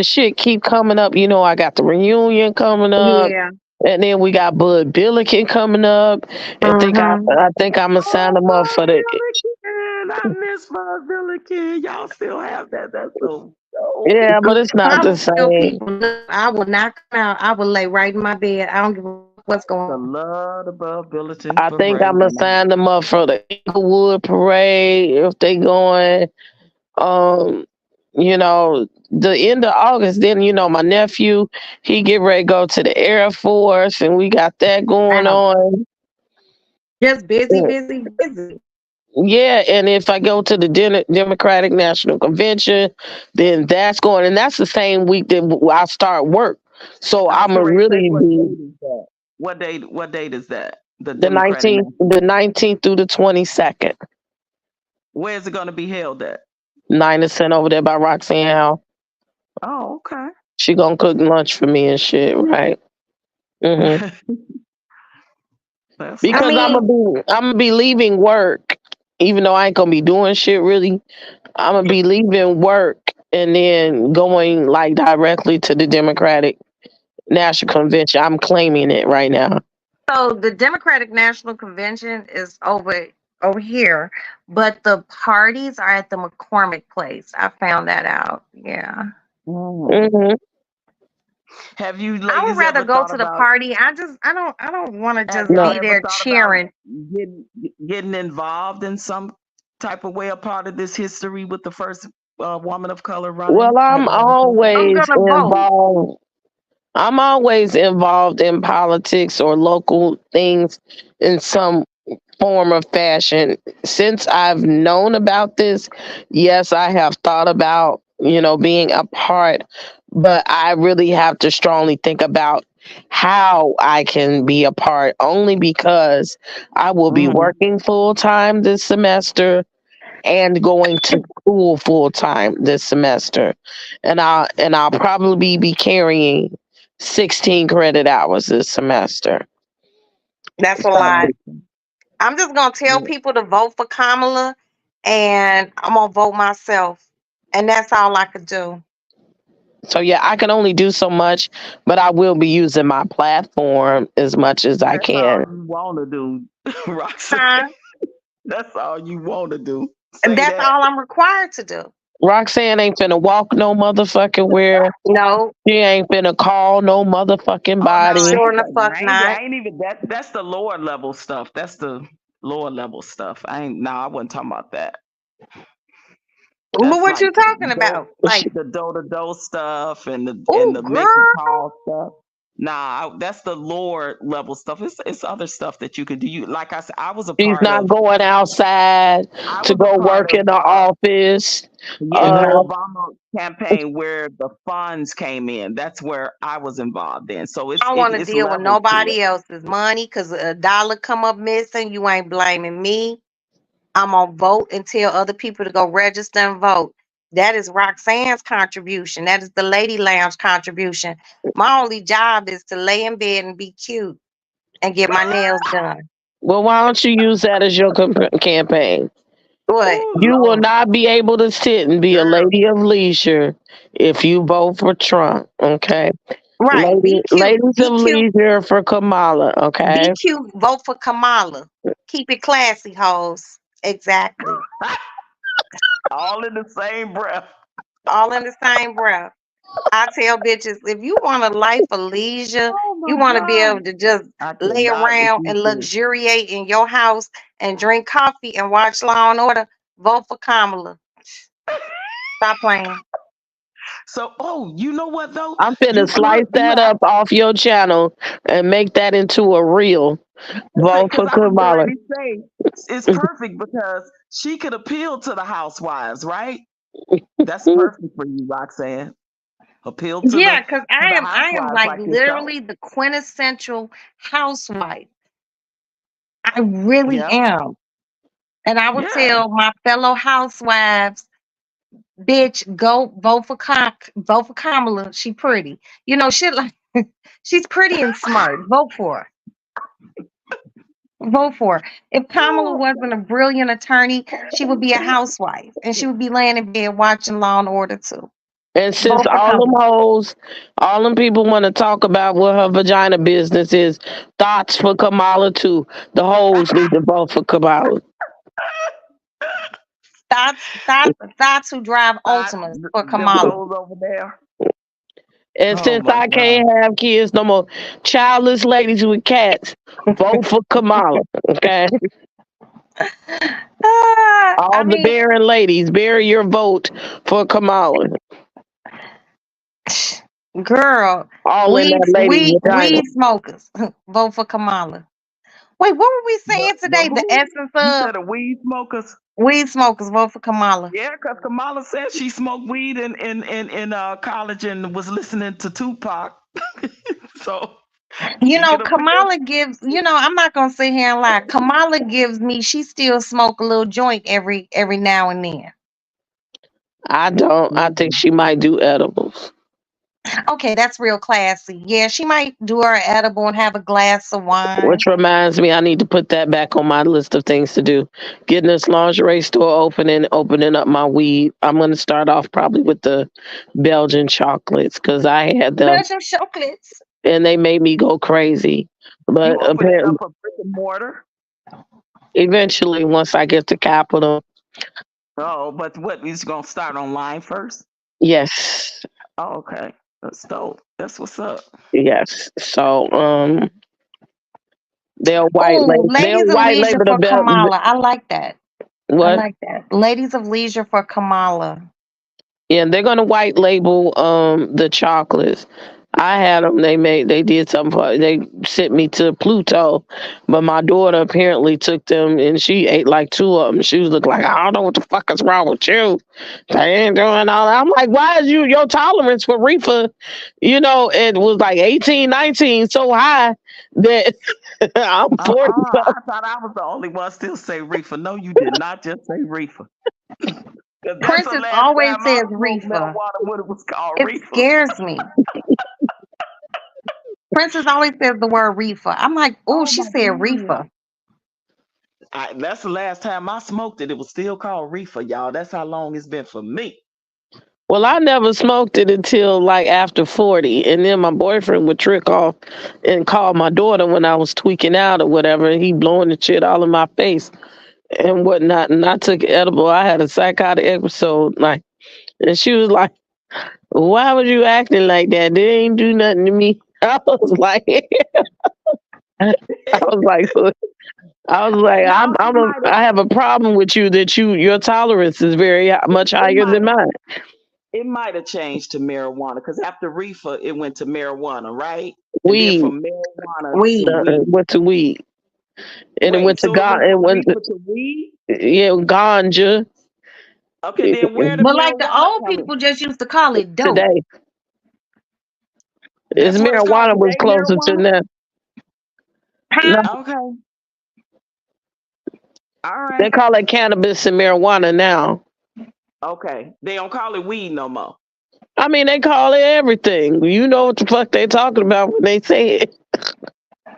S4: shit keep coming up. You know, I got the reunion coming up.
S2: Yeah.
S4: And then we got Bud Billiken coming up. And
S2: Mm-hmm.
S4: I think I'm gonna sign them up for the
S3: Billiken. I miss Buzz Billiken. Y'all still have that. That's so dope.
S4: yeah, but it's not
S2: I
S4: the
S2: will tell
S4: same.
S2: people, look, I will not come out. I will lay right in my bed. I don't give a fuck what's going
S3: The
S2: on.
S3: love the Buzz Billiken
S4: I think I'm gonna
S3: parade.
S4: sign them up for the Inglewood parade if they going. Um, you know, the end of August. Then you know my nephew, he get ready to go to the Air Force, and we got that going
S2: Wow.
S4: on.
S2: Just busy, busy, busy.
S4: Yeah, and if I go to the Democratic National Convention, then that's going, and that's the same week that I start work. So
S3: I
S4: I'm
S3: was
S4: gonna
S3: ready to say,
S4: really
S3: what
S4: be
S3: date is that? What date is that? The
S4: the
S3: Democratic
S4: 19th,
S3: National.
S4: the 19th through the 22nd.
S3: Where is it going to be held at?
S4: 9% over there by Roxanne House.
S3: Oh, okay.
S4: She gonna cook lunch for me and shit, right? hmm
S3: That's
S4: Because
S2: mean,
S4: I'm gonna be leaving work, even though I ain't gonna be doing shit really. I'm gonna be leaving work and then going like directly to the Democratic National Convention. I'm claiming it right now.
S2: so the Democratic National Convention is over here, but the parties are at the McCormick Place. I found that out. Yeah.
S4: hmm
S3: Have you
S2: I would
S3: ladies
S2: rather
S3: ever
S2: go
S3: thought
S2: to the
S3: about?
S2: party. I don't want to
S3: Have
S2: just
S3: y'all
S4: No,
S2: be
S3: ever
S2: there
S3: thought about
S2: cheering.
S3: getting involved in some type of way, a part of this history with the first woman of color running?
S4: well,
S3: Have you ever thought about
S2: I'm
S3: it?
S2: gonna vote.
S4: I'm always involved in politics or local things in some form of fashion. Since I've known about this, yes, I have thought about, being a part, but I really have to strongly think about how I can be a part, only because I will be
S3: Mhm.
S4: working full time this semester and going to school full time this semester. And I'll probably be carrying 16 credit hours this semester.
S2: That's a lot.
S3: So,
S2: I'm just gonna tell
S3: yeah.
S2: people to vote for Kamala, and I'm gonna vote myself, and that's all I could do.
S4: So yeah, I can only do so much, but I will be using my platform as much as I
S3: That's all
S4: can.
S3: you want to do, Roxanne.
S2: Huh?
S3: That's all you want to do.
S2: And
S3: Say
S2: that's
S3: that.
S2: all I'm required to do.
S4: Roxanne ain't finna walk no motherfucking where.
S2: No,
S4: She ain't finna call no motherfucking
S3: Oh no,
S4: body.
S2: sure in the fuck
S3: I
S2: not.
S3: ain't even that. That's the lower level stuff. That's the lower level stuff. I ain't. No, I wasn't talking about that.
S2: But
S3: That's
S2: what
S3: like
S2: you talking about? Like,
S3: the door to door stuff and
S2: oh,
S3: the making
S2: girl,
S3: call stuff. Nah, that's the lower level stuff. It's other stuff that you could do. You like I said, I was a
S4: She's
S3: part
S4: not
S3: of.
S4: going outside
S3: I
S4: to
S3: was a
S4: go
S3: part
S4: work
S3: of.
S4: in the office.
S3: Yeah, the
S4: Uh,
S3: Obama campaign where the funds came in. That's where I was involved in. So
S2: I don't want to
S3: it's
S2: deal with
S3: levels to it.
S2: nobody else's money because a dollar come up missing. You ain't blaming me. I'm gonna vote and tell other people to go register and vote. That is Roxanne's contribution. That is the Lady Lounge contribution. My only job is to lay in bed and be cute and get my nails done.
S4: well, why don't you use that as your campaign?
S2: What?
S3: Oh
S4: You will
S3: Lord,
S4: not be able to sit and be a
S3: girl.
S4: lady of leisure if you vote for Trump. Okay,
S2: Right. Be cute.
S4: ladies of
S2: Be cute.
S4: leisure for Kamala.
S2: Be
S4: Okay,
S2: cute. Vote for Kamala. Keep it classy, hoes. Exactly.
S3: All in the same breath.
S2: All in the same breath. I tell bitches, if you want a life of leisure,
S3: Oh
S2: you
S3: my
S2: want to be able
S3: God.
S2: to just
S3: I
S2: lay
S3: cannot with
S2: around
S3: you
S2: and
S3: too.
S2: luxuriate in your house and drink coffee and watch Law and Order, vote for Kamala. Stop playing.
S3: So, oh, you know what though?
S4: I'm finna
S3: You
S4: slice
S3: could you
S4: that
S3: have
S4: up off your channel and make that into a reel. Vote
S3: because
S4: for
S3: I was getting
S4: Kamala.
S3: ready to say it's perfect because she could appeal to the housewives, right? That's perfect for you, Roxanne. Appeal to
S2: Yeah, because
S3: the
S2: I am
S3: housewives
S2: like
S3: like yourself.
S2: literally the quintessential housewife. I really
S3: Yeah,
S2: am. And I would
S3: yeah.
S2: tell my fellow housewives, bitch, go vote for Kamala. She pretty. You know, shit like she's pretty and smart. Vote for her. Vote for her. If Kamala
S3: Oh,
S2: wasn't a brilliant attorney, she would be a housewife and she would be laying in bed watching Law and Order too.
S4: And since
S2: Vote for
S4: all them
S2: Kamala.
S4: hoes, all them people want to talk about what her vagina business is, thoughts for Kamala too. The hoes need to vote for Kamala.
S2: Thoughts who drive Ultimas for
S3: them
S2: Kamala.
S3: hoes over there.
S4: And
S3: Oh
S4: since
S3: my
S4: I
S3: God.
S4: can't have kids no more, childless ladies with cats, vote for Kamala. Okay,
S2: I
S4: all the
S2: mean,
S4: barren ladies, bury your vote for Kamala.
S2: girl,
S4: All in that lady's vagina.
S2: weed smokers, vote for Kamala. Wait, what were we saying
S3: The
S2: today? The
S3: who?
S2: essence
S3: You
S2: of
S3: said the weed smokers?
S2: weed smokers, vote for Kamala.
S3: Yeah, because Kamala said she smoked weed in college and was listening to Tupac. So
S2: You
S3: she
S2: know,
S3: could appeal.
S2: Kamala gives, I'm not gonna sit here and lie. Kamala gives me, she still smoke a little joint every now and then.
S4: I don't. I think
S3: Mhm.
S4: she might do edibles.
S2: Okay, that's real classy. Yeah, she might do her edible and have a glass of wine.
S4: Which reminds me, I need to put that back on my list of things to do. Getting this lingerie store opening up my weed. I'm going to start off probably with the Belgian chocolates because I had them
S2: Belgian chocolates.
S4: and they made me go crazy.
S3: You
S4: But
S3: opening
S4: apparently,
S3: up a brick and mortar?
S4: eventually, once I get to capital,
S3: Oh, but what is gonna start online first?
S4: yes,
S3: Oh, okay. That's dope. That's what's up.
S4: yes. So,
S2: Oh,
S4: they'll
S2: ladies of
S4: white
S2: leisure
S4: label the
S2: for Kamala. I like that. I
S4: what?
S2: like that. Ladies of leisure for Kamala.
S4: Yeah, they're gonna white label the chocolates. I had them. They did something for. They sent me to Pluto, but my daughter apparently took them and she ate like two of them. She was looking like, I don't know what the fuck is wrong with you. They ain't doing all that. I'm like, why is your tolerance for reefer? It was like 18, 19, so high that I'm 40.
S3: I thought I was the only one still say reefer. No, you did not just say reefer. 'Cause that's the
S2: Princess
S3: last
S2: always
S3: time I
S2: says
S3: smoked
S2: reefer.
S3: marijuana when it was called
S2: It
S3: reefer.
S2: scares me. Princess always says the word reefer. I'm like, oh, she
S3: my
S2: said
S3: God.
S2: reefer.
S3: That's the last time I smoked it. It was still called reefer, y'all. That's how long it's been for me.
S4: Well, I never smoked it until like after 40. And then my boyfriend would trick off and call my daughter when I was tweaking out or whatever. And he blowing the shit all in my face and whatnot. And I took edible. I had a psychotic episode. And she was like, why was you acting like that? They ain't do nothing to me. I was like, I was like,
S3: Y'all,
S4: I have a problem with you that your tolerance is very much higher than mine.
S3: it might have changed to marijuana because after reefer, it went to marijuana, right?
S4: Weed.
S3: And then from marijuana
S2: Weed.
S3: to weed.
S4: Went to weed. And it
S3: Wait,
S4: went to
S3: so
S4: God.
S3: it
S4: It
S3: went
S4: went
S3: from
S4: to
S3: reefer to weed?
S4: ganja.
S3: Okay, then where the
S2: But like the
S3: marijuana
S2: old
S3: coming?
S2: people just used to call it dope.
S4: Today. It's
S3: That's what it's called
S4: marijuana was
S3: today,
S4: closer to
S3: marijuana?
S4: that. No,
S3: Okay. All
S4: they
S3: right.
S4: call it cannabis and marijuana now.
S3: Okay. They don't call it weed no more.
S4: I mean, they call it everything. You know what the fuck they talking about when they say it.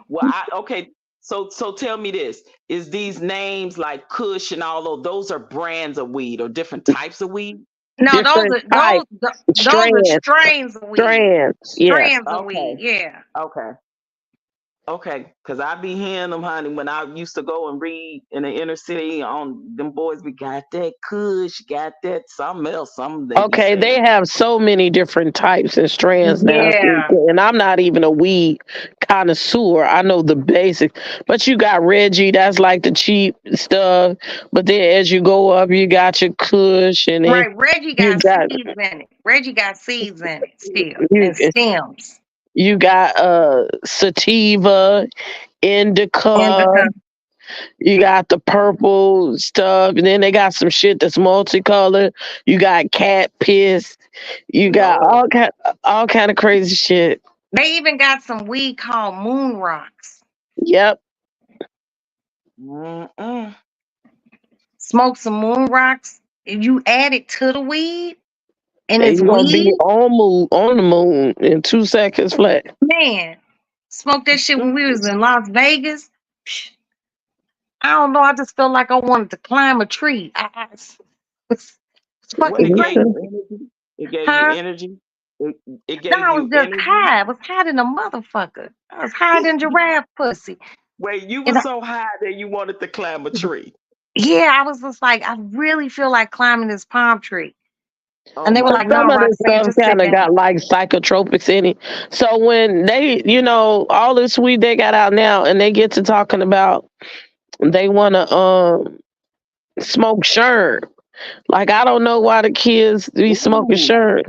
S3: Well, okay. So tell me this. Is these names like Kush and all those are brands of weed or different types of weed?
S2: No,
S4: Different
S2: those
S4: types,
S2: are strains of weed.
S4: strands. Yeah.
S2: Strands of
S3: Okay.
S2: weed, yeah.
S3: Okay, because I be hearing them, honey, when I used to go and read in the inner city on them boys, we got that Kush, got that something else, something they be
S4: Okay,
S3: saying.
S4: they have so many different types and strands now.
S2: Yeah.
S4: And I'm not even a weed connoisseur. I know the basics. But you got Reggie, that's like the cheap stuff. But then as you go up, you got your Kush and then
S2: Right. Reggie
S4: you
S2: got
S4: got
S2: seeds in it. Reggie got seeds in it still
S4: you,
S2: and stems.
S4: you got sativa, indica, you got the purple stuff, and then they got some shit that's multicolored. You got cat piss. You got all kind of crazy shit.
S2: They even got some weed called moon rocks.
S4: Yep.
S3: Mm-mm.
S2: Smoke some moon rocks. If you add it to the weed and it's
S4: You're gonna be
S2: weed,
S4: on the moon in 2 seconds flat.
S2: man, smoke that shit when we was in Las Vegas. I don't know. I just felt like I wanted to climb a tree. It's
S3: What
S2: fucking
S3: it gave
S2: crazy.
S3: you energy? It gave
S2: Huh?
S3: you energy? It gave
S2: No, I was
S3: you
S2: just
S3: energy?
S2: high. I was high than a motherfucker. I was higher than giraffe pussy.
S3: Wait, you
S2: And
S3: were so high that you wanted to climb a tree.
S2: yeah, I was just like, I really feel like climbing this palm tree.
S3: Oh
S2: And they were
S3: my
S2: like, no,
S4: Some of this
S2: Roxanne,
S4: stuff
S2: just sit
S4: kind of
S2: down.
S4: got like psychotropics in it. So when they, all this weed they got out now, and they get to talking about they want to smoke sherm. Like I don't know why the kids be smoking
S3: Ooh.
S4: sherm.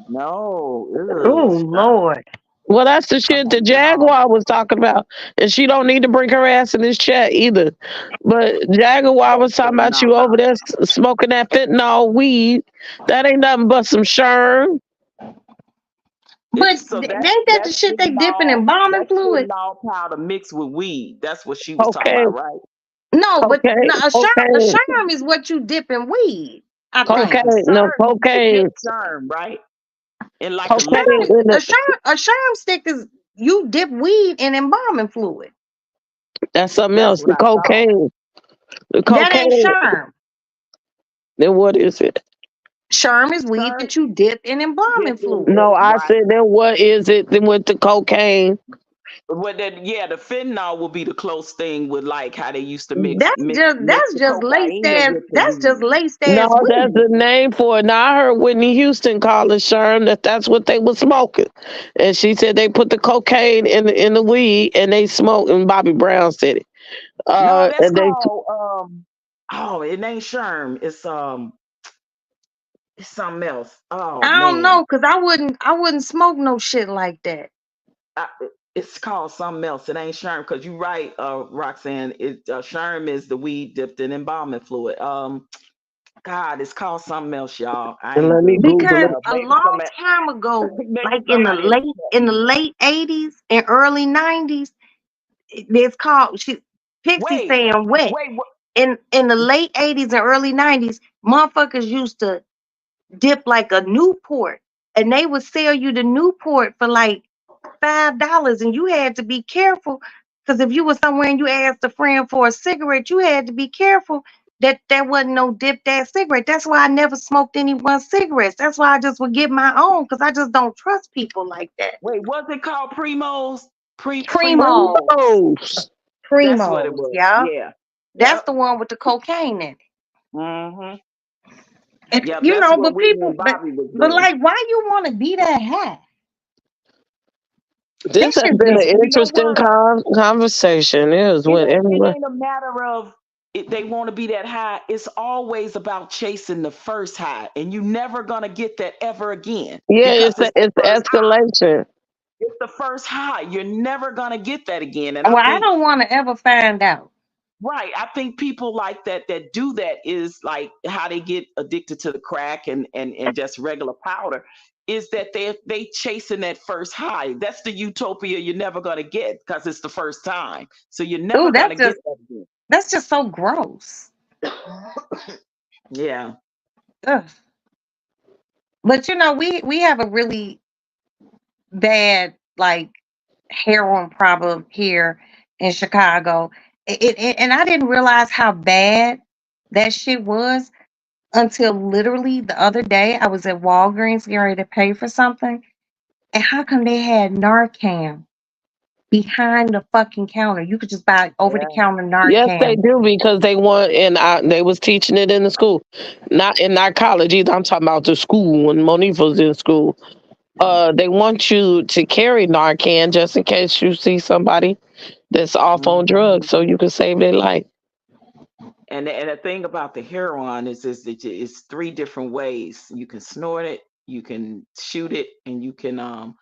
S3: No.
S2: Oh, Lord.
S4: Well, that's the shit the Jaguar was talking about, and she don't need to bring her ass in this chat either. But Jaguar was talking about you over there smoking that fentanyl weed. That ain't nothing but some sherm.
S2: But ain't that the shit they dipping in embalming fluid?
S3: Fentanyl powder mixed with weed. That's what she was talking
S4: Okay.
S3: about, right?
S2: No, but
S4: Okay,
S2: no, a
S4: okay.
S2: sherm is what you dip in weed. I think.
S4: Cocaine, no cocaine.
S3: Sherm, right? And like
S4: Cocaine
S2: A sherm stick is you dip weed in embalming fluid.
S4: that's something
S3: That's
S4: else. The
S3: what I thought.
S4: cocaine. The
S2: That ain't
S4: cocaine.
S2: sherm.
S4: Then what is it?
S2: Sherm is weed that you dip in embalming fluid.
S4: No, I
S3: Right.
S4: said then what is it? Then with the cocaine.
S3: Well, then, yeah, the fentanyl will be the close thing with like how they used to mix.
S2: That's just laced ass. That's just laced ass
S4: No,
S2: weed.
S4: that's the name for it. Now I heard Whitney Houston call it sherm. That's what they were smoking, and she said they put the cocaine in the weed and they smoked. And Bobby Brown said it.
S3: No, that's
S4: And they
S3: called it ain't sherm. It's It's something else. Oh
S2: I don't
S3: man.
S2: know, cause I wouldn't smoke no shit like that.
S3: It's called something else. It ain't Sherm, because you right, Roxanne. Sherm is the weed dipped in embalming fluid. God, it's called something else, y'all. I
S4: And
S3: ain't
S4: let me
S3: good.
S4: Google
S2: Because
S4: it.
S2: a
S3: Maybe
S2: long
S3: somebody,
S2: time ago,
S3: maybe
S2: like
S3: somebody will
S2: in
S3: help
S2: the
S3: me.
S2: late 80s and early 90s, it's called Pixie
S3: Wait,
S2: saying wet.
S3: wait.
S2: In the late 80s and early 90s, motherfuckers used to dip like a Newport, and they would sell you the Newport for like $5, and you had to be careful, because if you were somewhere and you asked a friend for a cigarette, you had to be careful that there wasn't no dip that cigarette. That's why I never smoked anyone's cigarettes. That's why I just would get my own, because I just don't trust people like that.
S3: Wait, what's it called? Primos?
S2: Primo,
S4: Oh,
S3: That's what it
S2: Primos,
S3: was.
S2: yeah,
S3: Yeah.
S2: that's
S3: Yep.
S2: the one with the cocaine in it.
S3: Mm-hmm.
S2: And
S3: Yep,
S2: you
S3: that's
S2: know,
S3: what
S2: but
S3: Whitney
S2: people,
S3: and Bobby was
S2: but
S3: doing.
S2: like, why you want to be that high?
S4: this
S2: That
S4: has
S2: shit
S4: been an
S2: just
S3: You know
S4: interesting
S3: what?
S4: conversation. It was with
S3: It
S4: everyone.
S3: ain't a matter of they want to be that high. It's always about chasing the first high, and you never gonna get that ever again,
S4: Yeah,
S3: because it's the
S4: it's
S3: first high.
S4: escalation.
S3: It's the first high. You're never gonna get that again. And
S2: well,
S3: I
S2: I
S3: think,
S2: don't want to ever find out.
S3: right, I think people like that do that is like how they get addicted to the crack and just regular powder, is that they chasing that first high. That's the utopia you're never gonna get, because it's the first time. So you're never
S2: Ooh,
S3: gonna get that again.
S2: that's just so gross.
S3: Yeah.
S2: Ugh. But you know, we have a really bad like heroin problem here in Chicago. And I didn't realize how bad that shit was until literally the other day. I was at Walgreens getting ready to pay for something, and how come they had Narcan behind the fucking counter? You could just buy over the
S3: Yeah.
S2: counter
S4: Yes, they
S2: Narcan.
S4: do, because they want, and they was teaching it in the school, not in our college either. I'm talking about the school when Monique was in school. They want you to carry Narcan just in case you see somebody that's off on
S3: Mhm.
S4: drugs, so you can save their life.
S3: And the thing about the heroin is that it's three different ways. You can snort it, you can shoot it, and you can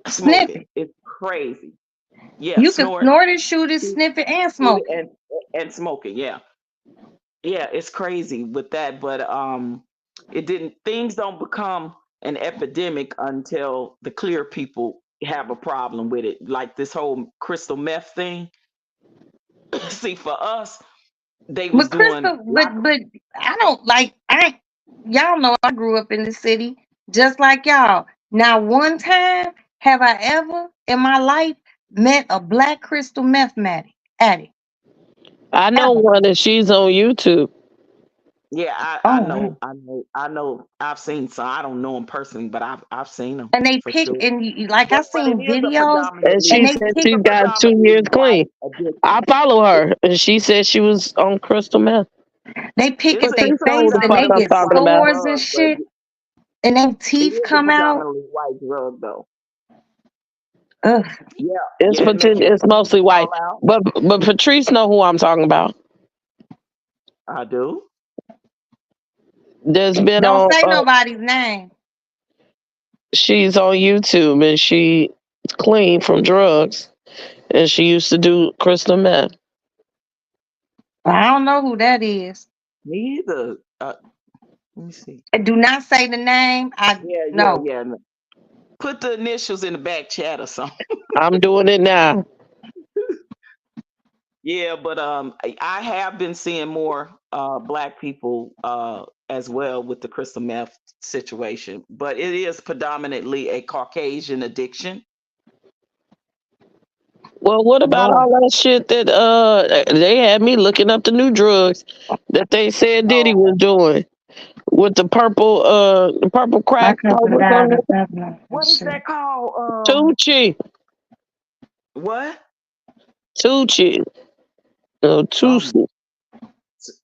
S3: smoke
S2: Sniff
S3: it.
S2: it.
S3: It's crazy. Yeah,
S2: You could
S3: snort,
S2: snort it, shoot it,
S3: shoot,
S2: sniff it, and
S3: shoot
S2: smoke
S3: it,
S2: it.
S3: and smoke it. Yeah, yeah, it's crazy with that. But it didn't. Things don't become an epidemic until the clear people have a problem with it, like this whole crystal meth thing. See, for us, they was
S2: But
S3: doing
S2: Crystal, but I don't like y'all know I grew up in the city just like y'all. Now one time have I ever in my life met a black crystal meth addict.
S4: I know
S2: Ever.
S4: one, and she's on YouTube.
S3: Yeah, I
S2: Oh
S3: know,
S2: man.
S3: I know. I've seen some. I don't know them personally, but I've seen them
S2: And they
S3: for
S2: pick
S3: sure.
S2: and like I
S3: But it
S2: seen
S3: is a
S2: videos
S4: And
S2: and
S4: she
S2: they
S3: predominantly
S4: said
S3: it's
S2: pick
S4: she
S3: a
S4: got 2 years
S3: predominantly
S4: clean.
S3: white
S4: I
S3: addiction.
S4: follow
S3: It,
S4: her, and she said she was on crystal meth.
S2: they pick at their
S4: Patrice know who
S2: face
S4: the
S2: and
S4: fuck
S2: they
S4: I'm
S3: predominantly
S2: get
S4: talking
S3: white
S4: about.
S2: sores and
S3: drug, but
S2: shit and their
S3: it
S2: teeth
S3: is a
S2: come out.
S3: predominantly white drug though.
S2: Ugh.
S3: Yeah,
S4: It's
S3: yeah, it makes your
S4: it's
S3: teeth
S4: mostly white,
S3: fall out.
S4: but Patrice know who I'm talking about.
S3: I do.
S4: There's been
S2: Don't
S4: on.
S2: say nobody's name.
S4: She's on YouTube, and she's clean from drugs, and she used to do crystal meth.
S2: I don't know who that is.
S3: Me either. Let me see.
S2: Do not say the name. I
S3: Yeah, yeah,
S2: no.
S3: yeah. No. Put the initials in the back chat or something.
S4: I'm doing it now.
S3: Yeah, but I have been seeing more black people as well with the crystal meth situation, but it is predominantly a Caucasian addiction.
S4: Well, what about
S2: Lord.
S4: all that shit that they had me looking up the new drugs that they said Diddy was
S3: Oh,
S4: doing with the purple
S2: My
S4: crack
S2: cousin
S4: powder
S2: died
S4: coming.
S2: of that
S3: what is
S2: shit.
S3: that called?
S4: Tucci,
S3: What?
S4: Tucci, no
S3: Um,
S4: Tucci.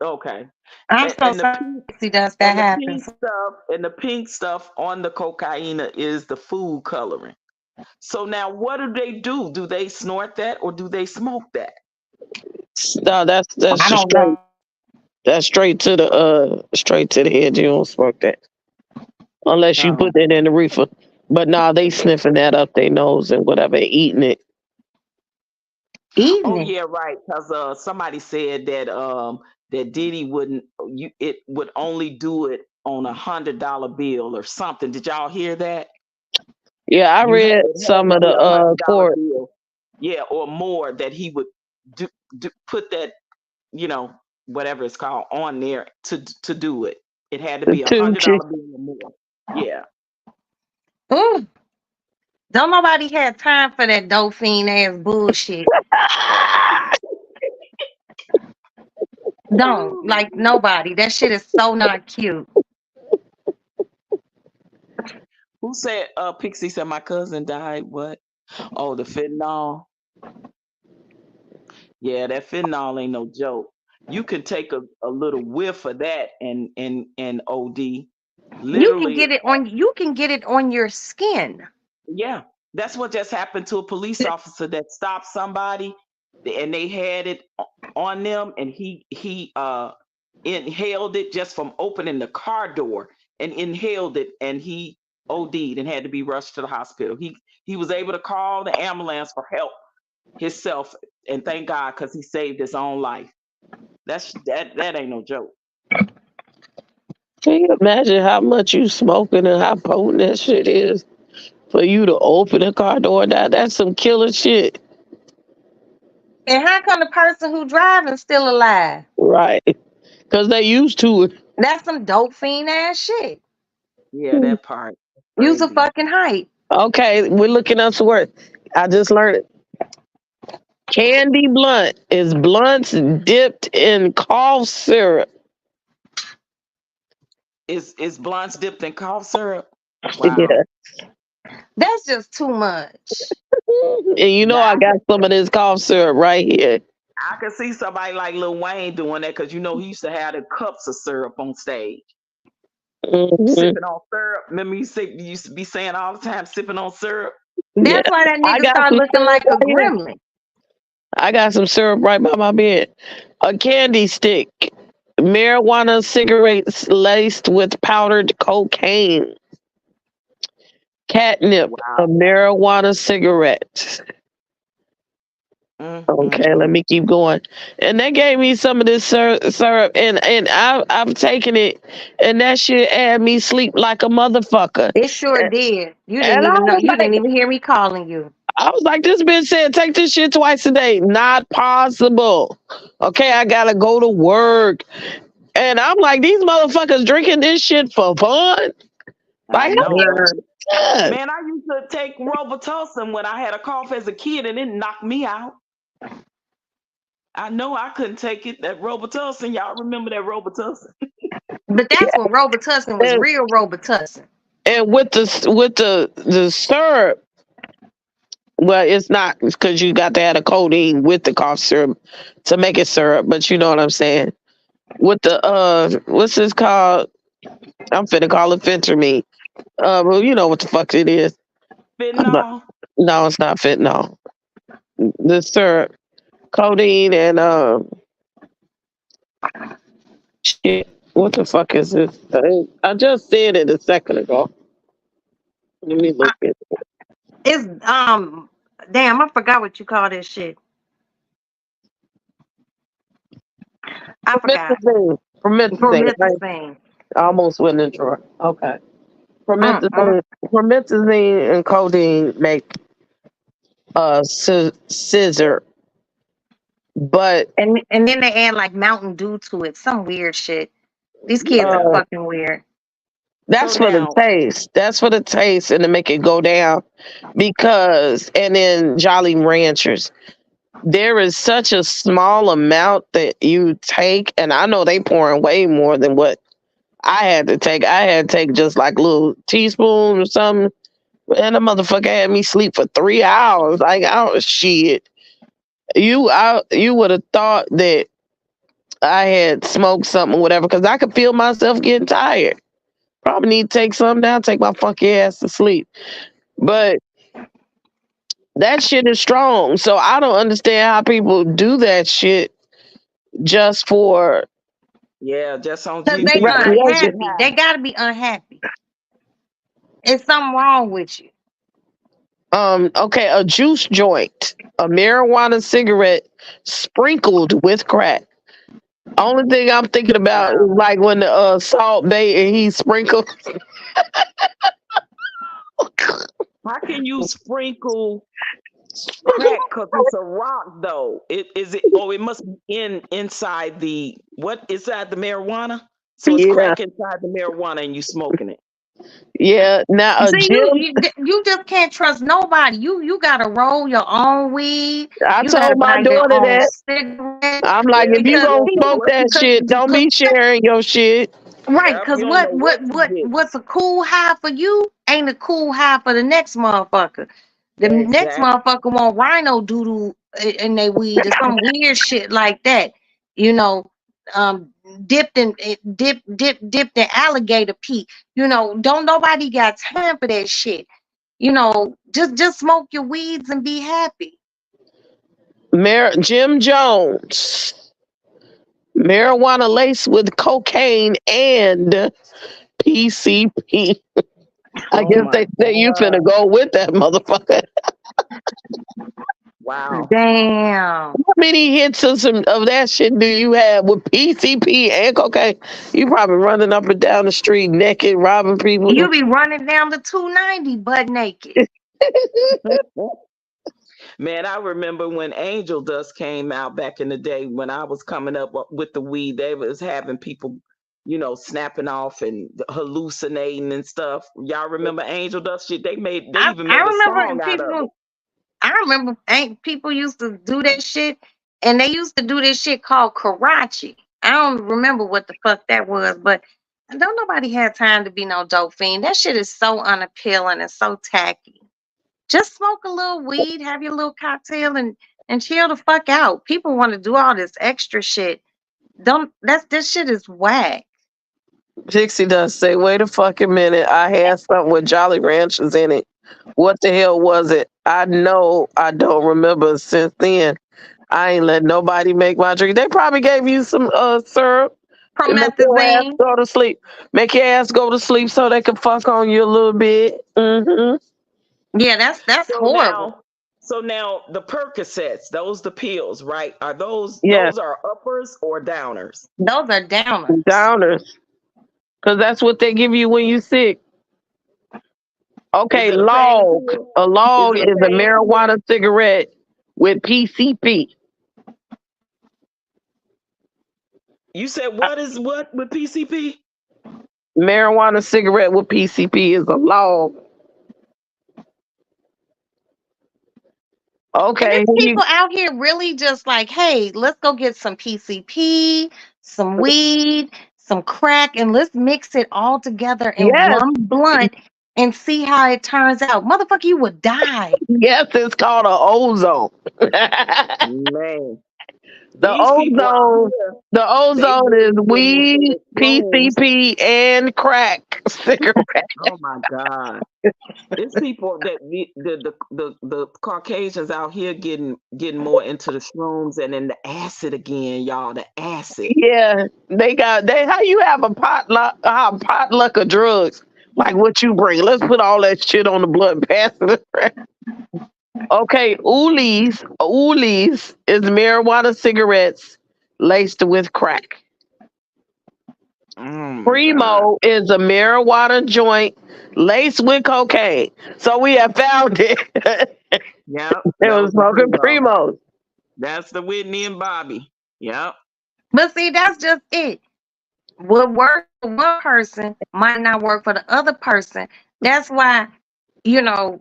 S3: okay.
S2: I'm
S3: And,
S2: so
S3: and the
S2: sorry
S3: pink
S2: see does that
S3: and the pink
S2: happens.
S3: stuff and the pink stuff on the cocaine is the food coloring. So now, what do they do? Do they snort that or do they smoke that?
S4: No, that's
S2: I
S4: just
S2: don't know.
S4: straight. That's straight to the head. You don't smoke that. unless you
S3: Oh.
S4: put that in the reefer. But nah, they sniffing that up their nose and whatever, eating it.
S2: Eating
S3: Oh
S2: it.
S3: yeah, right. Because somebody said that that Diddy wouldn't it would only do it on $100 bill or something. Did y'all hear that?
S4: Yeah, I
S3: You had,
S4: read
S3: it had
S4: some
S3: to
S4: of
S3: be
S4: the
S3: $100
S4: court.
S3: bill, yeah, or more that he would put that, you know, whatever it's called on there to do it. It had to be $100 bill or more. Yeah.
S2: Ooh. Don't nobody have time for that dolphin ass bullshit. Don't. Like nobody. That shit is so not cute.
S3: Who said Pixie said my cousin died? What? Oh, the fentanyl. Yeah, that fentanyl ain't no joke. You can take a little whiff of that and OD.
S2: You can
S3: Literally,
S2: get it on your skin.
S3: yeah. That's what just happened to a police officer that stopped somebody and they had it on them and he inhaled it just from opening the car door and inhaled it and he OD'd and had to be rushed to the hospital. He was able to call the ambulance for help himself and thank God because he saved his own life. That ain't no joke.
S4: Can you imagine how much you smoking and how potent that shit is for you to open a car door? That's some killer shit.
S2: And how come the person who driving still alive?
S4: Right. Because they used to it.
S2: That's some dope fiend ass shit.
S3: Yeah, that part.
S2: Use a
S3: Crazy.
S2: fucking height.
S4: Okay, we're looking up some words. I just learned it. Candy blunt is blunts dipped in cough syrup.
S3: Is blunts dipped in cough syrup? Wow.
S4: Yeah.
S2: That's just too much.
S4: And you know
S3: Now,
S4: I got some of this cough syrup right here.
S3: I could see somebody like Lil Wayne doing that because you know he used to have the cups of syrup on stage.
S4: Mhm.
S3: Sipping on syrup. Remember you used to be saying all the time sipping on syrup?
S4: Yeah.
S2: That's why that
S4: I
S2: nigga
S4: got
S2: start
S4: some
S2: looking
S4: syrup
S2: like a
S4: right here.
S2: gremlin.
S4: I got some syrup right by my bed. A candy stick. Marijuana cigarettes laced with powdered cocaine. Catnip. A
S3: Wow.
S4: marijuana cigarette. Okay, let me keep going. And they gave me some of this syrup, and I've taken it, and that shit had me sleep like a motherfucker.
S2: It sure did. You didn't
S4: And
S2: even know. You
S4: like,
S2: didn't even hear me calling you.
S4: I was like, this bitch said, take this shit twice a day. Not possible. Okay, I gotta go to work. And I'm like, these motherfuckers drinking this shit for fun?
S3: I
S4: Like,
S3: know.
S4: yeah.
S3: Man, I used to take Robitussin when I had a cough as a kid and it knocked me out. I know I couldn't take it. That Robitussin, y'all remember that Robitussin?
S2: But that's when Robitussin was real Robitussin.
S4: And with the syrup, well, it's not because you got to add a codeine with the cough syrup to make it syrup, but you know what I'm saying. With the what's this called? I'm finna call it fentanyl. Well, you know what the fuck it is.
S3: Fentanyl?
S4: No, it's not fentanyl. The syrup, codeine, and shit. What the fuck is this? I just said it a second ago. Let me look at it.
S2: It's damn, I forgot what you call this shit. I forgot.
S4: Promethazine. I almost went in the drawer. Okay. Promethazine and codeine make scissor, but
S2: And then they add like Mountain Dew to it. Some weird shit. These kids are fucking weird.
S4: That's
S3: So
S4: for the
S3: now-
S4: taste. That's for the taste and to make it go down. Because and then Jolly Ranchers, there is such a small amount that you take, and I know they pouring way more than what I had to take. I had to take just like a little teaspoon or something. And the motherfucker had me sleep for 3 hours. Like, oh shit. You would have thought that I had smoked something or whatever, because I could feel myself getting tired. Probably need to take something down, take my funky ass to sleep. But that shit is strong. So I don't understand how people do that shit just for
S3: Yeah, just on
S2: Because they
S3: TV.
S2: unhappy. They gotta be unhappy. Is something wrong with you?
S4: Okay, a juice joint, a marijuana cigarette sprinkled with crack. Only thing I'm thinking about is like when the Salt Bay and he sprinkled.
S3: How can you sprinkle crack? Because it's a rock, though. Is it? Oh, it must be inside the what? Inside the marijuana. So it's
S4: Yeah,
S3: crack inside the marijuana, and you smoking it.
S4: yeah. Now a
S2: See,
S4: gym.
S2: you just can't trust nobody. You gotta roll your own weed.
S4: I
S2: You gotta
S4: told my
S2: buy your
S4: daughter
S2: own
S4: that.
S2: cigarette.
S4: I'm like,
S3: Yeah,
S4: if you
S3: you
S2: Because
S4: gonna
S3: don't know
S4: smoke
S3: what
S4: that
S3: you
S4: shit, don't be sharing your shit.
S2: right,
S3: Yep,
S2: because
S3: you don't know what you get.
S2: what's a cool high for you ain't a cool high for the next motherfucker. The next
S3: Exactly.
S2: motherfucker want rhino doodle in their weed or some weird shit like that. You know, um, dipped in alligator pee. You know, don't nobody got time for that shit. You know, just smoke your weeds and be happy.
S4: Jim Jones, marijuana laced with cocaine and PCP. I
S3: Oh
S4: guess
S3: my
S4: they say you finna
S3: God!
S4: go with that motherfucker.
S3: Wow.
S2: Damn.
S4: How many hits of that shit do you have with PCP and cocaine? You probably running up and down the street naked, robbing people.
S2: You be running down the 290 butt naked.
S3: Man, I remember when Angel Dust came out back in the day when I was coming up with the weed. They was having people, snapping off and hallucinating and stuff. Y'all remember Angel Dust shit? They even
S2: I
S3: made a
S2: remember
S3: song out of it.
S2: I remember ain't people used to do that shit, and they used to do this shit called karachi. I don't remember what the fuck that was, but don't nobody have time to be no dope fiend. That shit is so unappealing and so tacky. Just smoke a little weed, have your little cocktail, and chill the fuck out. People want to do all this extra shit. Don't this shit is whack.
S4: Pixie does say, wait a fucking minute. I had something with Jolly Ranchers in it. What the hell was it? I know I don't remember since then. I ain't let nobody make my drink. They probably gave you some syrup to make your ass
S2: Promethazine.
S4: go to sleep. Make your ass go to sleep so they can fuck on you a little bit.
S2: Yeah, that's
S3: So
S2: horrible.
S3: now, so now the Percocets, those the pills, right? Are those
S4: Yeah,
S3: those are uppers or downers?
S2: Those are downers.
S4: downers. Because that's what they give you when you sick.
S3: Is
S4: Okay,
S3: it a
S4: log.
S3: painkiller?
S4: A
S3: Is
S4: log
S3: it a
S4: is a
S3: painkiller?
S4: marijuana cigarette with PCP.
S3: You said what is what with PCP?
S4: Marijuana cigarette with PCP is a log.
S2: And
S4: Okay,
S2: it's people out here really just like, hey, let's go get some PCP, some weed, some crack, and let's mix it all together in
S4: yes,
S2: one blunt and see how it turns out. Motherfucker, you would die.
S4: yes, it's called an ozone.
S3: Man,
S4: The
S3: these people out
S4: ozone,
S3: here,
S4: the
S3: they
S4: ozone is
S3: really getting into
S4: weed,
S3: the shrooms.
S4: PCP, and crack cigarette.
S3: Oh my God. It's people that the Caucasians out here getting more into the shrooms and then the acid again, y'all. The acid.
S4: Yeah, they. How you have a potluck of drugs like what you bring? Let's put all that shit on the blood and pass it around. Okay, Oolies is marijuana cigarettes laced with crack.
S3: Oh my God.
S4: Primo is a marijuana joint laced with cocaine. So we have found it.
S3: Yep,
S4: It
S3: that
S4: was
S3: was the
S4: smoking
S3: primo.
S4: Primos.
S3: That's the Whitney and Bobby. Yep.
S2: But see, that's just it. What works for one person might not work for the other person. That's why,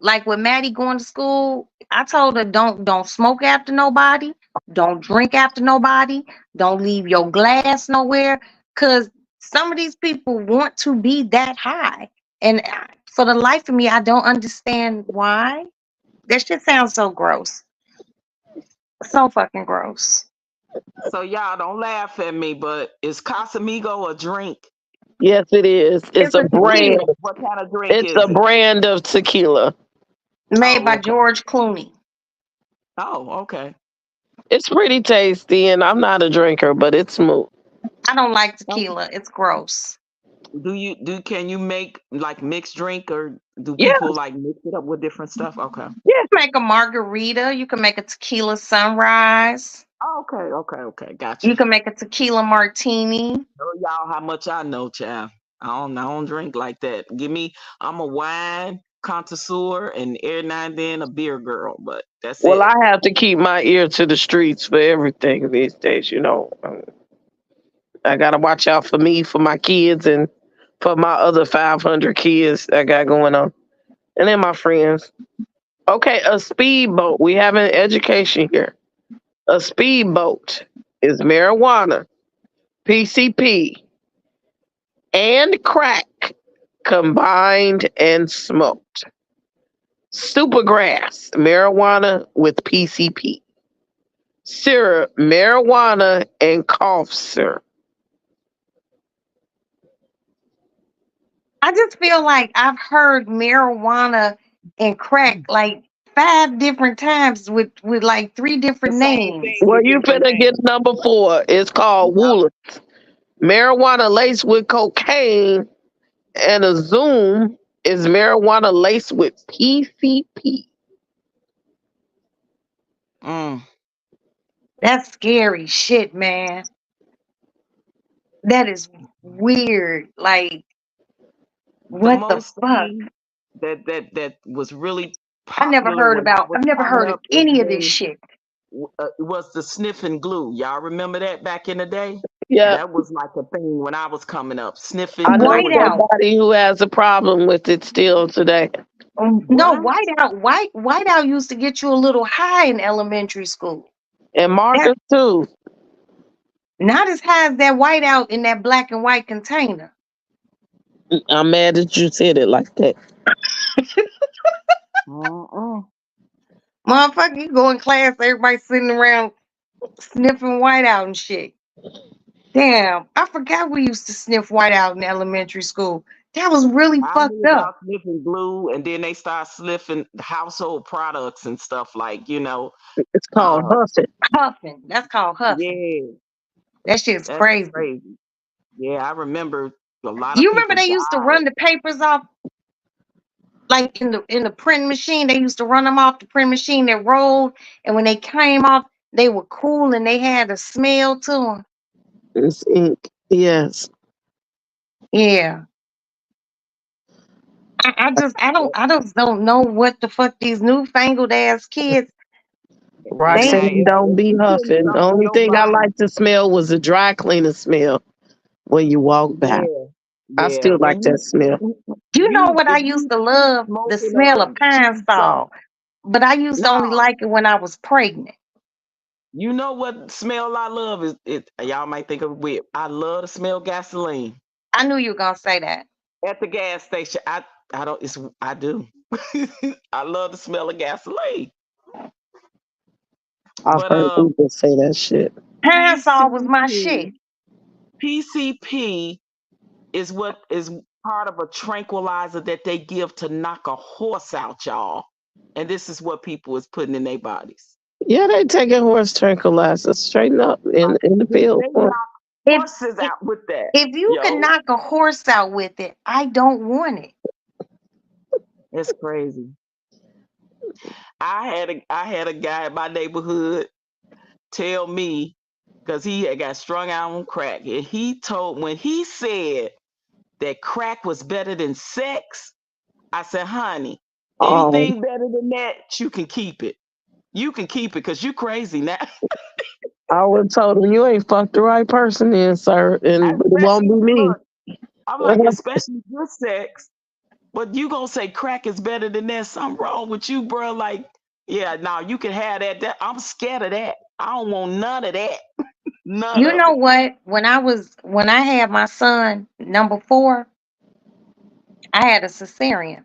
S2: like with Maddie going to school, I told her don't smoke after nobody, don't drink after nobody, don't leave your glass nowhere, because some of these people want to be that high. And for the life of me, I don't understand why. That shit sounds so gross. So fucking gross.
S3: So y'all don't laugh at me, but is Casamigo a drink?
S4: Yes, it is. It's
S2: It's
S4: a
S2: a
S4: brand.
S2: tequila
S3: What kind of drink
S4: It's
S3: is
S4: a
S3: it?
S4: brand of tequila.
S2: made
S3: Oh,
S2: by
S3: okay.
S2: George Clooney.
S3: Oh, okay.
S4: It's pretty tasty, and I'm not a drinker, but it's smooth.
S2: I don't like
S3: Okay.
S2: tequila. It's gross.
S3: Can you make like mixed drink, or do
S4: Yeah,
S3: people like mix it up with different stuff? Okay.
S2: Make a margarita. You can make a tequila sunrise.
S3: Oh, okay.
S2: You
S3: Gotcha.
S2: can make a tequila martini.
S3: Show y'all how much I know, child. I don't drink like that. I'm a wine connoisseur and every now and then a beer girl, but that's
S4: well,
S3: it.
S4: I have to keep my ear to the streets for everything these days. I gotta watch out for me, for my kids, and for my other 500 kids I got going on, and then my friends. Okay, a speedboat. We have an education here. A speedboat is marijuana, PCP, and crack combined and smoked. Supergrass, marijuana with PCP. Syrup, marijuana and cough syrup.
S2: I just feel like I've heard marijuana and crack like 5 different times with like 3 different
S3: The same
S2: names.
S3: thing
S4: Well,
S3: with
S4: you
S3: different
S4: finna get
S3: names.
S4: number 4. It's called
S3: Yep.
S4: Woolers. Marijuana laced with cocaine, and a Zoom is marijuana laced with PCP.
S3: Mm.
S2: That's scary shit, man. That is weird. Like,
S3: The
S2: what the
S3: most
S2: fuck?
S3: thing that was really
S2: I've never
S3: popular
S2: heard
S3: when I
S2: about,
S3: was
S2: I've never
S3: coming
S2: heard of
S3: up
S2: any of this shit.
S3: was the sniffing glue. Y'all remember that back in the day?
S4: Yeah,
S3: That was like a thing when I was coming up. Sniffing
S4: I know
S3: glue and all.
S2: Whiteout.
S4: somebody who has a problem with it still today.
S2: No,
S3: What?
S2: whiteout used to get you a little high in elementary school.
S4: And
S2: That
S4: Marcus too.
S2: not as high as that whiteout in that black and white container.
S4: I'm mad that you said it like that.
S3: Mm-mm.
S2: Motherfucker, you go in class, everybody sitting around sniffing whiteout and shit. Damn, I forgot we used to sniff whiteout in elementary school. That was really
S3: I
S2: fucked
S3: knew
S2: up.
S3: about sniffing glue, and then they start sniffing household products and stuff like,
S4: It's called
S3: uh,
S4: huffing.
S2: Huffing. That's called huffing.
S3: yeah,
S2: That shit's
S3: that's
S2: crazy.
S3: crazy. Yeah, I remember a lot of
S2: You remember
S3: people
S2: they used to
S3: died.
S2: run the papers off like in the print machine? They used to run them off the print machine that rolled, and when they came off, they were cool and they had a smell to them.
S4: It's ink. Yes.
S2: Yeah. I just don't know what the fuck these newfangled ass kids. They
S4: Roxanne,
S3: If
S4: don't be
S3: you putting
S4: huffing. The
S3: something in
S4: only
S3: your
S4: thing I
S3: body,
S4: like to smell was the dry cleaner smell when you walk by.
S3: yeah,
S4: I
S3: yeah.
S4: still like that smell.
S2: You know what I
S3: If
S2: used
S3: you
S2: to
S3: keep
S2: love? The
S3: smoking
S2: smell of pine
S3: chew
S2: sol.
S3: something,
S2: But I used to only
S3: no,
S2: like it when I was pregnant.
S3: you know what smell I love is it. Y'all might think of weird. I love to smell gasoline
S2: I knew you were gonna say that.
S3: at the gas station. I don't. I do. I love the smell of gasoline.
S4: I've
S3: But
S4: heard people say that shit.
S2: Pine sol was my shit.
S3: PCP is what is part of a tranquilizer that they give to knock a horse out, y'all. And this is what people is putting in their bodies.
S4: Yeah, they taking horse tranquilizers straighten up in the field.
S3: They knock
S2: If
S3: horses out with that,
S2: if you can
S3: yo.
S2: knock a horse out with it, I don't want it.
S3: It's crazy. I had a guy in my neighborhood tell me because he had got strung out on crack, and when he said that crack was better than sex, I said, honey,
S4: Um,
S3: anything better than that, you can keep it. You can keep it because you crazy now.
S4: I would told him you ain't fucked the right person in, sir, but it won't be
S3: Especially,
S4: me.
S3: look, I'm like, especially good sex. But you gonna say crack is better than that? Something wrong with you, bro? Like, yeah, now you can have that. I'm scared of that. I don't want none of that. None
S2: You
S3: of
S2: know
S3: it.
S2: what? When I had my son number 4, I had a cesarean.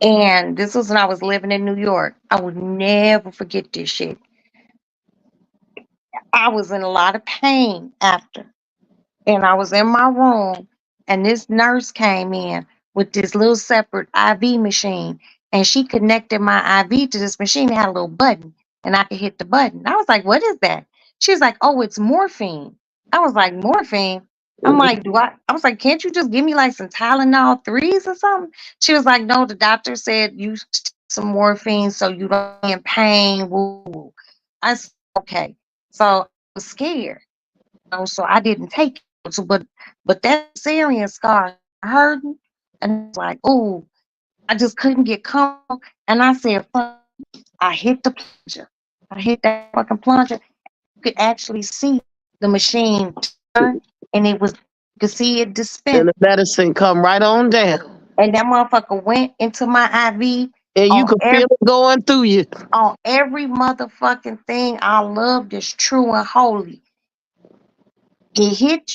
S2: And this was when I was living in New York. I would never forget this shit. I was in a lot of pain after. And I was in my room, and this nurse came in with this little separate IV machine, and she connected my IV to this machine. It had a little button, and I could hit the button. I was like, "What is that?" She's like, "Oh, it's morphine." I was like, "Morphine?" I'm like, I was like, can't you just give me like some Tylenol threes or something? She was like, no, the doctor said you take some morphine so you don't be in pain. Woo, woo. I said, okay. So I was scared. So I didn't take it. So, but that serious scar hurting, and it's like, oh, I just couldn't get comfortable. And I said, fuck, I hit the plunger. I hit that fucking plunger. You could actually see the machine turn, and you could see it
S4: And
S2: dispense.
S4: the medicine come right on down.
S2: And that motherfucker went into my IV
S4: And you
S2: on
S4: can feel it going through you.
S2: every motherfucking thing I loved is true and holy. It hit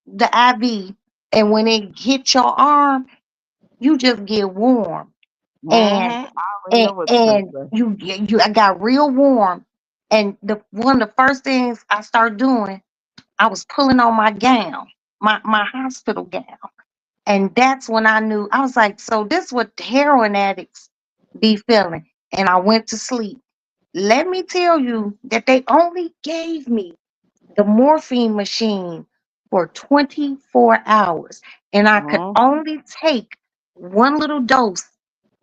S2: the IV, and when it hit your arm, you just get warm. And
S3: I already know what you're gonna say.
S2: I got real warm. And one of the first things I started doing, I was pulling on my gown, my hospital gown. And that's when I knew, I was like, so this is what heroin addicts be feeling. And I went to sleep. Let me tell you that they only gave me the morphine machine for 24 hours. And I could
S3: Mhm.
S2: only take one little dose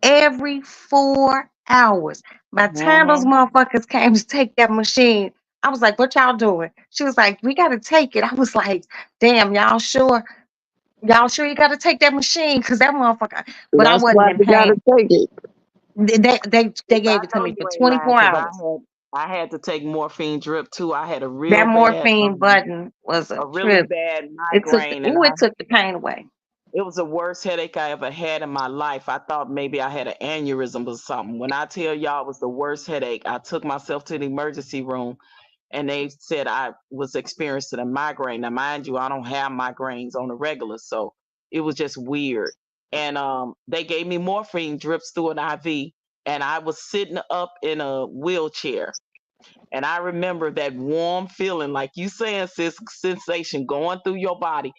S2: every 4 hours. By the time those
S3: Mhm.
S2: motherfuckers came to take that machine, I was like, what y'all doing? She was like, we got to take it. I was like, damn, y'all sure? Y'all sure you got to take that machine? Because that motherfucker, but I
S4: That's
S2: wasn't
S4: why
S2: in
S4: you gotta
S2: pain.
S4: take it.
S2: They
S3: Sis, I
S2: gave it to
S3: know
S2: me
S3: you
S2: for
S3: ain't lying
S2: 24
S3: because
S2: hours.
S3: I had to take morphine drip too. I had
S2: That morphine button was a
S3: a really
S2: trip.
S3: bad migraine, and
S2: It took the pain away.
S3: it was the worst headache I ever had in my life. I thought maybe I had an aneurysm or something. When I tell y'all it was the worst headache, I took myself to the emergency room and they said I was experiencing a migraine. Now, mind you, I don't have migraines on the regular, so it was just weird. And they gave me morphine drips through an IV, and I was sitting up in a wheelchair. And I remember that warm feeling, like you saying, sis, sensation going through your body.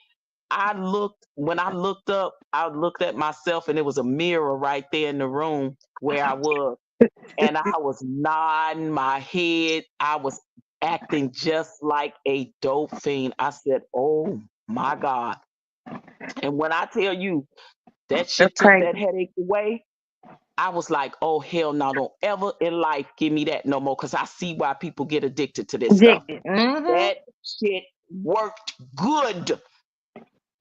S3: When I looked up, I looked at myself and it was a mirror right there in the room where I was. And I was nodding my head. I was acting just like a dope fiend. I said, oh my God. And when I tell you that
S2: That's
S3: shit took
S2: crazy.
S3: that headache away, I was like, oh hell no, don't ever in life give me that no more. Cause I see why people get addicted to this stuff.
S2: Addicted. Mm-hmm.
S3: That shit worked good.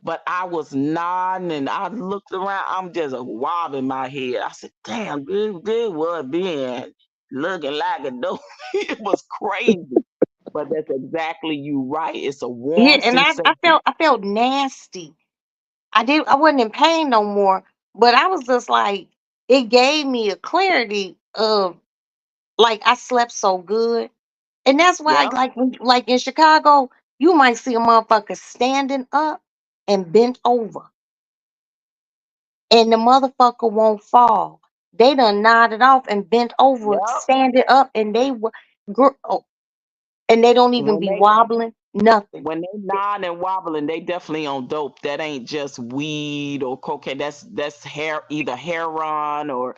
S3: But I was nodding and I looked around. I'm just wobbling my head. I said, damn, good was being looking like a dope. It was crazy. But that's exactly you right. It's a
S2: Yeah,
S3: warm
S2: and
S3: sensation.
S2: I felt nasty. I wasn't in pain no more, but I was just like, it gave me a clarity of like I slept so good. And that's why
S3: Yep.
S2: like in Chicago, you might see a motherfucker standing up and bent over, and the motherfucker won't fall. They done nodded off and bent over,
S3: Yep.
S2: standing up, and and they don't even
S3: When
S2: be
S3: they
S2: wobbling, nothing.
S3: when they nod and wobbling, they definitely on dope. That ain't just weed or cocaine. That's either heroin or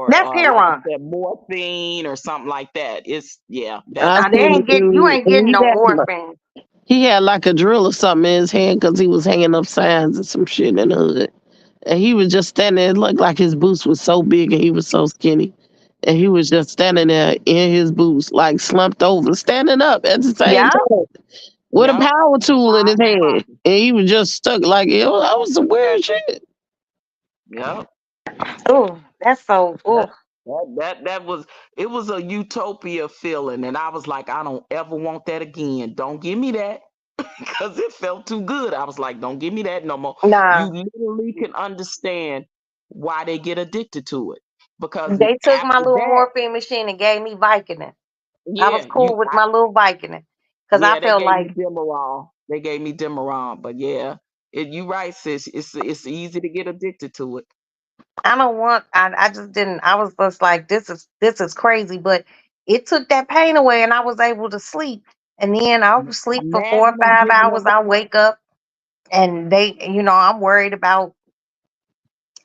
S2: That's
S3: like you
S2: heroin.
S3: said, morphine or something like that. It's yeah,
S4: I
S3: that's
S2: Now they
S4: seen a
S2: ain't you
S4: dude,
S2: ain't
S4: and
S2: getting no morphine.
S4: he had like a drill or something in his hand because he was hanging up signs and some shit in the hood. And he was just standing there. It looked like his boots was so big and he was so skinny. And he was just standing there in his boots, like slumped over, standing up at the same
S2: Yeah.
S4: time with a
S3: yep.
S4: power tool in his
S3: Mind and
S4: hand.
S3: body.
S4: And he was just stuck like, that was some weird shit.
S3: Yep.
S2: Oh, that's so.
S3: That
S2: Oh,
S3: that was it was a utopia feeling, and I was like, I don't ever want that again. Don't give me that because it felt too good. I was like, don't give me that no more. You
S2: nah.
S3: literally can understand why they get addicted to it because
S2: They took my
S3: after
S2: little
S3: that,
S2: morphine machine and gave me Vicodin. I was
S3: yeah,
S2: cool with my little Vicodin because I
S3: yeah, they
S2: felt
S3: gave me
S2: like
S3: Demerol. They gave me Demerol, but yeah, you right, sis. It's easy to get addicted to it.
S2: I don't want. I just didn't. I was just like, this is crazy. But it took that pain away, and I was able to sleep. And then I would sleep for four or
S3: Imagine them
S2: five
S3: giving
S2: hours.
S3: us.
S2: I wake up, and I'm worried about.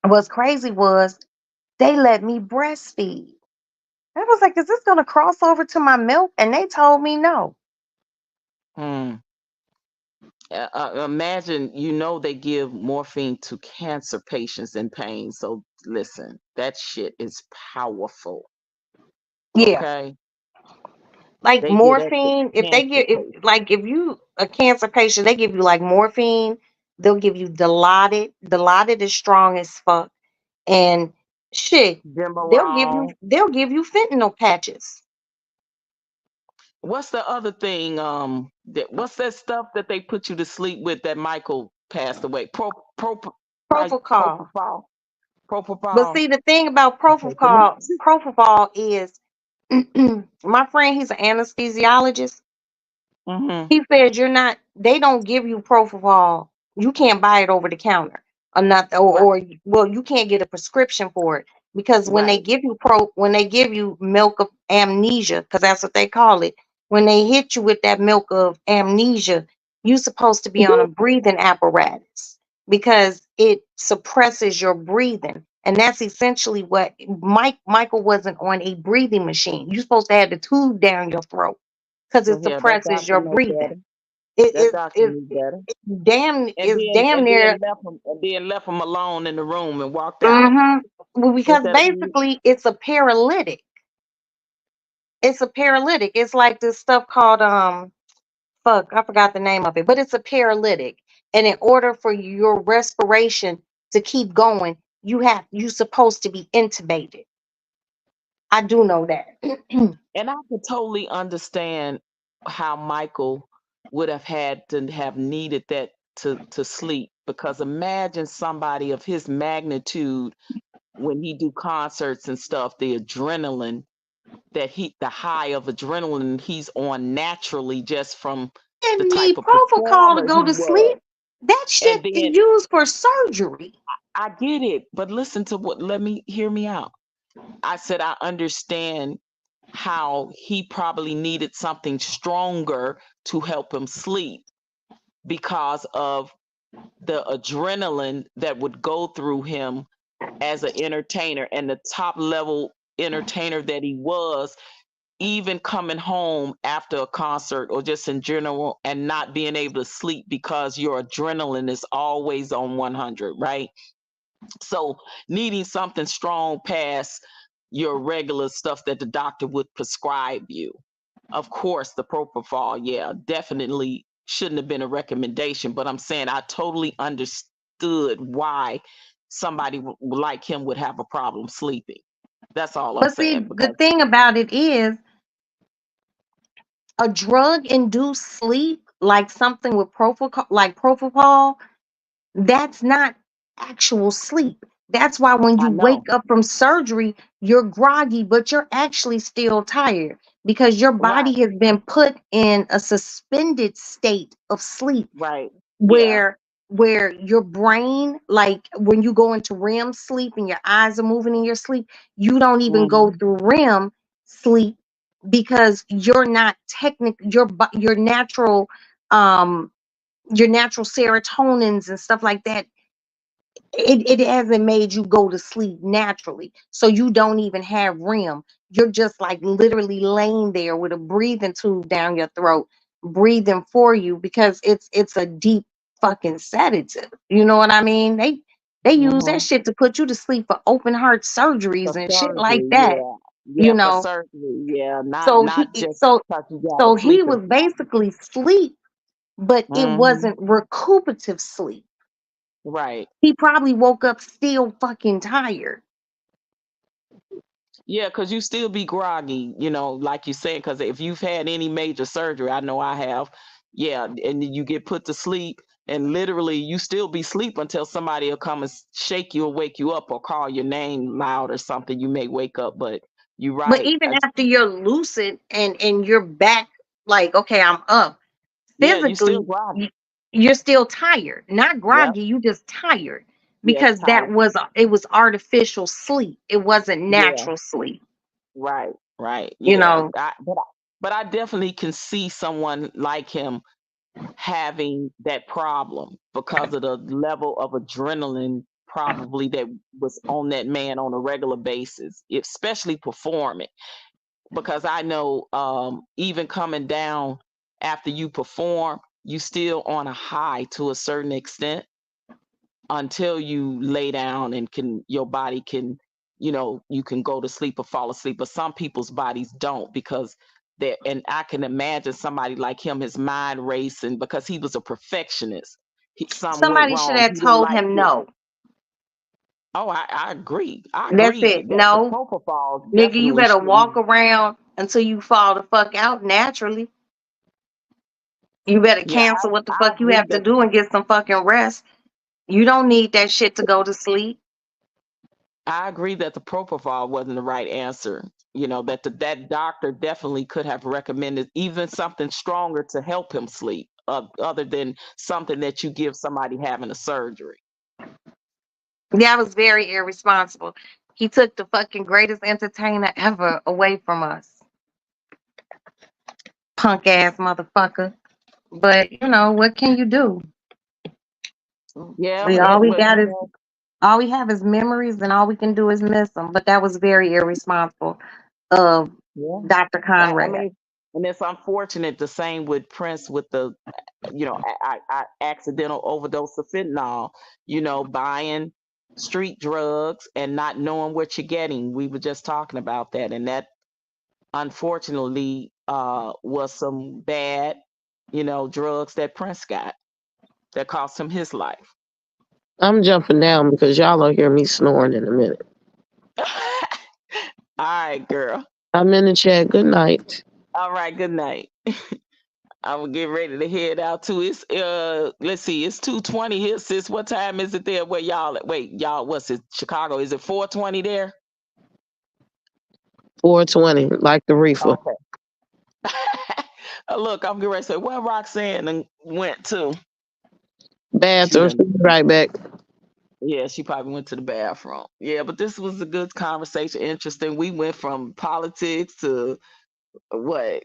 S2: What's crazy was they let me breastfeed. I was like, is this gonna cross over to my milk? And they told me no.
S3: Hmm. Imagine, they give morphine to cancer patients in pain. So listen, that shit is powerful.
S2: Yeah.
S3: Okay,
S2: Like
S3: they give that to
S2: morphine, if they
S3: cancer
S2: give,
S3: patients.
S2: if you a cancer patient, they give you like morphine, they'll give you Dilaudid. Dilaudid is strong as fuck, and shit,
S3: Demerol.
S2: they'll give you fentanyl patches.
S3: What's the other thing? What's that stuff that they put you to sleep with that Michael passed away?
S2: Propofol.
S3: Propofol.
S2: But
S3: Propofol.
S2: see, the thing about propofol is, my friend, he's an anesthesiologist.
S3: Mm-hmm.
S2: He said they don't give you propofol. You can't buy it over the counter or not,
S3: Right.
S2: well, you can't get a prescription for it because when they
S3: Right.
S2: give you milk of amnesia, because that's what they call it, when they hit you with that milk of amnesia, you're supposed to be on a breathing apparatus because it suppresses your breathing. And that's essentially what Michael wasn't on a breathing machine. You're supposed to have the tube down your throat because
S3: So
S2: it
S3: yeah, that
S2: suppresses
S3: doctor
S2: your
S3: know better.
S2: breathing. It
S3: That
S2: is
S3: doctor knew better.
S2: damn
S3: And
S2: is
S3: then
S2: damn
S3: and
S2: near.
S3: then left him alone in the room and walked out
S2: Hmm. Well, because
S3: instead of being.
S2: basically it's a paralytic. It's a paralytic. It's like this stuff called fuck, I forgot the name of it, but it's a paralytic. And in order for your respiration to keep going, you supposed to be intubated. I do know that.
S3: And I could totally understand how Michael would have had to have needed that to sleep, because imagine somebody of his magnitude when he do concerts and stuff, the adrenaline the high of adrenaline he's on naturally just from the
S2: And
S3: type
S2: need
S3: of
S2: propofol to
S3: performer
S2: go
S3: he
S2: to sleep.
S3: was.
S2: That
S3: And
S2: shit
S3: then
S2: is used for surgery.
S3: I get it, but listen to hear me out. I said I understand how he probably needed something stronger to help him sleep because of the adrenaline that would go through him as an entertainer and the top level entertainer that he was, even coming home after a concert or just in general and not being able to sleep because your adrenaline is always on 100, right? So needing something strong past your regular stuff that the doctor would prescribe you. Of course, the propofol, yeah, definitely shouldn't have been a recommendation, but I'm saying I totally understood why somebody like him would have a problem sleeping. That's all I'm
S2: But see,
S3: saying
S2: the
S3: because
S2: thing about it is a drug induced sleep, like something with propofol, that's not actual sleep. That's why when
S3: I
S2: you
S3: know,
S2: wake up from surgery, you're groggy, but you're actually still tired because your
S3: right,
S2: body has been put in a suspended state of sleep
S3: right, yeah,
S2: where your brain, like when you go into REM sleep and your eyes are moving in your sleep, you don't even go
S3: hmm,
S2: through REM sleep because you're not um your natural serotonins and stuff like that, it hasn't made you go to sleep naturally. So you don't even have REM. You're just like literally laying there with a breathing tube down your throat, breathing for you because it's a deep fucking sedative. You know what I mean? They use that
S3: hmm.
S2: shit to put you to sleep for open heart
S3: For
S2: surgeries and shit like
S3: surgery,
S2: that.
S3: yeah,
S2: You
S3: yeah, for
S2: know.
S3: surgery, yeah, not
S2: So
S3: not just
S2: so
S3: because you got a
S2: so he
S3: sleeping
S2: was
S3: problem.
S2: basically sleep, but it
S3: Hmm.
S2: wasn't recuperative sleep.
S3: Right.
S2: He probably woke up still fucking tired.
S3: Yeah, because you still be groggy, like you said, because if you've had any major surgery, I know I have, yeah, and then you get put to sleep, and literally you still be asleep until somebody will come and shake you or wake you up or call your name loud or something. You may wake up, but you're
S2: But
S3: right.
S2: even after you're lucid and you're back, like, okay, I'm up,
S3: Yeah, you still
S2: physically,
S3: groggy.
S2: you're still tired. Not
S3: Yep.
S2: groggy, you just tired
S3: Yes,
S2: because
S3: tired.
S2: it was artificial sleep. It wasn't
S3: Yeah.
S2: natural sleep,
S3: Right. Right.
S2: you
S3: Yeah.
S2: know.
S3: But I definitely can see someone like him having that problem because of the level of adrenaline probably that was on that man on a regular basis, especially performing. Because I know even coming down after you perform, you still on a high to a certain extent until you lay down and your body can, you can go to sleep or fall asleep. But some people's bodies don't, because and I can imagine somebody like him, his mind racing, because he was a perfectionist. Some went
S2: Somebody should
S3: wrong.
S2: have
S3: He didn't
S2: told
S3: like
S2: him
S3: it.
S2: no.
S3: Oh, I agree. I
S2: That's
S3: agree
S2: it.
S3: that the
S2: No,
S3: propofol
S2: nigga, you
S3: definitely
S2: better
S3: shouldn't.
S2: walk around until you fall the fuck out naturally. You better
S3: Yeah,
S2: cancel what the
S3: I
S2: fuck you
S3: agree
S2: have to
S3: that
S2: do and get some fucking rest. You don't need that shit to go to sleep.
S3: the propofol wasn't the right answer. That doctor definitely could have recommended even something stronger to help him sleep, other than something that you give somebody having a surgery.
S2: That was very irresponsible. He took the fucking greatest entertainer ever away from us. Punk ass motherfucker. But what can you do?
S3: Yeah,
S2: We
S3: but
S2: all we
S3: but
S2: got is all we have is memories, and all we can do is miss them. But that was very irresponsible of
S3: yeah.
S2: Dr.
S3: I
S2: Conrad.
S3: mean, and it's unfortunate. The same with Prince with the, accidental overdose of fentanyl. Buying street drugs and not knowing what you're getting. We were just talking about that, and that unfortunately was some bad, drugs that Prince got that cost him his life.
S4: I'm jumping down because y'all will hear me snoring in a minute.
S3: All right, girl.
S4: I'm in the chat. Good night.
S3: All right, good night. I'm gonna get ready to head out too. It's let's see, it's 2:20 here, sis. What time is it there? Where y'all at? Wait, y'all, what's it? Chicago? Is it 4:20 there?
S4: 420, like the reefer.
S3: Okay. Look, I'm getting ready to say where Roxanne went to.
S4: Bathroom. She'll be right back.
S3: Yeah, she probably went to the bathroom. Yeah, but this was a good conversation, interesting. We went from politics to what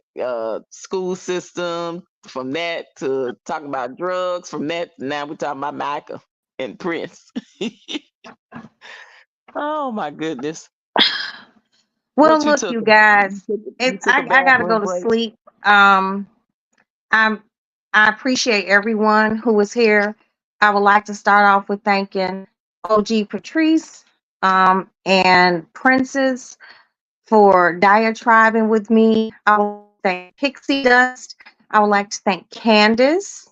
S3: school system, from that to talking about drugs, from that now we're talking about Michael and Prince. Oh my goodness.
S2: Well,
S3: What you
S2: look,
S3: took?
S2: you guys,
S3: You took a
S2: I gotta go
S3: bathroom
S2: to
S3: break?
S2: sleep. I appreciate everyone who was here. I would like to start off with thanking OG Patrice and Princess for diatribing with me. I would like to thank Pixie Dust. I would like to thank Candace.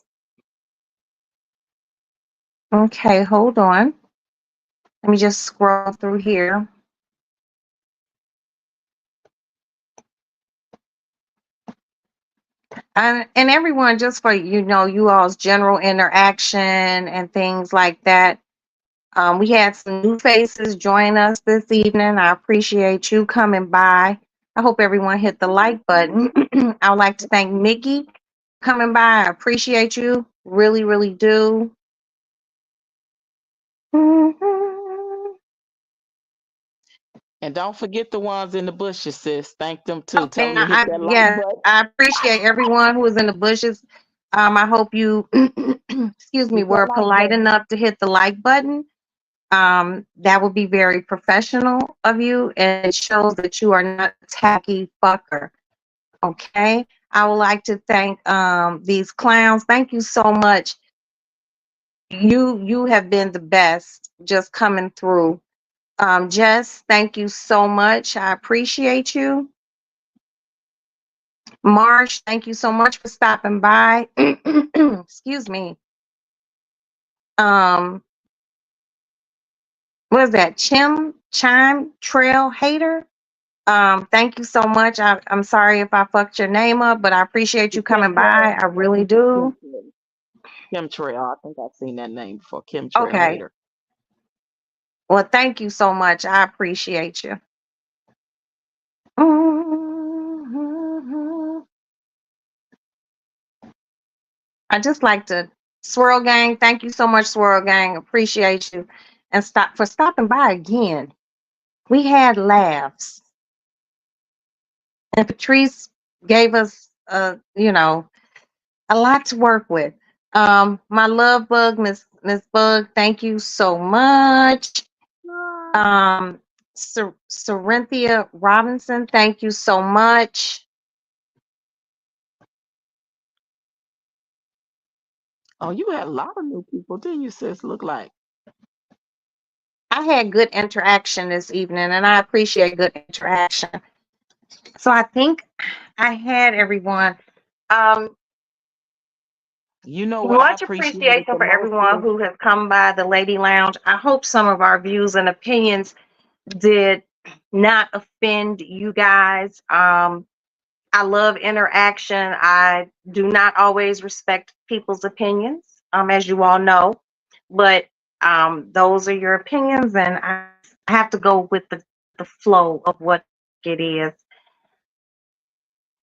S2: Okay, hold on. Let me just scroll through here. And everyone, just for you all's general interaction and things like that. We had some new faces join us this evening. I appreciate you coming by. I hope everyone hit the like button. I would like to thank Mickey coming by. I appreciate you. Really, really do.
S3: And don't forget the ones in the bushes, sis. Thank them too. Tell them
S2: And
S3: to hit that like
S2: yes,
S3: button.
S2: I appreciate everyone who was in the bushes. I hope you, excuse me,
S3: Hit that
S2: were
S3: like
S2: polite
S3: button.
S2: enough to hit the like button. That would be very professional of you, and it shows that you are not a tacky fucker. Okay. I would like to thank these clowns. Thank you so much. You have been the best just coming through. Jess, thank you so much. I appreciate you. Marsh, thank you so much for stopping by. Excuse me. What is that? Chime Trail Hater. Thank you so much. I'm sorry if I fucked your name up, but I appreciate you coming by. I really do.
S3: Chemtrail. I think I've seen that name before. Chemtrail
S2: Okay.
S3: Hater.
S2: Well, thank you so much. I appreciate you. I just like to Swirl Gang. Thank you so much, Swirl Gang. Appreciate you. And stop for stopping by again. We had laughs. And Patrice gave us a lot to work with. My love bug, Miss Bug, thank you so much. Corinthia Robinson, thank you so much.
S3: Oh, you had a lot of new people, didn't you, sis? Look like.
S1: I had good interaction this evening, and I appreciate good interaction. So I think I had everyone. Um,
S3: You know what I
S1: Much
S3: appreciated
S1: appreciation
S3: the
S1: for
S3: most,
S1: everyone
S3: sis?
S1: who has come by the Lady Lounge. I hope some of our views and opinions did not offend you guys. I love interaction. I do not always respect people's opinions, as you all know, but those are your opinions, and I have to go with the flow of what it is.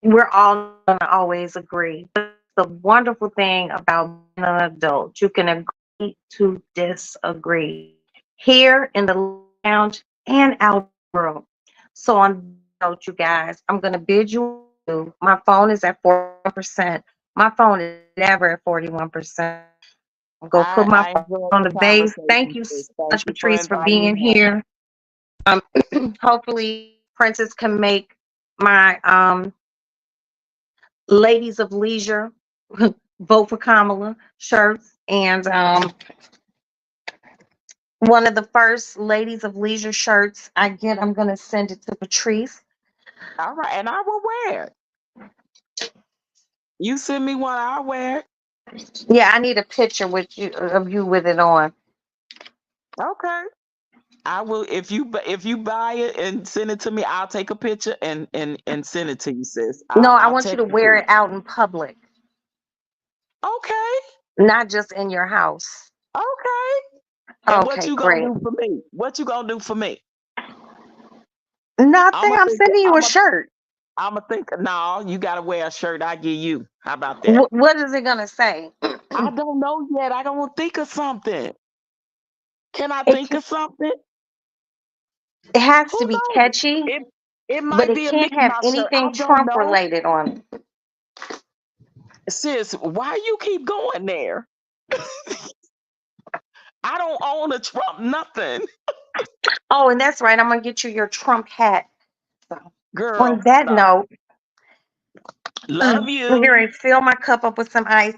S1: We're all going to always agree. But the wonderful thing about being an adult, you can agree to disagree here in the lounge and out in the world. So on that note, you guys, I'm going to bid you adieu. My phone is at 41%. My phone is never at 41%. I'll go put my
S3: I
S1: phone
S3: enjoyed
S1: on
S3: the
S1: the base. Thank
S3: conversation,
S1: you so
S3: sis. Thank
S1: much,
S3: you for
S1: Patrice, for
S3: inviting
S1: being
S3: me up.
S1: here. Hopefully, Princess can make my Ladies of Leisure vote for Kamala shirts, and one of the first Ladies of Leisure shirts I get, I'm gonna send it to Patrice.
S3: All right, and I will wear it. You send me one, I'll wear it.
S1: Yeah, I need a picture with you of you with it on.
S3: Okay. I will if you buy it and send it to me, I'll take a picture and send it to you, sis.
S1: No, I
S3: I'll
S1: want you to
S3: text it to
S1: wear
S3: you.
S1: it out in public,
S3: Okay.
S1: not just in your house.
S3: Okay. And what
S1: Okay,
S3: you gonna
S1: great.
S3: do for me? What you gonna do for me?
S1: Nothing. I'm sending you a shirt.
S3: I'ma think no, you gotta wear a shirt I give you. How about that?
S1: What is it gonna say?
S3: I don't know yet. I don't think of something. Can I
S1: It
S3: think of something?
S1: it has
S3: Who
S1: to be
S3: knows?
S1: catchy,
S3: It it
S1: but
S3: might
S1: it
S3: be a
S1: can't
S3: Mickey
S1: have
S3: Mouse shirt. I
S1: anything
S3: don't
S1: Trump
S3: know.
S1: related on it.
S3: Sis, why you keep going there? I don't own a Trump nothing.
S1: Oh, and that's right. I'm gonna get you your Trump hat. So, on
S3: Girl,
S1: that
S3: stop.
S1: note,
S3: Love
S1: I'm
S3: you.
S1: going to fill my cup up with some ice.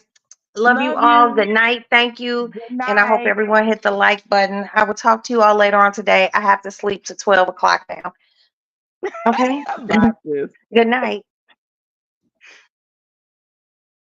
S1: Love you
S3: Love
S1: all. Good
S3: you.
S1: night. Thank you.
S3: Good
S1: And I hope
S3: night.
S1: everyone hit the like button. I will talk to you all later on today. I have to sleep to 12 o'clock now. Okay.
S3: Bye, sis.
S1: Good night.